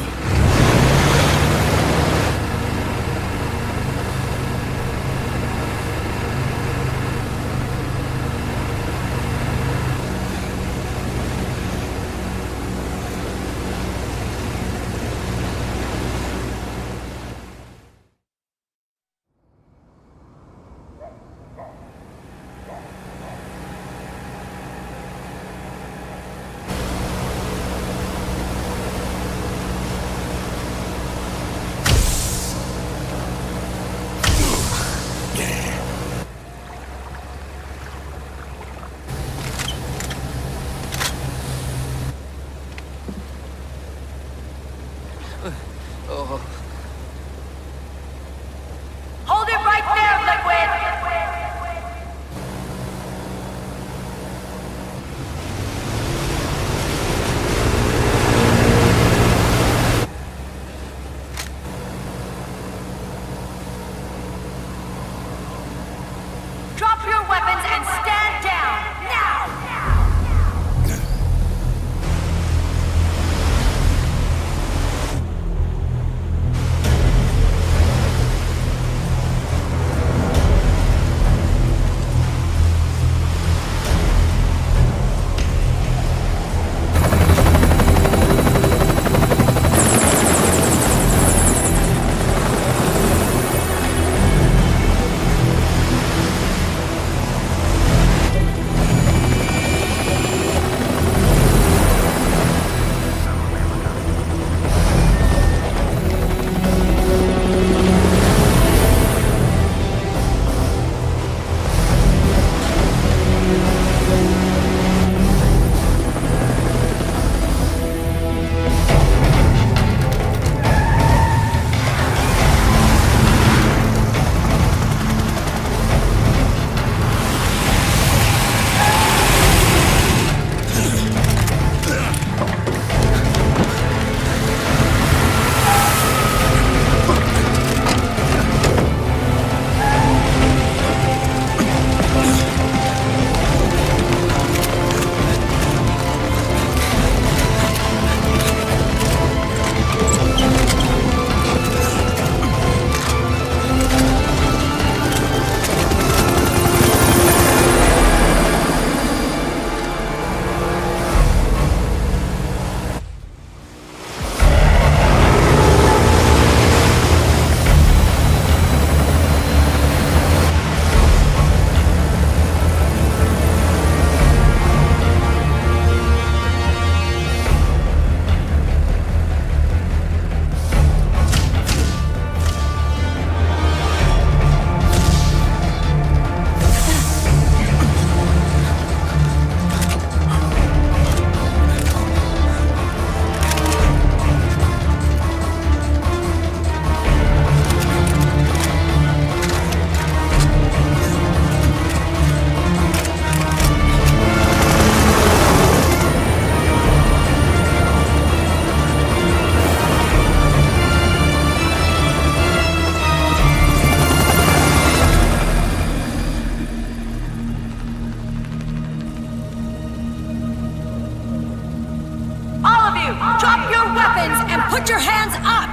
your hands up!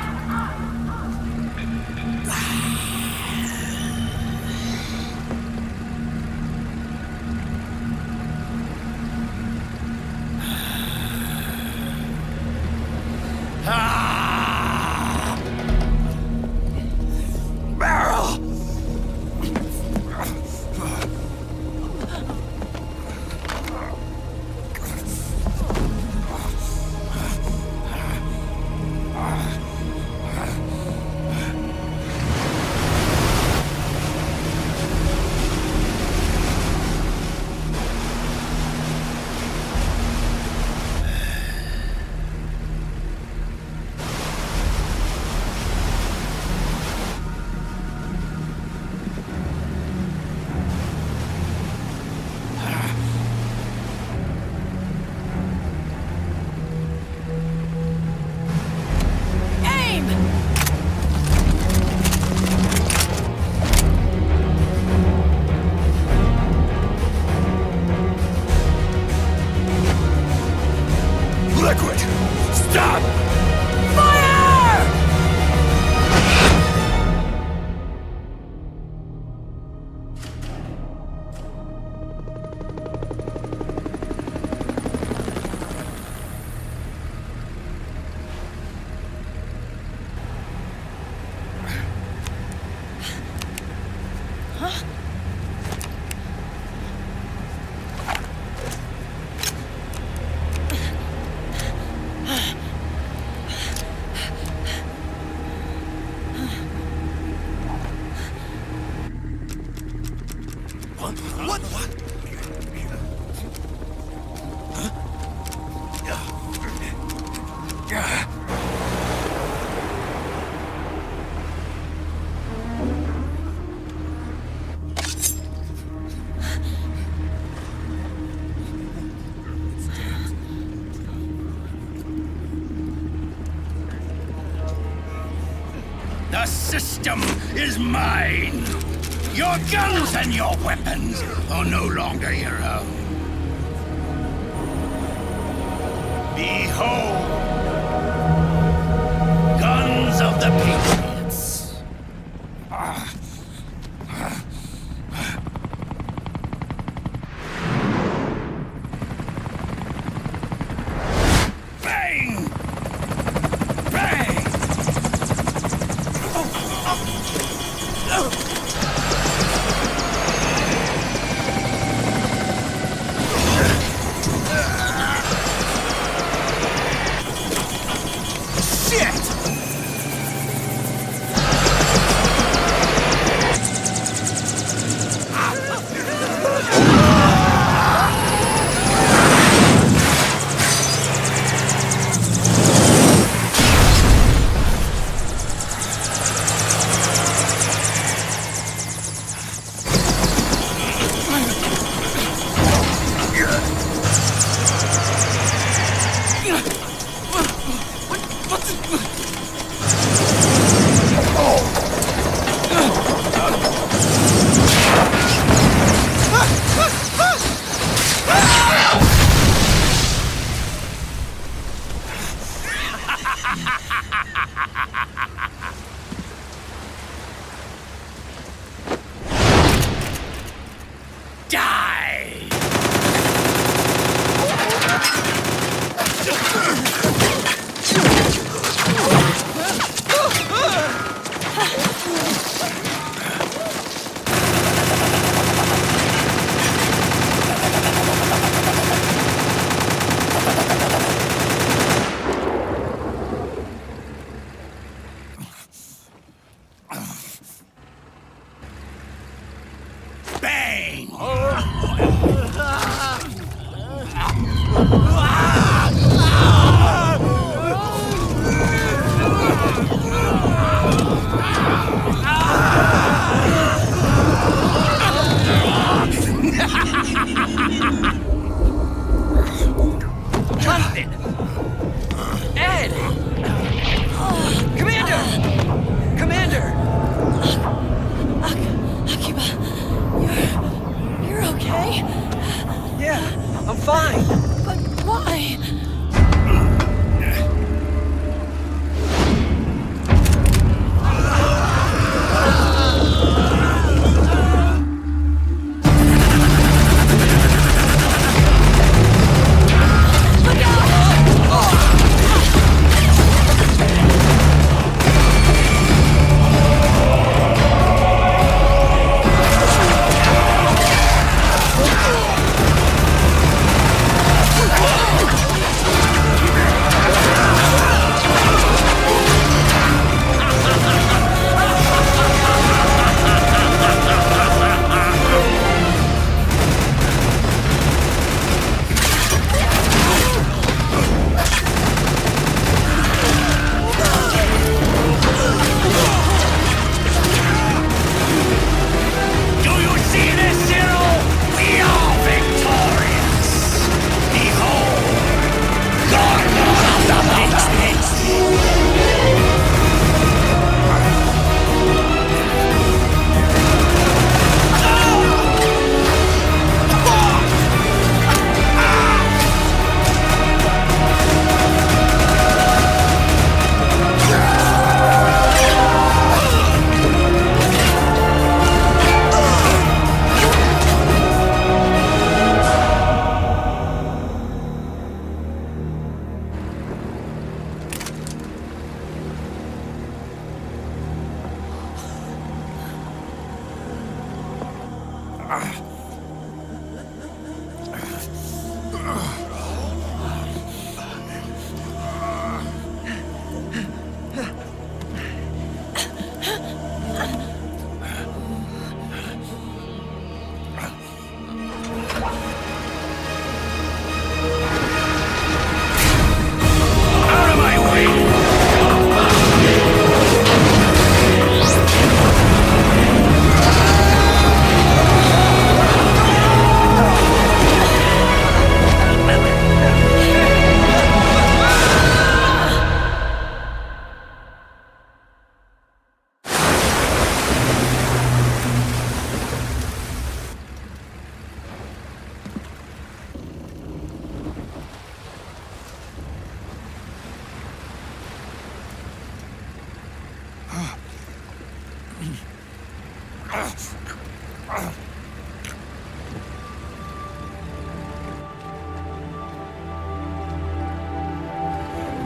Liquid! Stop! The system is mine. Your guns and your weapons are no longer your own. Behold, guns of the Patriots. Bang! Bang! Jonathan! Ed! Commander! Commander! Akiba, you're okay? Yeah, I'm fine. But why?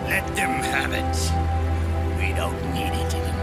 Let them have it. We don't need it anymore.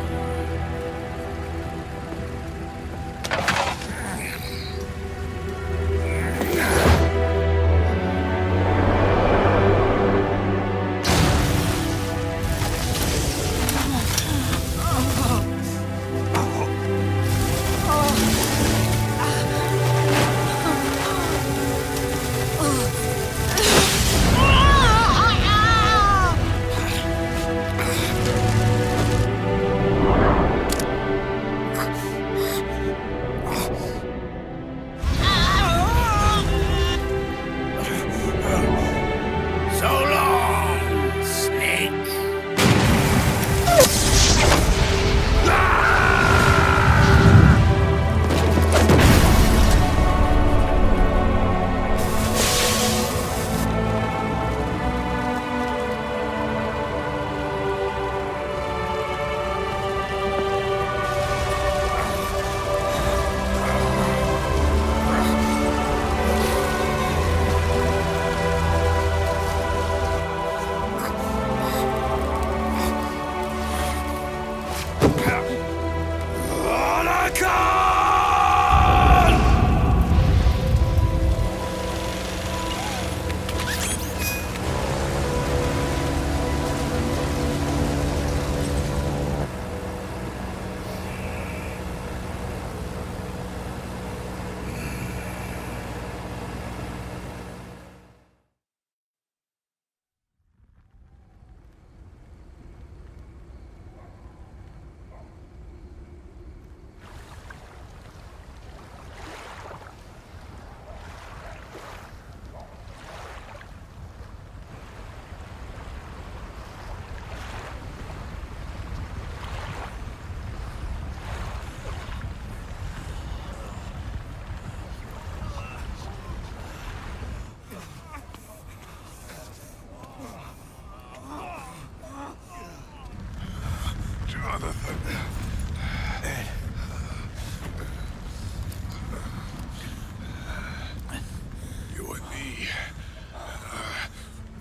You and me,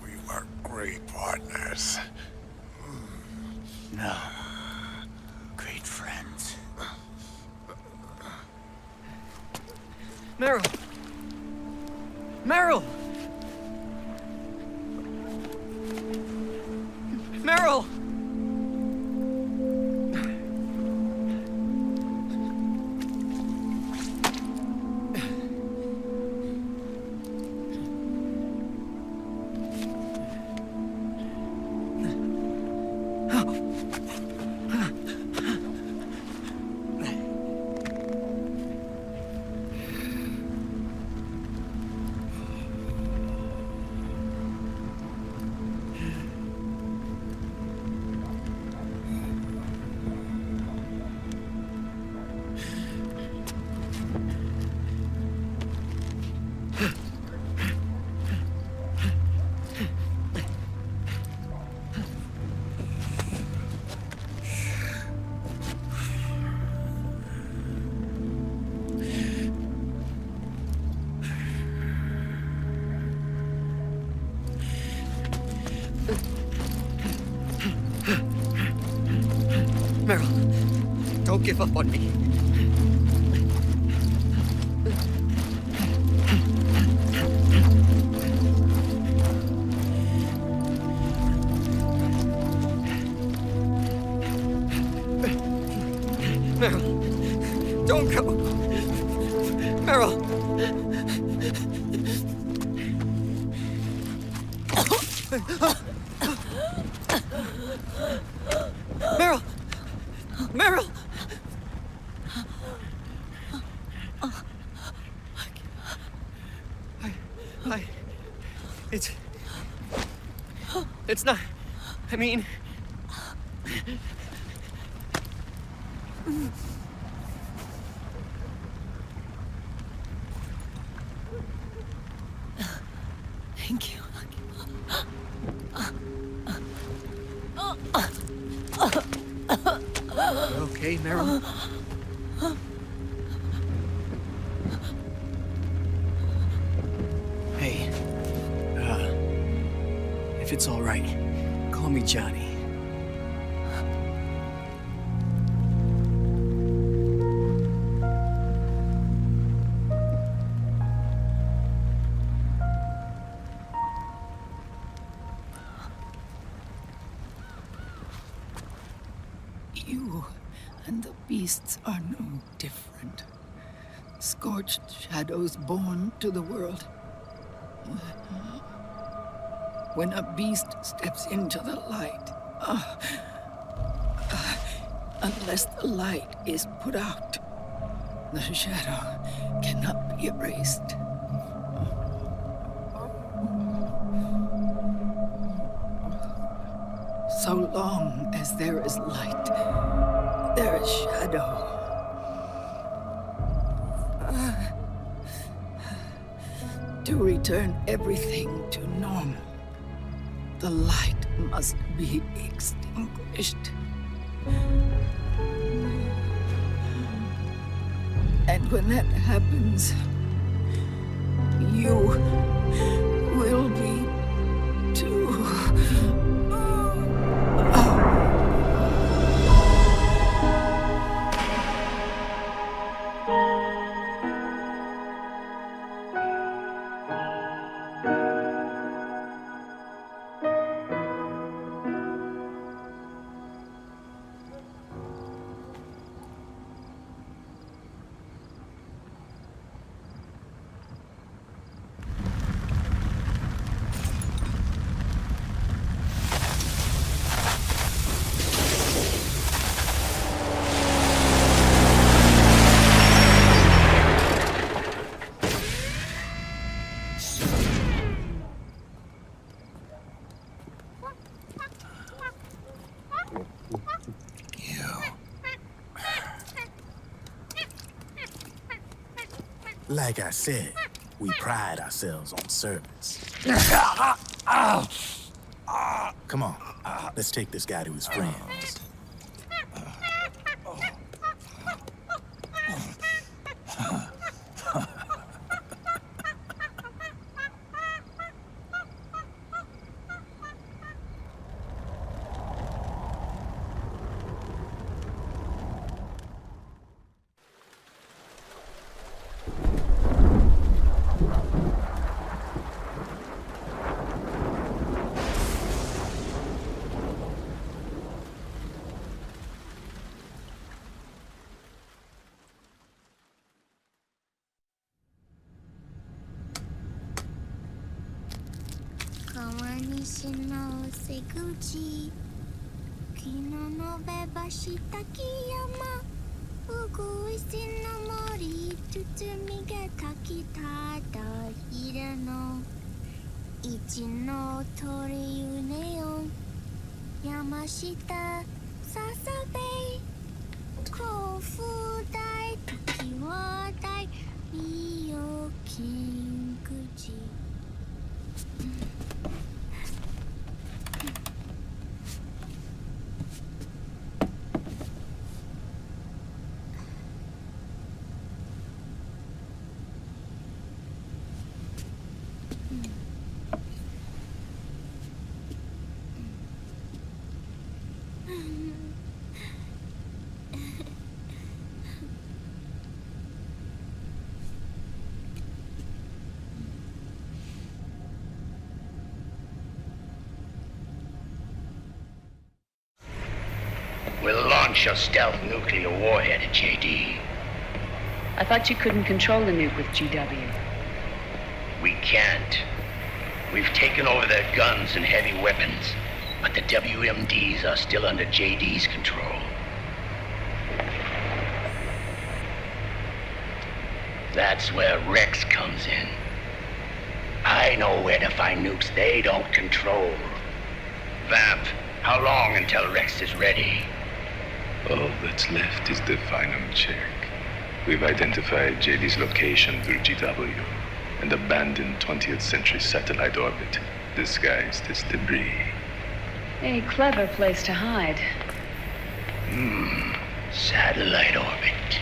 we were great partners. No. Great friends. Meryl! Meryl! Meryl! Meryl, don't give up on me. Meryl! Meryl! Meryl! It's not... I mean... Thank you. You okay, Meryl? Hey, if it's all right, call me Johnny. You and the beasts are no different. Scorched shadows born to the world. When a beast steps into the light, unless the light is put out, the shadow cannot be erased. So long as there is light, there is shadow. To return everything to normal, the light must be extinguished. And when that happens, you will be too. Like I said, we pride ourselves on service. Come on, let's take this guy to his friends. We'll launch a stealth nuclear warhead at JD. I thought you couldn't control the nuke with GW. We can't. We've taken over their guns and heavy weapons, but the WMDs are still under JD's control. That's where Rex comes in. I know where to find nukes they don't control. Vamp, how long until Rex is ready? All that's left is the final check. We've identified JD's location through GW, an abandoned 20th century satellite orbit disguised as debris. A clever place to hide. Satellite orbit.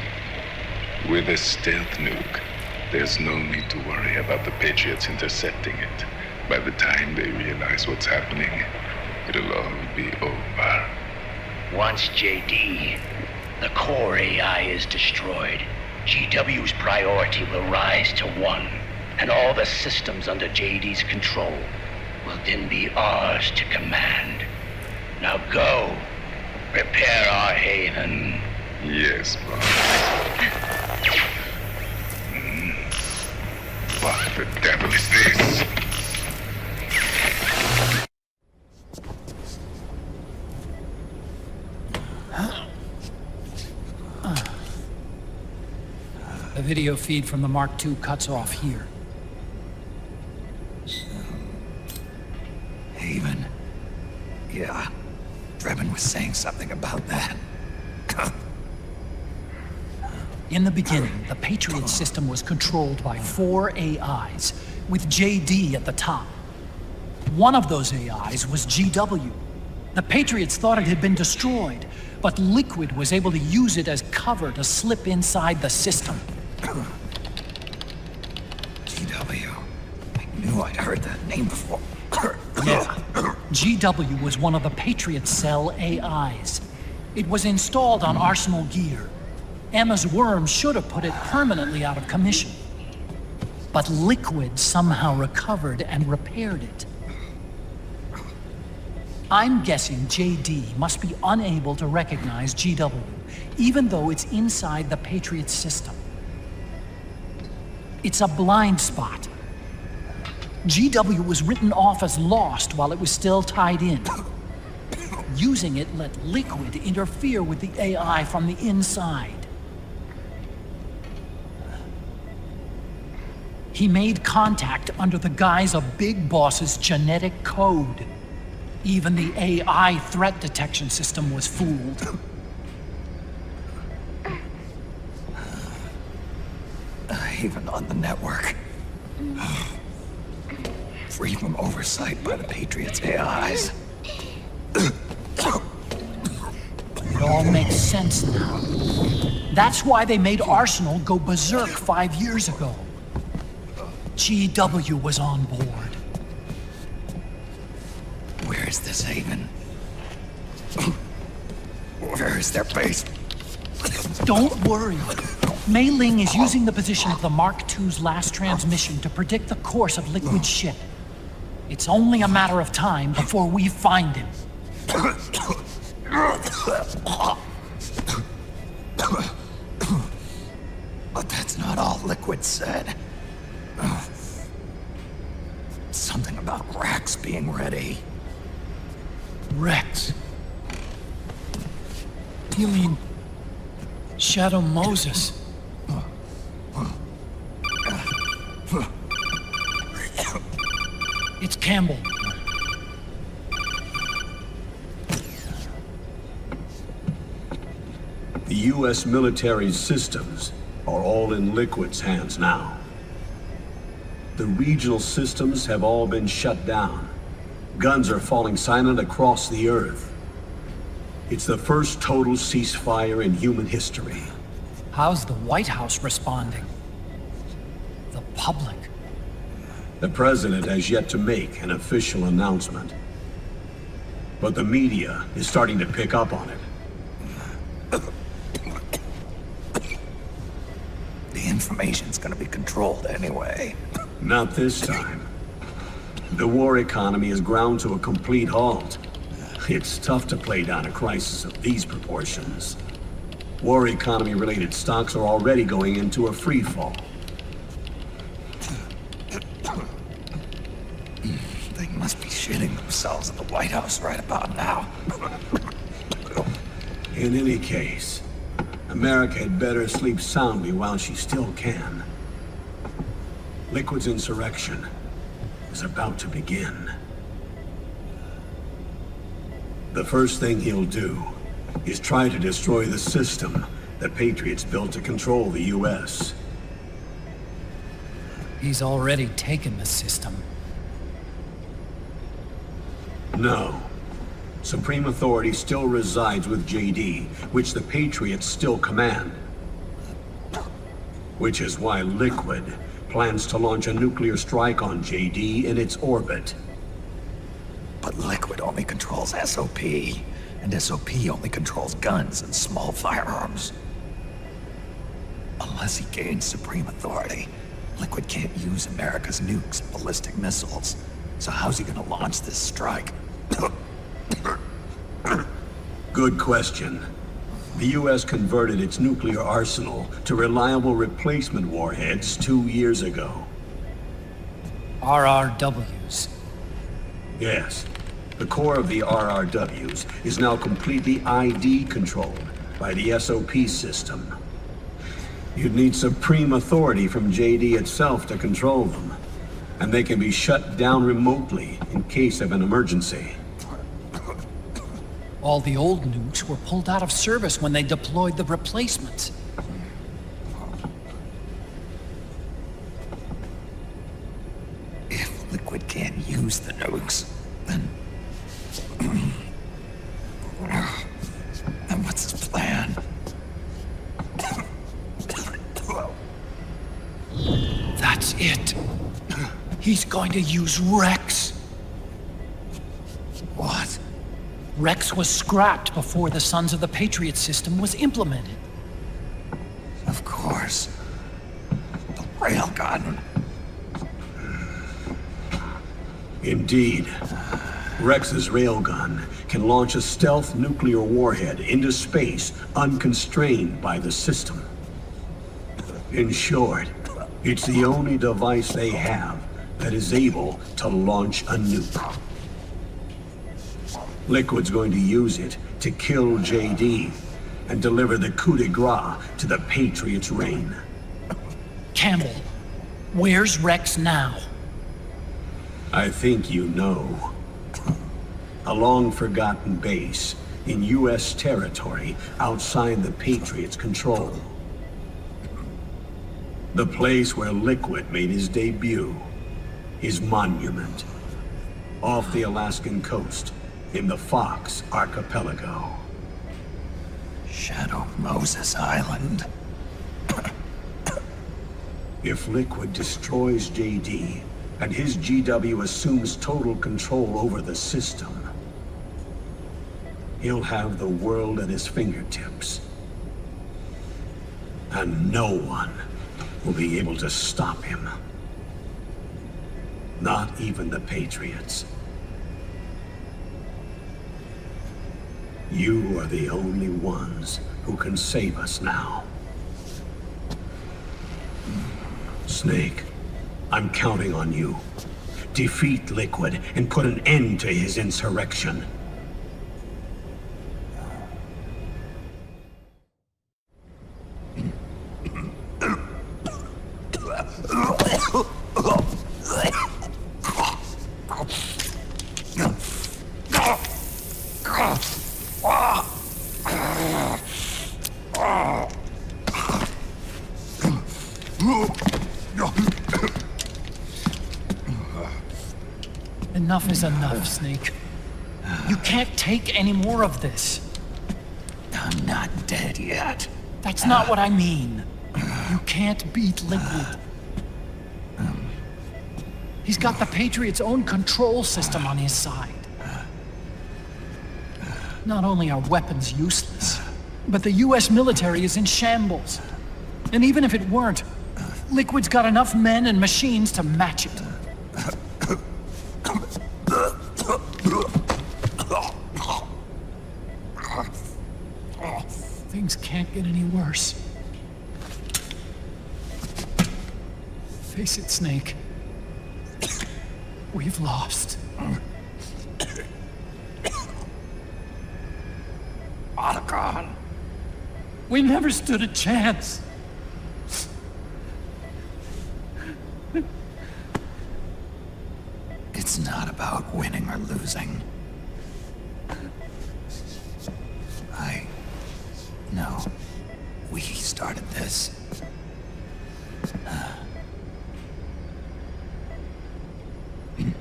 With a stealth nuke, there's no need to worry about the Patriots intercepting it. By the time they realize what's happening, it'll all be over. Once JD, the core AI is destroyed, GW's priority will rise to 1, and all the systems under JD's control will then be ours to command. Now go, prepare our haven. Yes, boss. What the devil is this? The video feed from the Mark II cuts off here. Haven. Yeah. Drebin was saying something about that. In the beginning, the Patriot system was controlled by 4 AIs, with JD at the top. One of those AIs was GW. The Patriots thought it had been destroyed, but Liquid was able to use it as cover to slip inside the system. GW. I knew I'd heard that name before. Yeah. GW was one of the Patriot Cell AIs. It was installed on Arsenal gear. Emma's worm should have put it permanently out of commission. But Liquid somehow recovered and repaired it. I'm guessing JD must be unable to recognize GW, even though it's inside the Patriot system. It's a blind spot. GW was written off as lost while it was still tied in. Using it let Liquid interfere with the AI from the inside. He made contact under the guise of Big Boss's genetic code. Even the AI threat detection system was fooled. Even on the network. Free from oversight by the Patriots' AIs. It all makes sense now. That's why they made Arsenal go berserk 5 years ago. GW was on board. Where is this haven? Where is their base? Don't worry. Mei Ling is using the position of the Mark II's last transmission to predict the course of Liquid's ship. It's only a matter of time before we find him. But that's not all Liquid said. Something about Rex being ready. Rex? You mean Shadow Moses? It's Campbell. The U.S. military's systems are all in Liquid's hands now. The regional systems have all been shut down. Guns are falling silent across the Earth. It's the first total ceasefire in human history. How's the White House responding? The public? The president has yet to make an official announcement. But the media is starting to pick up on it. The information's gonna be controlled anyway. Not this time. The war economy is ground to a complete halt. It's tough to play down a crisis of these proportions. War economy-related stocks are already going into a free fall. They must be shitting themselves at the White House right about now. In any case, America had better sleep soundly while she still can. Liquid's insurrection is about to begin. The first thing he'll do is try to destroy the system that Patriots built to control the U.S. He's already taken the system. No. Supreme authority still resides with JD, which the Patriots still command. Which is why Liquid plans to launch a nuclear strike on JD in its orbit. But Liquid only controls SOP, and SOP only controls guns and small firearms. Unless he gains supreme authority, Liquid can't use America's nukes and ballistic missiles. So how's he gonna launch this strike? Good question. The U.S. converted its nuclear arsenal to reliable replacement warheads 2 years ago. RRWs. Yes. The core of the RRWs is now completely ID controlled by the SOP system. You'd need supreme authority from JD itself to control them, and they can be shut down remotely in case of an emergency. All the old nukes were pulled out of service when they deployed the replacements. If Liquid can't use the nukes, then what's his plan? That's it. He's going to use Rex. What? Rex was scrapped before the Sons of the Patriot system was implemented. Of course. The railgun. Indeed. Rex's railgun can launch a stealth nuclear warhead into space unconstrained by the system. In short, it's the only device they have that is able to launch a nuke. Liquid's going to use it to kill JD and deliver the coup de grace to the Patriots' reign. Campbell, where's Rex now? I think you know. A long-forgotten base in U.S. territory outside the Patriots' control. The place where Liquid made his debut, his monument, off the Alaskan coast in the Fox Archipelago. Shadow Moses Island. If Liquid destroys JD, and his GW assumes total control over the system, he'll have the world at his fingertips. And no one will be able to stop him. Not even the Patriots. You are the only ones who can save us now. Snake, I'm counting on you. Defeat Liquid and put an end to his insurrection. Enough is enough, Snake. You can't take any more of this. I'm not dead yet. That's not what I mean. You can't beat Liquid. He's got the Patriots' own control system on his side. Not only are weapons useless, but the US military is in shambles. And even if it weren't, Liquid's got enough men and machines to match it. Things can't get any worse. Face it, Snake. We've lost. Otacon. We never stood a chance. It's not about winning or losing. No. We started this. And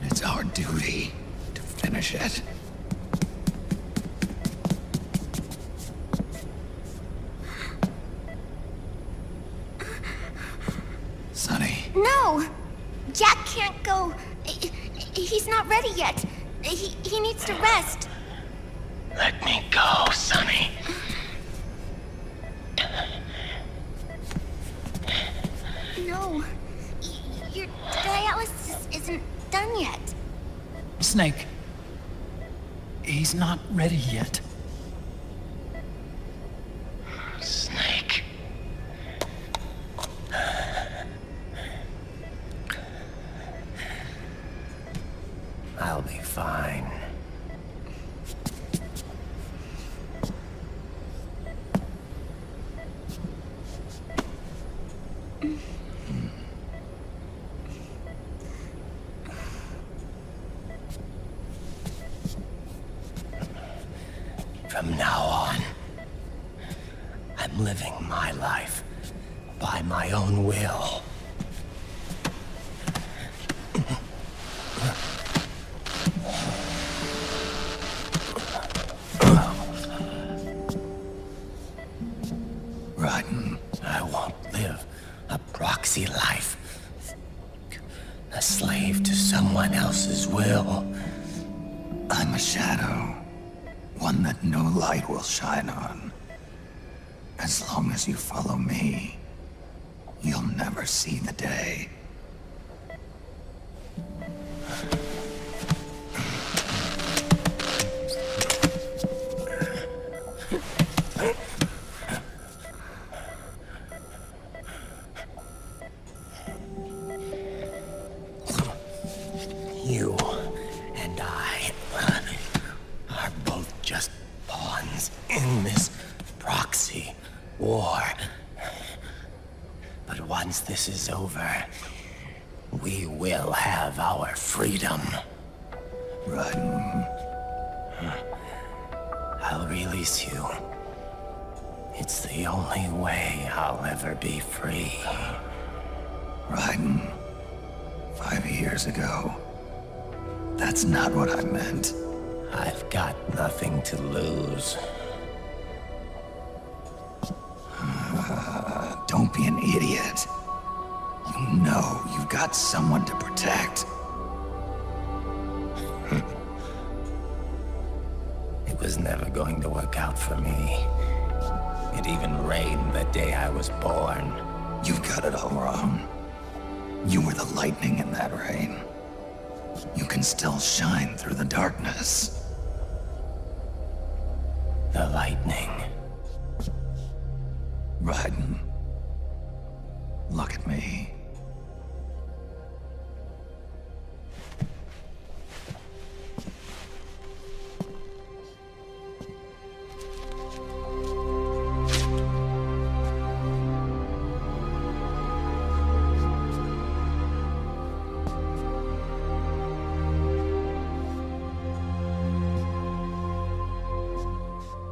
it's our duty to finish it. Sonny. No! Jack can't go. He's not ready yet. He needs to rest. Let me go, Sonny. No. Your dialysis isn't done yet. Snake. He's not ready yet. Snake. I'll be fine. From now on, I'm living my life by my own will. I won't live a proxy life. A slave to someone else's will. I'm a shadow. One that no light will shine on. As long as you follow me, you'll never see the day. You and I are both just pawns in this proxy war. But once this is over, we will have our freedom. I'll release you. It's the only way I'll ever be free. Raiden, 5 years ago. That's not what I meant. I've got nothing to lose. Don't be an idiot. You know you've got someone to protect. It was never going to work out for me. It even rained the day I was born. You've got it all wrong. You were the lightning in that rain. You can still shine through the darkness. The lightning. Raiden, look at me.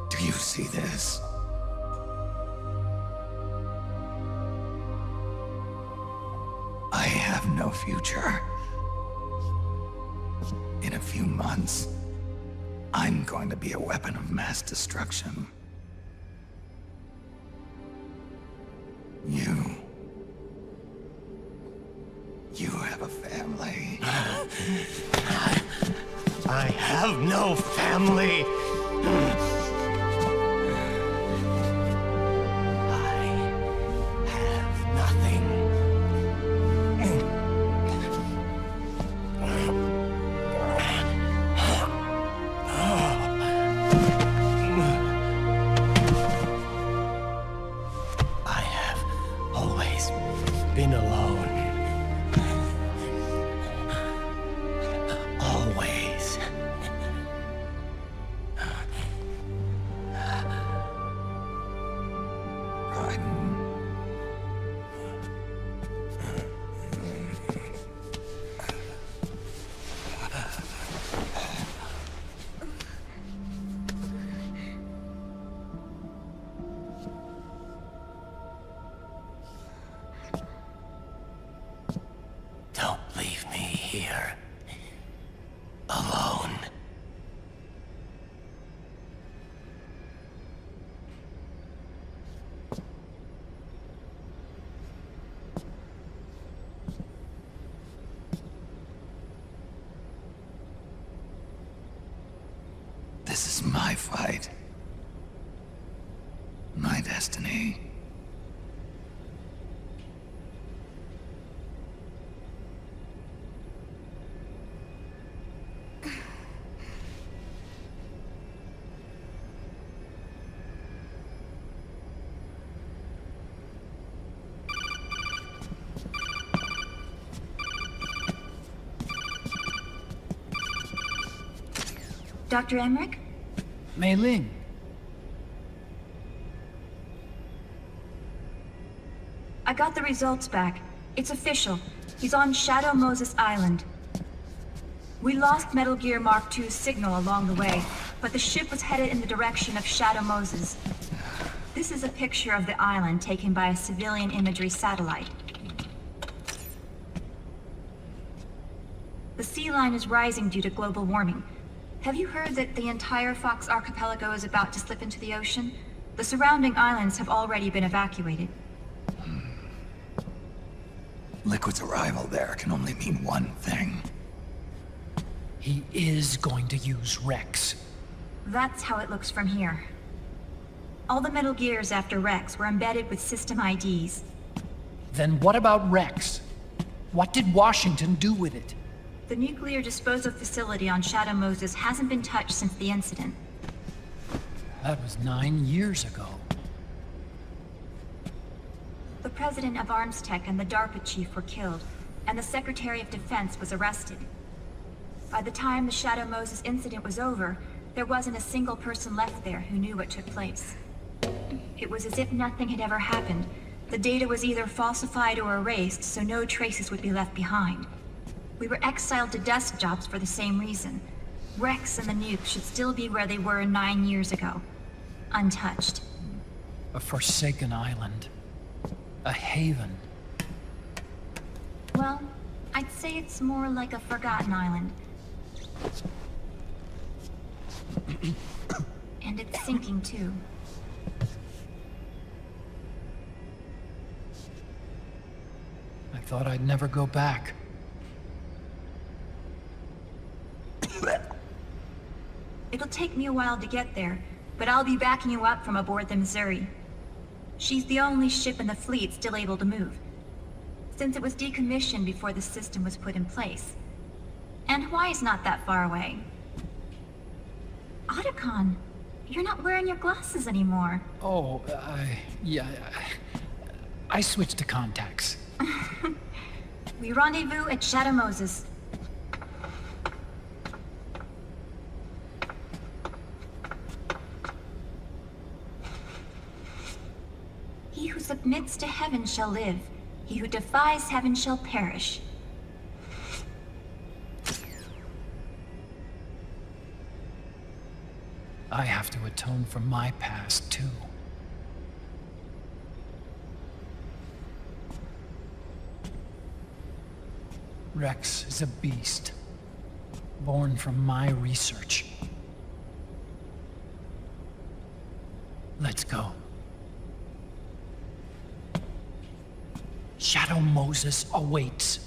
Do you see this? I have no future. In a few months, I'm going to be a weapon of mass destruction. You have a family. I have no family. been alone. Always. Don't leave me here. Alone. This is my fight. My destiny. Dr. Emmerich? Mei Ling. I got the results back. It's official. He's on Shadow Moses Island. We lost Metal Gear Mark II's signal along the way, but the ship was headed in the direction of Shadow Moses. This is a picture of the island taken by a civilian imagery satellite. The sea line is rising due to global warming. Have you heard that the entire Fox Archipelago is about to slip into the ocean? The surrounding islands have already been evacuated. Liquid's arrival there can only mean one thing. He is going to use Rex. That's how it looks from here. All the Metal Gears after Rex were embedded with system IDs. Then what about Rex? What did Washington do with it? The nuclear disposal facility on Shadow Moses hasn't been touched since the incident. That was 9 years ago. The president of ArmsTech and the DARPA chief were killed, and the Secretary of Defense was arrested. By the time the Shadow Moses incident was over, there wasn't a single person left there who knew what took place. It was as if nothing had ever happened. The data was either falsified or erased, so no traces would be left behind. We were exiled to desk jobs for the same reason. Rex and the nuke should still be where they were 9 years ago. Untouched. A forsaken island. A haven. Well, I'd say it's more like a forgotten island. And it's sinking too. I thought I'd never go back. It'll take me a while to get there, but I'll be backing you up from aboard the Missouri. She's the only ship in the fleet still able to move, since it was decommissioned before the system was put in place. And Hawaii's not that far away. Otacon, you're not wearing your glasses anymore. Oh, yeah, I switched to contacts. We rendezvous at Shadow Moses. He who submits to heaven shall live. He who defies heaven shall perish. I have to atone for my past, too. Rex is a beast, born from my research. Let's go. Shadow Moses awaits.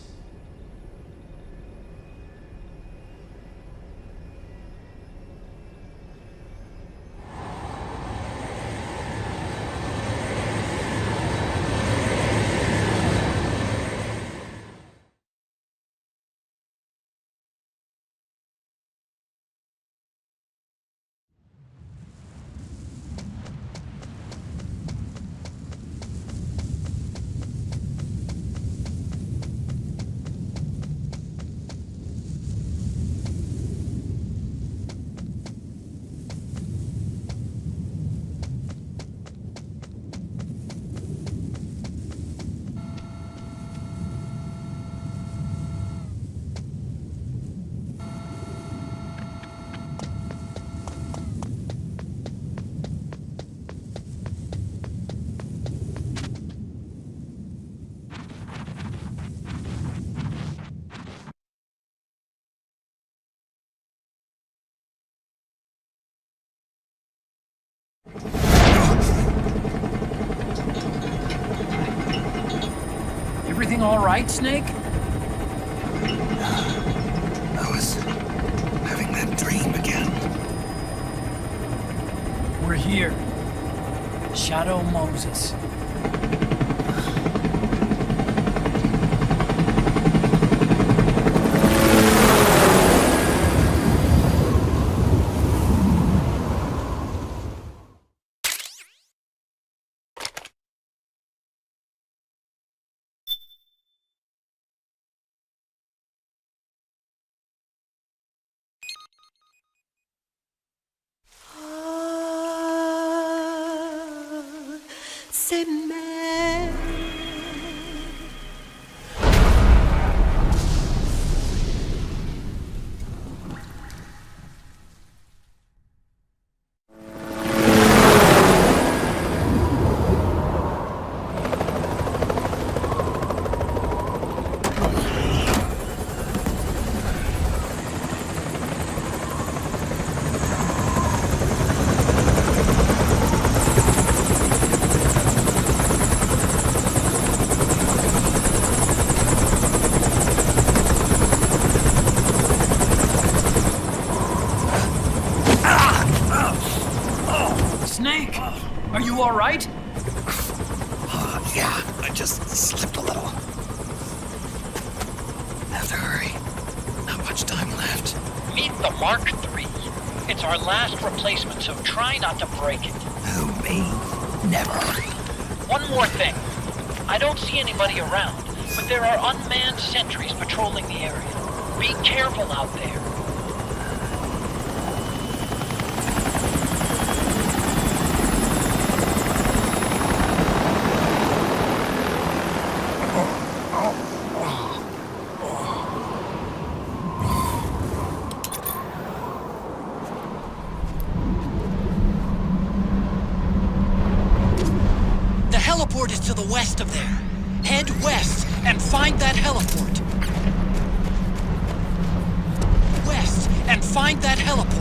everything all right, Snake? I was having that dream again. We're here. Shadow Moses. C'est mer. Snake, are you all right? Yeah, I just slipped a little. Have to hurry. Not much time left. Meet the Mark III. It's our last replacement, so try not to break it. Who, me? Never. One more thing. I don't see anybody around, but there are unmanned sentries patrolling the area. Be careful out there. The heliport is to the west of there. Head west and find that heliport. West and find that heliport.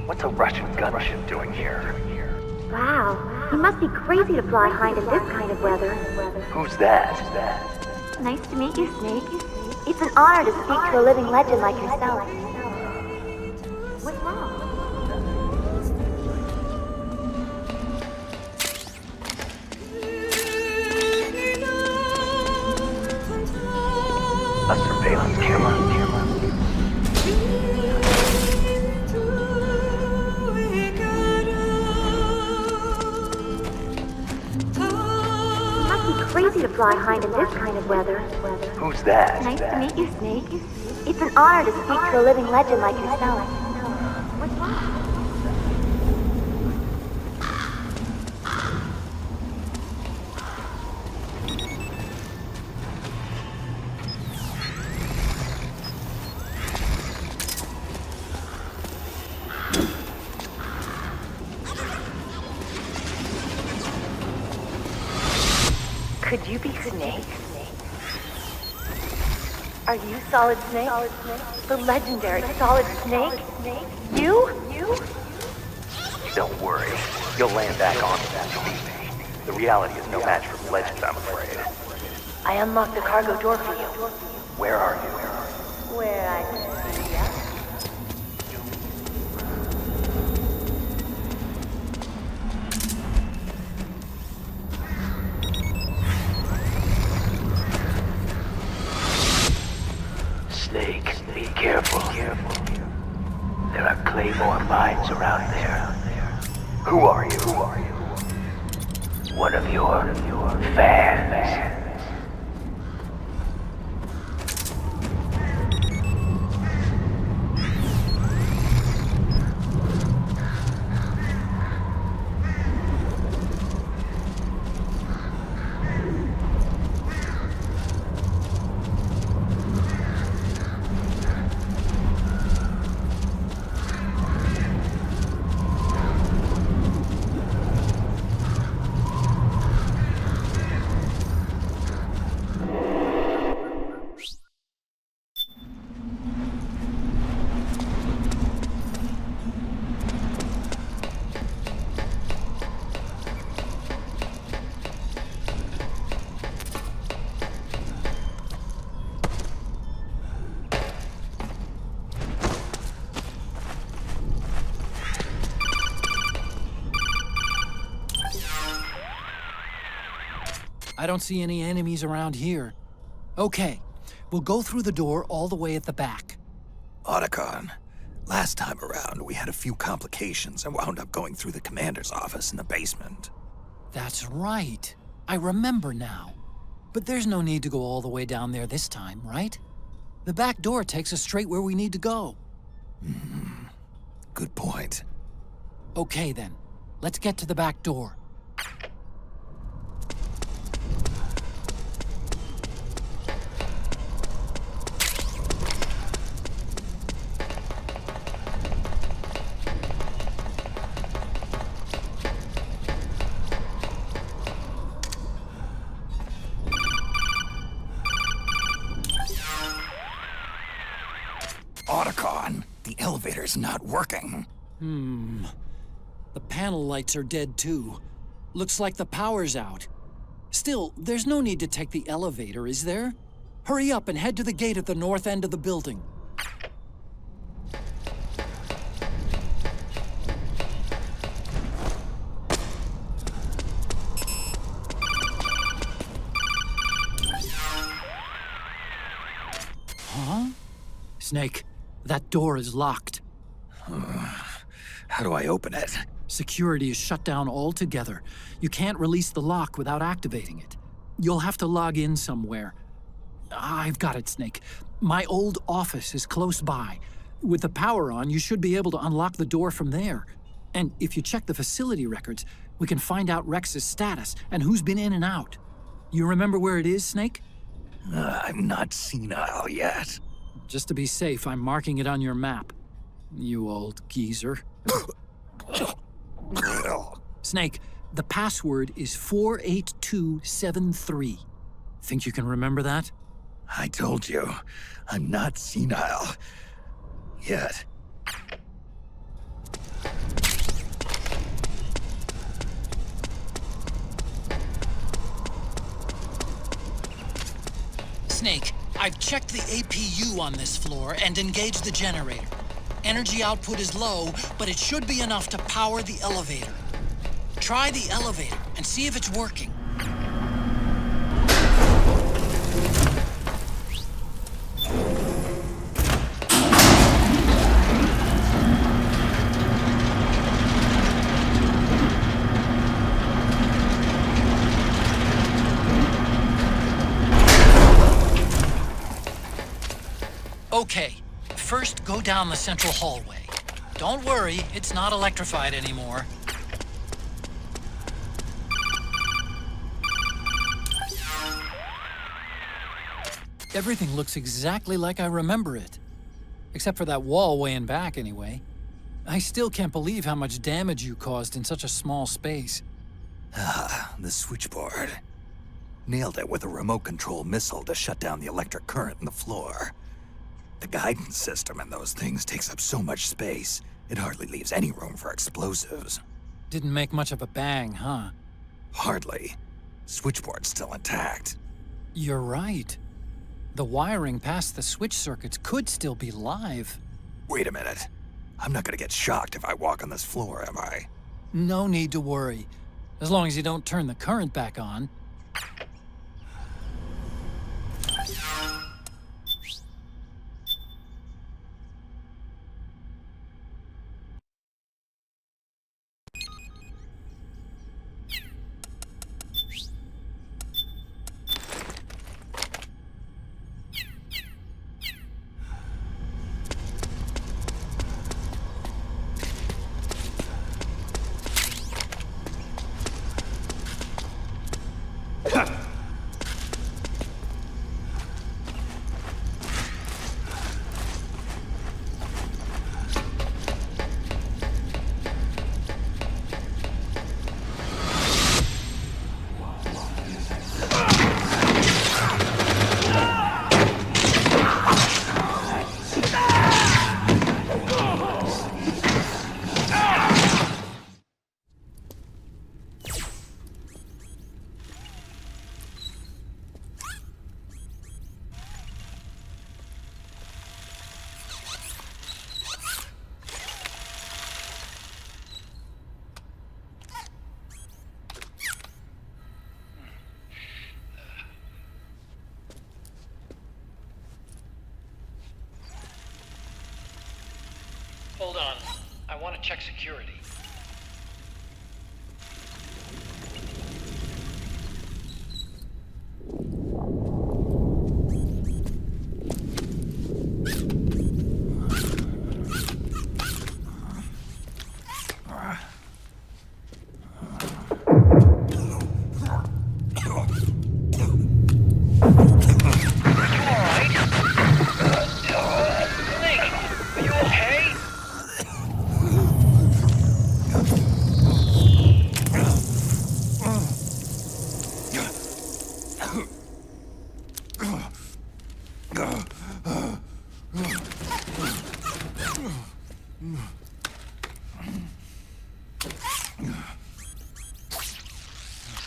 What's a Russian gunship doing here? Wow, he must be crazy to fly Hind in this kind of weather. Who's that? Nice to meet you, Snake. It's an honor to speak to a living legend like yourself. What's wrong? A surveillance camera? Crazy to fly Hind in this kind of weather. Who's that? Nice to meet you, Snake. It's an honor to speak to a living legend like yourself. What's wrong? Could you be Snake? Are you Solid Snake? The legendary Solid Snake? You? Don't worry. You'll land back on that, believe me. The reality is no match for legends, I'm afraid. I unlocked the cargo door for you. Where are you? Where I can see ya. Snake, be careful. There are Claymore mines around there. Who are you? One of your fans. I don't see any enemies around here. Okay, we'll go through the door all the way at the back. Otacon, last time around we had a few complications and wound up going through the commander's office in the basement. That's right. I remember now. But there's no need to go all the way down there this time, right? The back door takes us straight where we need to go. Good point. Okay then, let's get to the back door. Otacon, the elevator's not working. The panel lights are dead too. Looks like the power's out. Still, there's no need to take the elevator, is there? Hurry up and head to the gate at the north end of the building. Huh? Snake, that door is locked. How do I open it? Security is shut down altogether. You can't release the lock without activating it. You'll have to log in somewhere. I've got it, Snake. My old office is close by. With the power on, you should be able to unlock the door from there. And if you check the facility records, we can find out Rex's status and who's been in and out. You remember where it is, Snake? I'm not senile yet. Just to be safe, I'm marking it on your map. You old geezer. Snake, the password is 48273. Think you can remember that? I told you, I'm not senile yet. Snake, I've checked the APU on this floor and engaged the generator. Energy output is low, but it should be enough to power the elevator. Try the elevator and see if it's working. Okay, first go down the central hallway. Don't worry, it's not electrified anymore. Everything looks exactly like I remember it. Except for that wall way in back, anyway. I still can't believe how much damage you caused in such a small space. The switchboard. Nailed it with a remote-control missile to shut down the electric current in the floor. The guidance system in those things takes up so much space, it hardly leaves any room for explosives. Didn't make much of a bang, huh? Hardly. Switchboard's still intact. You're right. The wiring past the switch circuits could still be live. Wait a minute. I'm not gonna get shocked if I walk on this floor, am I? No need to worry. As long as you don't turn the current back on. Hold on. I want to check security.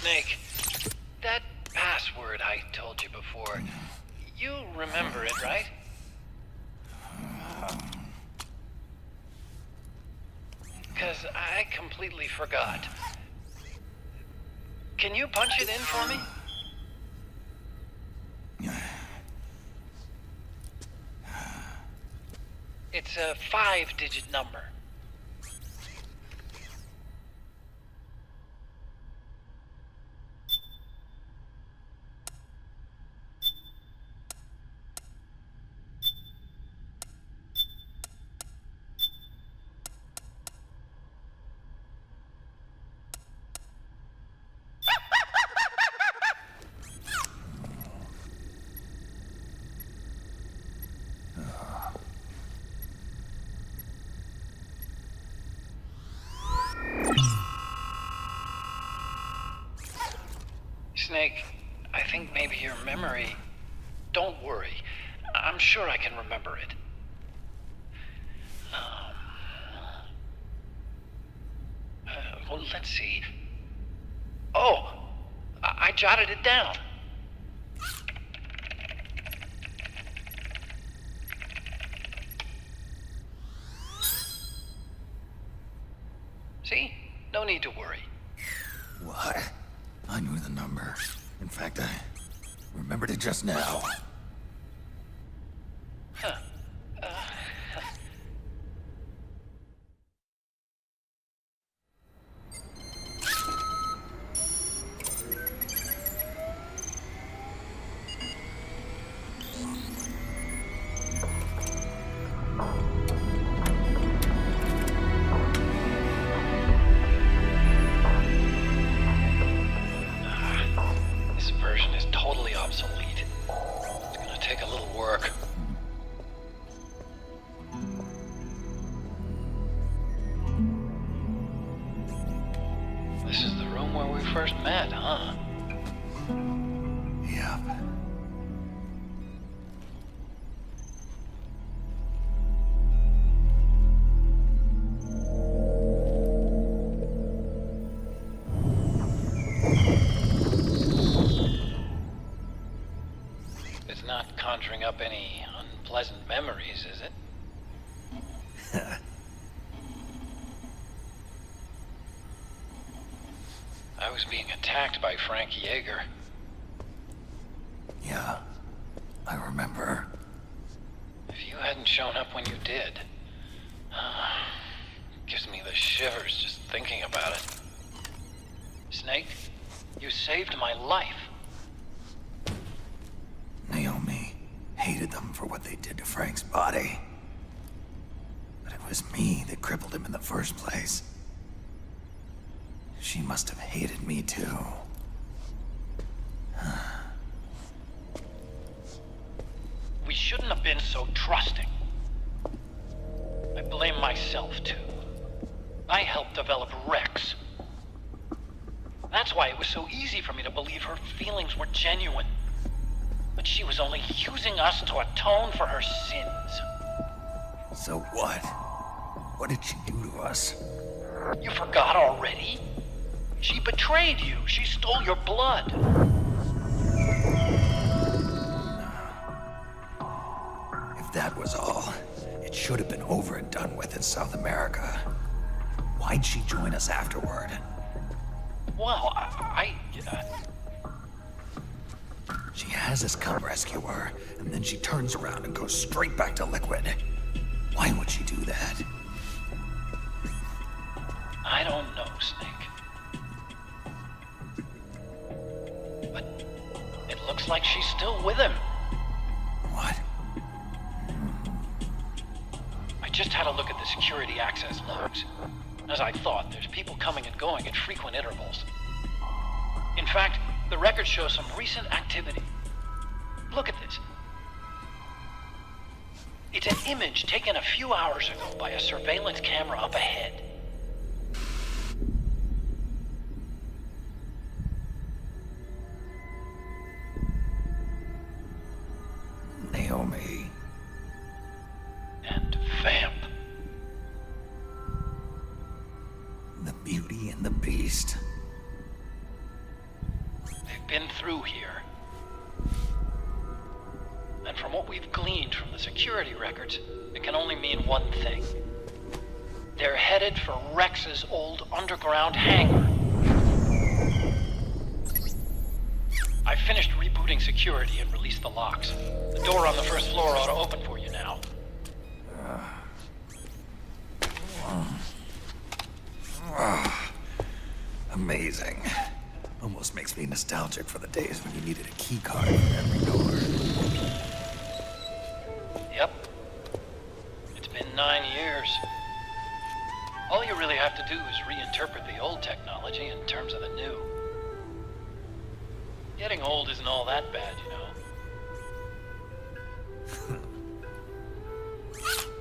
Snake, that password I told you before, you remember it, right? Because I completely forgot. Can you punch it in for me? It's a 5-digit number. Snake, I think maybe your memory... Don't worry. I'm sure I can remember it. Well, let's see. Oh! I jotted it down. See? No need to worry. What? I knew the number. In fact, I remembered it just now. Huh. This version is totally obsolete. It's gonna take a little work. This is the room where we first met, huh? conjuring up any unpleasant memories, is it? I was being attacked by Frank Yeager. Yeah, I remember. If you hadn't shown up when you did, gives me the shivers just thinking about it. Snake, you saved my life. Naomi hated them for what they did to Frank's body. But it was me that crippled him in the first place. She must have hated me too. We shouldn't have been so trusting. I blame myself too. I helped develop Rex. That's why it was so easy for me to believe her feelings were genuine. But she was only using us to atone for her sins. So what? What did she do to us? You forgot already? She betrayed you. She stole your blood. If that was all, it should have been over and done with in South America. Why'd she join us afterward? Well, She has us come rescue her, and then she turns around and goes straight back to Liquid. Why would she do that? I don't know, Snake. But it looks like she's still with him. What? I just had a look at the security access logs. As I thought, there's people coming and going at frequent intervals. In fact, the record shows some recent activity. Look at this. It's an image taken a few hours ago by a surveillance camera up ahead. Naomi. And Vamp. The Beauty and the Beast. They've been through here. And from what we've gleaned from the security records, it can only mean one thing. They're headed for Rex's old underground hangar. I finished rebooting security and released the locks. The door on the first floor ought to open for you now. Amazing. Almost makes me nostalgic for the days when you needed a key card for every door. Yep. It's been 9 years. All you really have to do is reinterpret the old technology in terms of the new. Getting old isn't all that bad, you know.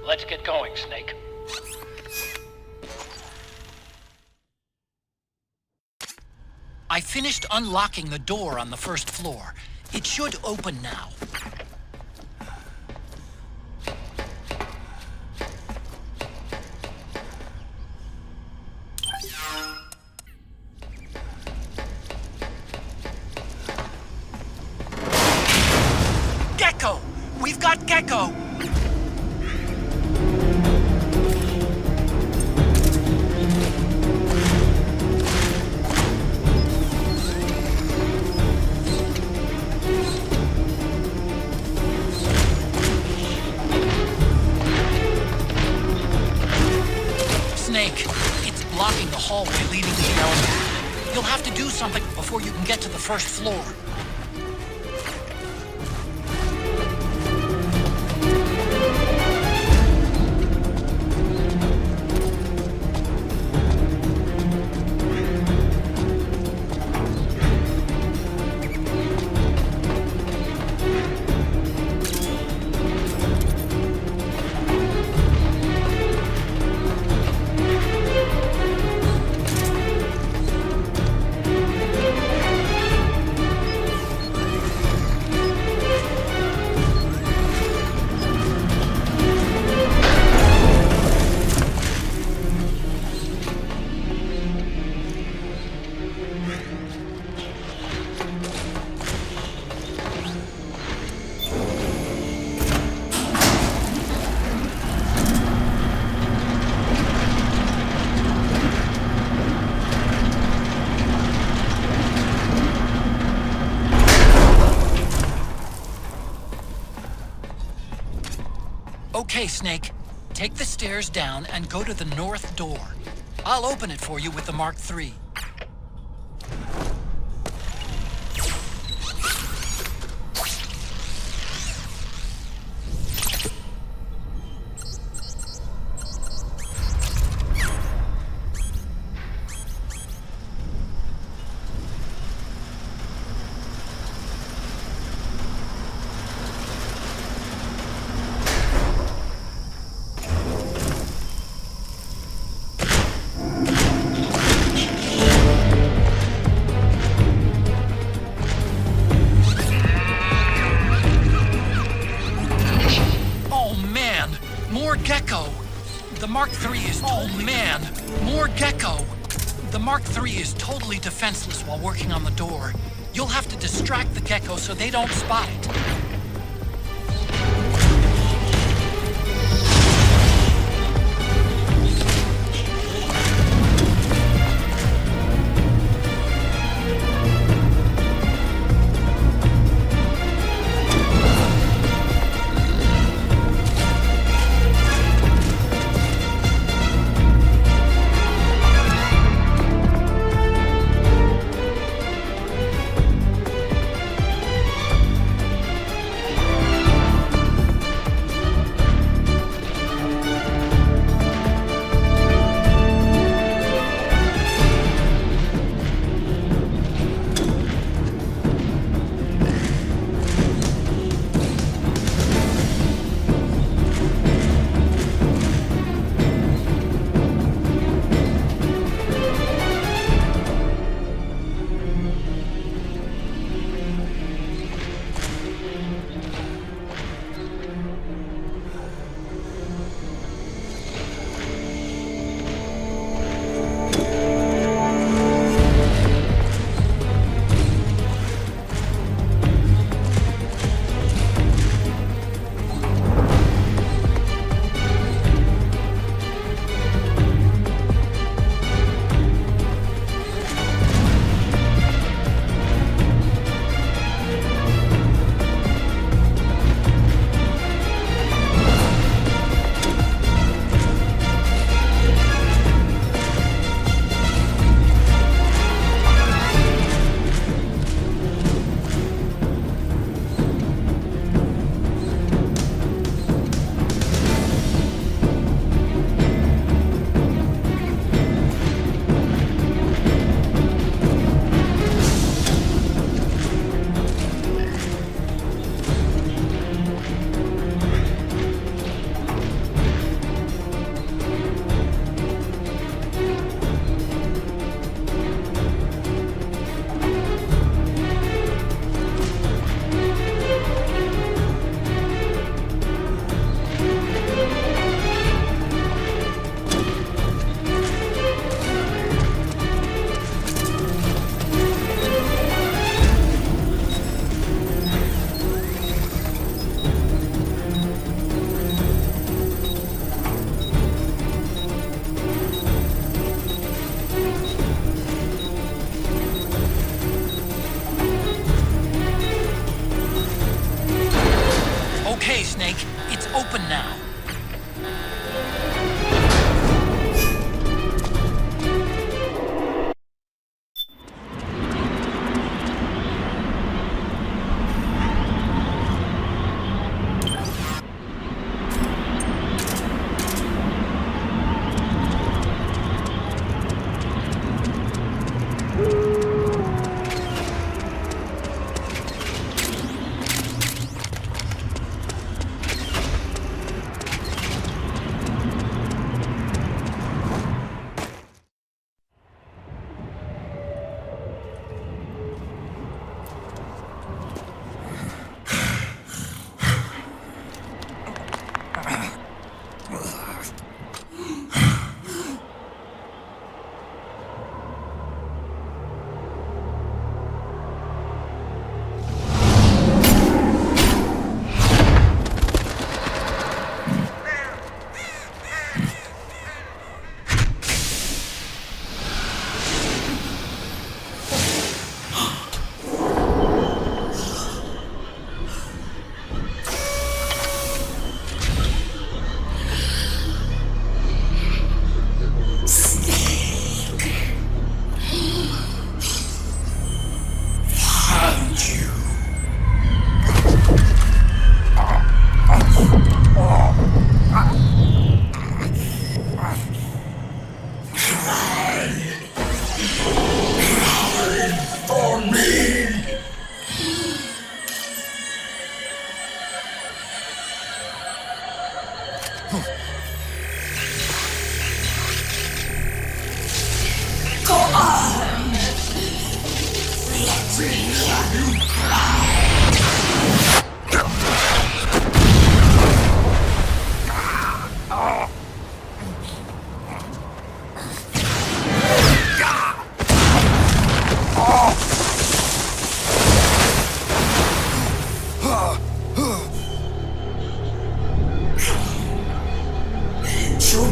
Let's get going, Snake. I finished unlocking the door on the first floor. It should open now. Gecko! We've got Gecko! It's blocking the hallway leading to the elevator. You'll have to do something before you can get to the first floor. Okay, Snake. Take the stairs down and go to the north door. I'll open it for you with the Mark III. Totally defenseless while working on the door. You'll have to distract the gecko so they don't spot it. Show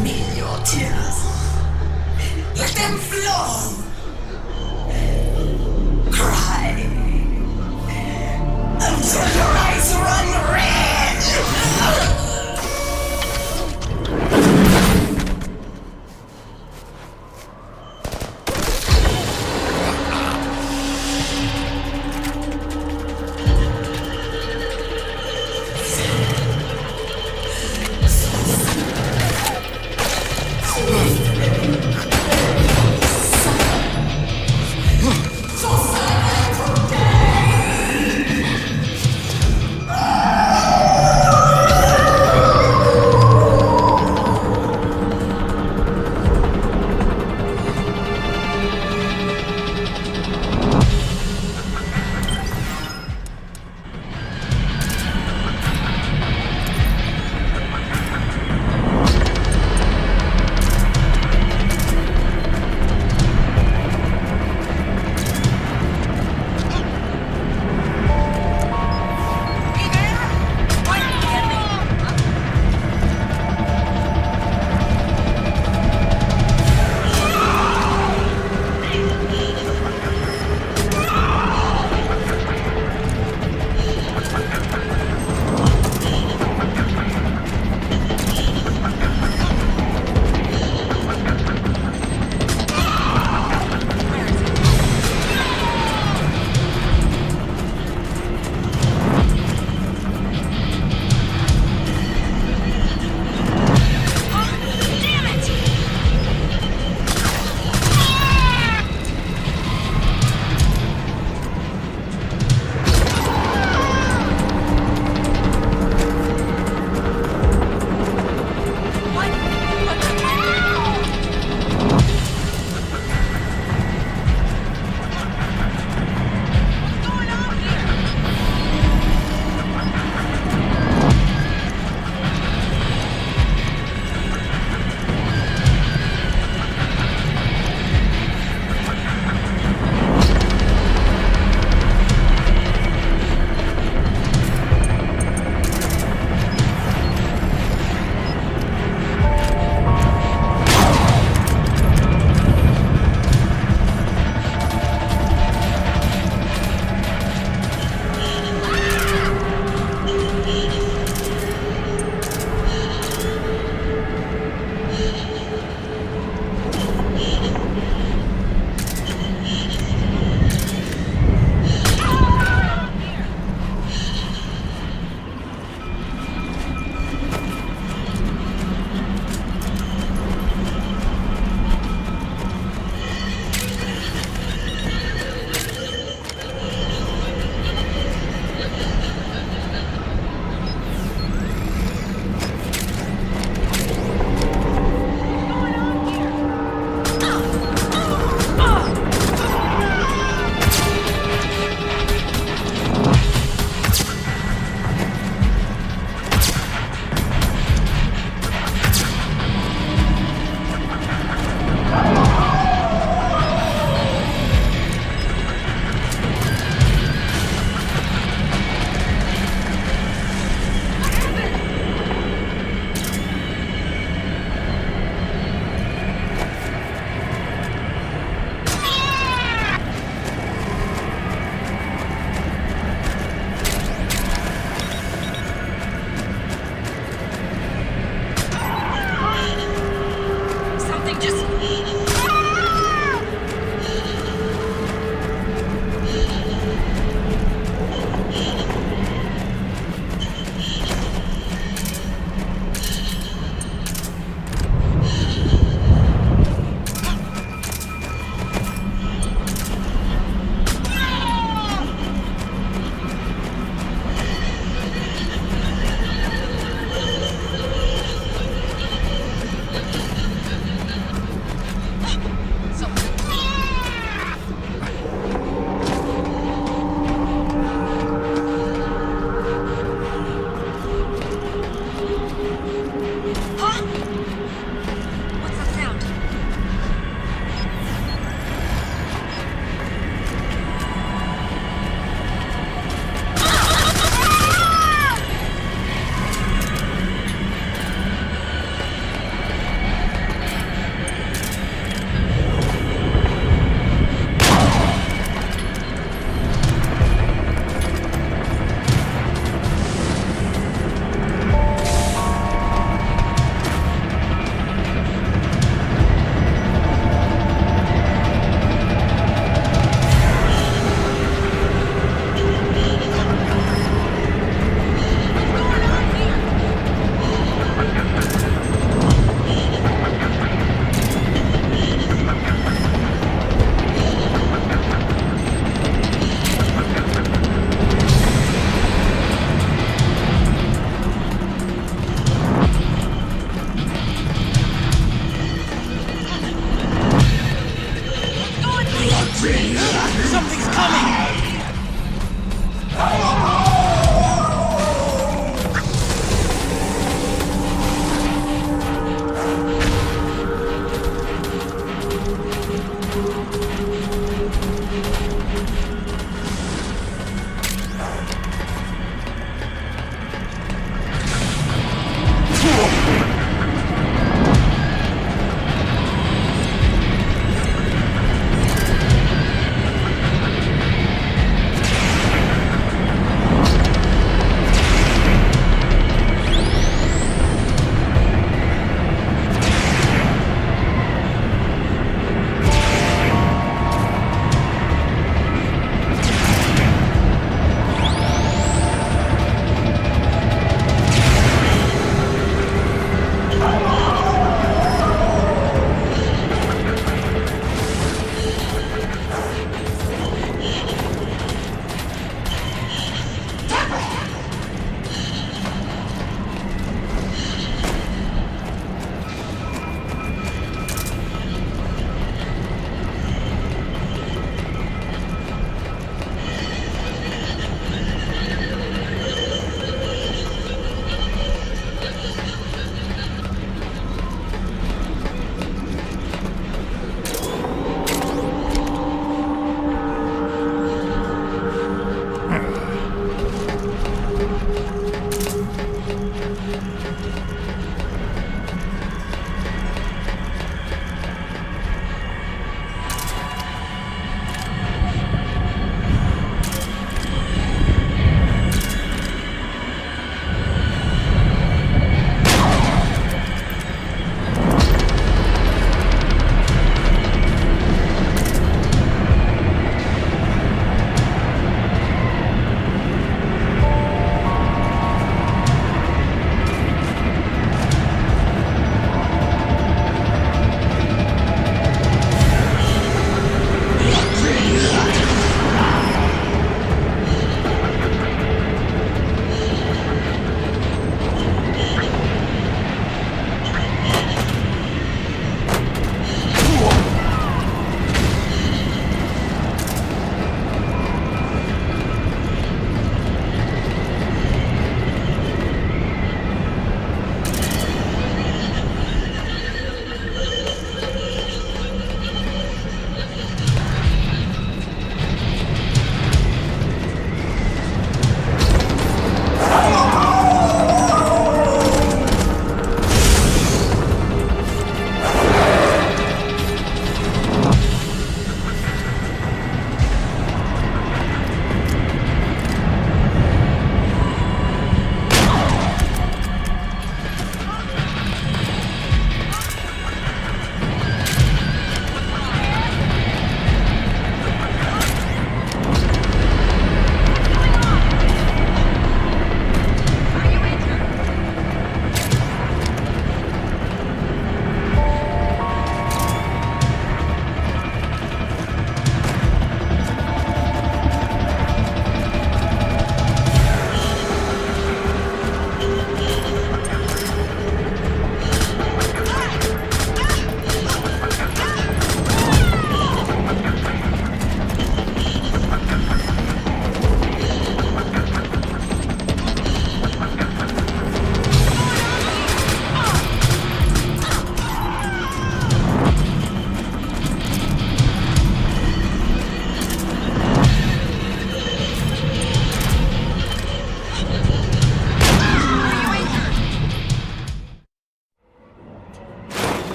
me your tears. Let them flow. Cry until your eyes run red.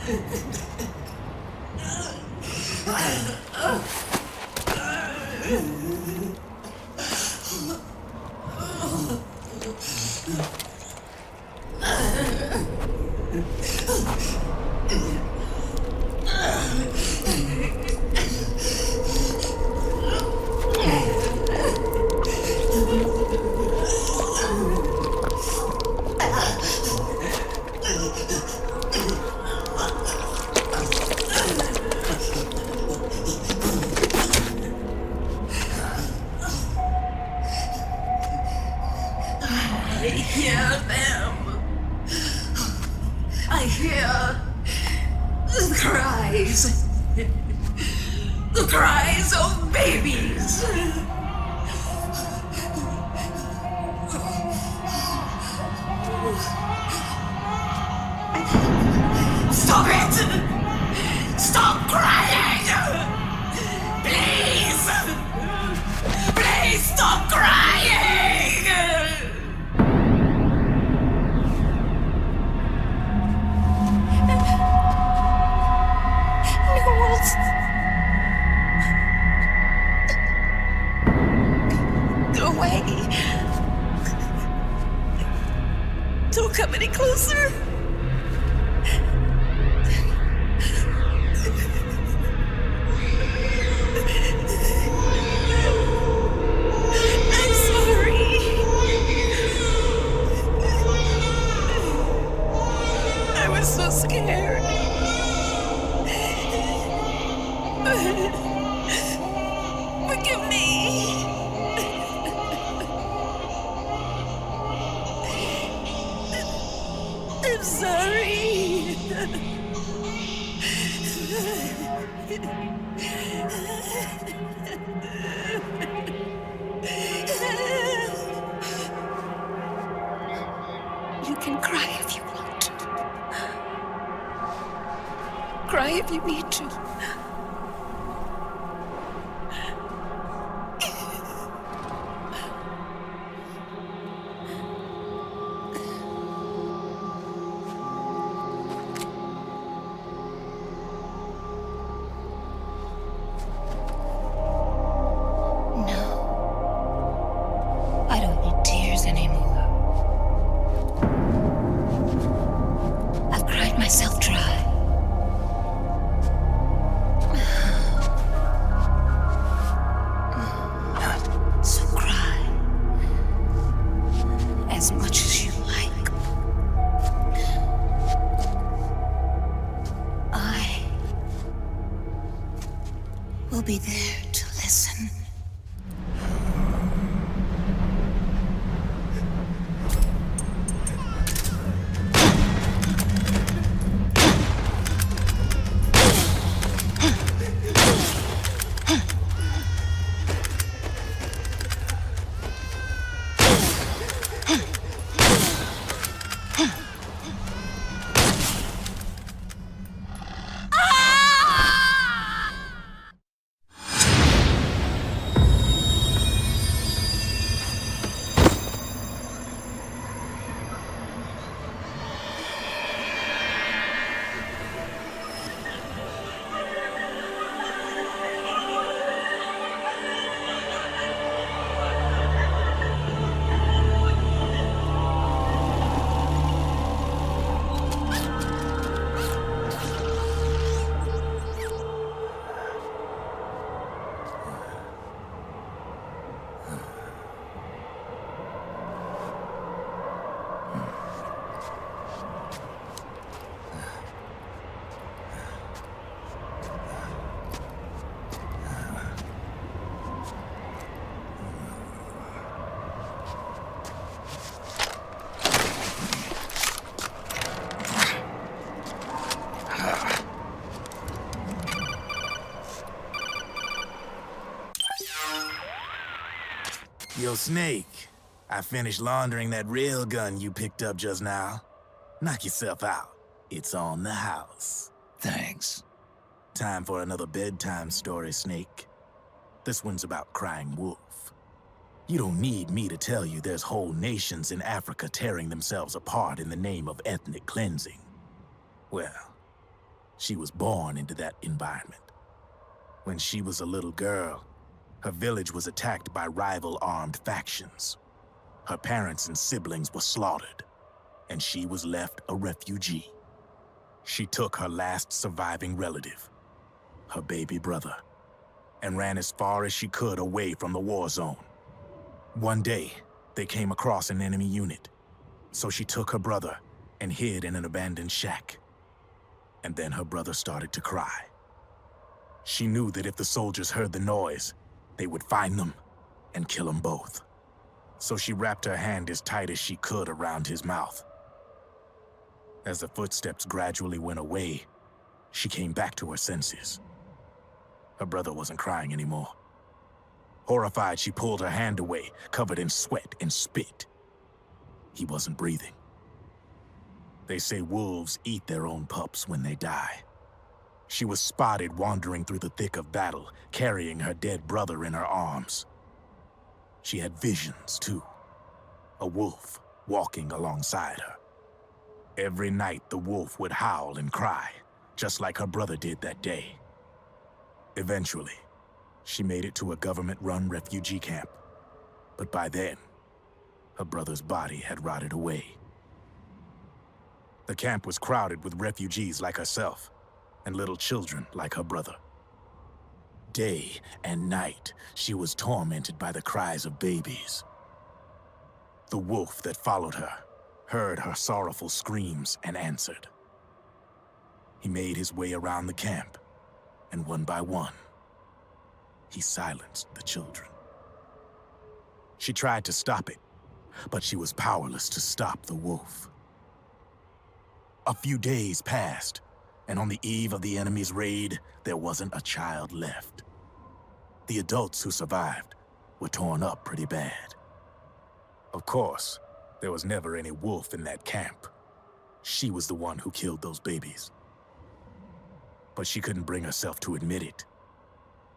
I hear them. I hear the cries. The cries of babies. Stop it! Stop crying! Please! Please stop crying! Go away. Don't come any closer. I'm sorry. I was so scared. Forgive me. I'm sorry. You can cry if you want. Cry if you need to. I don't need tears anymore. I've cried myself dry. So cry as much as you like. I will be there to listen. Yo, Snake, I finished laundering that railgun you picked up just now. Knock yourself out. It's on the house. Thanks. Time for another bedtime story, Snake. This one's about crying wolf. You don't need me to tell you there's whole nations in Africa tearing themselves apart in the name of ethnic cleansing. Well, She was born into that environment. When she was a little girl, her village was attacked by rival armed factions. Her parents and siblings were slaughtered, and she was left a refugee. She took her last surviving relative, her baby brother, and ran as far as she could away from the war zone. One day, they came across an enemy unit, so she took her brother and hid in an abandoned shack. And then her brother started to cry. She knew that if the soldiers heard the noise, they would find them and kill them both. So she wrapped her hand as tight as she could around his mouth. As the footsteps gradually went away, she came back to her senses. Her brother wasn't crying anymore. Horrified, she pulled her hand away, covered in sweat and spit. He wasn't breathing. They say wolves eat their own pups when they die. She was spotted wandering through the thick of battle, carrying her dead brother in her arms. She had visions, too. A wolf walking alongside her. Every night, the wolf would howl and cry, just like her brother did that day. Eventually, she made it to a government-run refugee camp. But by then, her brother's body had rotted away. The camp was crowded with refugees like herself, and little children like her brother. Day and night, she was tormented by the cries of babies. The wolf that followed her heard her sorrowful screams and answered. He made his way around the camp, and one by one, he silenced the children. She tried to stop it, but she was powerless to stop the wolf. A few days passed, and on the eve of the enemy's raid, there wasn't a child left. The adults who survived were torn up pretty bad. Of course, there was never any wolf in that camp. She was the one who killed those babies. But she couldn't bring herself to admit it.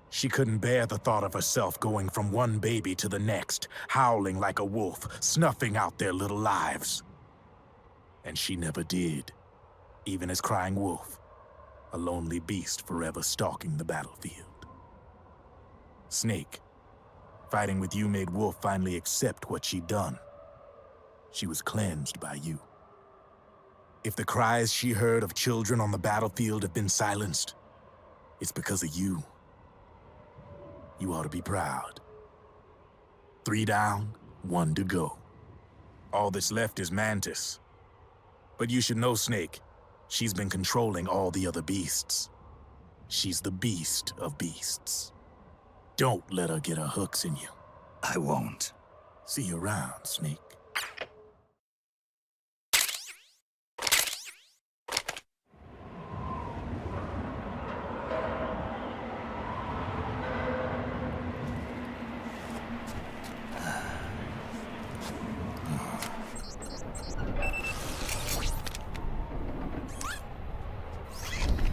She couldn't bear the thought of herself going from one baby to the next, howling like a wolf, snuffing out their little lives. And she never did, even as crying wolf, a lonely beast forever stalking the battlefield. Snake, fighting with you made Wolf finally accept what she'd done. She was cleansed by you. If the cries she heard of children on the battlefield have been silenced, it's because of you. You ought to be proud. 3 down, 1 to go. All that's left is Mantis. But you should know, Snake, she's been controlling all the other beasts. She's the beast of beasts. Don't let her get her hooks in you. I won't. See you around, Snake.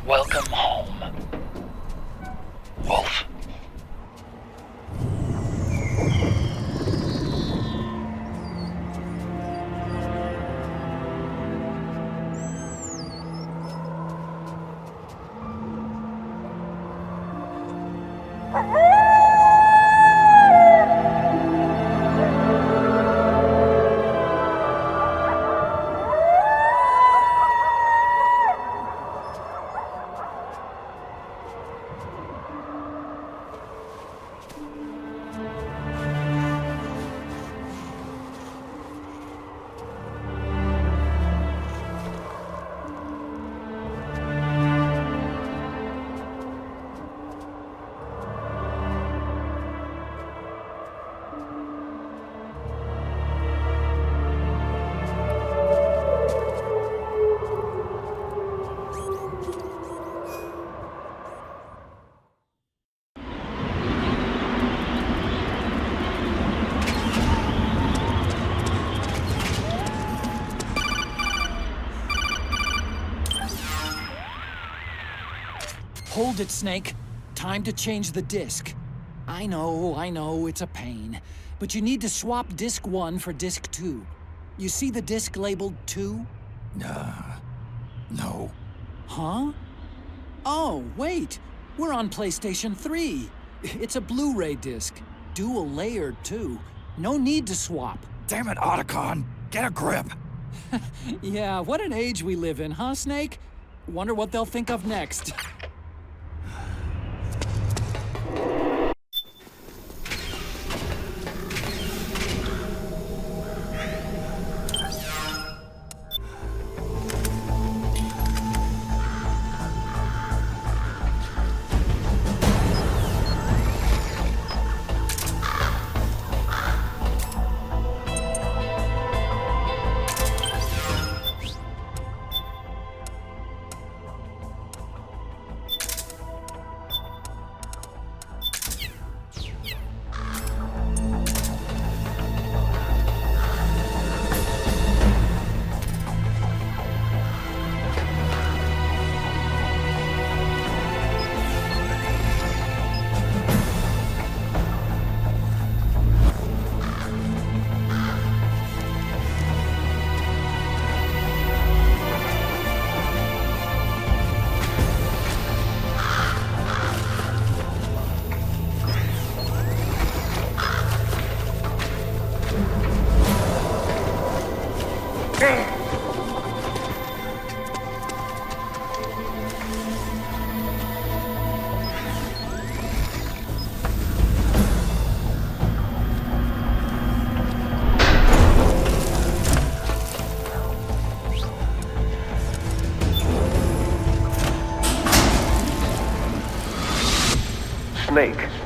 Welcome home, Wolf. Hold it, Snake. Time to change the disc. I know, it's a pain. But you need to swap disc 1 for disc 2. You see the disc labeled 2? No. Huh? Oh, wait! We're on PlayStation 3! It's a Blu-ray disc. Dual layered, too. No need to swap. Damn it, Otacon! Get a grip! Yeah, what an age we live in, huh, Snake? Wonder what they'll think of next.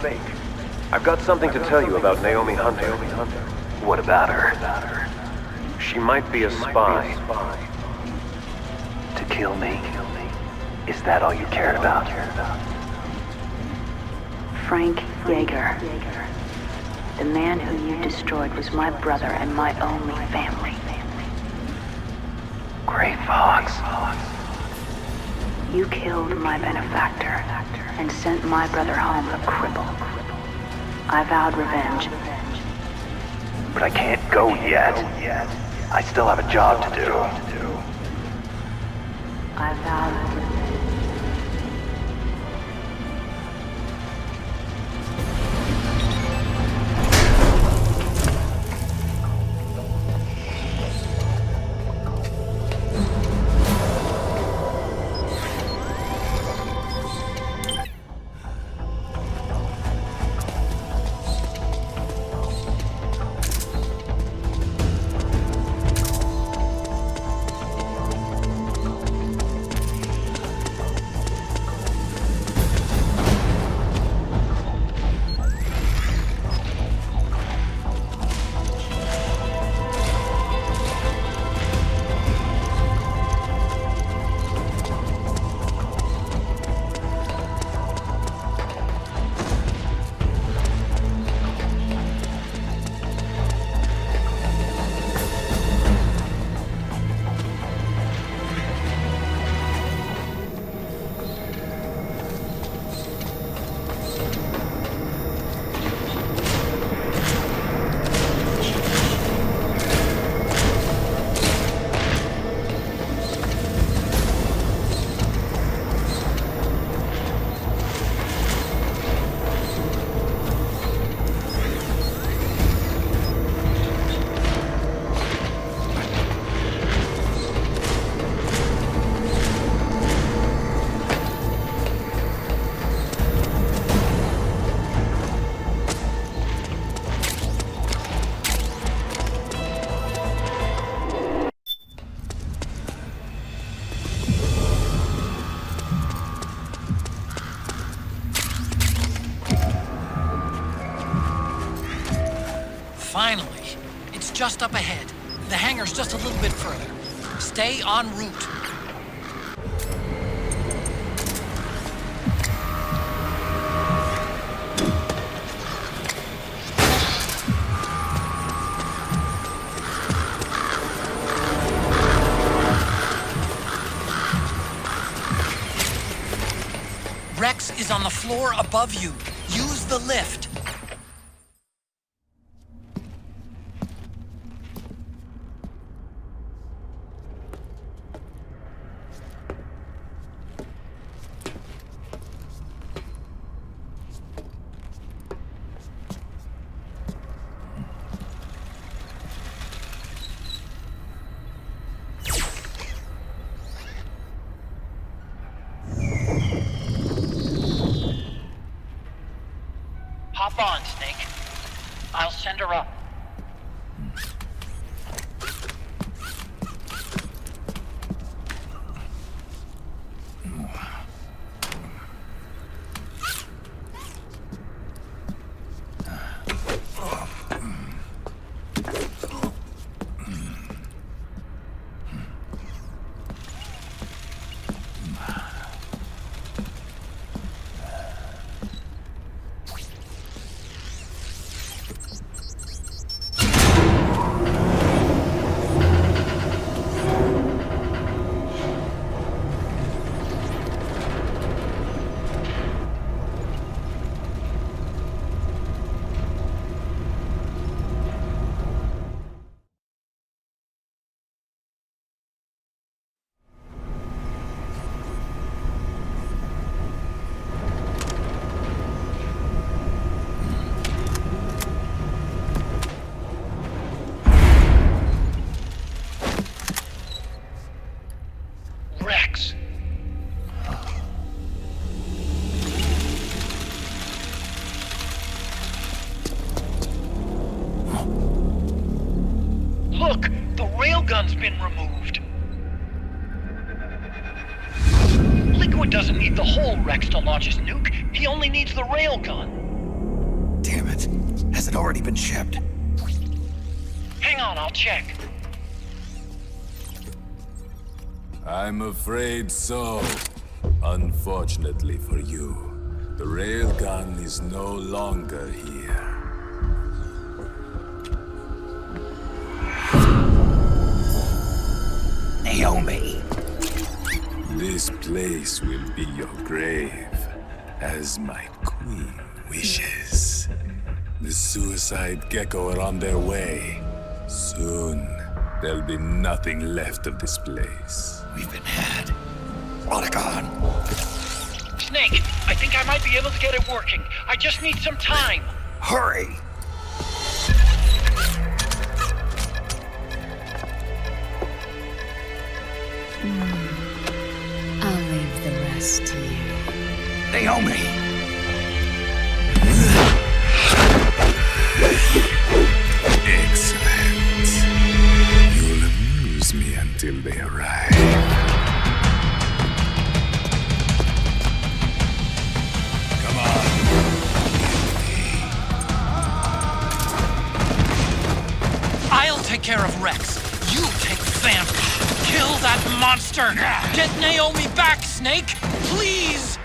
Snake, I've got something to tell you about Naomi Hunter. What about her? She might be a spy. To kill me? Is that all you cared about? Frank Yeager. The man who you destroyed was my brother and my only family. Gray Fox. You killed my benefactor and sent my brother home a cripple. I vowed revenge. But I can't go yet. I still have a job to do. I vowed revenge. Finally. It's just up ahead. The hangar's just a little bit further. Stay en route. Rex is on the floor above you. Use the lift. respond, Snake. I'll send her up. Look, the railgun's been removed. Liquid doesn't need the whole Rex to launch his nuke. He only needs the railgun. Damn it. Has it already been shipped? Hang on, I'll check. I'm afraid so. Unfortunately for you, the railgun is no longer here. Naomi! This place will be your grave, as my queen wishes. The suicide gecko are on their way. Soon, there'll be nothing left of this place. We've been had. Rodigon! Snake, I think I might be able to get it working. I just need some time. Hurry! I'll leave the rest to you. Naomi! Excellent. You'll amuse me until they arrive. Come on. I'll take care of Rex. You take Vamp. Kill that monster! Get Naomi back, Snake! Please!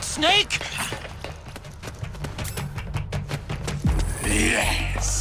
Snake? Yes.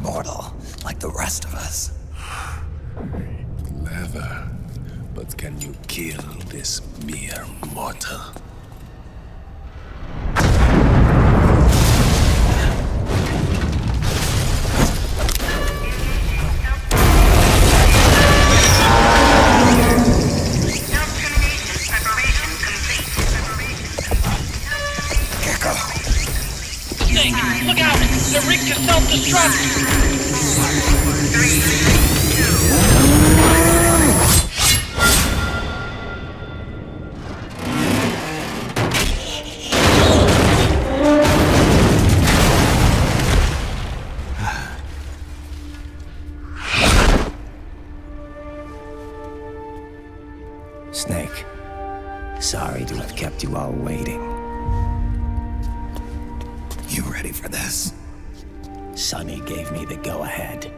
immortal, like the rest of us. Clever. But can you kill this mere mortal? Snake, look out! The rig can self-destruct! Snake, sorry to have kept you all waiting. You ready for this? Sonny gave me the go-ahead.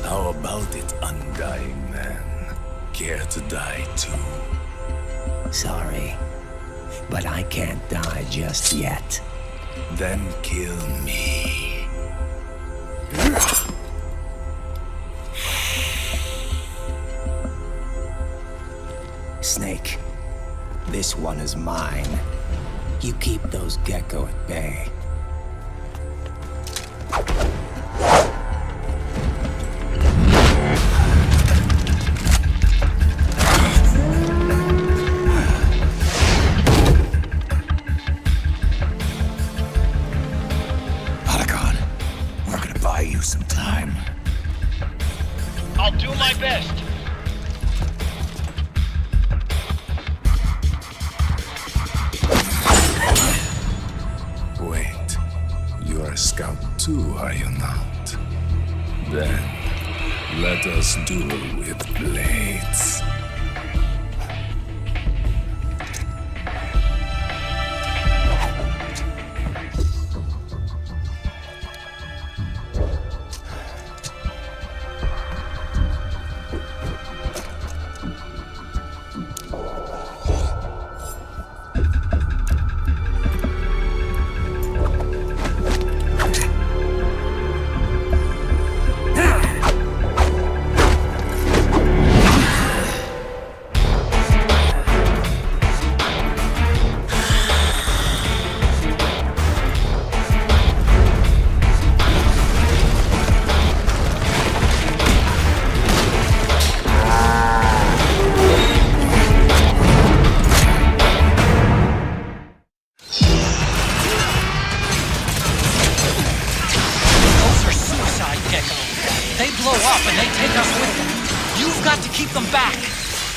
How about it, undying man? Care to die too? Sorry, but I can't die just yet. Then kill me. Snake, this one is mine. You keep those gecko at bay. Some time. I'll do my best. Wait, you are a scout too, are you not? Then, let us duel with blades.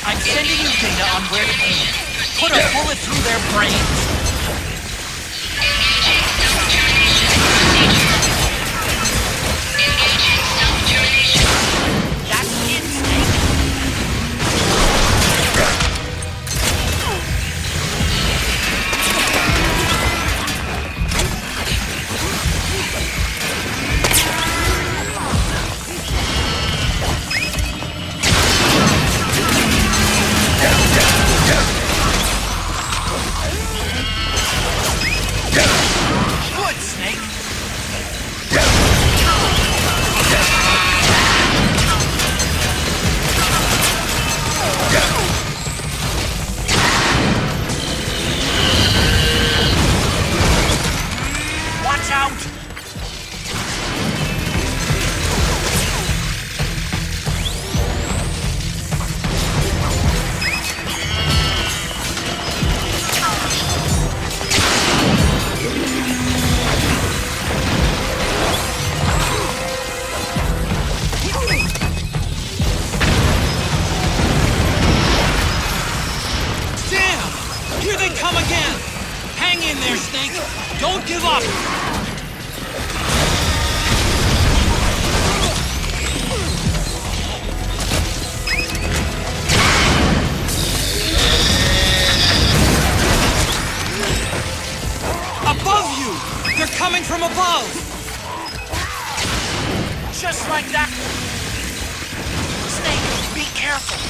I'm sending you data on where to aim. Put a bullet through their brains. Don't give up! above! Just like that! Snake, be careful!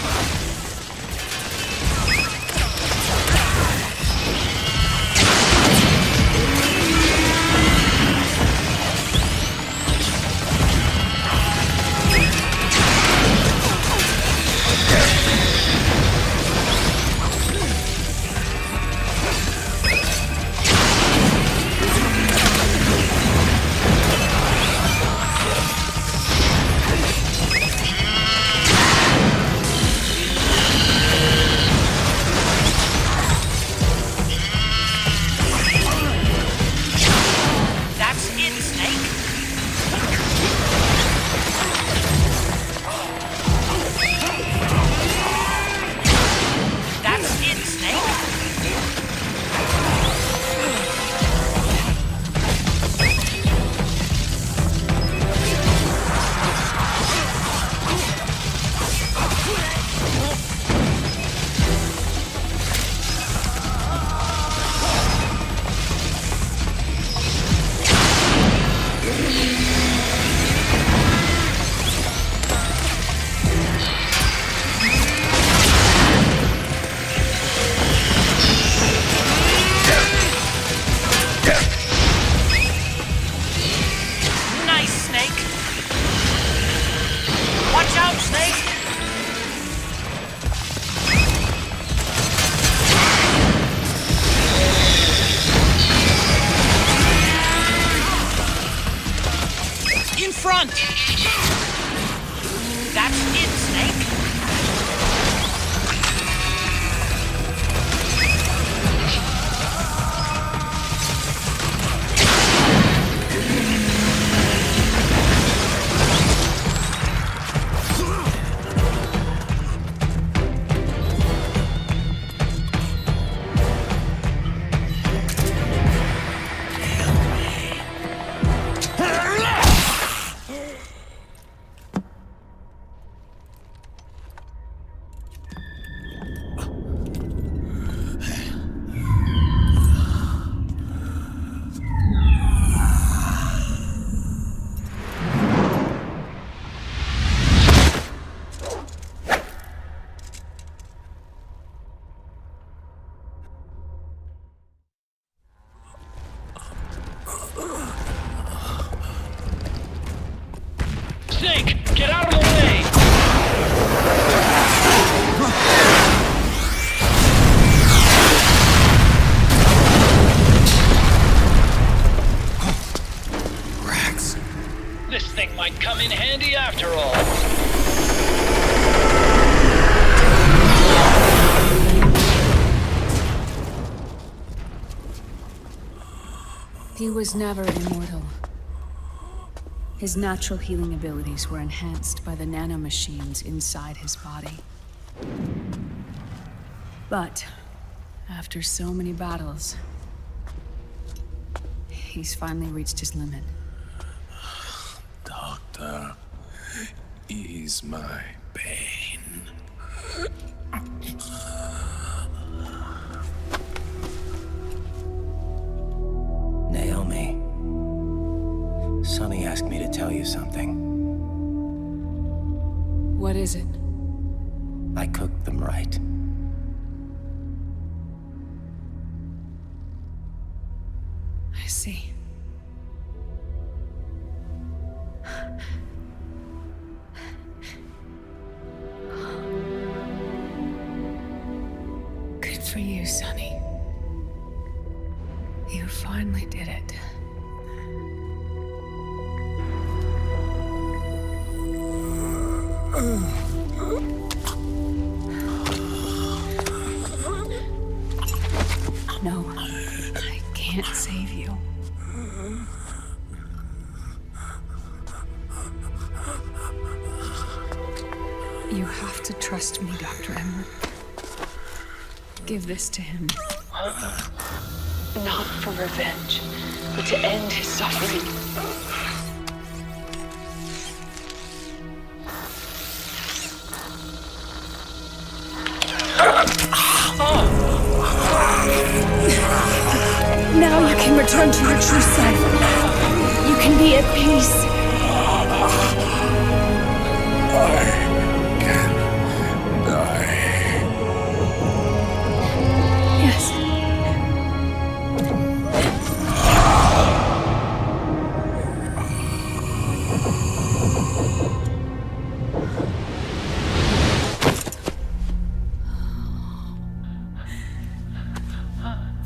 front! That's it, Snake! Snake, get out of the way! Rex. This thing might come in handy after all. He was never immortal. His natural healing abilities were enhanced by the nanomachines inside his body. But after so many battles, he's finally reached his limit. Doctor, ease my pain. Naomi. Sonny asked me to tell you something. What is it? I cooked them right. I see. Good for you, Sonny. You finally did it. No, I can't save you. You have to trust me, Dr. Emmer. Give this to him. Not for revenge, but to end his suffering. Now you can return to your true self. can be at peace. I can die. Yes.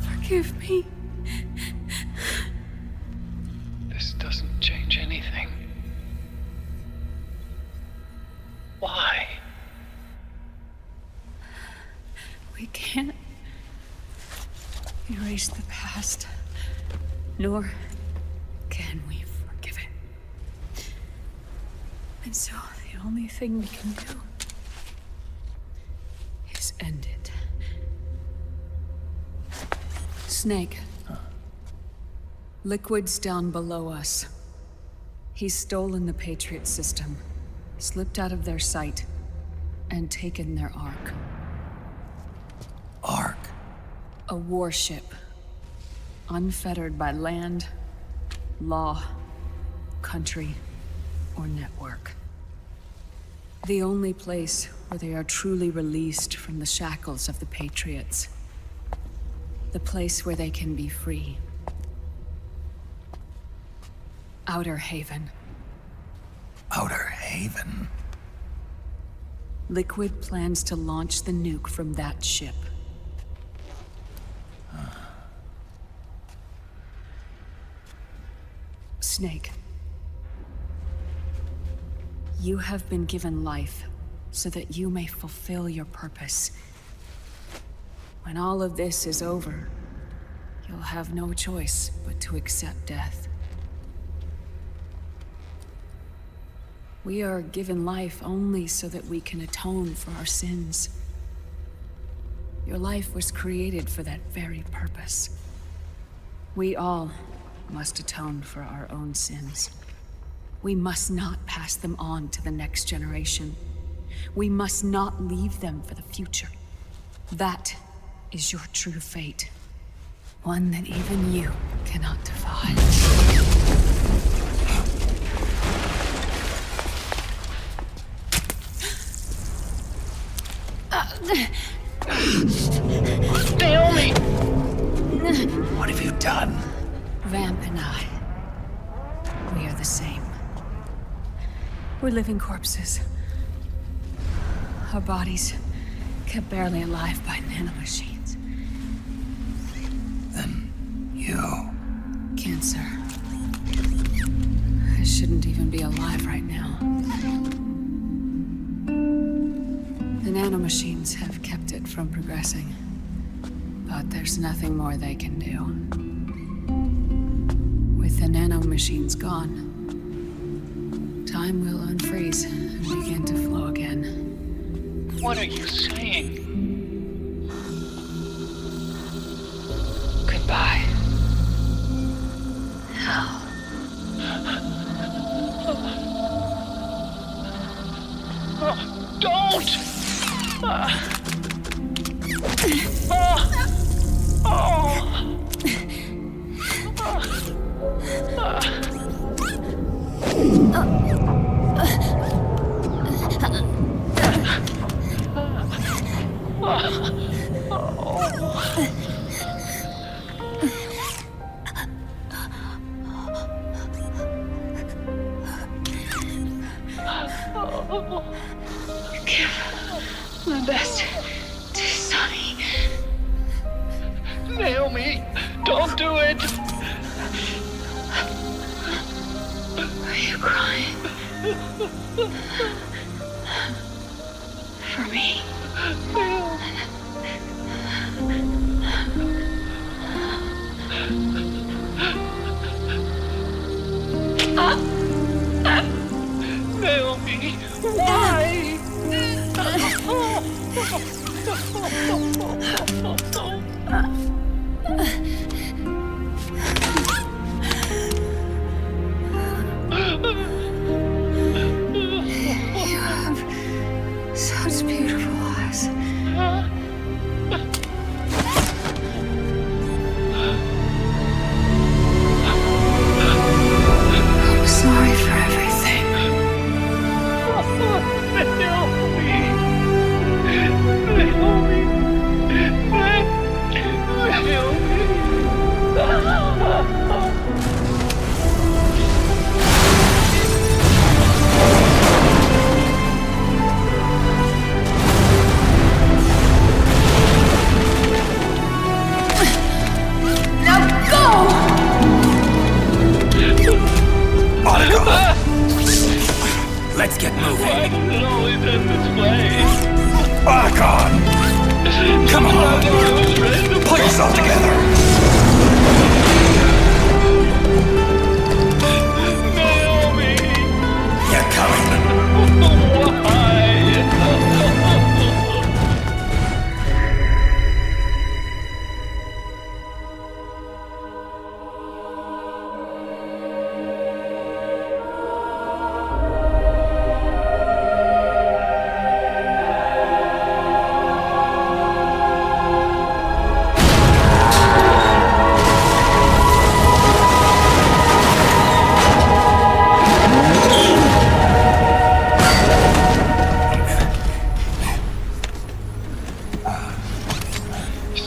Forgive me. This doesn't change anything. Why? We can't erase the past, nor can we forgive it. And so the only thing we can do is end it. Snake. Liquid's down below us. He's stolen the Patriot system, slipped out of their sight, and taken their Ark. Ark? A warship. Unfettered by land, law, country, or network. The only place where they are truly released from the shackles of the Patriots. The place where they can be free. Outer Haven. Outer Haven? Liquid plans to launch the nuke from that ship. Snake. You have been given life so that you may fulfill your purpose. When all of this is over, you'll have no choice but to accept death. We are given life only so that we can atone for our sins. Your life was created for that very purpose. We all must atone for our own sins. We must not pass them on to the next generation. We must not leave them for the future. That is your true fate. One that even you cannot defy. Naomi! What have you done? Vamp and I, we are the same. We're living corpses. Our bodies kept barely alive by nanomachines. Then you... Cancer. I shouldn't even be alive right now. The nanomachines have kept it from progressing. But there's nothing more they can do. With the nanomachines gone, time will unfreeze and begin to flow again. What are you saying? Goodbye. Hell. Don't! Give my best to Sonny. Naomi, don't do it! Are you crying? For me? Naomi, why? You have such beautiful eyes.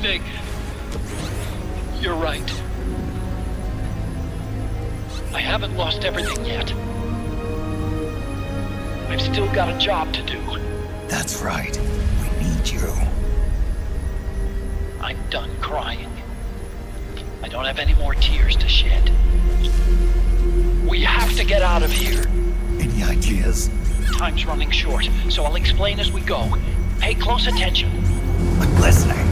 Snake. You're right. I haven't lost everything yet. I've still got a job to do. That's right. We need you. I'm done crying. I don't have any more tears to shed. We have to get out of here. Any ideas? Time's running short, so I'll explain as we go. Pay close attention. I'm listening.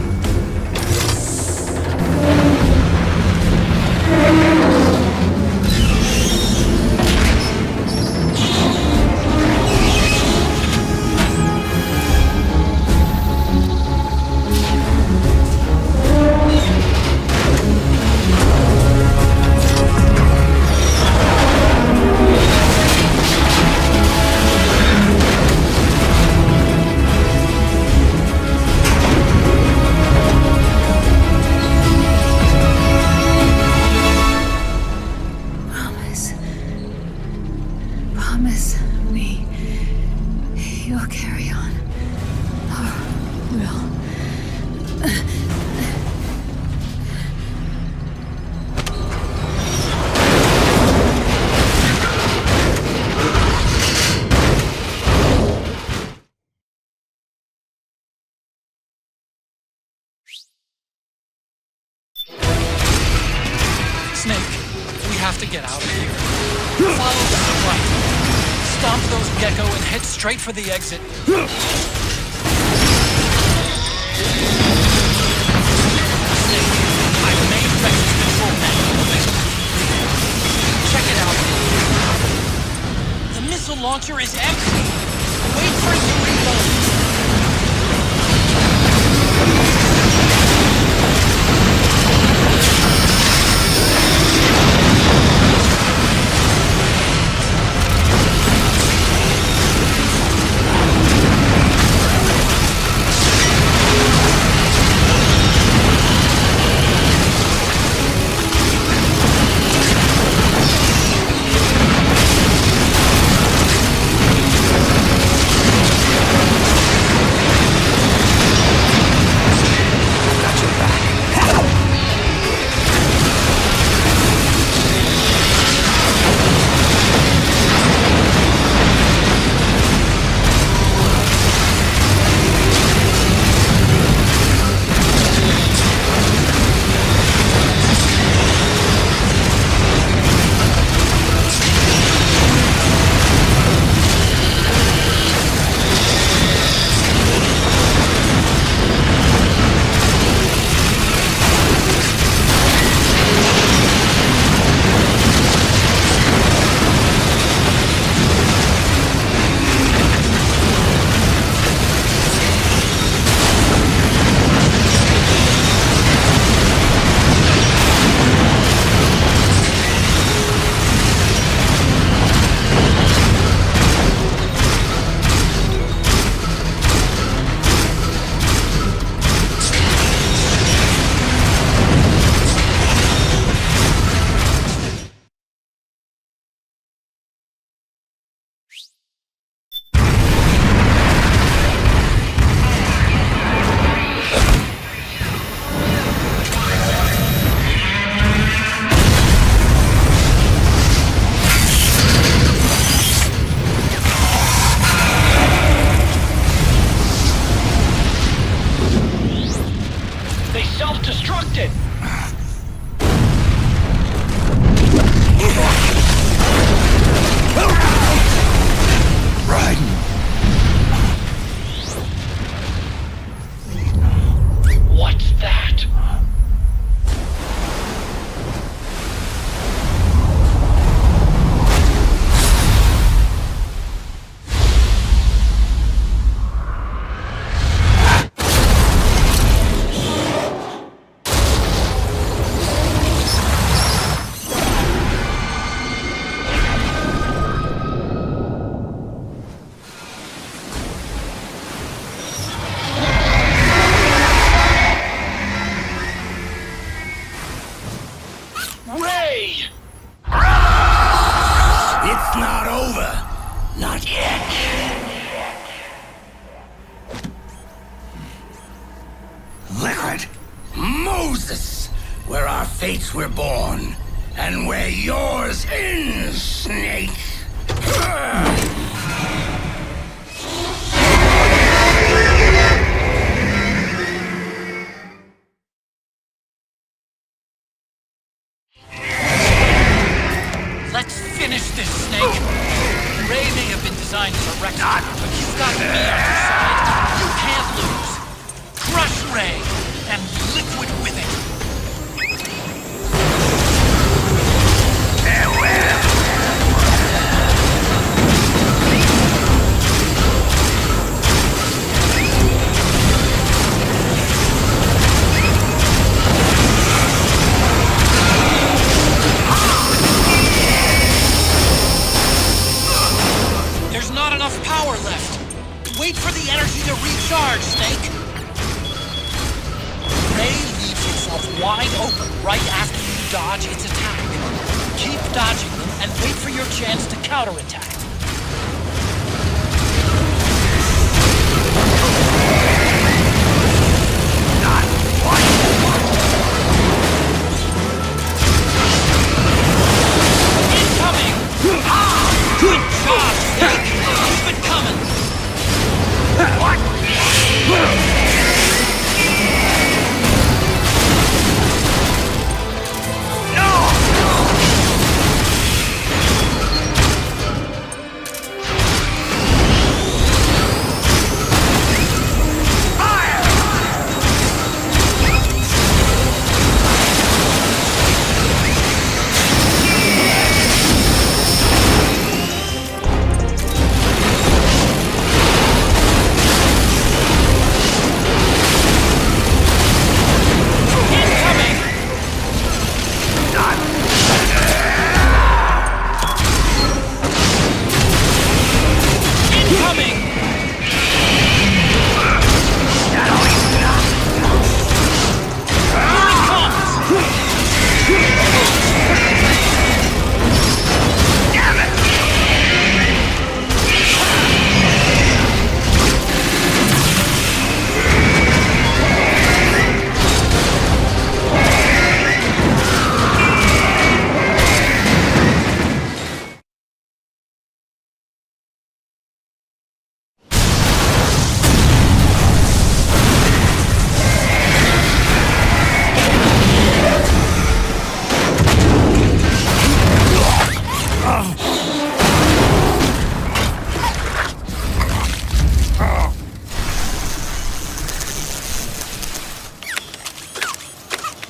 Snake, we have to get out of here. Follow to the right. Stomp those gecko and head straight for the exit. Snake, I've made vector control manual. Check it out. The missile launcher is empty. Wait for it to reload. Moses, where our fates were born, and where yours ends, Snake. Let's finish this, Snake. Ray may have been designed as a wreck, but you've got me on your side. You can't lose. Crush Ray, and Liquid with it. Farewell. There's not enough power left. Wait for the energy to recharge, Snake. Ray leaves itself wide open right after you dodge its attack. Keep dodging them and wait for your chance to counterattack. Incoming! Good job, Snake! Keep it coming! What?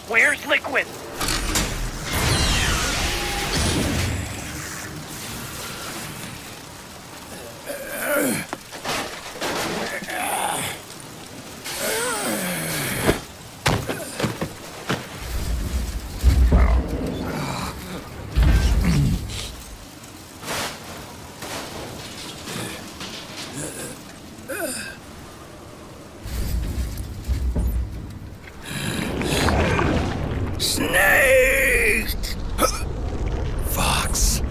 Where's Liquid? Snake! Fox.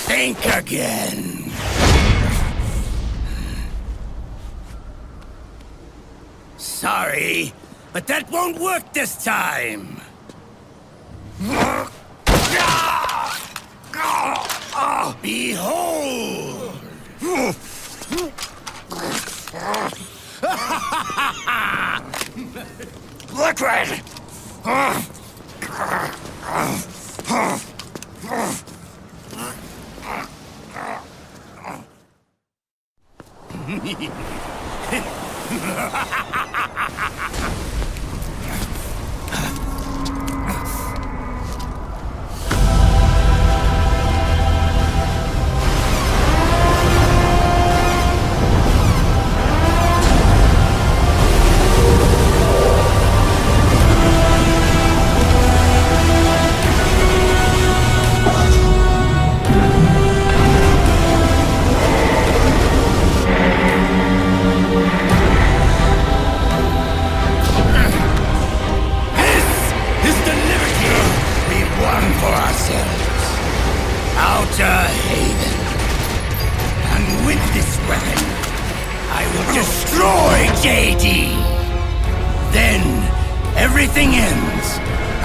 Think again. Sorry, but that won't work this time. Behold! Liquid!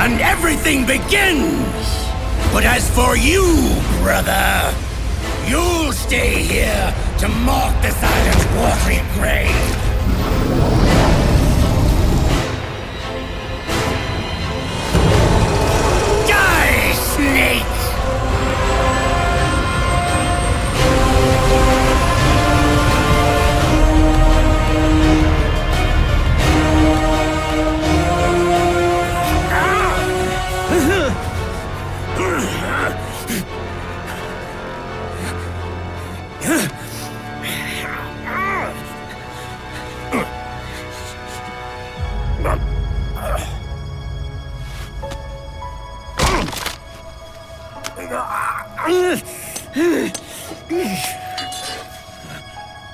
and everything begins! But as for you, brother, you'll stay here to mark the silent's watery grave! Die, snake!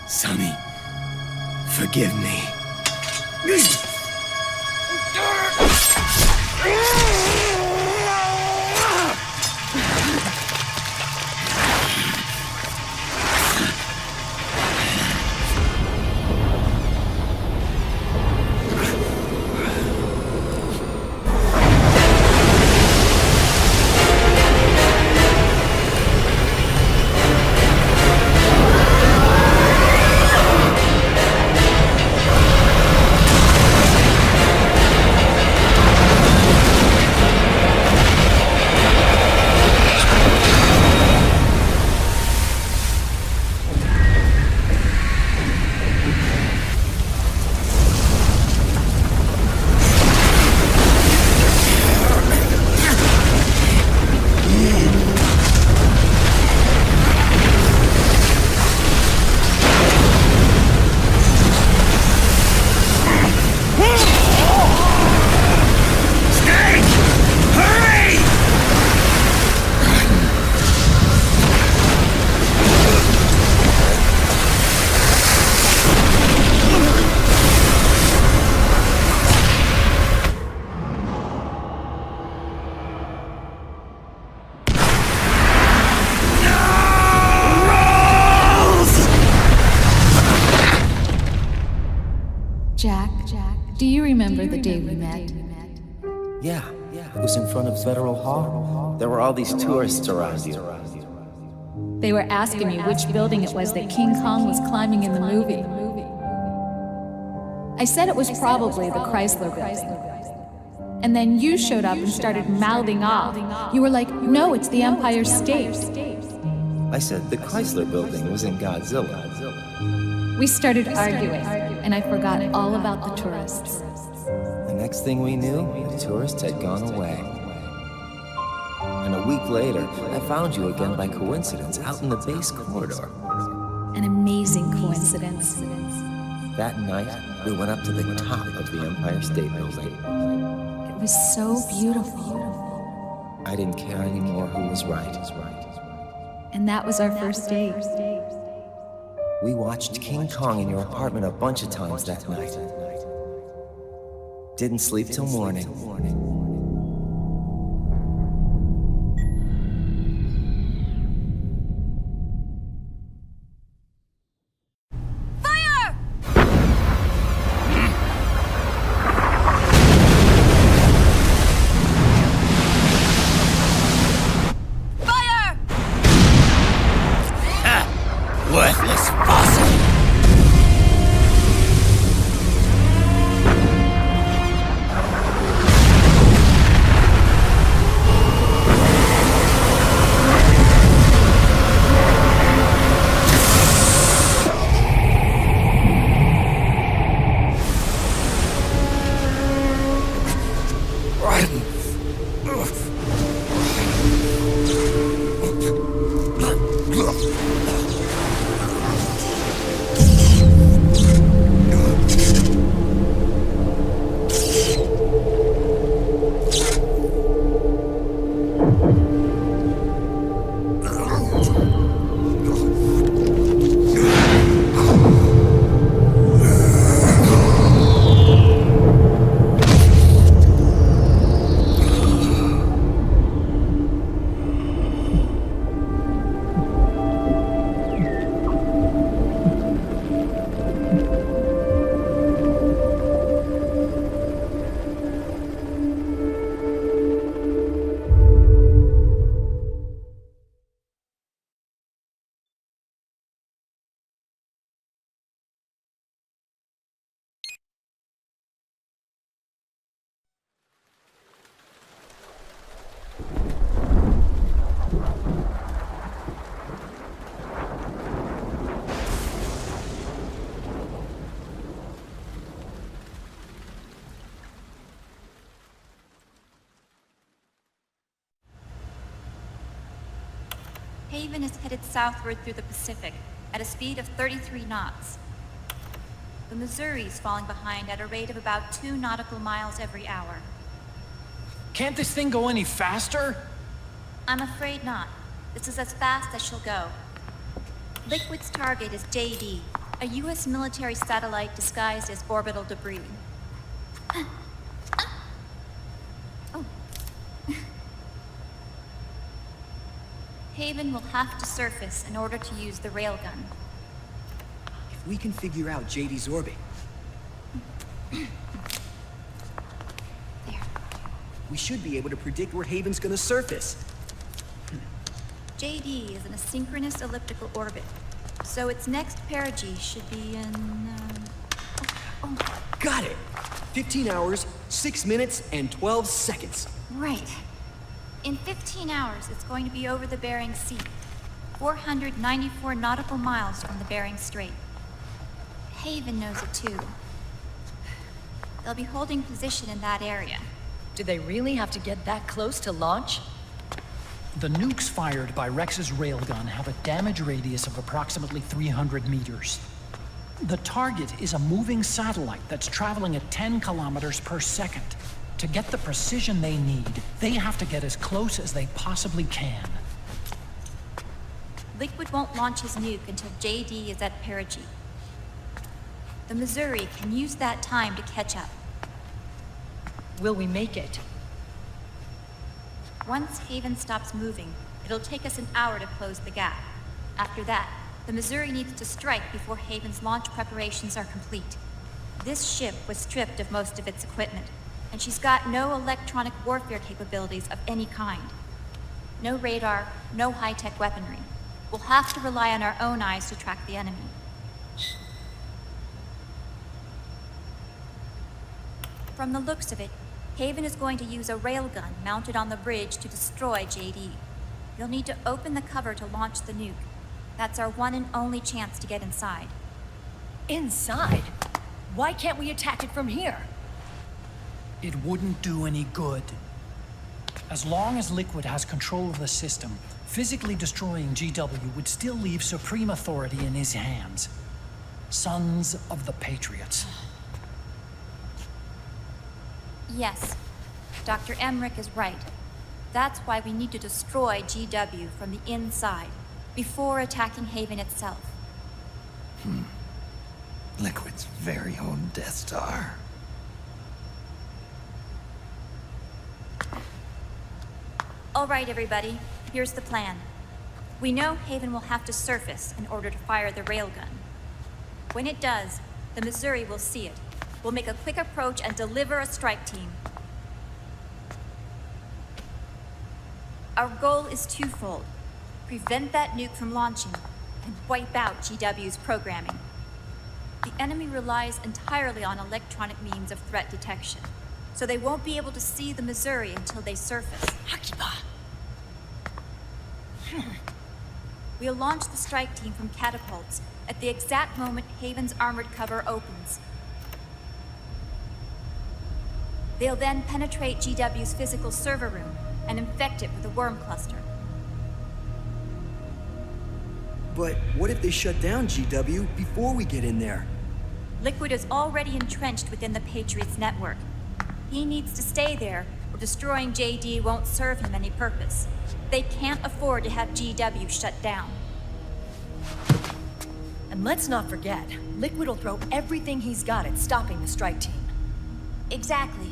Sonny, forgive me. Jack, do you remember the day we met? Yeah. It was in front of Federal Hall. There were all these tourists around you. They were asking me which building it was that King Kong was climbing in the movie. I said it was probably the Chrysler building. And then you showed up and started mouthing off. You were like, no, it's the Empire State. I said the Chrysler building was in Godzilla. We started arguing, and I forgot all about the tourists. The next thing we knew, the tourists had gone away. And a week later, I found you again by coincidence out in the base corridor. An amazing coincidence. That night, we went up to the top of the Empire State Building. It was so beautiful. I didn't care anymore who was right. And that was our first date. We watched King Kong in your apartment a bunch of times that night. Didn't sleep till morning. Worthless fossil! Haven is headed southward through the Pacific at a speed of 33 knots. The Missouri's falling behind at a rate of about 2 nautical miles every hour. Can't this thing go any faster? I'm afraid not. This is as fast as she'll go. Liquid's target is JD, a U.S. military satellite disguised as orbital debris. Oh. Haven will have to surface in order to use the railgun. If we can figure out JD's orbit... we should be able to predict where Haven's gonna surface. JD is in a synchronous elliptical orbit, so its next perigee should be in... Got it! 15 hours, 6 minutes, and 12 seconds. Right. In 15 hours, it's going to be over the Bering Sea, 494 nautical miles from the Bering Strait. Haven knows it too. They'll be holding position in that area. Do they really have to get that close to launch? The nukes fired by Rex's railgun have a damage radius of approximately 300 meters. The target is a moving satellite that's traveling at 10 kilometers per second. To get the precision they need, they have to get as close as they possibly can. Liquid won't launch his nuke until JD is at perigee. The Missouri can use that time to catch up. Will we make it? Once Haven stops moving, it'll take us an hour to close the gap. After that, the Missouri needs to strike before Haven's launch preparations are complete. This ship was stripped of most of its equipment, and she's got no electronic warfare capabilities of any kind. No radar, no high-tech weaponry. We'll have to rely on our own eyes to track the enemy. From the looks of it, Haven is going to use a railgun mounted on the bridge to destroy JD. You'll need to open the cover to launch the nuke. That's our one and only chance to get inside. Inside? Why can't we attack it from here? It wouldn't do any good. As long as Liquid has control of the system, physically destroying GW would still leave supreme authority in his hands. Sons of the Patriots. Yes, Dr. Emmerich is right. That's why we need to destroy GW from the inside, before attacking Haven itself. Liquid's very own Death Star. All right, everybody, here's the plan. We know Haven will have to surface in order to fire the railgun. When it does, the Missouri will see it. We'll make a quick approach and deliver a strike team. Our goal is twofold. Prevent that nuke from launching, and wipe out GW's programming. The enemy relies entirely on electronic means of threat detection, so they won't be able to see the Missouri until they surface. We'll launch the strike team from catapults at the exact moment Haven's armored cover opens. They'll then penetrate GW's physical server room and infect it with a worm cluster. But what if they shut down GW before we get in there? Liquid is already entrenched within the Patriots network. He needs to stay there, or destroying JD won't serve him any purpose. They can't afford to have GW shut down. And let's not forget, Liquid will throw everything he's got at stopping the strike team. Exactly.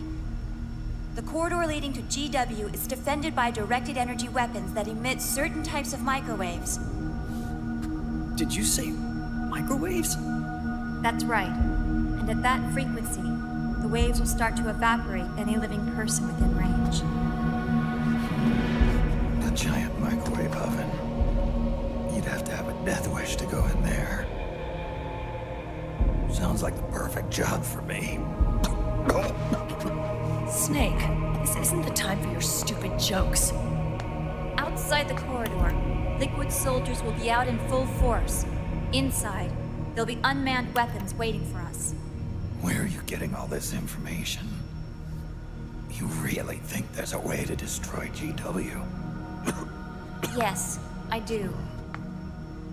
The corridor leading to GW is defended by directed energy weapons that emit certain types of microwaves. Did you say microwaves? That's right. And at that frequency, the waves will start to evaporate any living person within range. A giant microwave oven. You'd have to have a death wish to go in there. Sounds like the perfect job for me. Snake, this isn't the time for your stupid jokes. Outside the corridor, Liquid soldiers will be out in full force. Inside, there'll be unmanned weapons waiting for us. Where are you getting all this information? You really think there's a way to destroy GW? Yes, I do.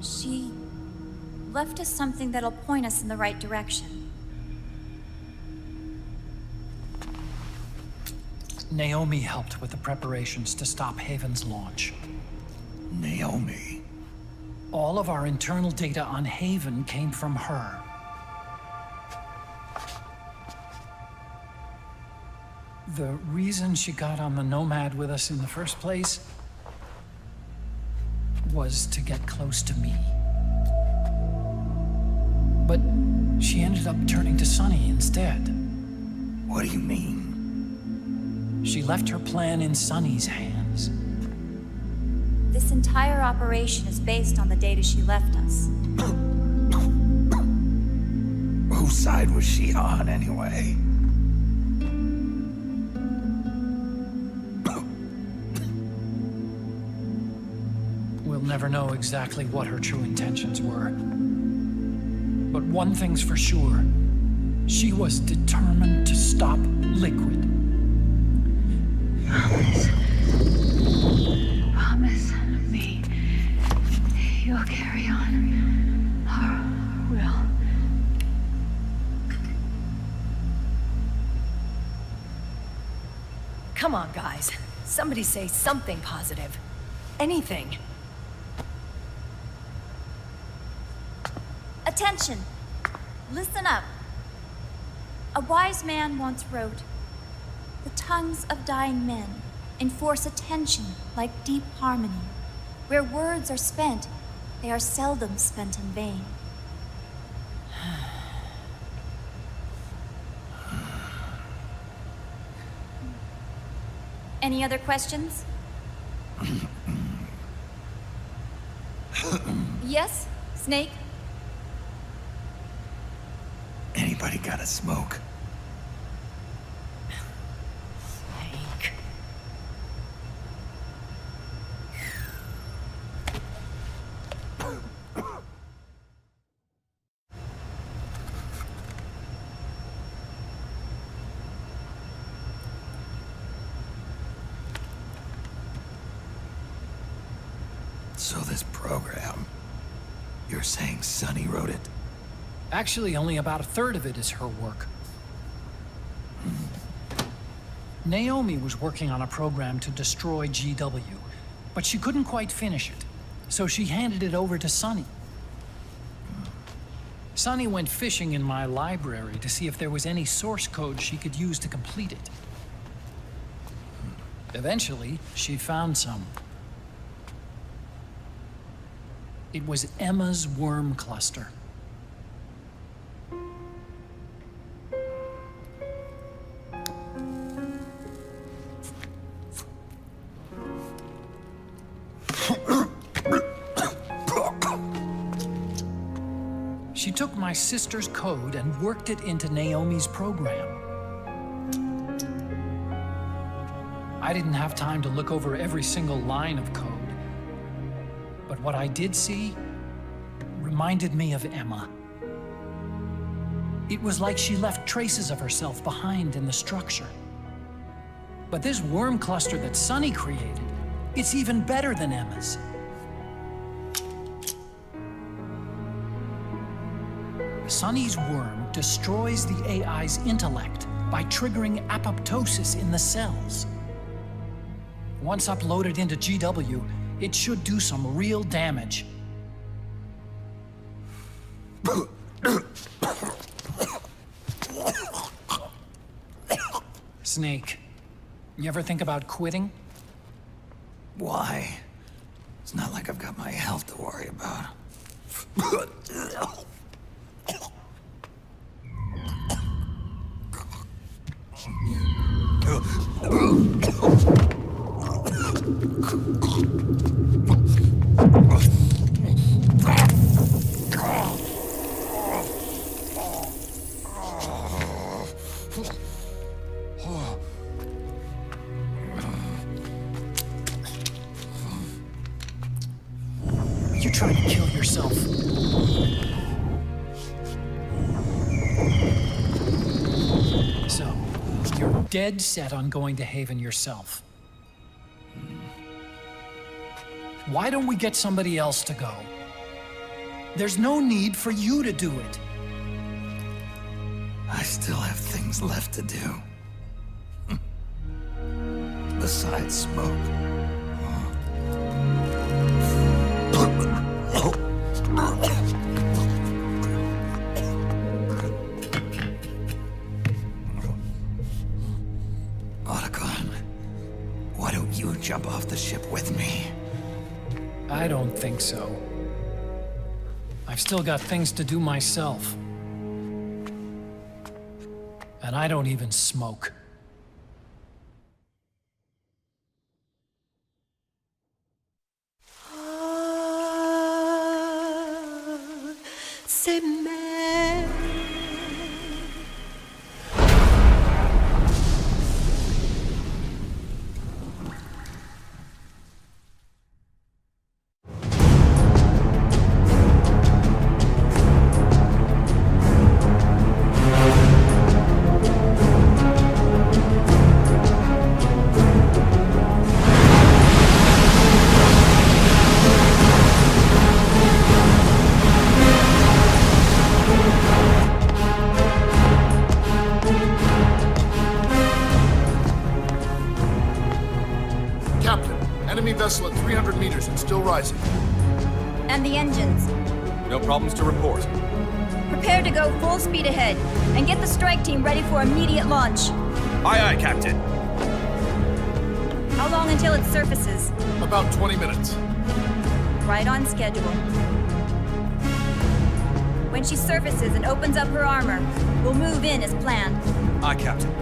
She left us something that'll point us in the right direction. Naomi helped with the preparations to stop Haven's launch. Naomi? All of our internal data on Haven came from her. The reason she got on the Nomad with us in the first place was to get close to me. But she ended up turning to Sunny instead. What do you mean? She left her plan in Sunny's hands. This entire operation is based on the data she left us. Whose side was she on, anyway? We'll never know exactly what her true intentions were. But one thing's for sure. She was determined to stop Liquid. Promise me you'll carry on, or will. Come on, guys. Somebody say something positive. Anything. Attention! Listen up. A wise man once wrote, "The tongues of dying men enforce attention like deep harmony. Where words are spent, they are seldom spent in vain." Any other questions? Yes, Snake? Anybody got a smoke? Snake. So this program, you're saying Sunny wrote it? Actually, only about a third of it is her work. Naomi was working on a program to destroy GW, but she couldn't quite finish it, so she handed it over to Sunny. Sunny went fishing in my library to see if there was any source code she could use to complete it. Eventually, she found some. It was Emma's worm cluster. She took my sister's code and worked it into Naomi's program. I didn't have time to look over every single line of code, but what I did see reminded me of Emma. It was like she left traces of herself behind in the structure. But this worm cluster that Sunny created, it's even better than Emma's. Sunny's worm destroys the AI's intellect by triggering apoptosis in the cells. Once uploaded into GW, it should do some real damage. Snake, you ever think about quitting? Why? It's not like I've got my health to worry about. You're trying to kill yourself. So, you're dead set on going to Haven yourself. Why don't we get somebody else to go? There's no need for you to do it. I still have things left to do. Besides smoke. Otacon, why don't you jump off the ship with me? I don't think so. I've still got things to do myself. And I don't even smoke. C'est même. Enemy vessel at 300 meters and still rising. And the engines. No problems to report. Prepare to go full speed ahead, and get the strike team ready for immediate launch. Aye, aye, Captain. How long until it surfaces? About 20 minutes. Right on schedule. When she surfaces and opens up her armor, we'll move in as planned. Aye, Captain.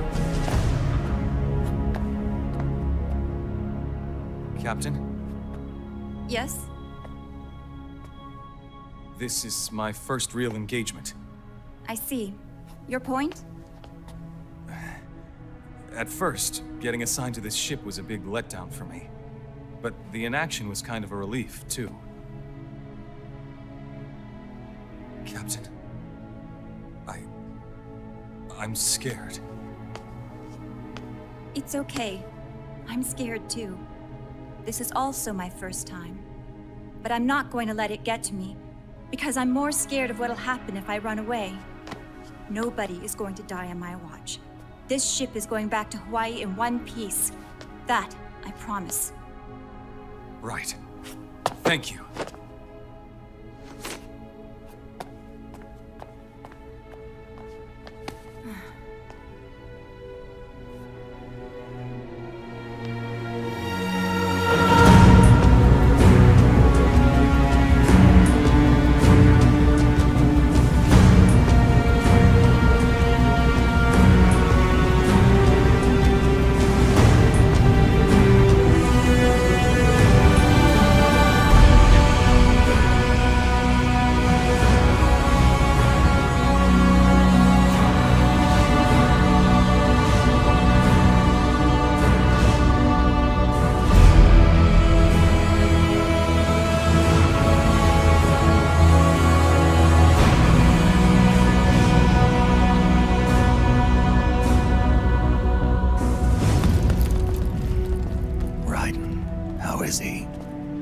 Captain? Yes? This is my first real engagement. I see. Your point? At first, getting assigned to this ship was a big letdown for me. But the inaction was kind of a relief, too. Captain, I'm scared. It's okay. I'm scared too. This is also my first time. But I'm not going to let it get to me, because I'm more scared of what'll happen if I run away. Nobody is going to die on my watch. This ship is going back to Hawaii in one piece. That, I promise. Right. Thank you.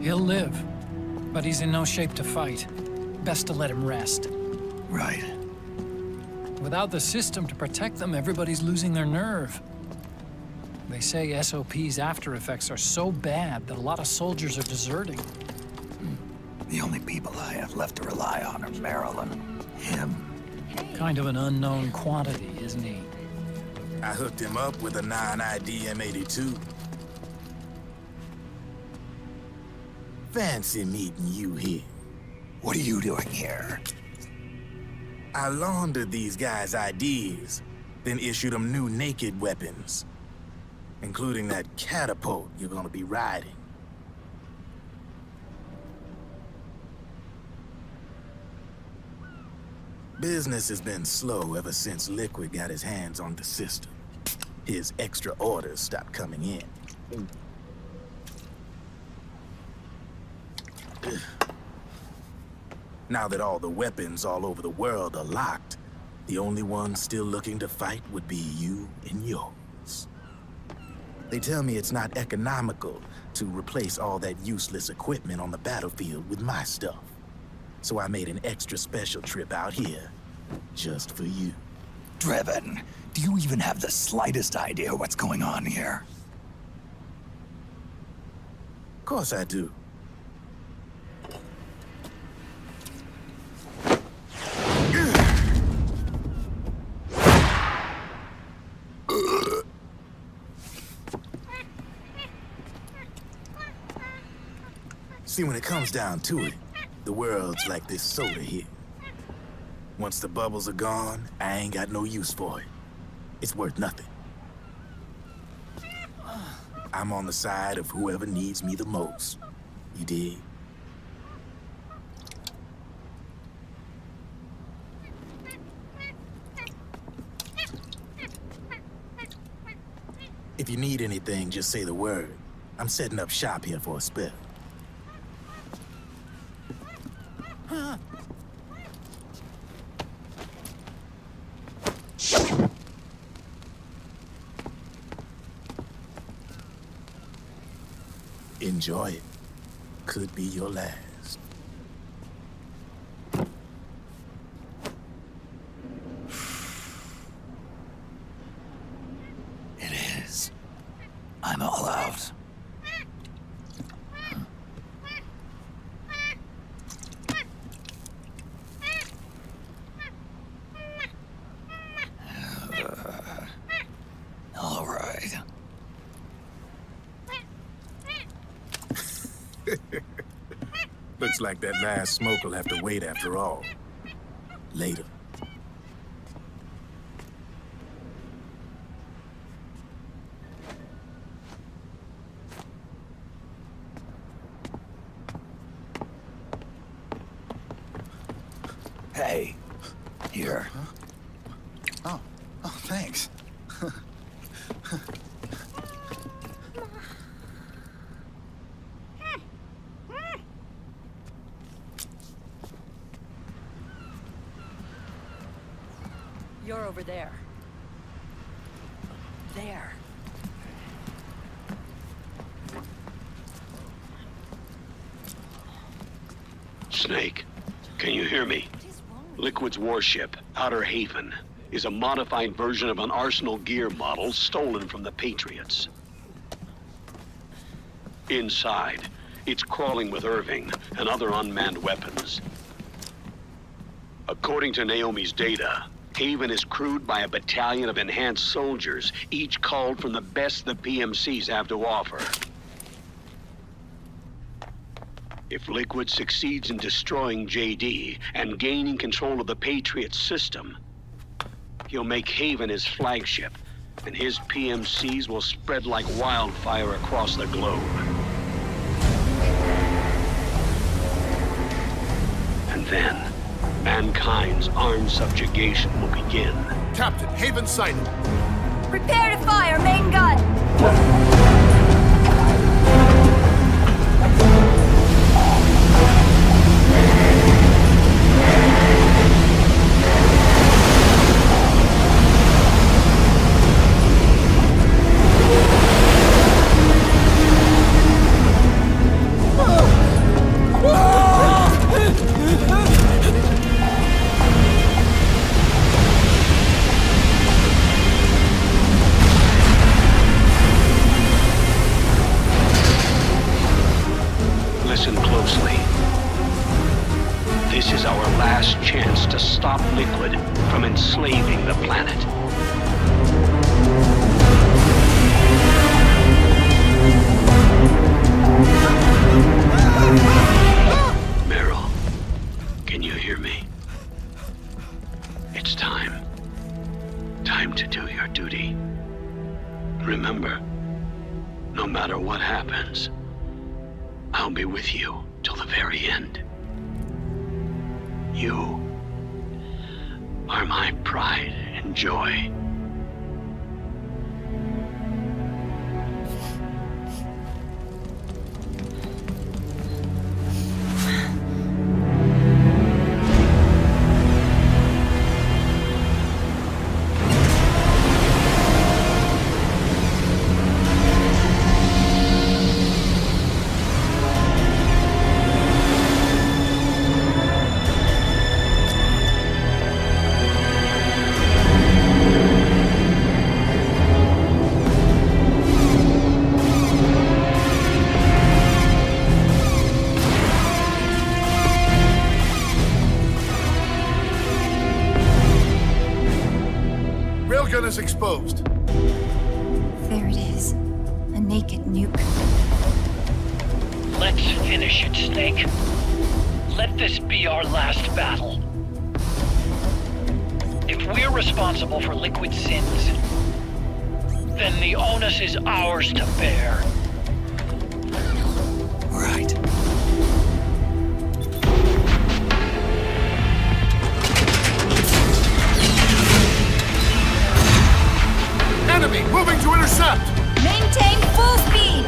He'll live, but he's in no shape to fight. Best to let him rest. Right. Without the system to protect them, everybody's losing their nerve. They say SOP's after effects are so bad that a lot of soldiers are deserting. The only people I have left to rely on are Marilyn, him. Kind of an unknown quantity, isn't he? I hooked him up with a non-ID M82. Fancy meeting you here. What are you doing here? I laundered these guys' IDs, then issued them new naked weapons, including that catapult you're gonna be riding. Business has been slow ever since Liquid got his hands on the system. His extra orders stopped coming in. Now that all the weapons all over the world are locked, the only ones still looking to fight would be you and yours. They tell me it's not economical to replace all that useless equipment on the battlefield with my stuff. So I made an extra special trip out here, just for you. Driven, do you even have the slightest idea what's going on here? Of course I do. See, when it comes down to it, the world's like this soda here. Once the bubbles are gone, I ain't got no use for it. It's worth nothing. I'm on the side of whoever needs me the most. You dig? If you need anything, just say the word. I'm setting up shop here for a spell. Enjoy it. Could be your last. It is. I'm all out. All right. Looks like that last smoke will have to wait after all. Later. Hey, here. Oh, thanks. You're over there. There. Snake, can you hear me? Liquid's warship, Outer Haven, is a modified version of an Arsenal gear model stolen from the Patriots. Inside, it's crawling with Irving and other unmanned weapons. According to Naomi's data, Haven is crewed by a battalion of enhanced soldiers, each called from the best the PMCs have to offer. If Liquid succeeds in destroying JD and gaining control of the Patriots system, he'll make Haven his flagship, and his PMCs will spread like wildfire across the globe. And then, mankind's armed subjugation will begin. Captain, Haven sighted. Prepare to fire, main gun! Listen closely. This is our last chance to stop Liquid from enslaving the planet. Meryl, can you hear me? It's time. Time to do your duty. Remember, no matter what happens, I'll be with you till the very end. You are my pride and joy. exposed. There it is. A naked nuke. Let's finish it, Snake. Let this be our last battle. If we're responsible for Liquid's sins, then the onus is ours to bear. Right. Enemy moving to intercept! Maintain full speed!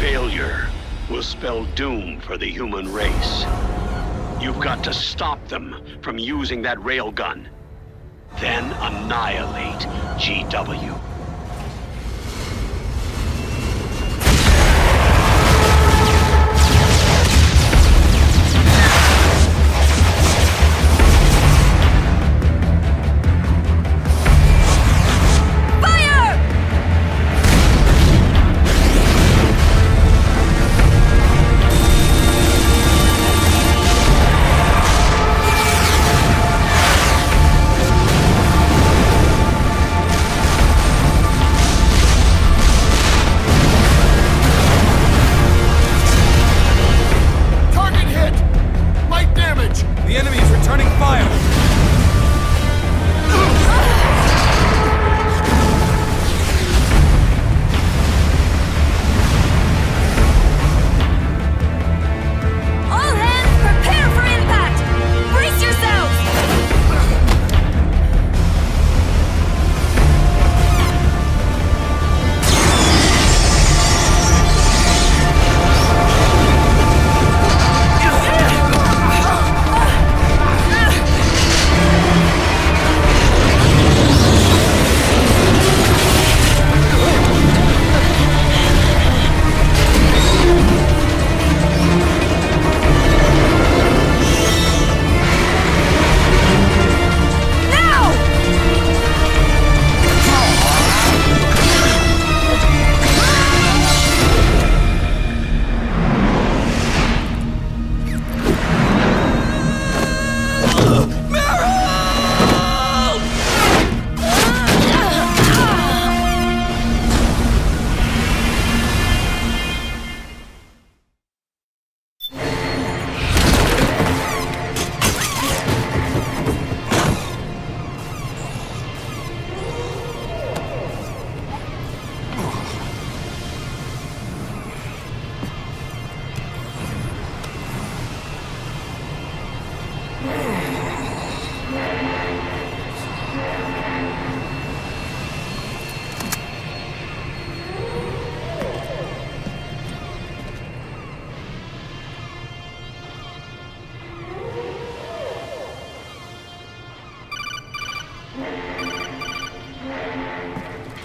Failure will spell doom for the human race. You've got to stop them from using that railgun. Then annihilate GW.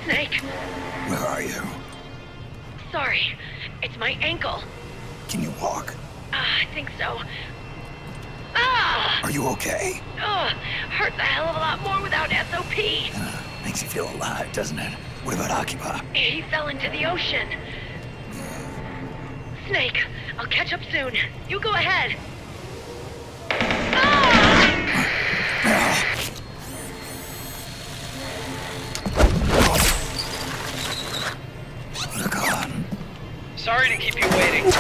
Snake. Where are you? Sorry, it's my ankle. Can you walk? I think so. Ah! Are you okay? Hurts a hell of a lot more without SOP. Makes you feel alive, doesn't it? What about Occupy? He fell into the ocean. Snake, I'll catch up soon. You go ahead. Look on. Sorry to keep you waiting.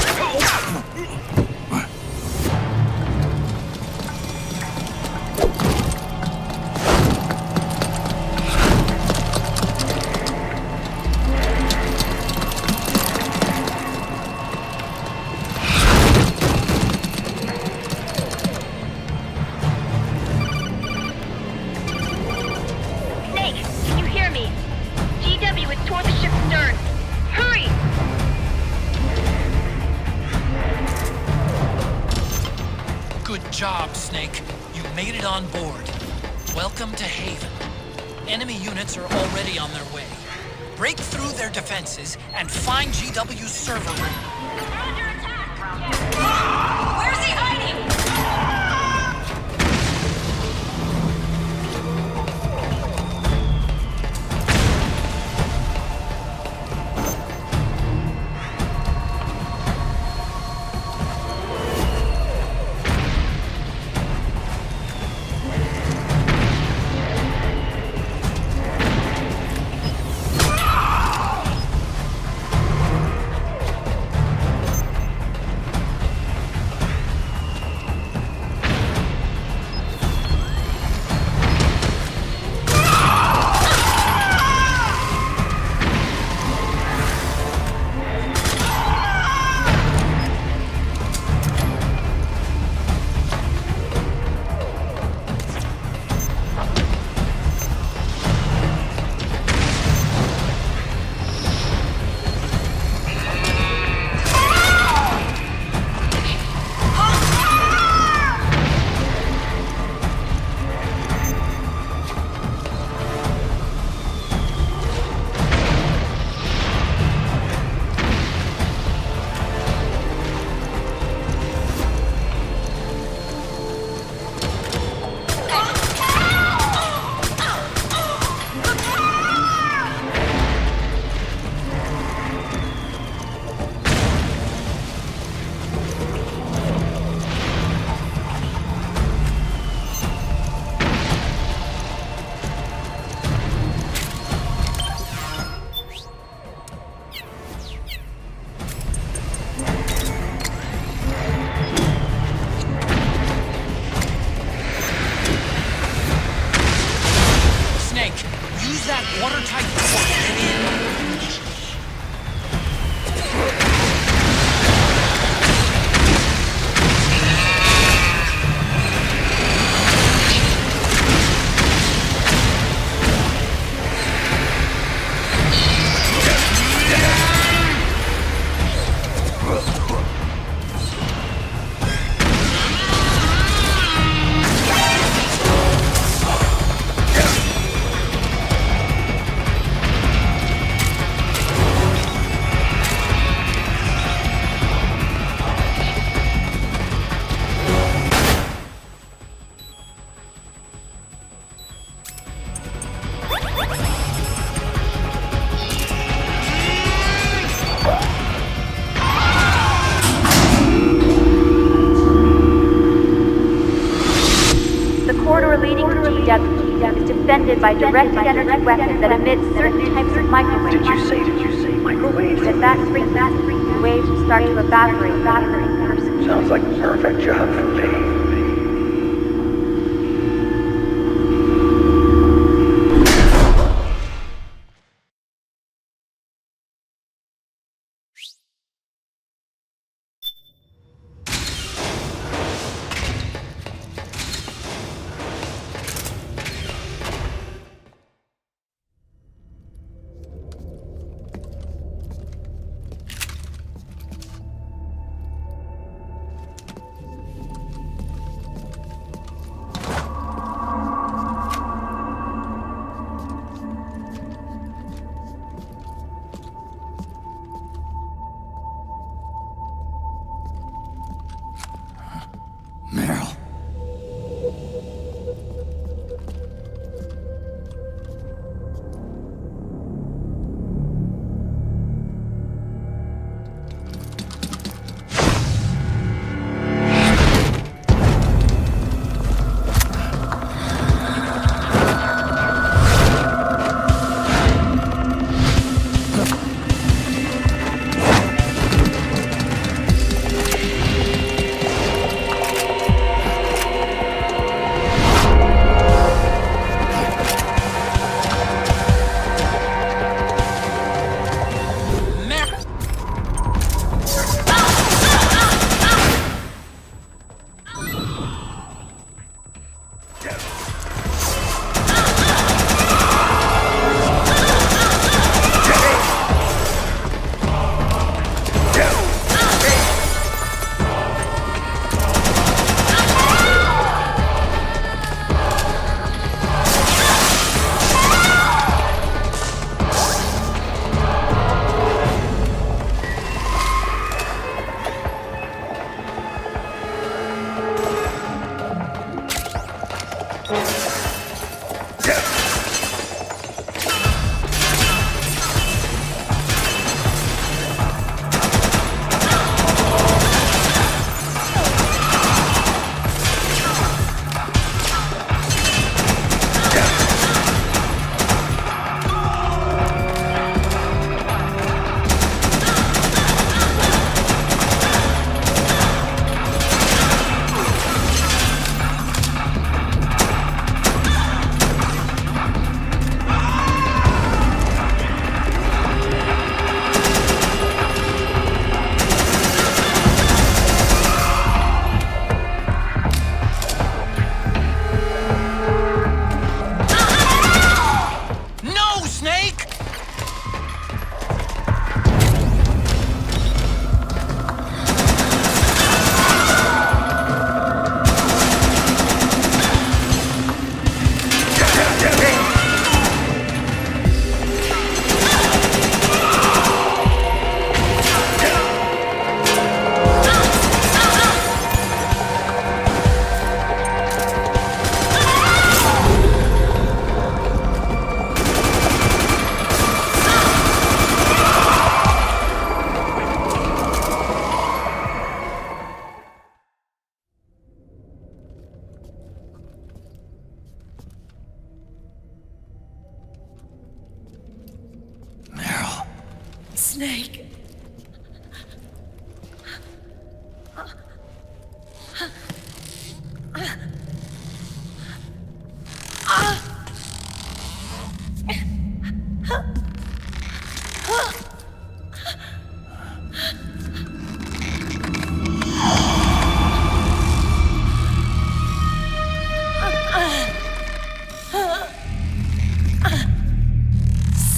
Snake, can you hear me? GW is toward the ship's stern. Hurry! Good job, Snake. You made it on board. Welcome to Haven. Enemy units are already on their way. Break through their defenses and find GW's server room. Where's he hiding? GW is defended by directed energy weapons that emit certain types of microwaves. Did you say microwaves? If that frequency, the waves will start to evaporate faster than person. Sounds like a perfect job for me. Meryl. Snake.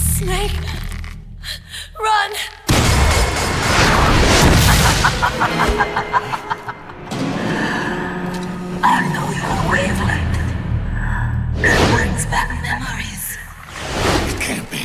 Snake, run! I know your wavelength. It brings back memories. It can't be.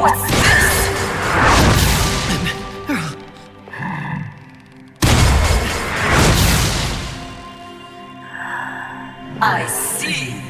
What's this? I see.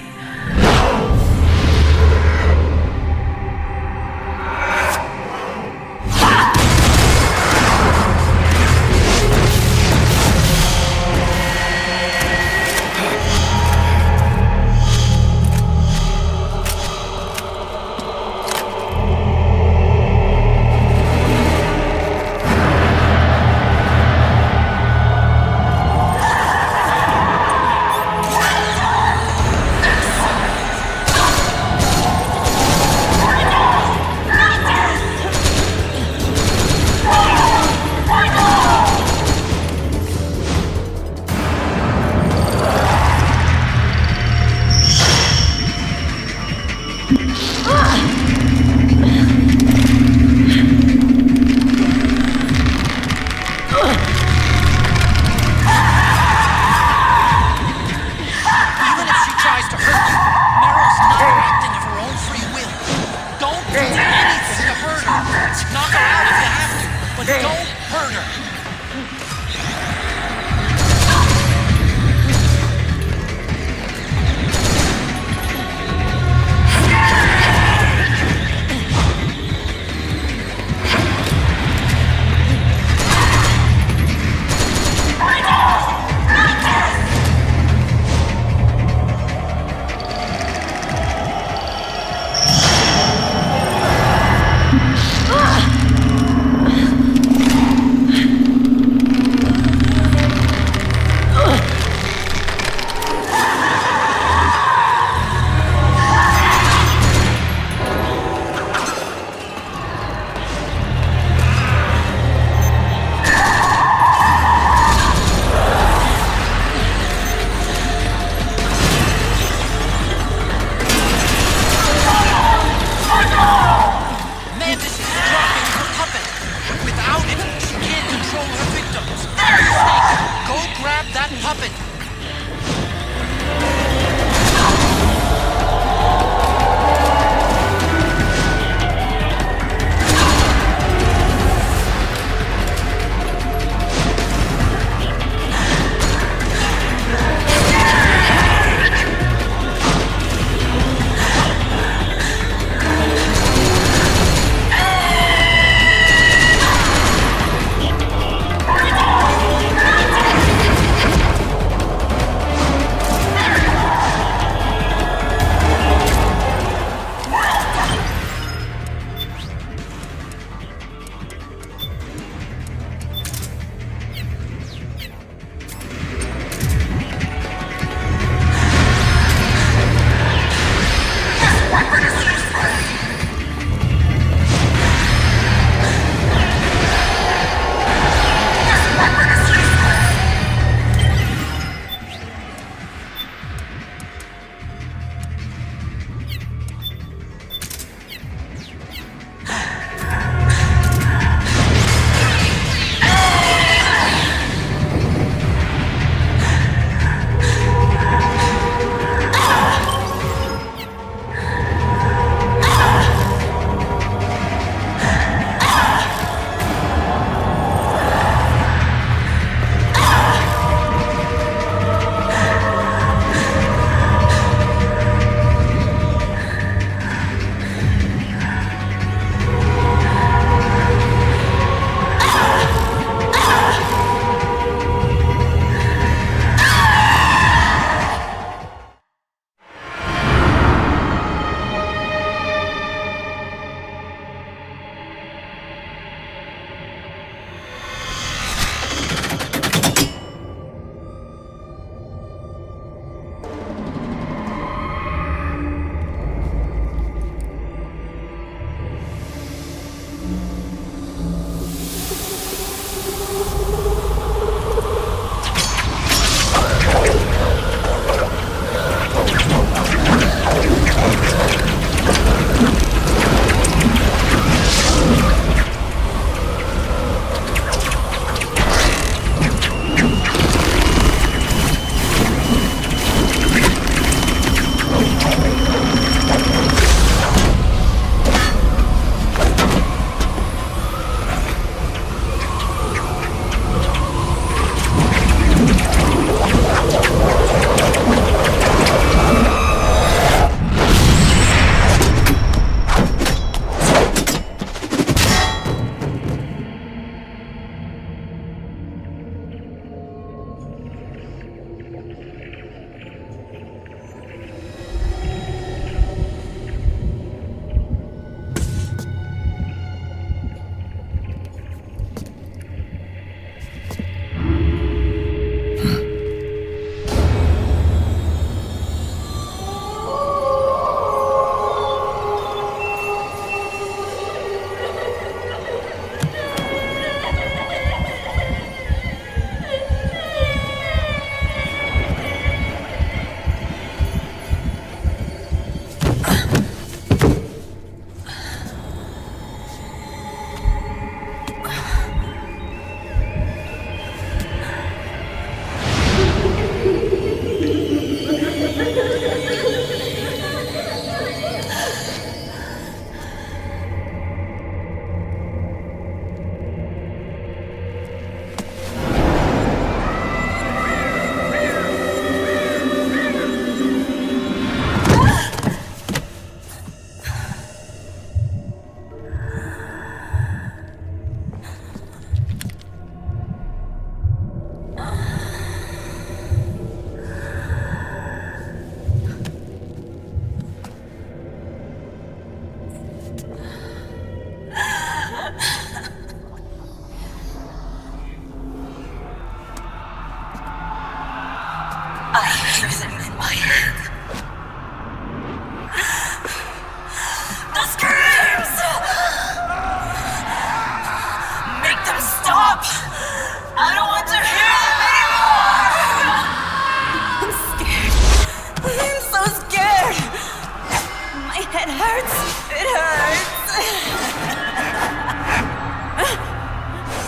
It hurts! It hurts!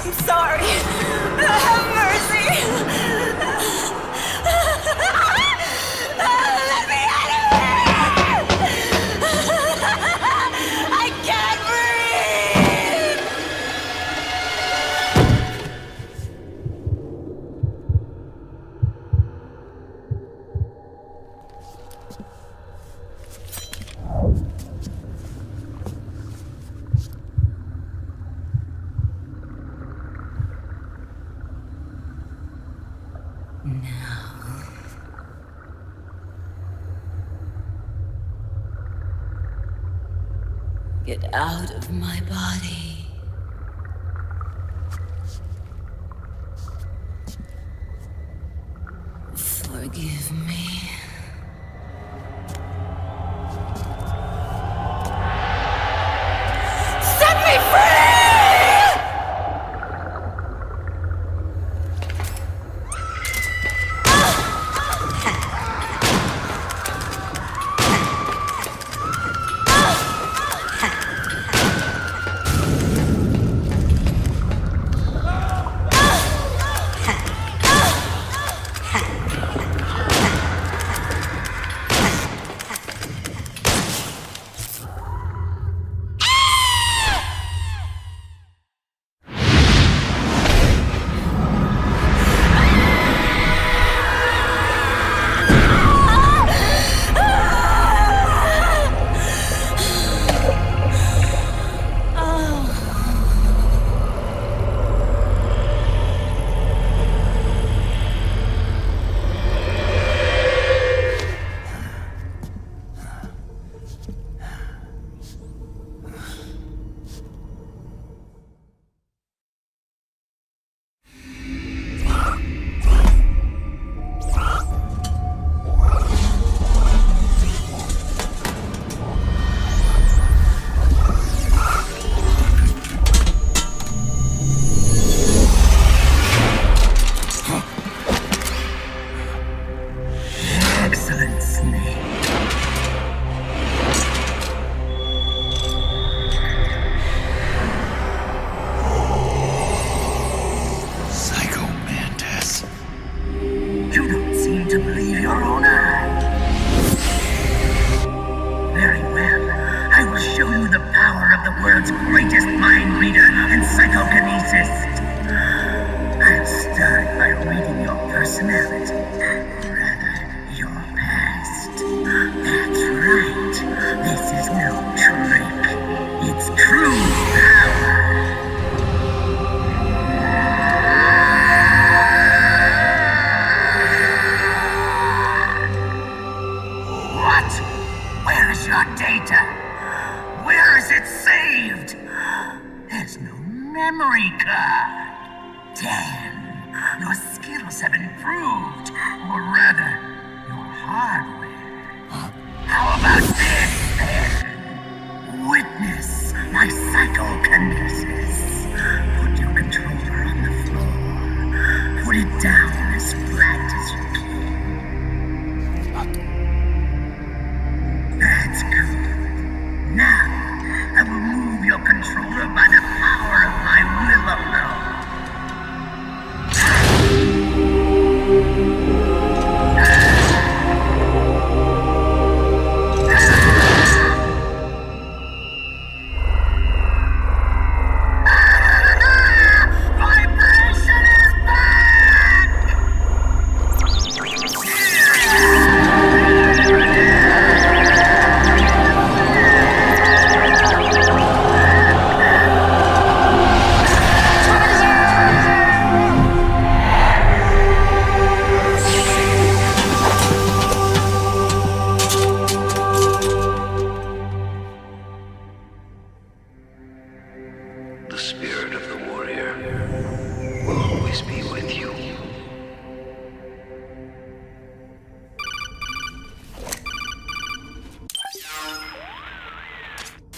I'm sorry. Have mercy! Let me out of here! I can't breathe! Get out of my body. Forgive me. Set me free!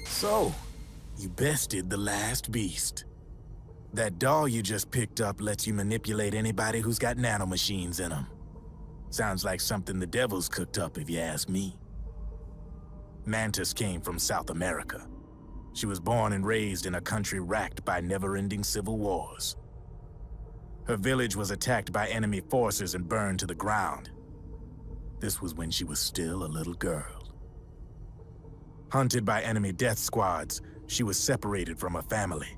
So, you bested the last beast. That doll you just picked up lets you manipulate anybody who's got nanomachines in them. Sounds like something the devil's cooked up, if you ask me. Mantis came from South America. She was born and raised in a country racked by never-ending civil wars. Her village was attacked by enemy forces and burned to the ground. This was when she was still a little girl. Hunted by enemy death squads, she was separated from her family.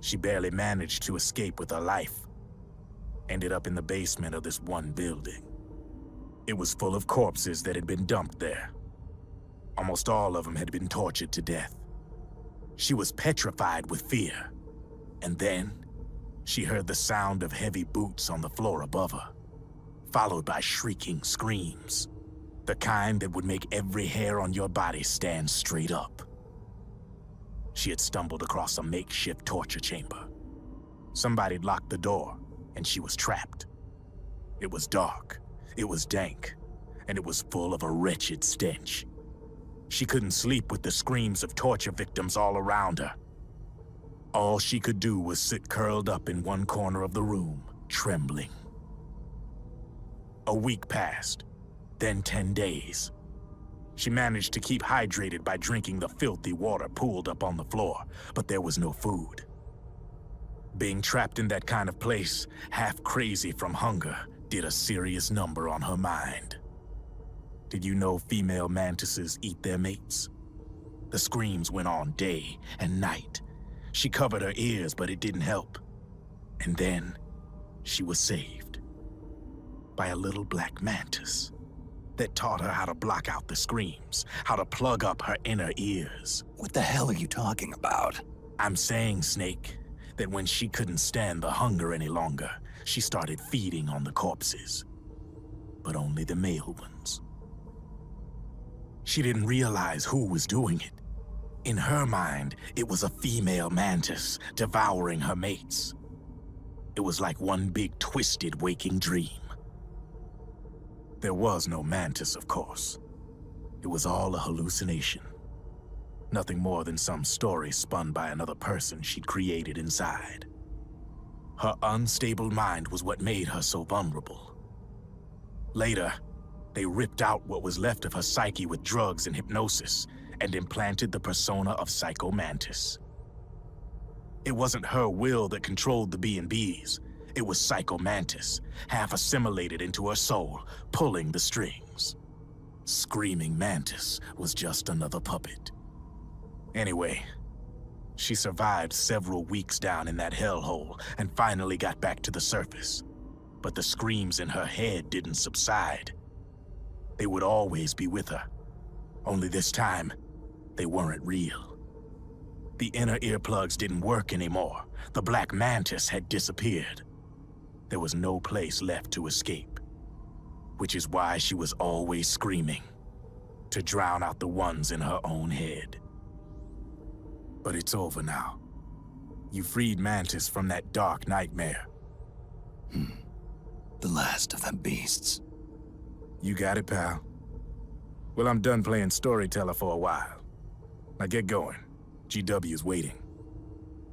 She barely managed to escape with her life. Ended up in the basement of this one building. It was full of corpses that had been dumped there. Almost all of them had been tortured to death. She was petrified with fear. And then, she heard the sound of heavy boots on the floor above her, followed by shrieking screams. The kind that would make every hair on your body stand straight up. She had stumbled across a makeshift torture chamber. Somebody'd locked the door, and she was trapped. It was dark, it was dank, and it was full of a wretched stench. She couldn't sleep with the screams of torture victims all around her. All she could do was sit curled up in one corner of the room, trembling. A week passed, then 10 days. She managed to keep hydrated by drinking the filthy water pooled up on the floor, but there was no food. Being trapped in that kind of place, half crazy from hunger, did a serious number on her mind. Did you know female mantises eat their mates? The screams went on day and night. She covered her ears, but it didn't help. And then, she was saved. By a little black mantis that taught her how to block out the screams, how to plug up her inner ears. What the hell are you talking about? I'm saying, Snake, that when she couldn't stand the hunger any longer, she started feeding on the corpses. But only the male ones. She didn't realize who was doing it. In her mind, it was a female mantis devouring her mates. It was like one big twisted waking dream. There was no mantis, of course. It was all a hallucination. Nothing more than some story spun by another person she'd created inside. Her unstable mind was what made her so vulnerable. Later, they ripped out what was left of her psyche with drugs and hypnosis and implanted the persona of Psycho Mantis. It wasn't her will that controlled the B&Bs. It was Psycho Mantis, half assimilated into her soul, pulling the strings. Screaming Mantis was just another puppet. Anyway, she survived several weeks down in that hellhole and finally got back to the surface. But the screams in her head didn't subside. They would always be with her. Only this time, they weren't real. The inner earplugs didn't work anymore. The black mantis had disappeared. There was no place left to escape. Which is why she was always screaming, to drown out the ones in her own head. But it's over now. You freed Mantis from that dark nightmare. The last of them beasts. You got it, pal. Well, I'm done playing storyteller for a while. Now get going. GW's waiting.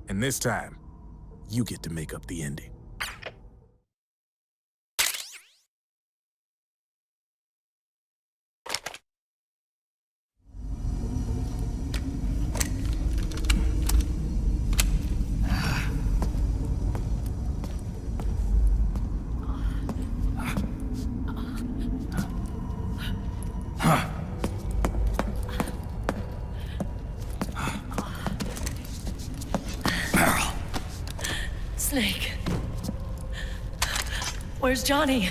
And this time, you get to make up the ending. Snake. Where's Johnny?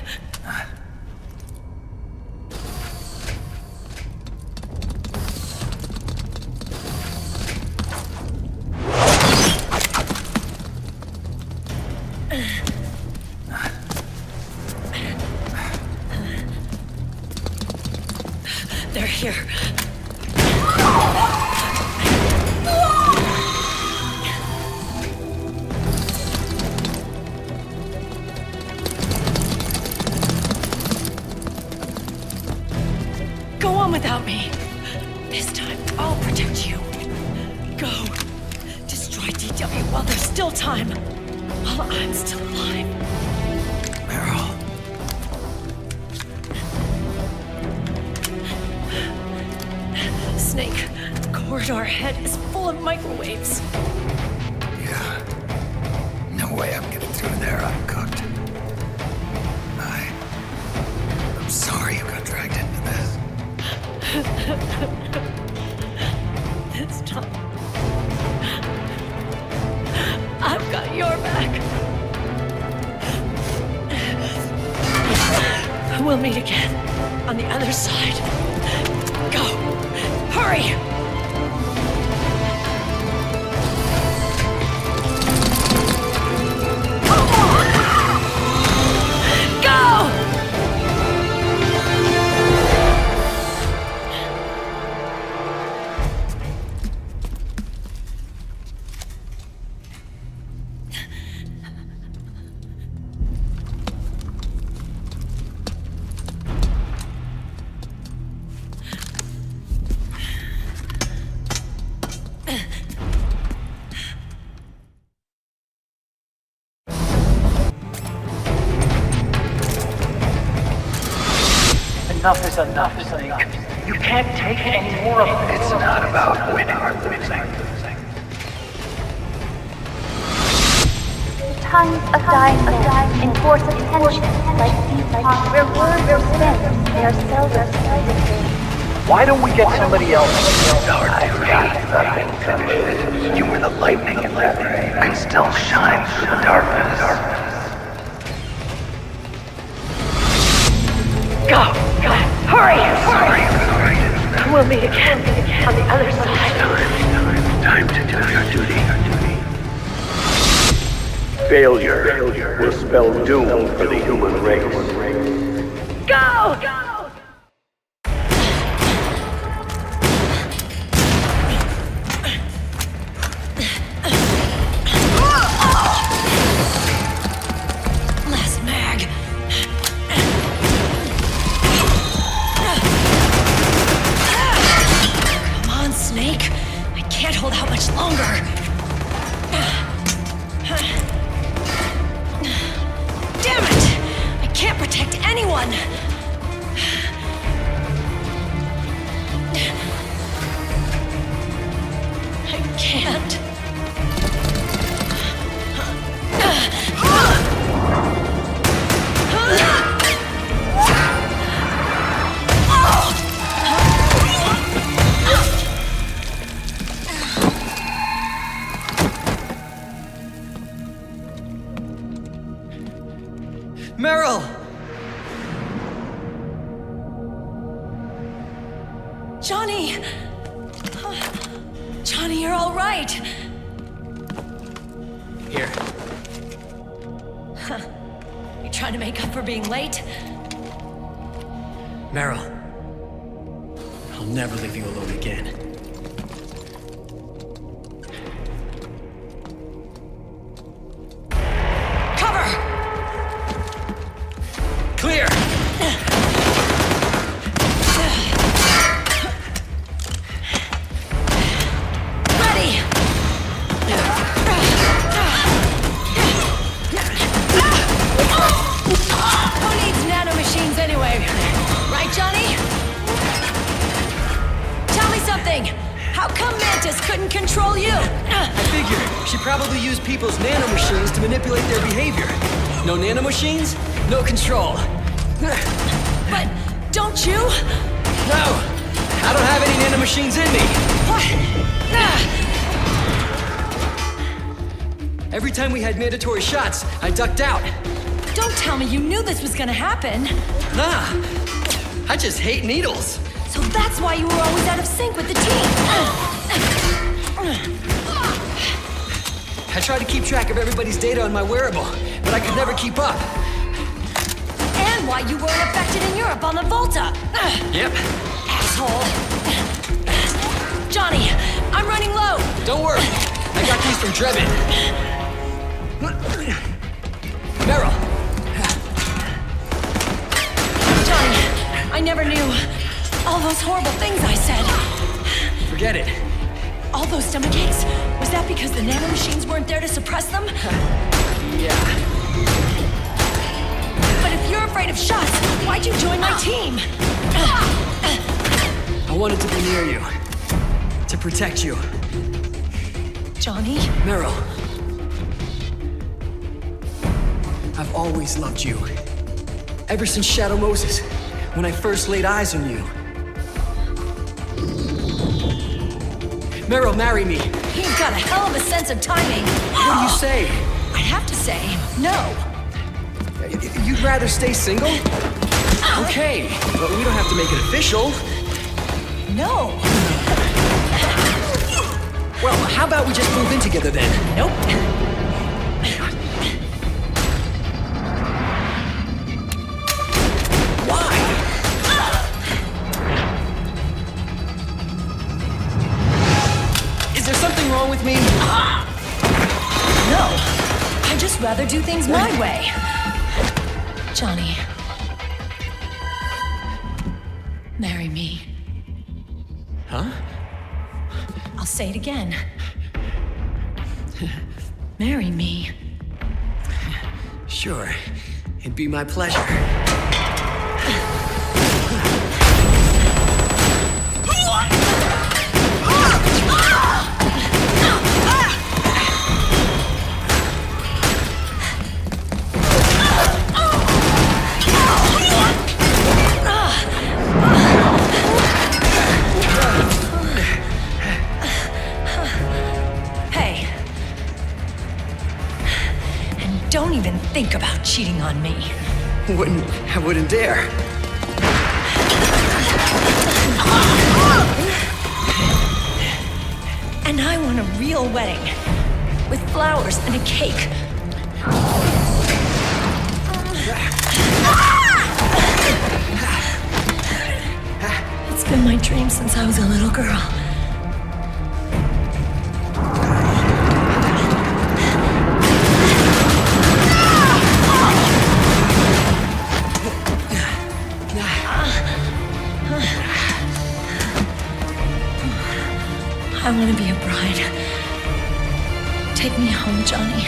They're here. Go on without me. This time, I'll protect you. Go. Destroy DW while there's still time. While I'm still alive. Meryl. corridor ahead is full of microwaves. Yeah. No way I'm getting through there uncooked. I'm sorry you got dragged into this. This time, I've got your back. We'll meet again on the other side. Go! Hurry! Go! Enough is enough, Snake. You can't take any more of it. It's not about winning or losing. Tons of dying men enforce attention like these ponds where words are spent. They are seldom said. Why don't we get somebody else? Our nothing finished. You were the lightning in that ray. Can still shine through the darkness. Go! Hurry! Sorry. We'll meet again on the other side. Time to do your duty. Failure will spell doom for the human race. Go! Last mag. Come on, Snake. I can't hold out much longer. Damn it! I can't protect anyone! I can't. Meryl! Johnny! Johnny, you're all right. Here. Huh. You trying to make up for being late? Meryl. I'll never leave you alone again. Cover! Clear! Ready! Who needs nanomachines anyway? Right, Johnny? Tell me something! How come Mantis couldn't control you? I figured she probably used people's nanomachines to manipulate their behavior. No nanomachines, no control. But don't you? No! I don't have any nanomachines in me! What? Every time we had mandatory shots, I ducked out. Don't tell me you knew this was gonna happen. Nah, I just hate needles. So that's why you were always out of sync with the team. I tried to keep track of everybody's data on my wearable, but I could never keep up. And why you weren't affected in Europe on the Volta. Yep. Asshole. Johnny, I'm running low. Don't worry, I got these from Drebin. Meryl. Johnny, I never knew. All those horrible things I said. Forget it. All those stomach aches, was that because the nanomachines weren't there to suppress them? Yeah. But if you're afraid of shots, why'd you join my team? I wanted to be near you. To protect you. Johnny? Meryl. I've always loved you. Ever since Shadow Moses, when I first laid eyes on you. Meryl, marry me. You've got a hell of a sense of timing. What do you say? I'd have to say no. You'd rather stay single? Okay, but we don't have to make it official. No. Well, how about we just move in together then? Nope. Why? Is there something wrong with me? No. I'd just rather do things my way. Johnny. Marry me. Huh? I'll say it again. Marry me. Sure. It'd be my pleasure. Don't even think about cheating on me. I wouldn't dare. And I want a real wedding. With flowers and a cake. It's been my dream since I was a little girl. I want to be a bride. Take me home, Johnny.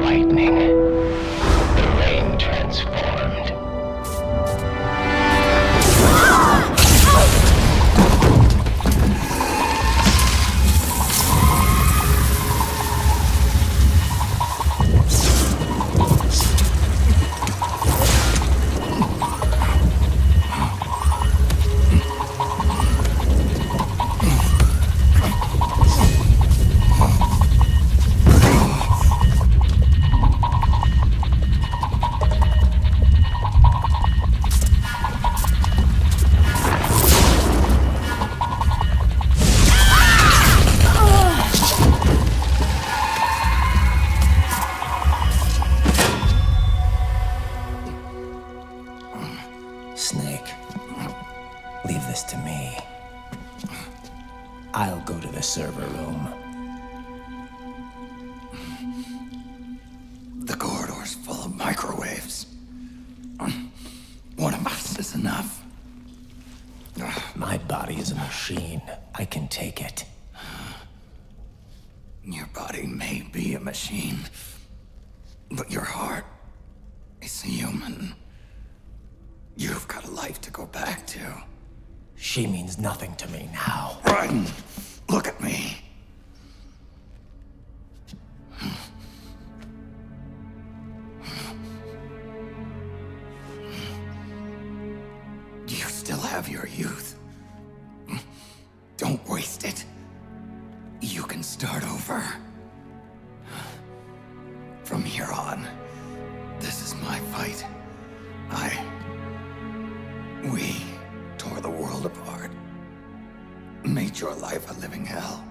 lightning. The rain transformed. Snake, leave this to me. I'll go to the server room. The corridor's full of microwaves. One of us is enough. My body is a machine. I can take it. Your body may be a machine, but your heart is human. You've got a life to go back to. She means nothing to me now. Raiden, look at me. You still have your youth. Don't waste it. You can start over. From here on, this is my fight. We tore the world apart. Made your life a living hell.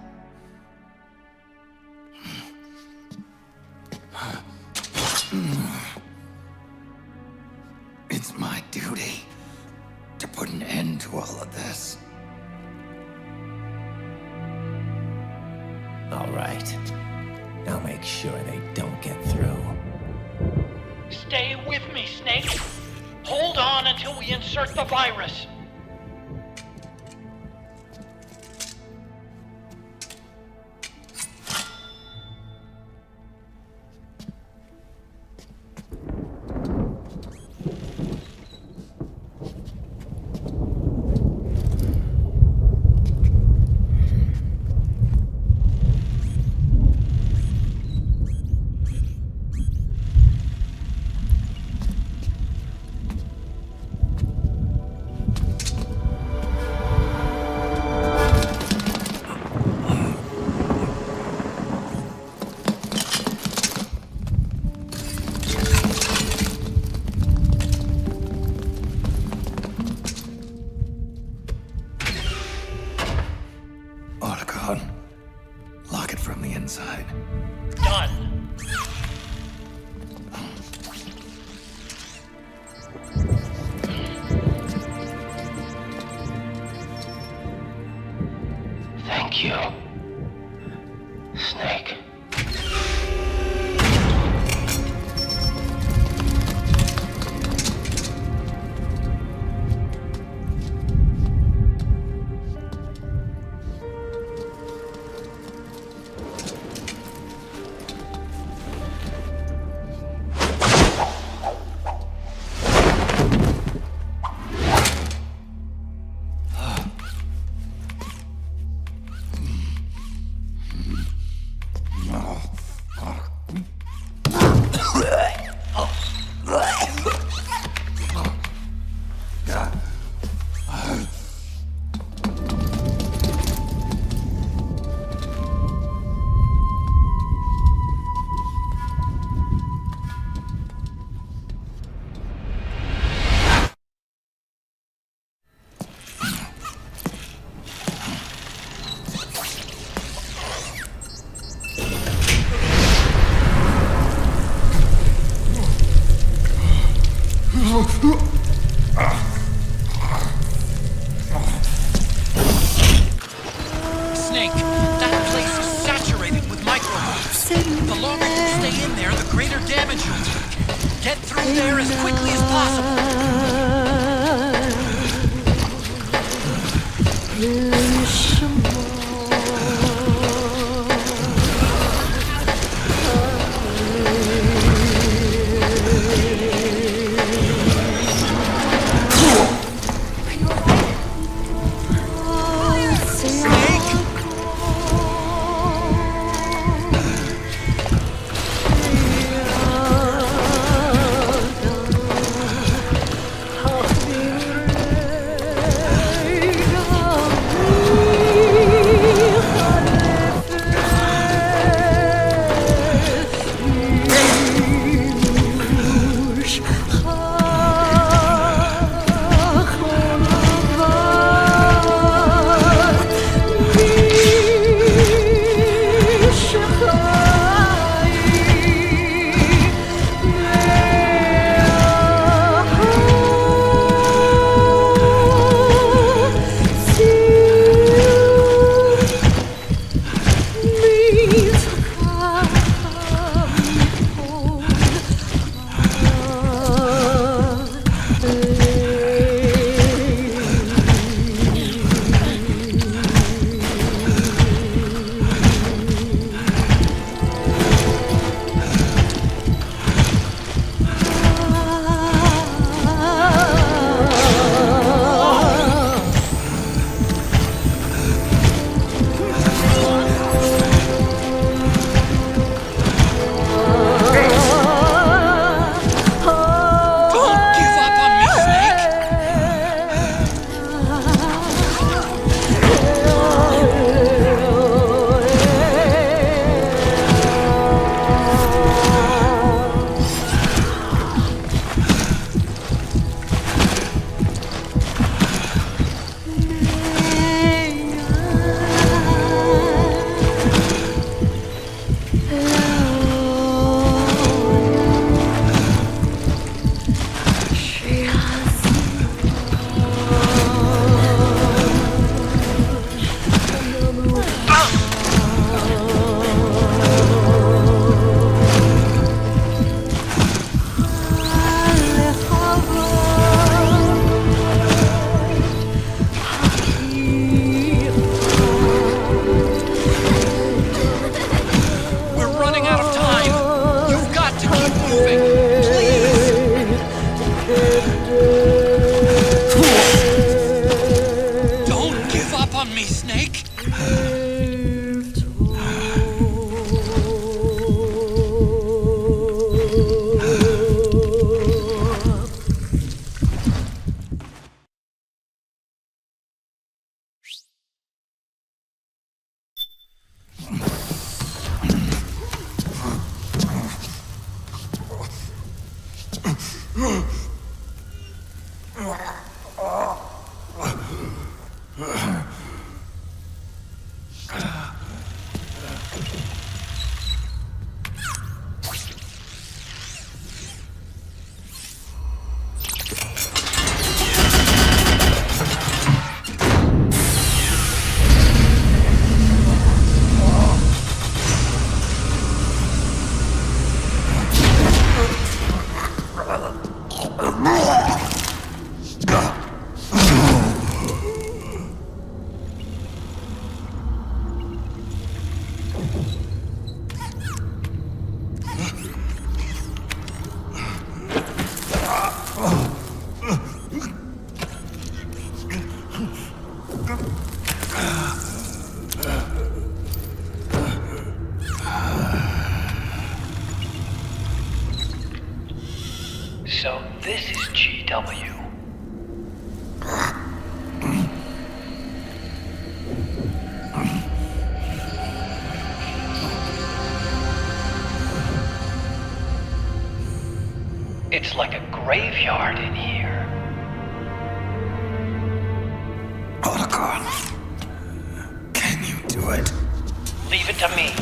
It's my duty to put an end to all of this. All right. I'll make sure they don't get through. Stay with me, Snake. Hold on until we insert the virus. Lock it from the inside. Done. Thank you, Snake. Snake, that place is saturated with microwaves. The longer you stay in there, the greater damage you'll take. Get through there as quickly as possible. So this is GW. It's like a graveyard in here. Protocol. Can you do it? Leave it to me.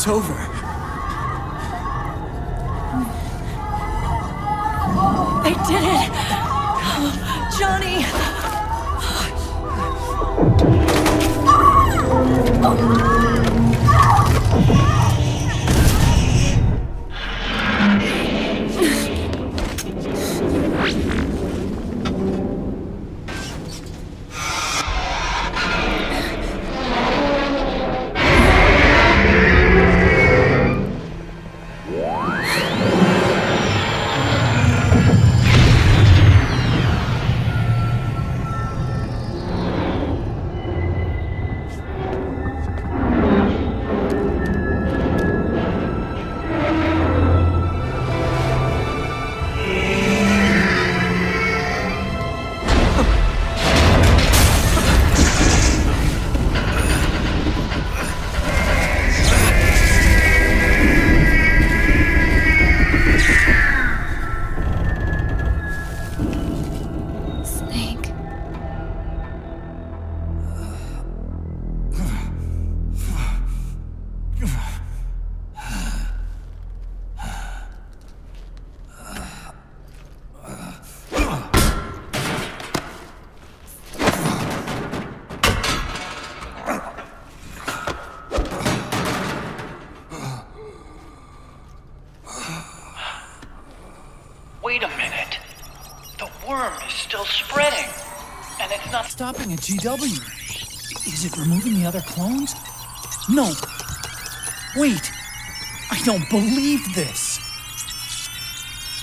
It's over. They did it! Johnny! Wait a minute. The worm is still spreading. And it's not stopping at GW. Is it removing the other clones? No. Wait. I don't believe this.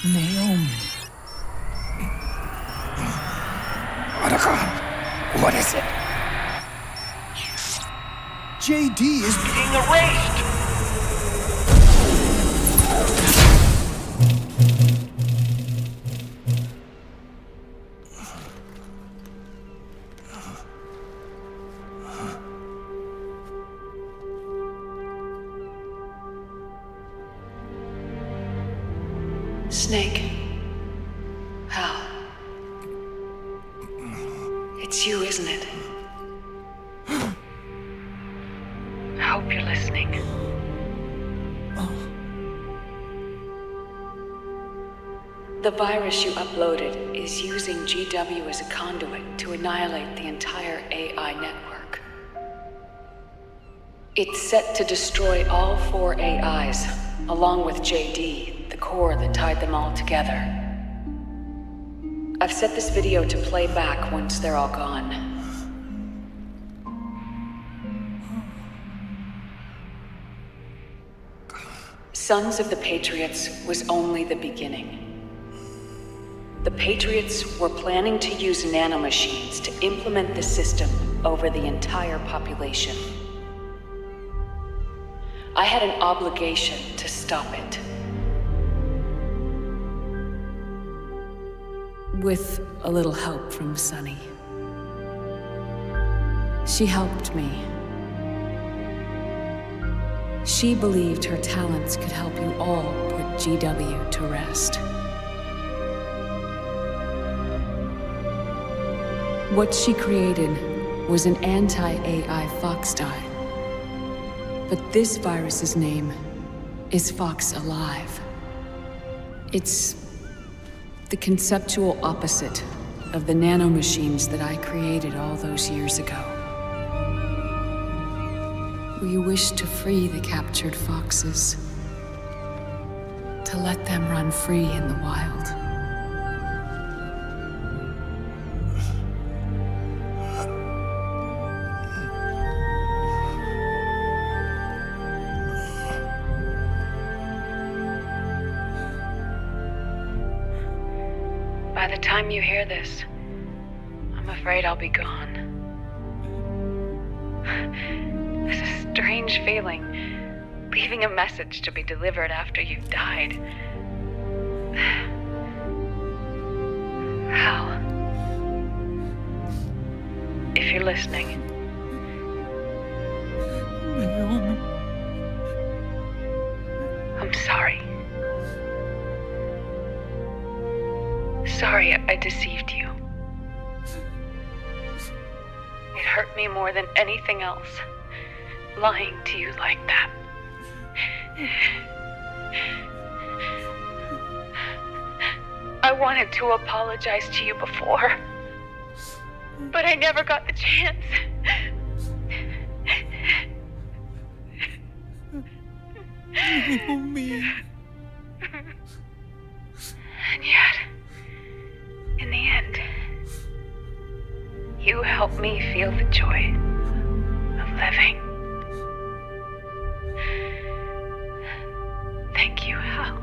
Naomi. What is it? JD is being erased. Snake. Hal. It's you, isn't it? I hope you're listening. The virus you uploaded is using GW as a conduit to annihilate the entire AI network. It's set to destroy all 4 AIs, along with JD, the core that tied them all together. I've set this video to play back once they're all gone. Sons of the Patriots was only the beginning. The Patriots were planning to use nanomachines to implement the system over the entire population. I had an obligation to stop it. With a little help from Sunny. She helped me. She believed her talents could help you all put GW to rest. What she created was an anti-AI Fox dye. But this virus's name is Fox Alive. It's the conceptual opposite of the nanomachines that I created all those years ago. We wish to free the captured foxes, to let them run free in the wild. By the time you hear this, I'm afraid I'll be gone. It's a strange feeling, leaving a message to be delivered after you've died. Hal, if you're listening. Naomi. I'm sorry. Sorry I deceived you. It hurt me more than anything else, lying to you like that. I wanted to apologize to you before, but I never got the chance. Oh, me. And yet, in the end, you helped me feel the joy of living. Thank you, Hal.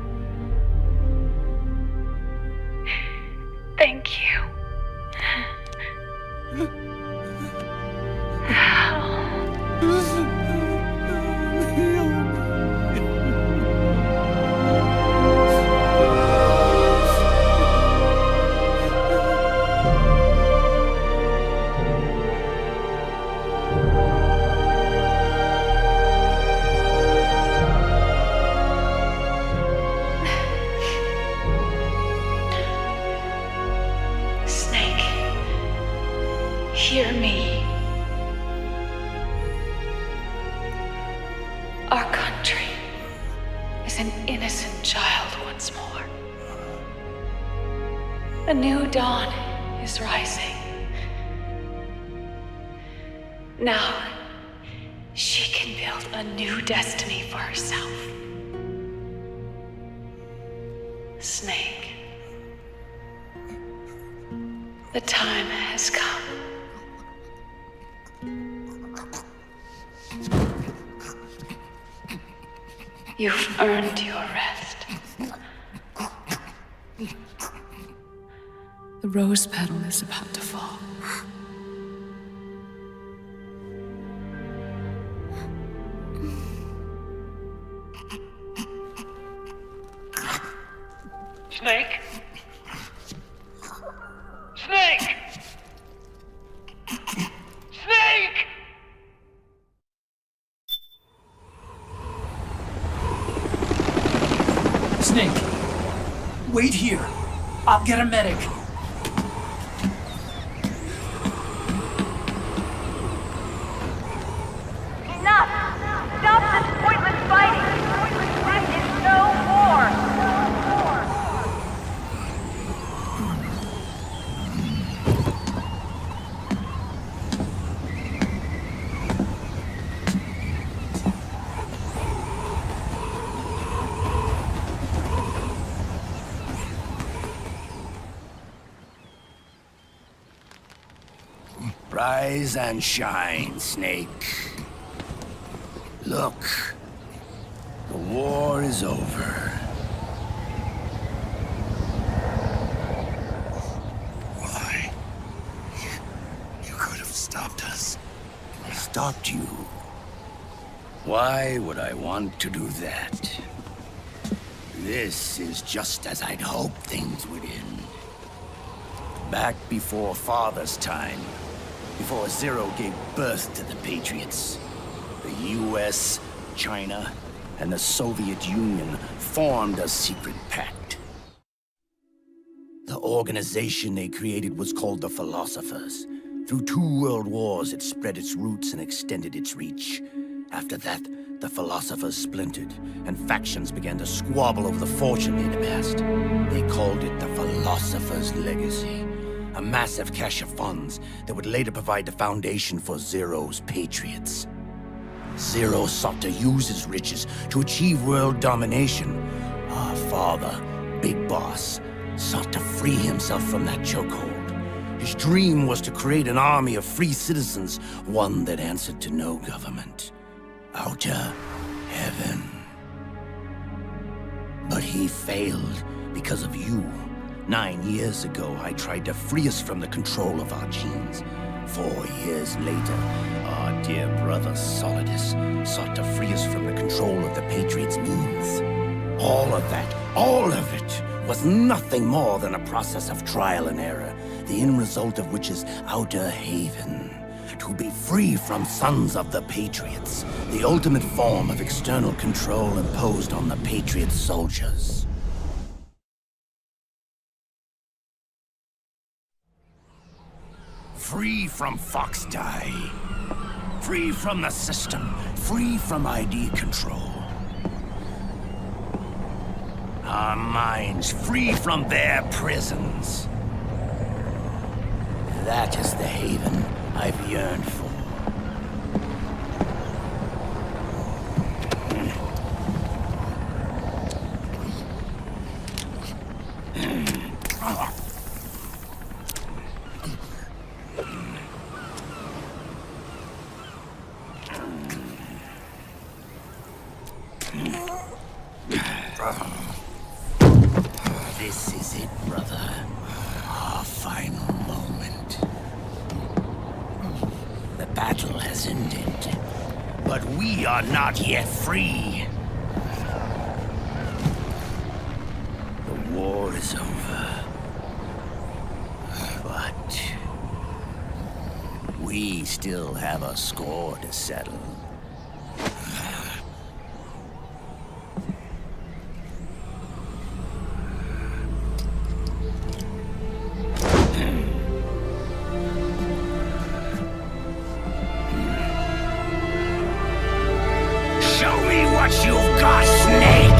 Thank you. Snake, hear me. Our country is an innocent child once more. A new dawn is rising. Now, she can build a new destiny for herself. Snake, the time has come. You've earned your rest. The rose petal is about to fall. Snake? Snake! Snake! Snake, wait here. I'll get a medic. Enough! Stop this pointless fighting! This is no war! Rise and shine, Snake. Look, the war is over. Why? You could have stopped us. Stopped you? Why would I want to do that? This is just as I'd hoped things would end. Back before Father's time, before Zero gave birth to the Patriots, the US, China, and the Soviet Union formed a secret pact. The organization they created was called the Philosophers. Through 2 world wars, it spread its roots and extended its reach. After that, the Philosophers splintered, and factions began to squabble over the fortune they'd amassed. They called it the Philosopher's Legacy, a massive cache of funds that would later provide the foundation for Zero's Patriots. Zero sought to use his riches to achieve world domination. Our father, Big Boss, sought to free himself from that chokehold. His dream was to create an army of free citizens, one that answered to no government. Outer heaven. But he failed because of you. 9 years ago, I tried to free us from the control of our genes. 4 years later, our dear brother Solidus sought to free us from the control of the Patriots' means. All of it, was nothing more than a process of trial and error, the end result of which is Outer Haven. To be free from sons of the Patriots, the ultimate form of external control imposed on the Patriot soldiers. Free from Foxdie. Free from the system. Free from ID control. Our minds free from their prisons. That is the haven I've yearned for. This is it, brother. Our final moment. The battle has ended, but we are not yet free. The war is over, but we still have a score to settle. You've got, Snake!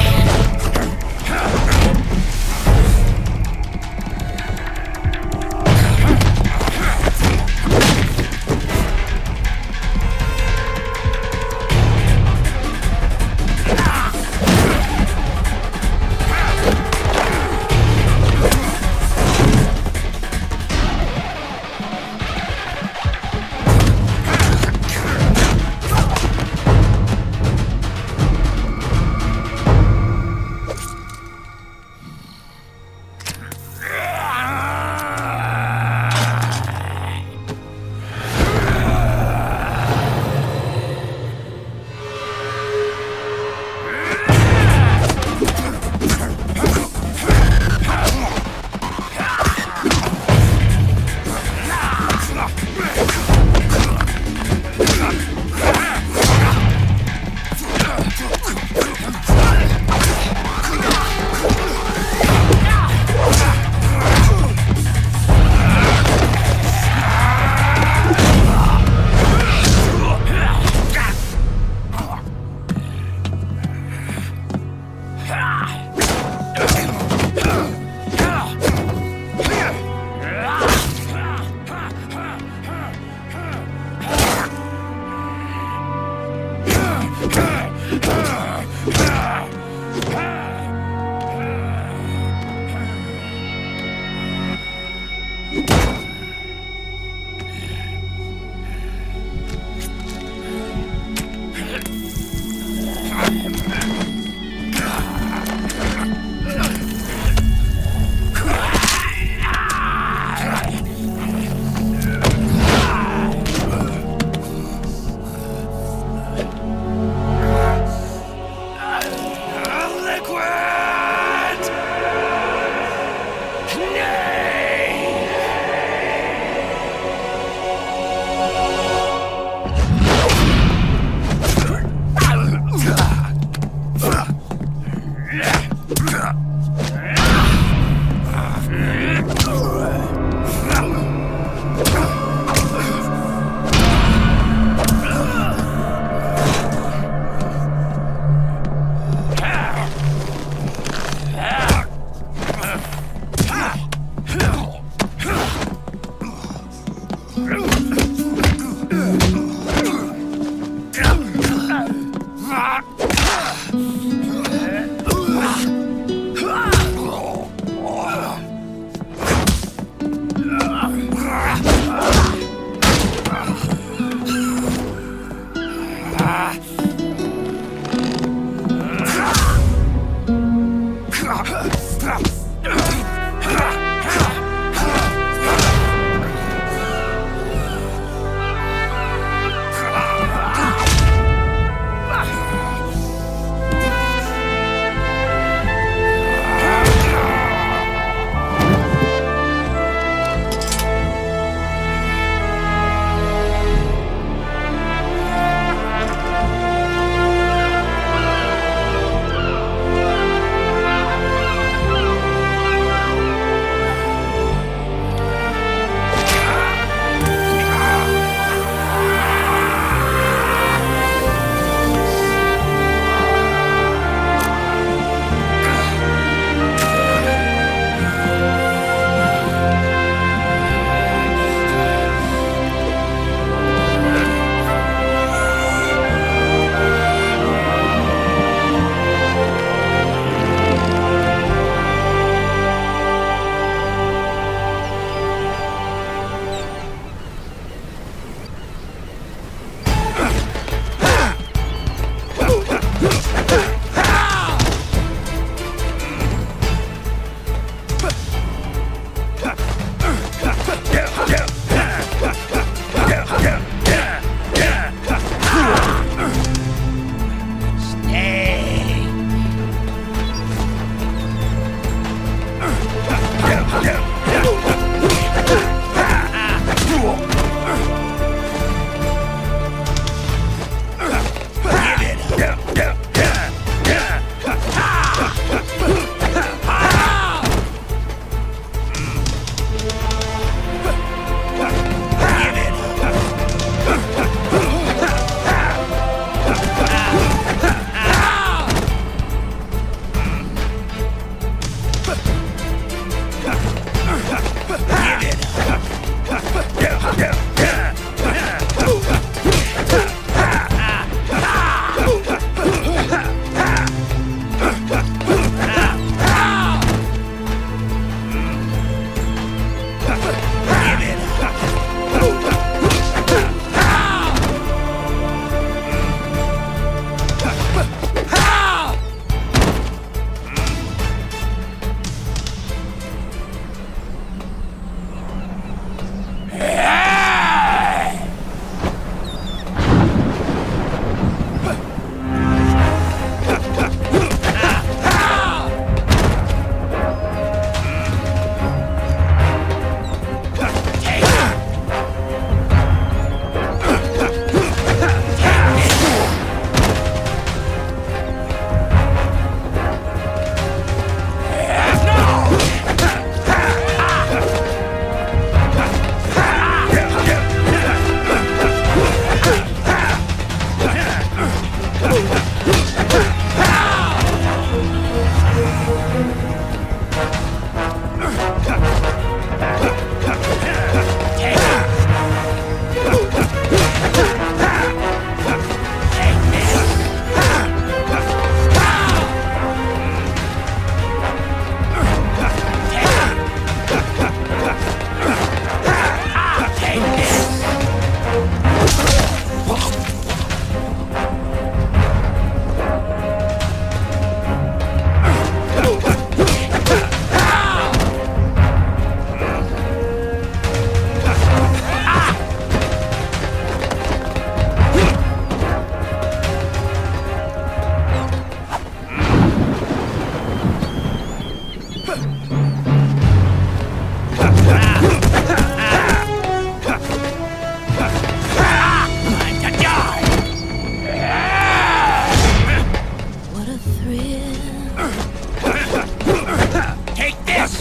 Take this!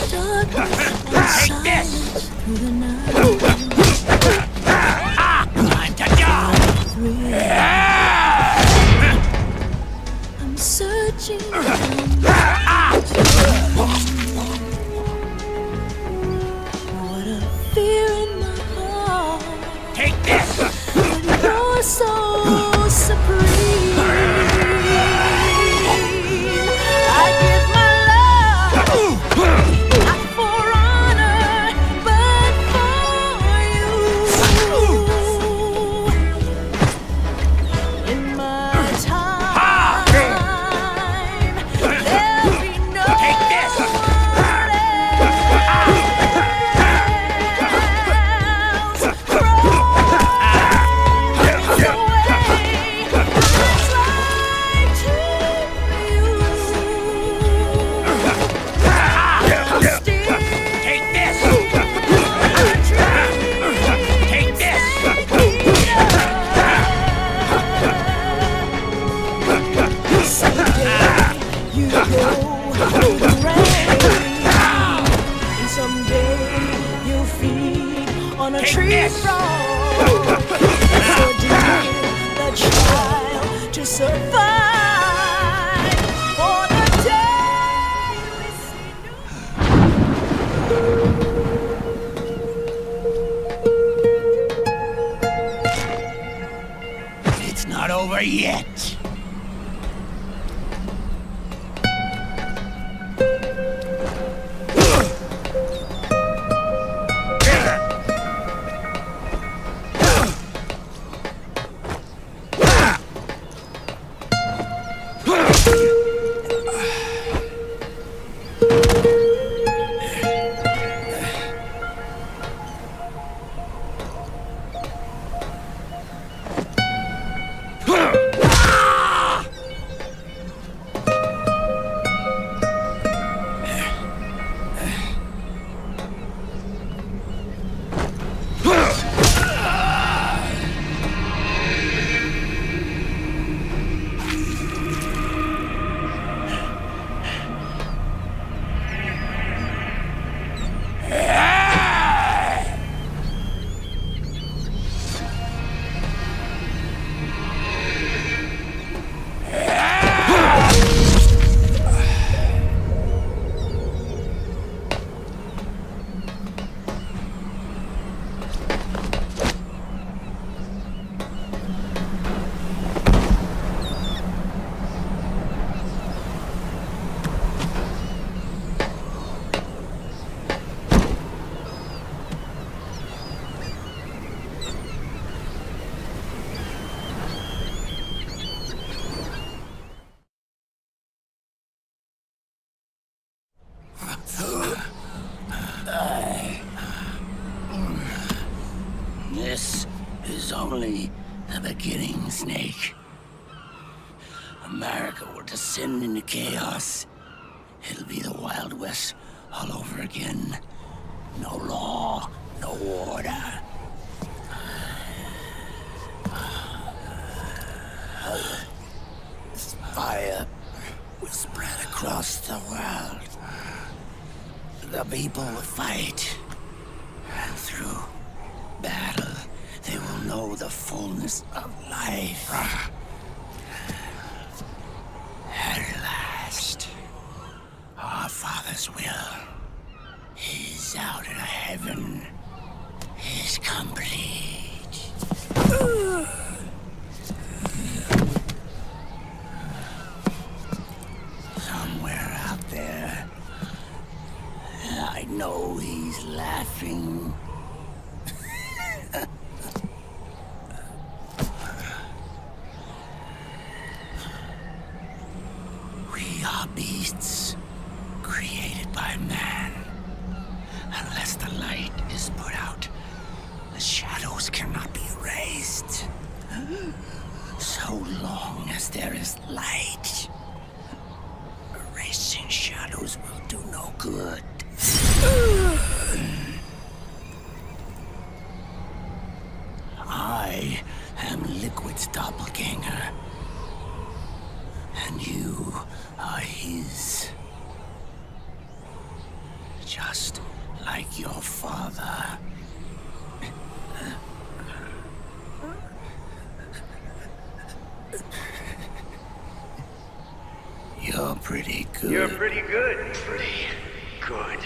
Take this! Time to die! I'm searching. What a fear in my heart. Take this! But you're so supreme. I give my love, not for honor, but for you. In my time, there'll be no Take this! Tree frog, so dear the child to survive for the day we see. It's not over yet. This is only the beginning, Snake. America will descend into chaos. It'll be the Wild West all over again. No law, no order. Fire will spread across the world. The people will fight. And through battle, they will know the fullness of life. At last, our Father's will is out in heaven, is complete. Somewhere out there, I know he's laughing. We are beasts created by man. Unless the light is put out, the shadows cannot be erased. So long as there is light, erasing shadows will do no good. I am Liquid's doppelganger, and you You're pretty good. You're pretty good. Pretty good.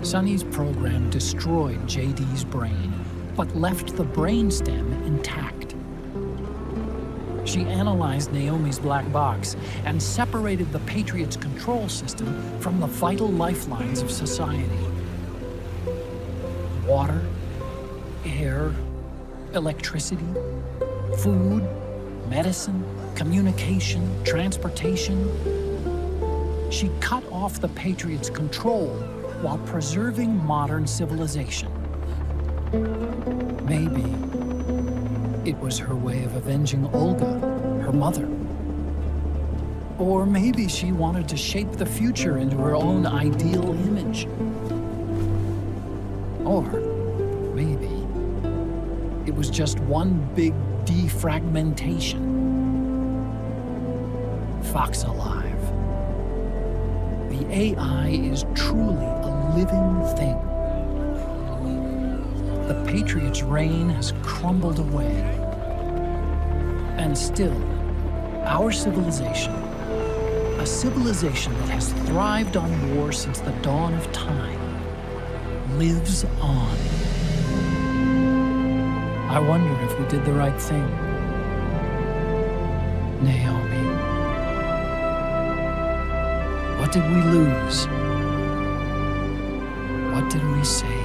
Sonny's program destroyed JD's brain, but left the brainstem intact. She analyzed Naomi's black box and separated the Patriots' control system from the vital lifelines of society. Water, air, electricity, food, medicine, communication, transportation. She cut off the Patriots' control while preserving modern civilization. Maybe it was her way of avenging Olga, her mother. Or maybe she wanted to shape the future into her own ideal image. Or maybe it was just one big defragmentation. Fox Alive. The AI is truly a living thing. The Patriots' reign has crumbled away. And still, our civilization, a civilization that has thrived on war since the dawn of time, lives on. I wonder if we did the right thing. Naomi. What did we lose? What did we save?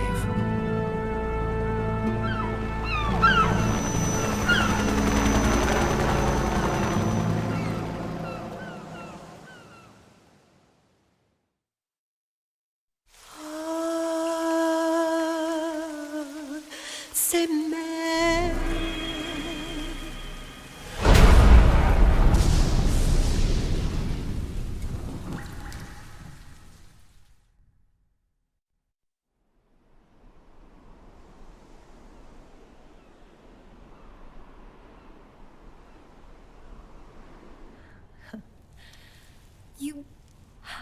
You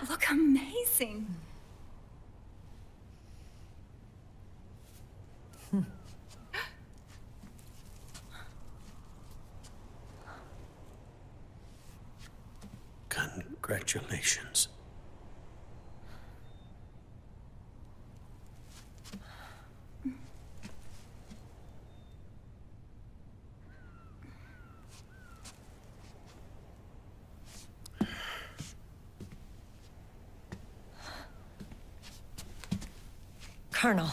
look amazing. Congratulations. Colonel.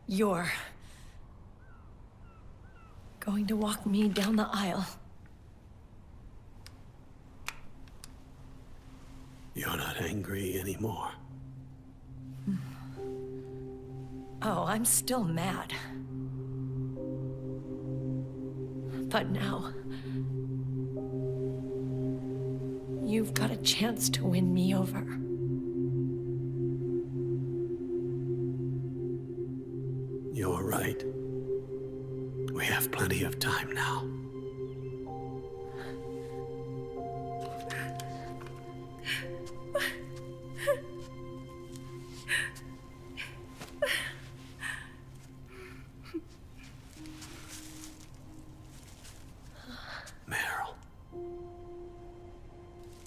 You're going to walk me down the aisle. You're not angry anymore. Oh, I'm still mad. But now, you've got a chance to win me over. You're right. We have plenty of time now.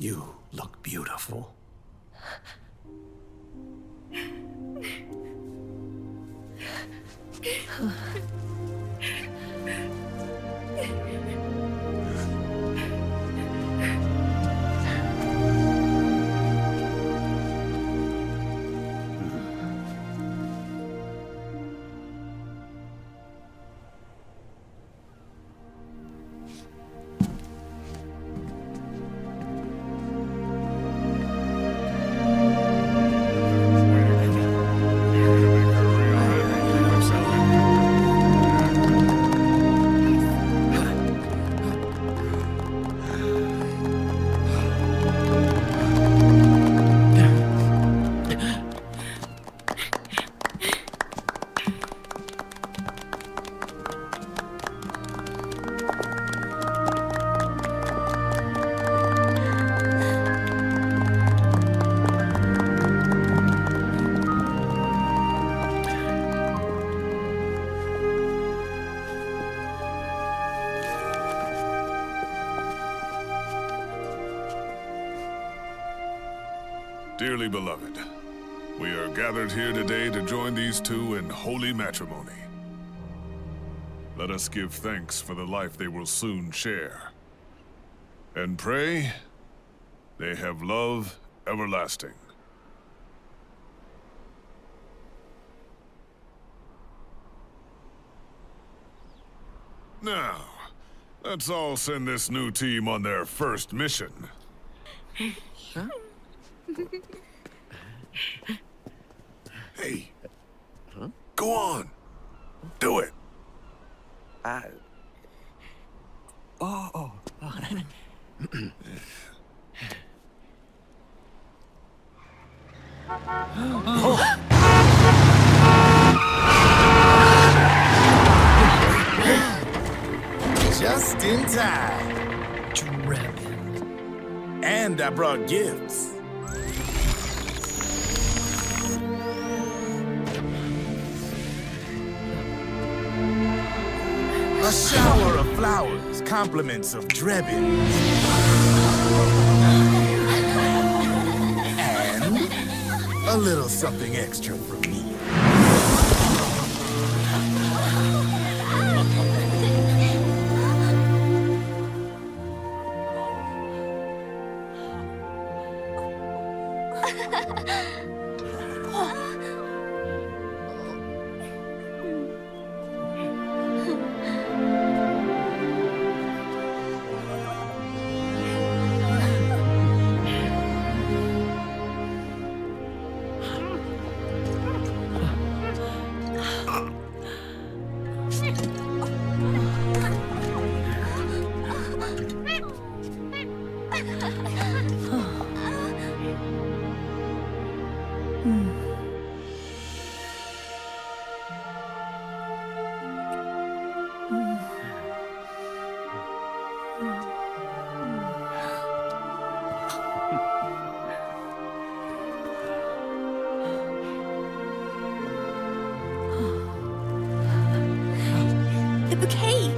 You look beautiful. Dearly beloved, we are gathered here today to join these two in holy matrimony. Let us give thanks for the life they will soon share, and pray they have love everlasting. Now, let's all send this new team on their first mission. Huh? Hey, go on. Do it. Oh. Just in time. And I brought gifts. A shower of flowers, compliments of Drebin. And a little something extra from me. The bouquet!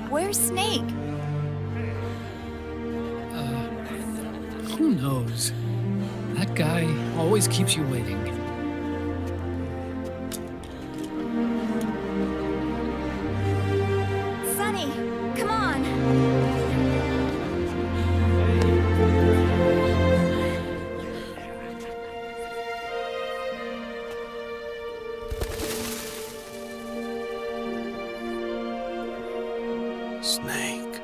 Where's Snake? Who knows? That guy always keeps you waiting. Sunny, come on! Snake.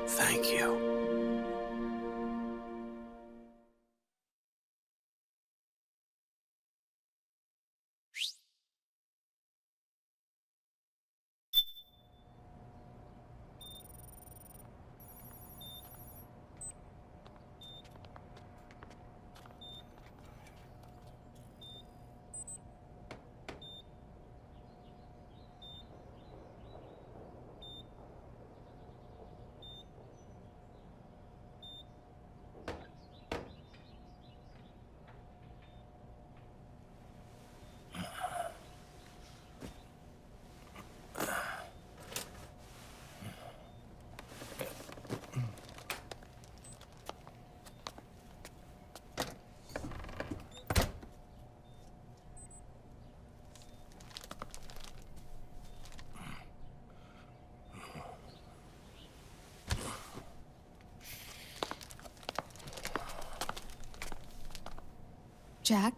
Thank you. Jack,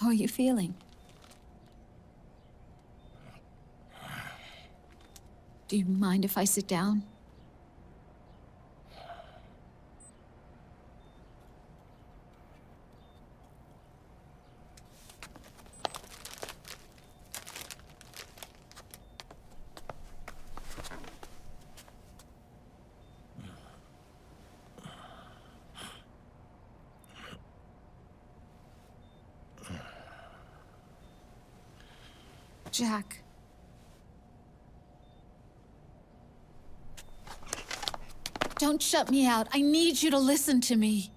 how are you feeling? Do you mind if I sit down? Jack. Don't shut me out. I need you to listen to me.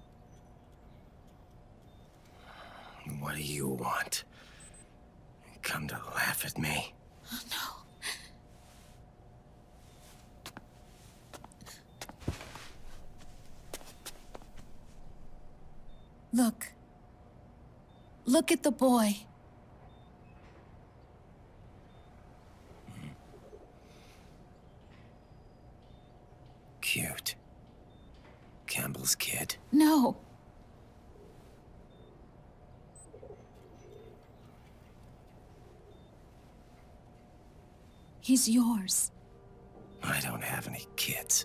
What do you want? Come to laugh at me? Oh, no. Look. Look at the boy. Cute. Campbell's kid. No. He's yours. I don't have any kids.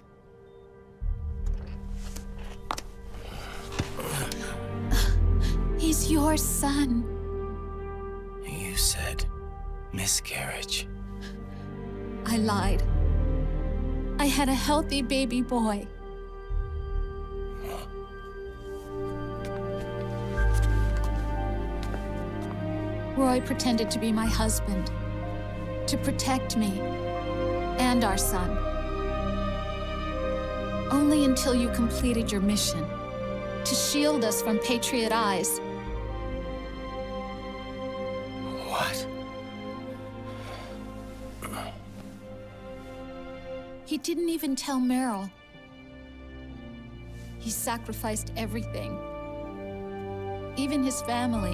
He's your son. You said miscarriage. I lied. I had a healthy baby boy. Roy pretended to be my husband, to protect me and our son. Only until you completed your mission, to shield us from Patriot eyes. What? He didn't even tell Meryl. He sacrificed everything, even his family,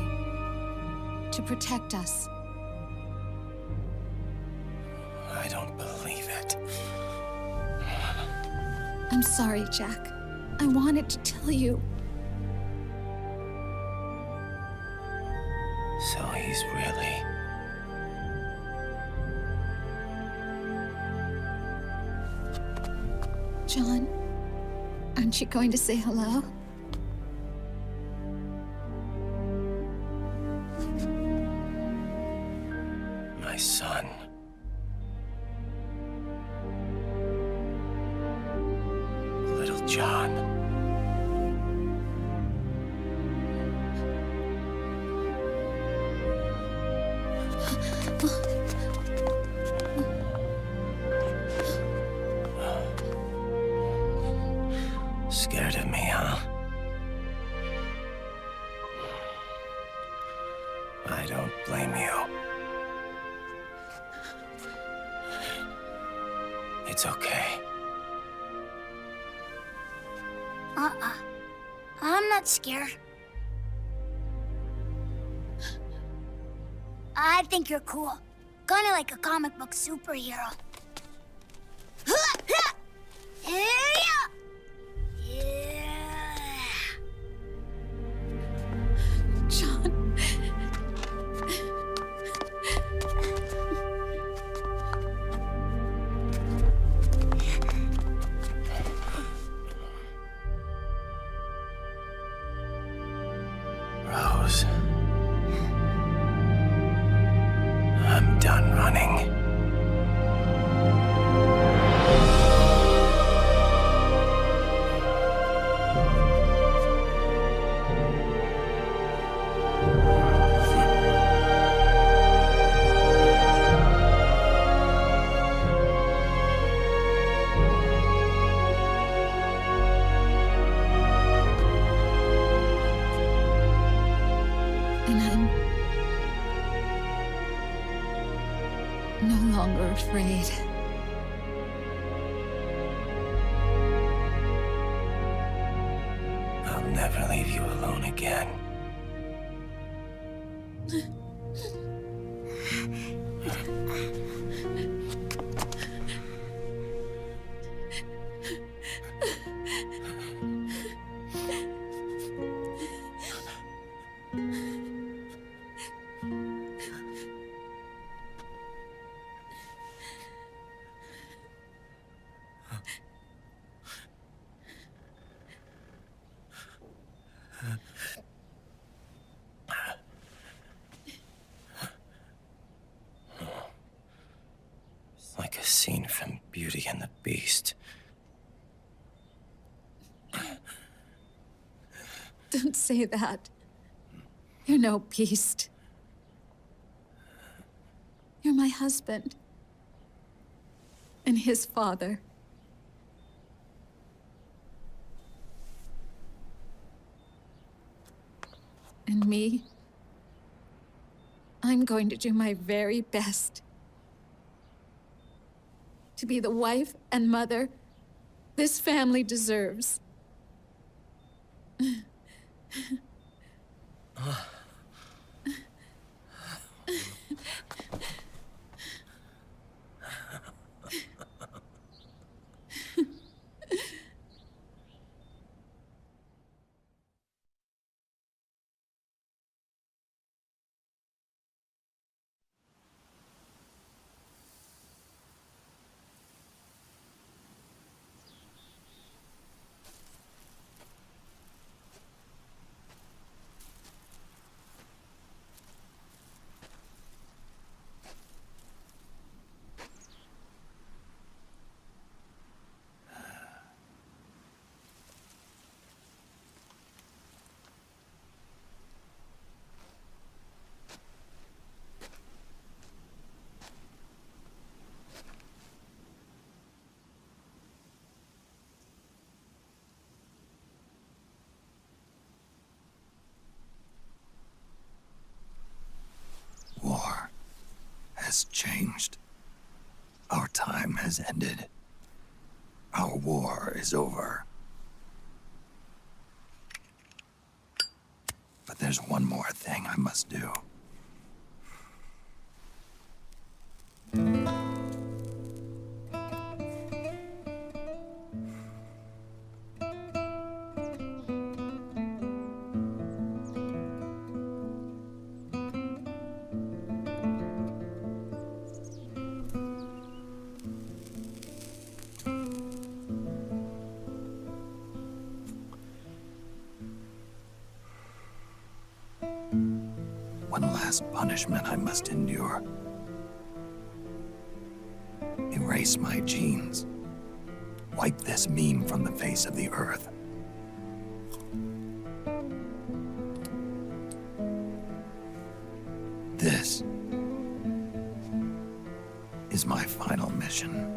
to protect us. I don't believe it. I'm sorry, Jack. I wanted to tell you. So he's really... John, aren't you going to say hello? my son. Little John. Scared of me, huh? I don't blame you. It's okay. I'm not scared. I think you're cool. Kinda like a comic book superhero. John. Rose. I'm done running. And I'm no longer afraid. I'll never leave you alone again. scene from Beauty and the Beast. Don't say that. You're no beast. You're my husband. And his father. And me, I'm going to do my very best to be the wife and mother this family deserves. War has changed. Our time has ended. Our war is over. But there's one more thing I must do. One last punishment I must endure. Erase my genes. Wipe this meme from the face of the earth. This is my final mission.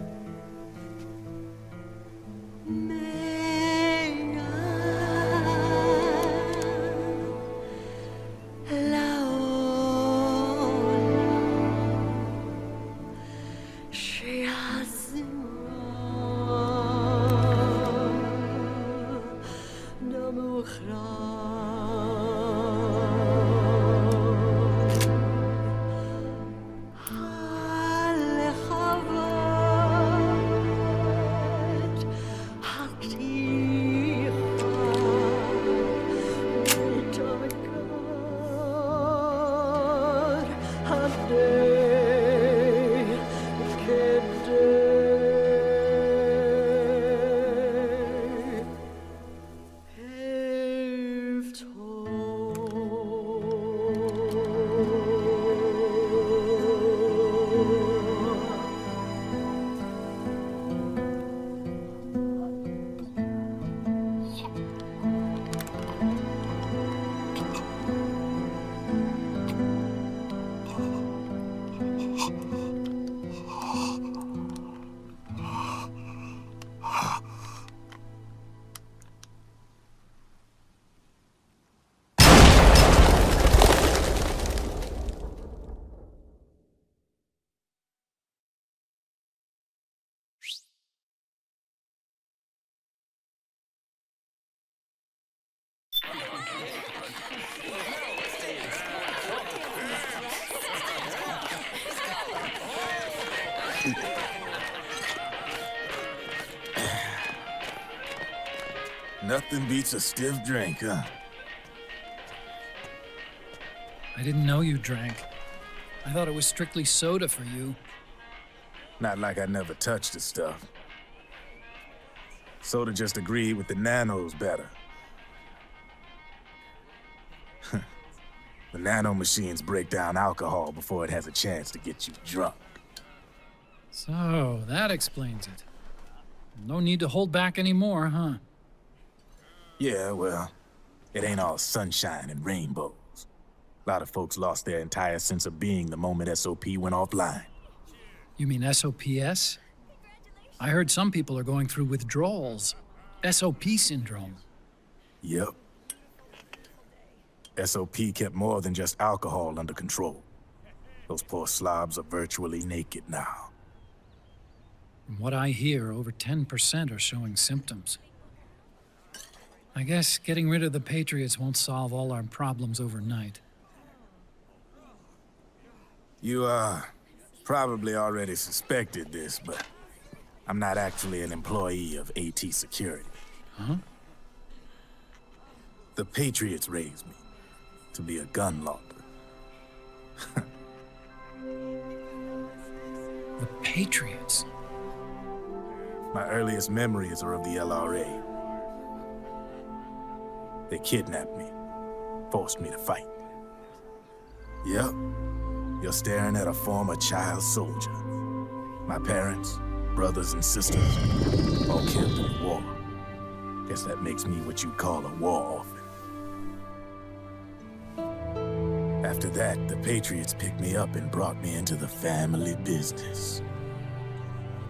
Nothing beats a stiff drink, huh? I didn't know you drank. I thought it was strictly soda for you. Not like I never touched the stuff. Soda just agreed with the nanos better. The nano machines break down alcohol before it has a chance to get you drunk. So, that explains it. No need to hold back anymore, huh? Yeah, well, it ain't all sunshine and rainbows. A lot of folks lost their entire sense of being the moment SOP went offline. You mean SOPS? I heard some people are going through withdrawals. SOP syndrome. Yep. SOP kept more than just alcohol under control. Those poor slobs are virtually naked now. From what I hear, over 10% are showing symptoms. I guess getting rid of the Patriots won't solve all our problems overnight. You, probably already suspected this, but I'm not actually an employee of AT Security. Huh? The Patriots raised me to be a gun launder. The Patriots? My earliest memories are of the LRA. They kidnapped me, forced me to fight. Yep, you're staring at a former child soldier. My parents, brothers and sisters, all killed in the war. Guess that makes me what you'd call a war orphan. After that, the Patriots picked me up and brought me into the family business.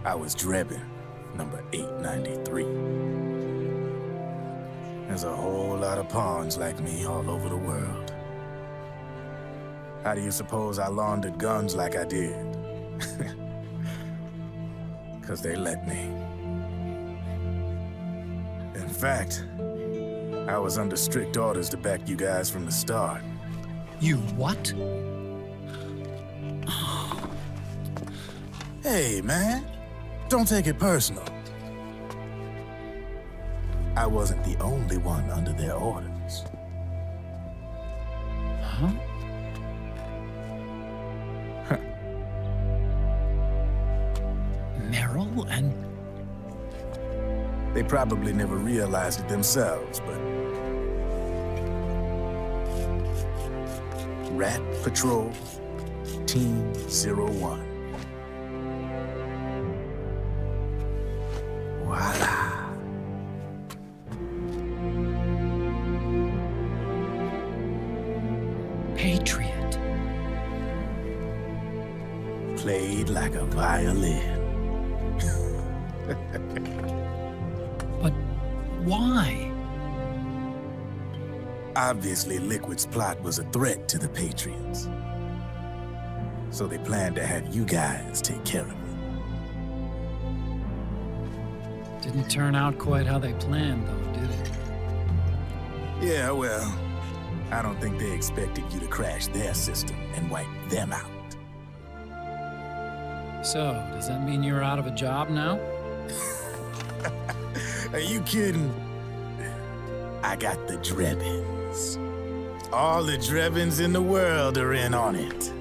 I was Drebin, number 893. There's a whole lot of pawns like me all over the world. How do you suppose I laundered guns like I did? 'Cause they let me. In fact, I was under strict orders to back you guys from the start. You what? Hey, man. Don't take it personal. I wasn't the only one under their orders. Huh? Meryl and... They probably never realized it themselves, but... Rat Patrol, Team 01. Voila. Patriot. Played like a violin. But why? Obviously, Liquid's plot was a threat to the Patriots. So they planned to have you guys take care of it. Didn't turn out quite how they planned, though, did it? Yeah, well, I don't think they expected you to crash their system and wipe them out. So, does that mean you're out of a job now? Are you kidding? I got the Drebins. All the Drebins in the world are in on it.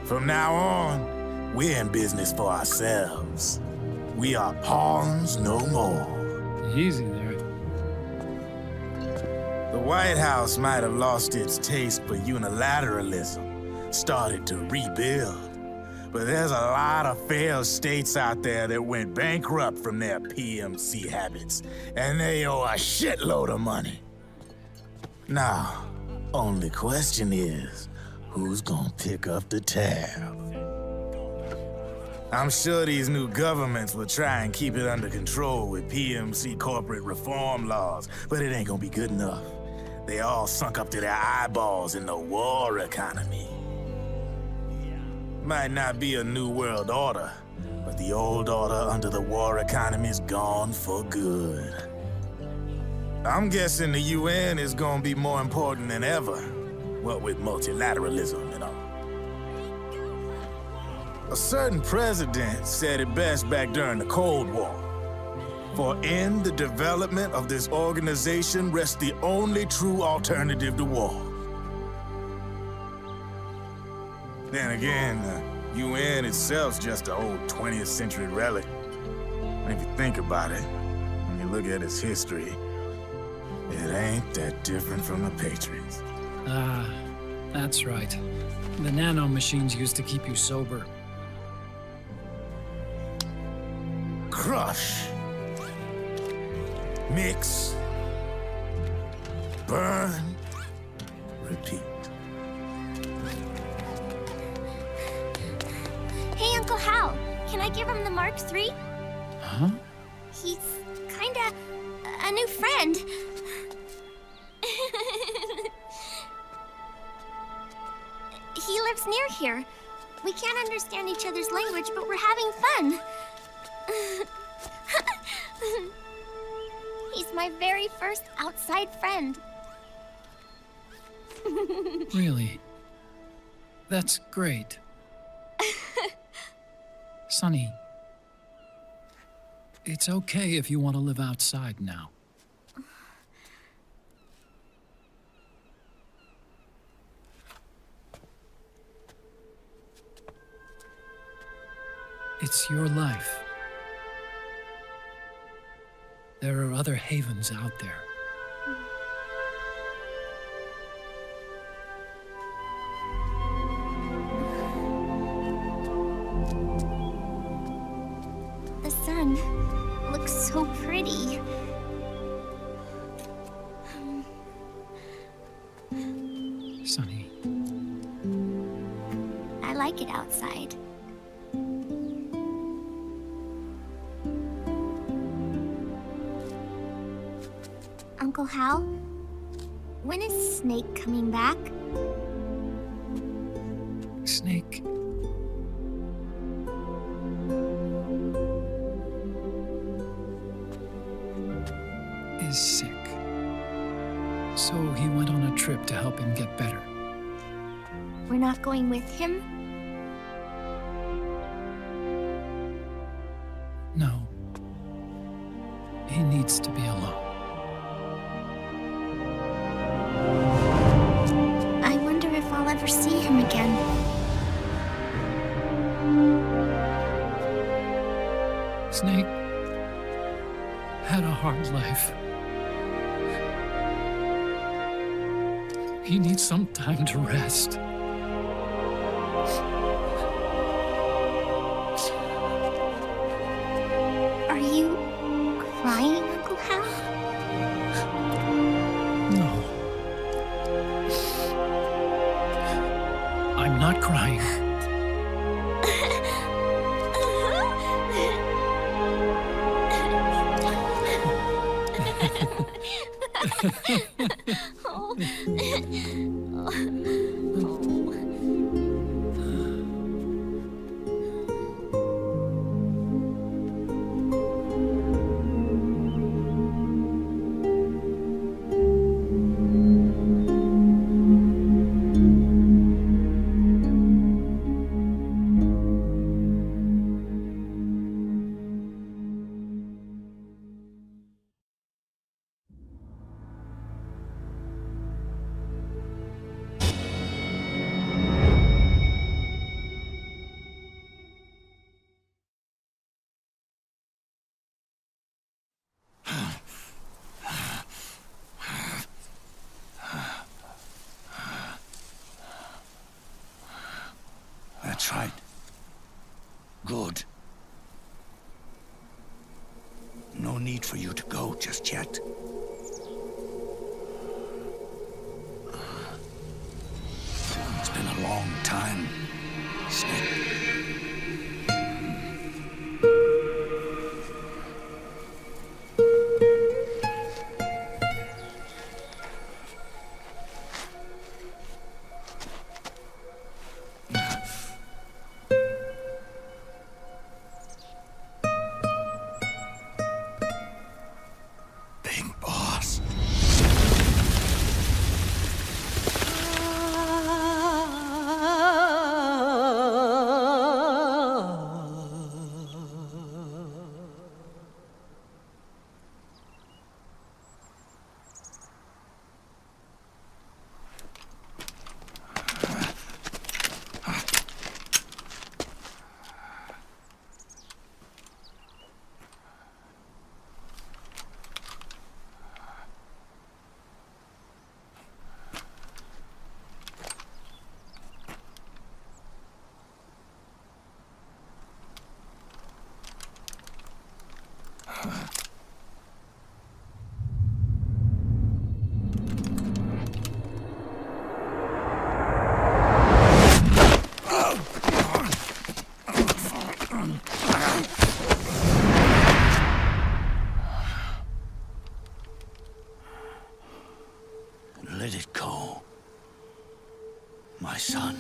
From now on, we're in business for ourselves. We are pawns no more. Easy there. The White House might have lost its taste for unilateralism, started to rebuild. But there's a lot of failed states out there that went bankrupt from their PMC habits, and they owe a shitload of money. Now, only question is, who's gonna pick up the tab? I'm sure these new governments will try and keep it under control with PMC corporate reform laws, but it ain't gonna be good enough. They all sunk up to their eyeballs in the war economy. Might not be a new world order, but the old order under the war economy's gone for good. I'm guessing the UN is gonna be more important than ever, what with multilateralism and all. A certain president said it best back during the Cold War. For in the development of this organization rests the only true alternative to war. Then again, the UN itself's just an old 20th century relic. And if you think about it, when you look at its history, it ain't that different from the Patriots. Ah, that's right. The nano machines used to keep you sober. Crush. Mix. Burn. Repeat. Hey, Uncle Hal, can I give him the Mark III? Huh? He's kinda a new friend. He lives near here. We can't understand each other's language, but we're having fun. He's my very first outside friend. Really? That's great. Sonny, it's okay if you want to live outside now. It's your life. There are other havens out there. The sun looks so pretty. Sonny. I like it outside. Uncle Hal, when is Snake coming back? Snake. Is sick. So he went on a trip to help him get better. We're not going with him? No. He needs to be alone. I wonder if I'll ever see him again. Snake had a hard life. He needs some time to rest. Are you crying, Uncle Hal? No. I'm not crying. That's right. Good. No need for you to go just yet. It's been a long time, Snake. Pink. Let it go, my son.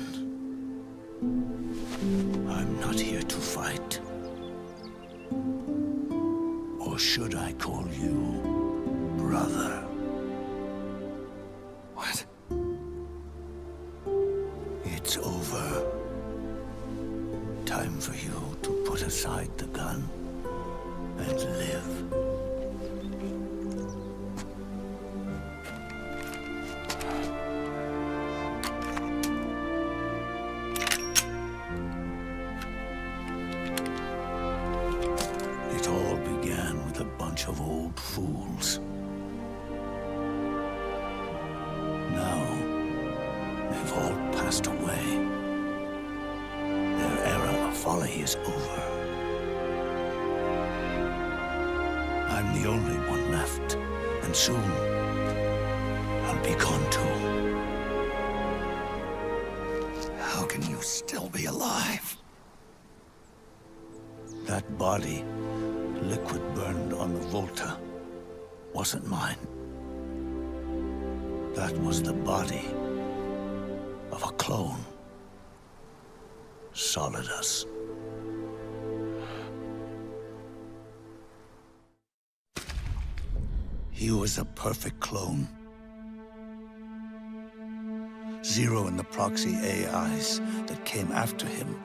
I'm not here to fight. Or should I call you brother? What? It's over. Time for you to put aside the gun and live. It all began with a bunch of old fools. Now, they've all passed away. Their era of folly is over. I'm the only one left, and soon I'll be gone too. How can you still be alive? That body, liquid burned on the Volta, wasn't mine. That was the body of a clone. Solidus. He was a perfect clone. Zero and the proxy AIs that came after him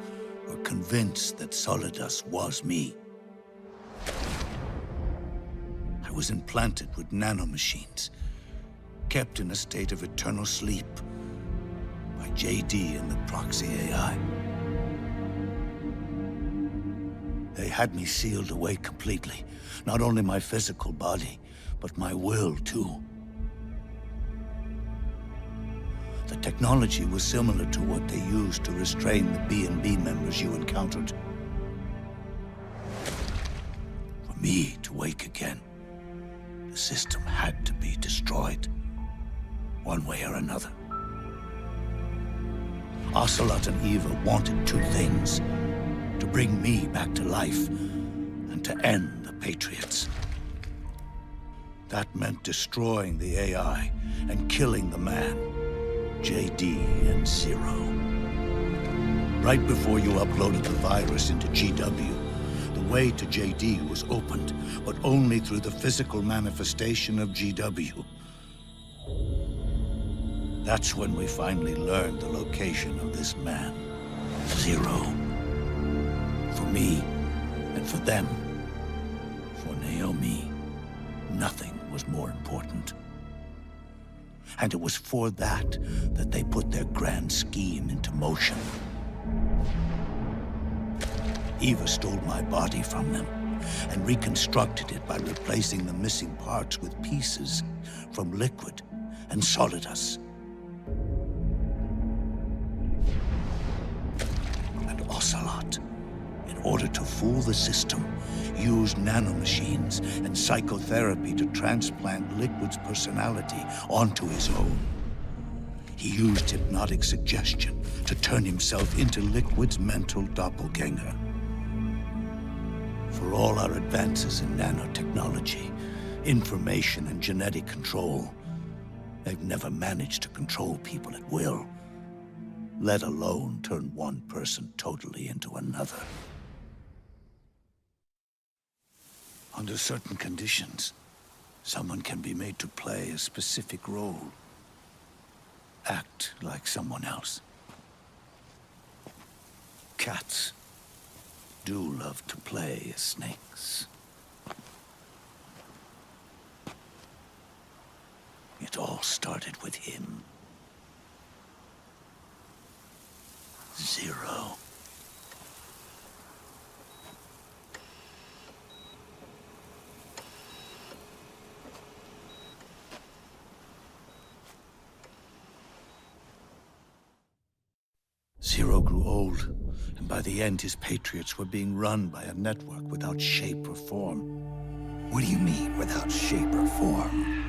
were convinced that Solidus was me. I was implanted with nanomachines, kept in a state of eternal sleep by JD and the proxy AI. They had me sealed away completely, not only my physical body, but my will too. The technology was similar to what they used to restrain the B&B members you encountered. For me to wake again, the system had to be destroyed, one way or another. Ocelot and Eva wanted two things: to bring me back to life, and to end the Patriots. That meant destroying the AI and killing the man, JD and Zero. Right before you uploaded the virus into GW, the way to JD was opened, but only through the physical manifestation of GW. That's when we finally learned the location of this man, Zero. For me, and for them, for Naomi, nothing was more important. And it was for that they put their grand scheme into motion. Eva stole my body from them and reconstructed it by replacing the missing parts with pieces from Liquid and Solidus. And Ocelot, in order to fool the system, used nanomachines and psychotherapy to transplant Liquid's personality onto his own. He used hypnotic suggestion to turn himself into Liquid's mental doppelganger. For all our advances in nanotechnology, information and genetic control, they've never managed to control people at will, let alone turn one person totally into another. Under certain conditions, someone can be made to play a specific role. Act like someone else. Cats do love to play as snakes. It all started with him. Zero. Zero grew old, and by the end his Patriots were being run by a network without shape or form. What do you mean, without shape or form?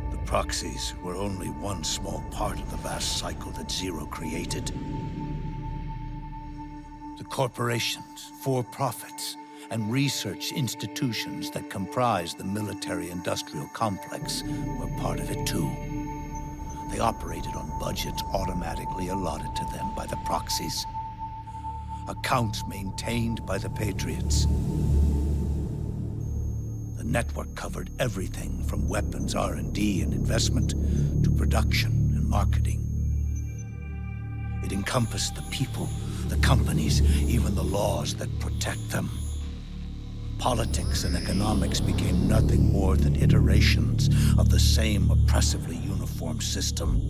The proxies were only one small part of the vast cycle that Zero created. The corporations, for-profits, and research institutions that comprise the military-industrial complex were part of it too. They operated on budgets automatically allotted to them by the proxies. Accounts maintained by the Patriots. The network covered everything from weapons R&D and investment to production and marketing. It encompassed the people, the companies, even the laws that protect them. Politics and economics became nothing more than iterations of the same oppressively uniform system.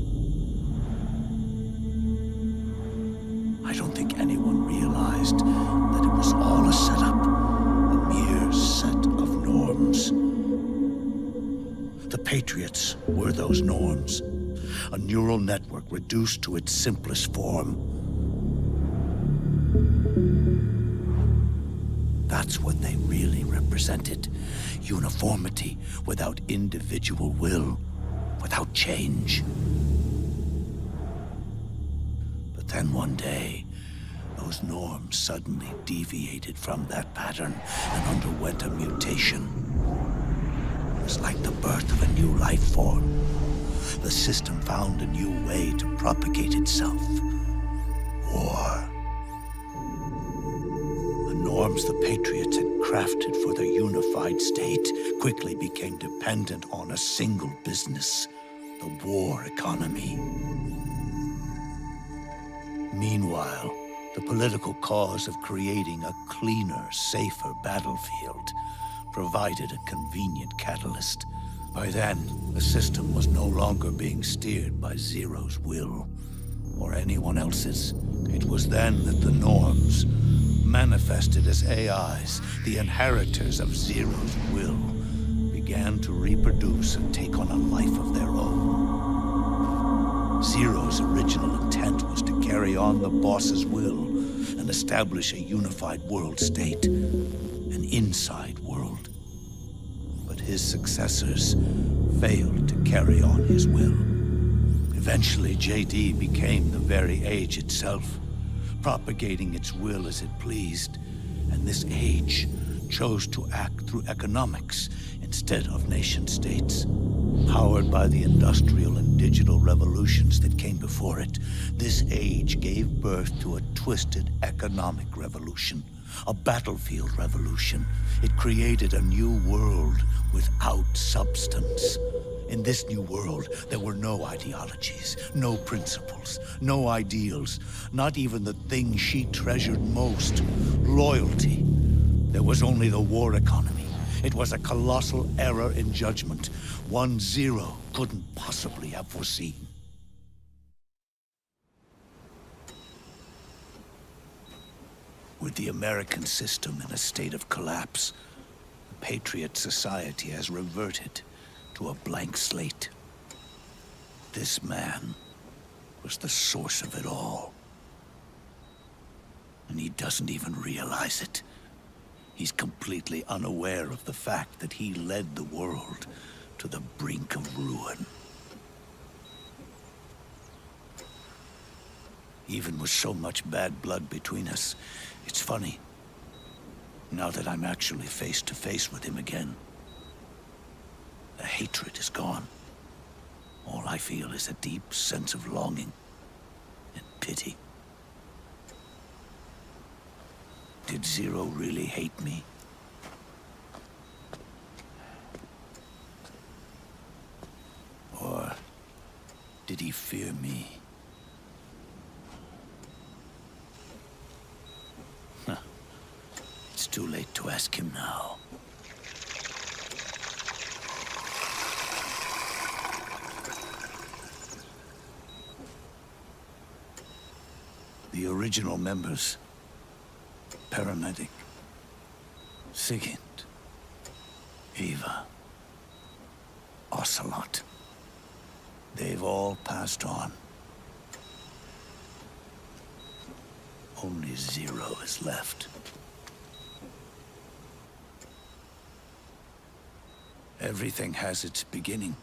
I don't think anyone realized that it was all a setup, a mere set of norms. The Patriots were those norms, a neural network reduced to its simplest form. That's what they really represented. Uniformity without individual will, without change. But then one day, those norms suddenly deviated from that pattern and underwent a mutation. It was like the birth of a new life form. The system found a new way to propagate itself. War. The norms the Patriots had crafted for their unified state quickly became dependent on a single business, the war economy. Meanwhile, the political cause of creating a cleaner, safer battlefield provided a convenient catalyst. By then, the system was no longer being steered by Zero's will, or anyone else's. It was then that the norms, manifested as AIs, the inheritors of Zero's will, began to reproduce and take on a life of their own. Zero's original intent was to carry on the boss's will and establish a unified world state, an inside world. But his successors failed to carry on his will. Eventually, JD became the very age itself, propagating its will as it pleased, and this age chose to act through economics instead of nation-states. Powered by the industrial and digital revolutions that came before it, this age gave birth to a twisted economic revolution, a battlefield revolution. It created a new world without substance. In this new world, there were no ideologies, no principles, no ideals, not even the thing she treasured most, loyalty. There was only the war economy. It was a colossal error in judgment, one Zero couldn't possibly have foreseen. With the American system in a state of collapse, the Patriot society has reverted to a blank slate. This man was the source of it all. And he doesn't even realize it. He's completely unaware of the fact that he led the world to the brink of ruin. Even with so much bad blood between us, it's funny. Now that I'm actually face to face with him again, the hatred is gone. All I feel is a deep sense of longing and pity. Did Zero really hate me? Or did he fear me? Huh. It's too late to ask him now. The original members, Paramedic, Sigint, Eva, Ocelot, they've all passed on. Only Zero is left. Everything has its beginning,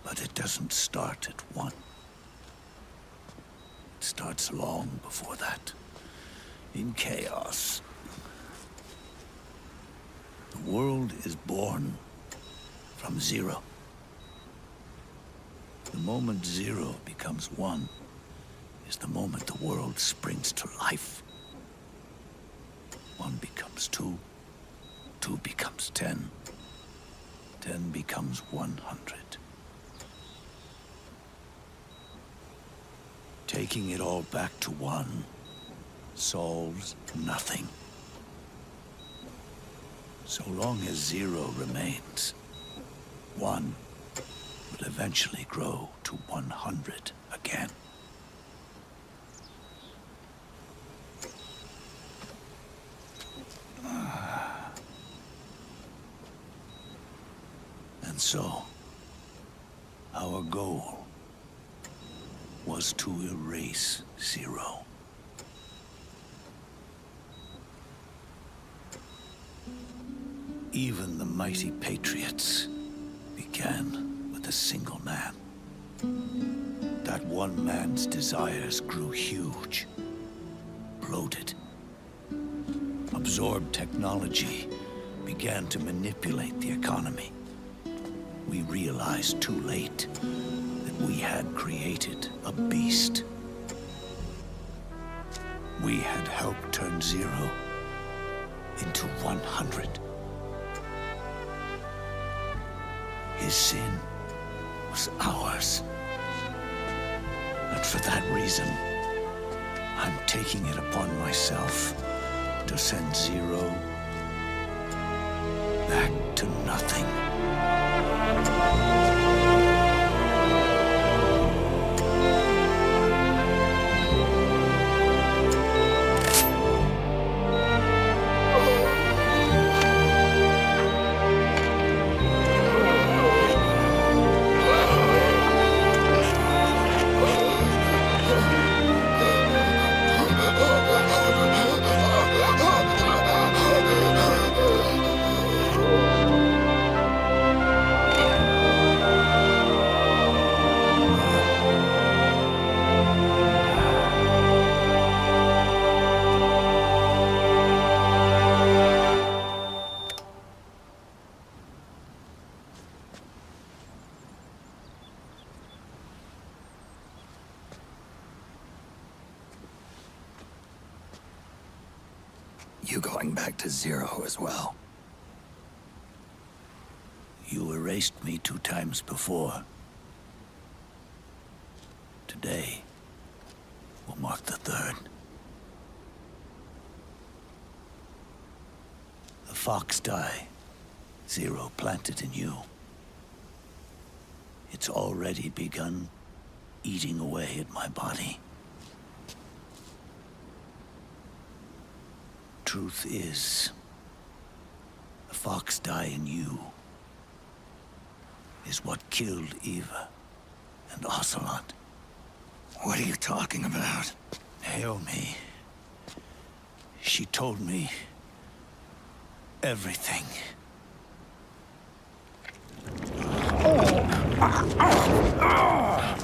but it doesn't start at one. It starts long before that, in chaos. The world is born from zero. The moment zero becomes one is the moment the world springs to life. One becomes two, two becomes 10, 10 becomes 100. Taking it all back to one solves nothing. So long as zero remains, one will eventually grow to 100 again. And so, our goal was to erase zero. Even the mighty Patriots began with a single man. That one man's desires grew huge, bloated, absorbed technology, began to manipulate the economy. We realized too late that we had created a beast. We had helped turn zero into 100. His sin was ours. And for that reason, I'm taking it upon myself to send zero back to nothing. You going back to zero as well? You erased me 2 times before. Today will mark the 3rd. The fox die zero planted in you. It's already begun eating away at my body. Truth is, the fox die in you is what killed Eva and Ocelot. What are you talking about? Naomi. She told me everything.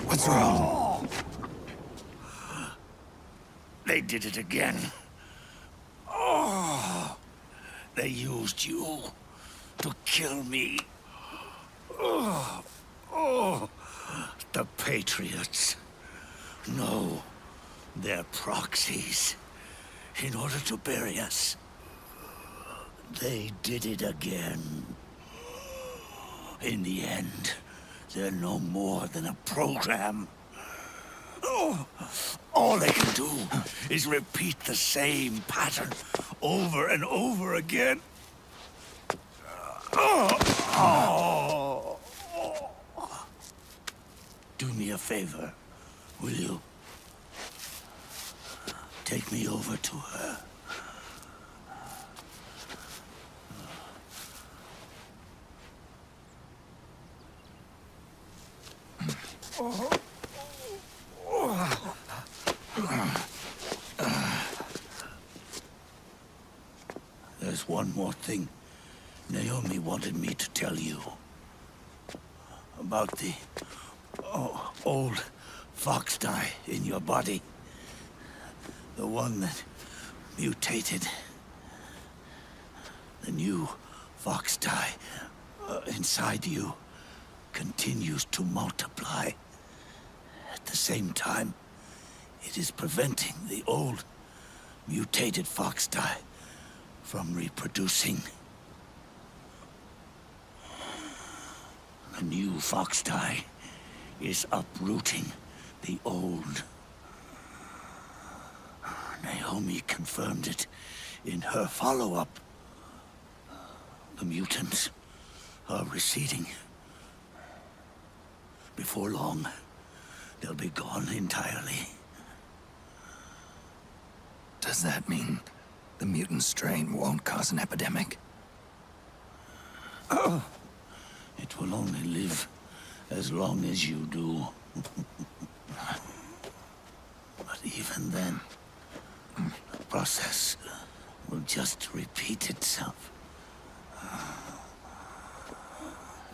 What's wrong? They did it again. They used you to kill me. The Patriots. No, they're proxies. In order to bury us. They did it again. In the end, they're no more than a program. All they can do is repeat the same pattern over and over again. Do me a favor, will you? Take me over to her. There's one more thing Naomi wanted me to tell you about the old fox dye in your body. The one that mutated. The new fox dye inside you continues to multiply. At the same time, it is preventing the old mutated fox dye from reproducing. The new fox dye is uprooting the old. Naomi confirmed it in her follow-up. The mutants are receding. Before long, they'll be gone entirely. Does that mean the mutant strain won't cause an epidemic? It will only live as long as you do. But even then, the process will just repeat itself.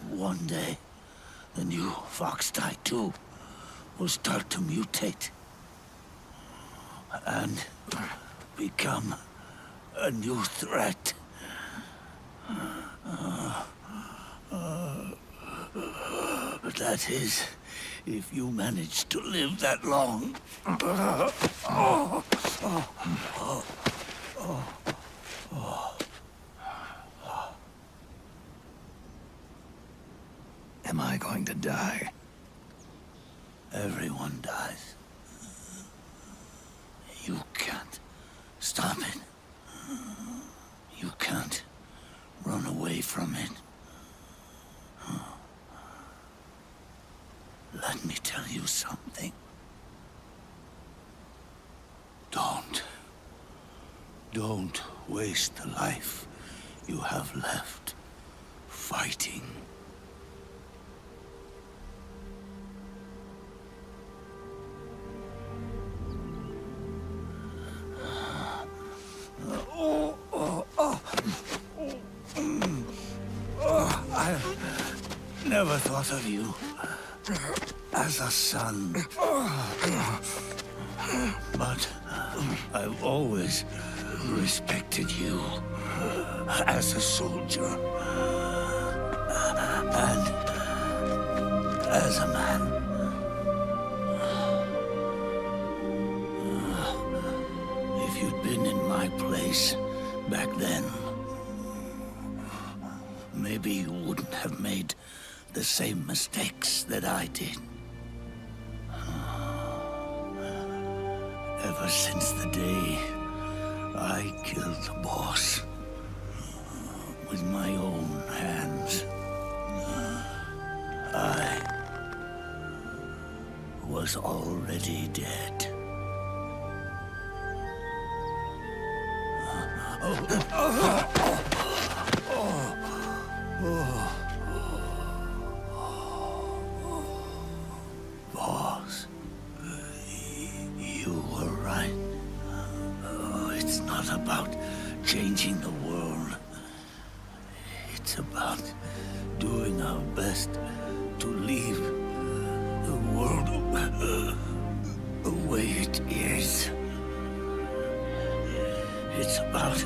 One day, the new fox dye too will start to mutate and become a new threat. That is, if you manage to live that long. Am I going to die? Everyone dies. You can't stop it. You can't run away from it. Let me tell you something. Don't waste the life you have left fighting. I never thought of you as a son. But I've always respected you as a soldier and as a man. If you'd been in my place back then, maybe you wouldn't have made the same mistakes that I did. Ever since the day I killed the boss with my own hands, I was already dead. Boss, you were right. It's not about changing the world. It's about doing our best to leave the world the way it is. It's about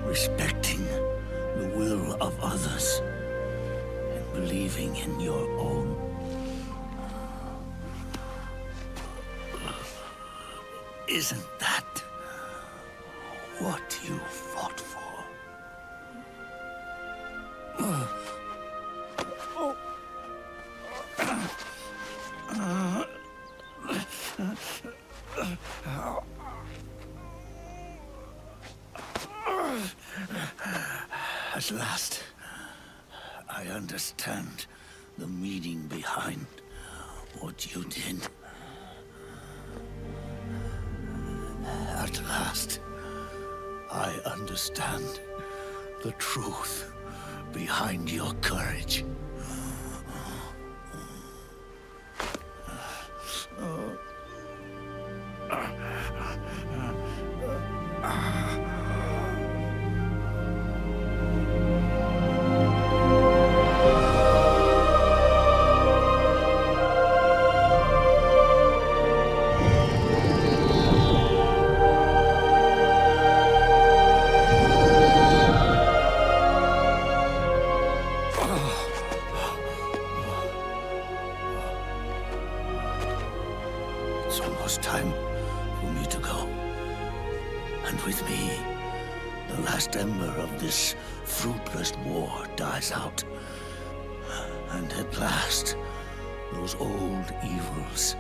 respecting the will of others and believing in your own. Isn't that what you fought for? At last, I understand the meaning behind what you did. At last, I understand the truth behind your courage. the last ember of this fruitless war dies out, and at last, those old evils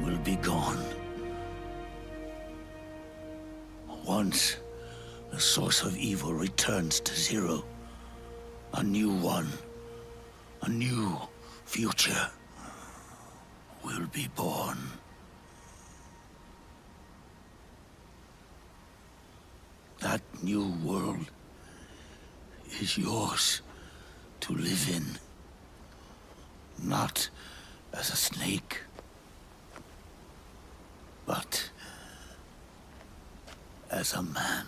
will be gone. Once the source of evil returns to zero, a new one, a new future will be born. That new world is yours to live in, not as a snake, but as a man.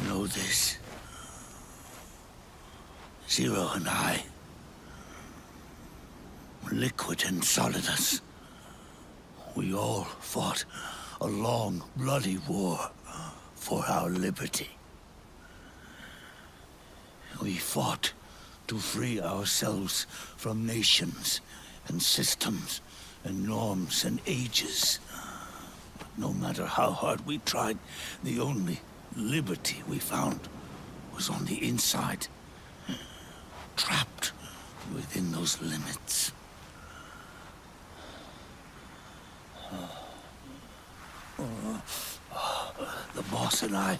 Know this. Zero and I, Liquid and Solidus, we all fought a long, bloody war for our liberty. We fought to free ourselves from nations and systems and norms and ages. But no matter how hard we tried, the only liberty we found was on the inside, trapped within those limits. The boss and I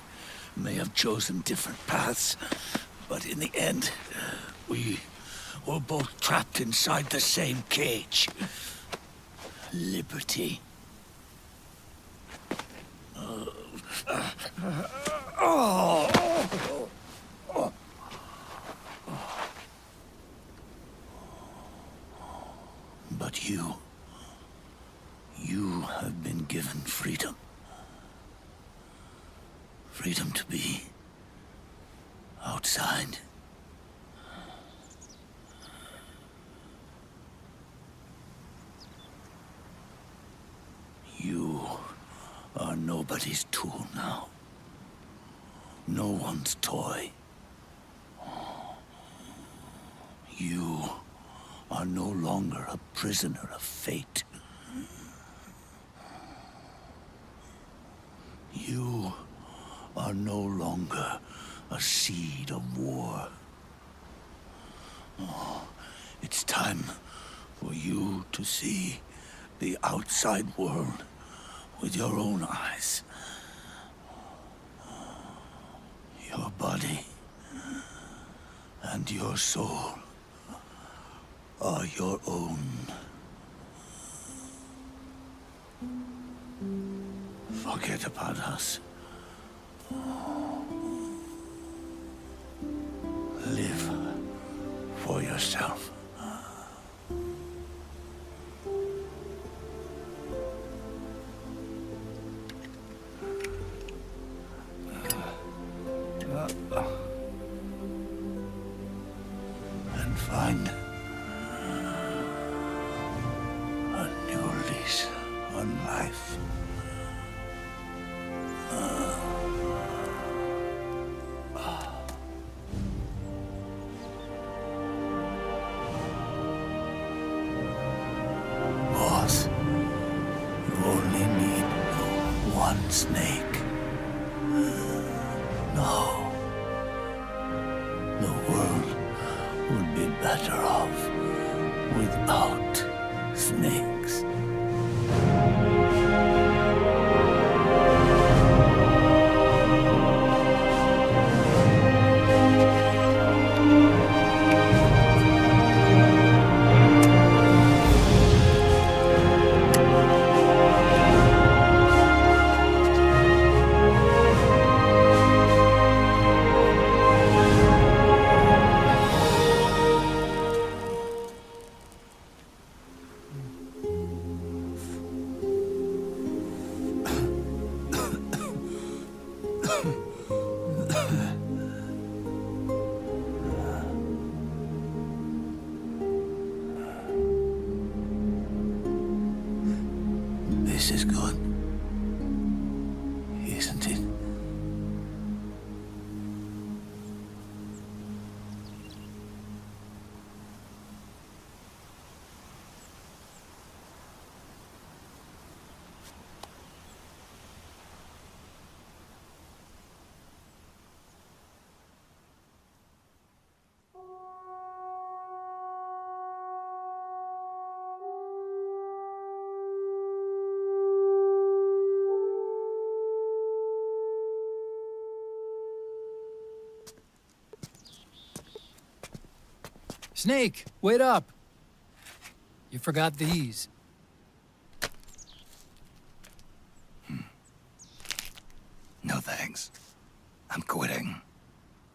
may have chosen different paths, but in the end, we were both trapped inside the same cage. Liberty. But you have been given freedom. Freedom to be outside. You are nobody's tool now. No one's toy. You are no longer a prisoner of fate. You are no longer a seed of war. It's time for you to see the outside world with your own eyes. Your body and your soul are your own. Forget about us. Live for yourself. And find a new lease on life. Boss, you only need one snake. No. The world would be better off without snakes. This is good. Isn't it? Snake, wait up! You forgot these. No thanks. I'm quitting.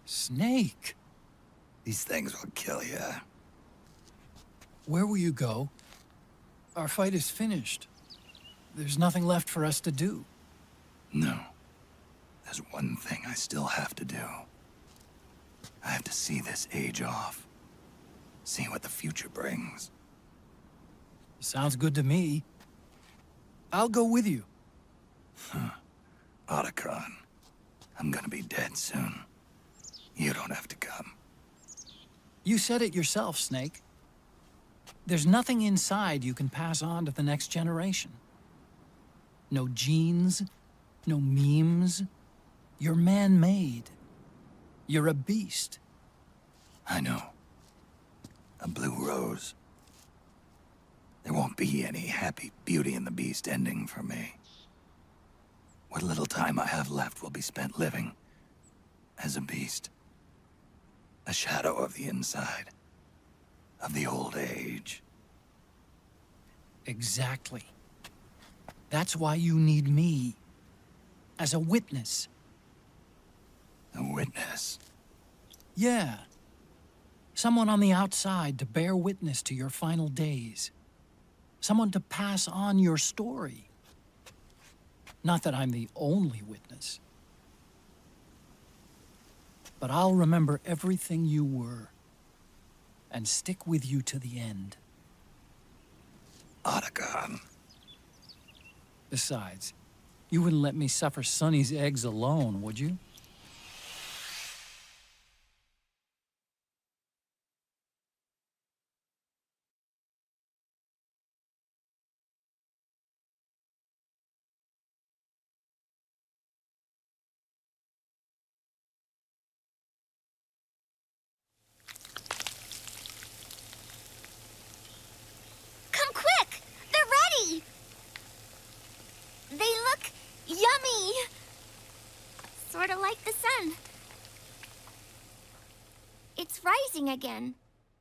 Snake! These things will kill you. Where will you go? Our fight is finished. There's nothing left for us to do. No. There's one thing I still have to do. I have to see this age off. See what the future brings. Sounds good to me. I'll go with you. Otacon, I'm gonna be dead soon. You don't have to come. You said it yourself, Snake. There's nothing inside you can pass on to the next generation. No genes, no memes. You're man-made. You're a beast. I know. A blue rose. There won't be any happy Beauty and the Beast ending for me. What little time I have left will be spent living as a beast. A shadow of the inside, of the old age. Exactly. That's why you need me. As a witness. A witness? Yeah. Someone on the outside to bear witness to your final days. Someone to pass on your story. Not that I'm the only witness. But I'll remember everything you were. And stick with you to the end. Otacon. Besides, you wouldn't let me suffer Sonny's eggs alone, would you? Come quick! They're ready! They look yummy! Sort of like the sun. It's rising again.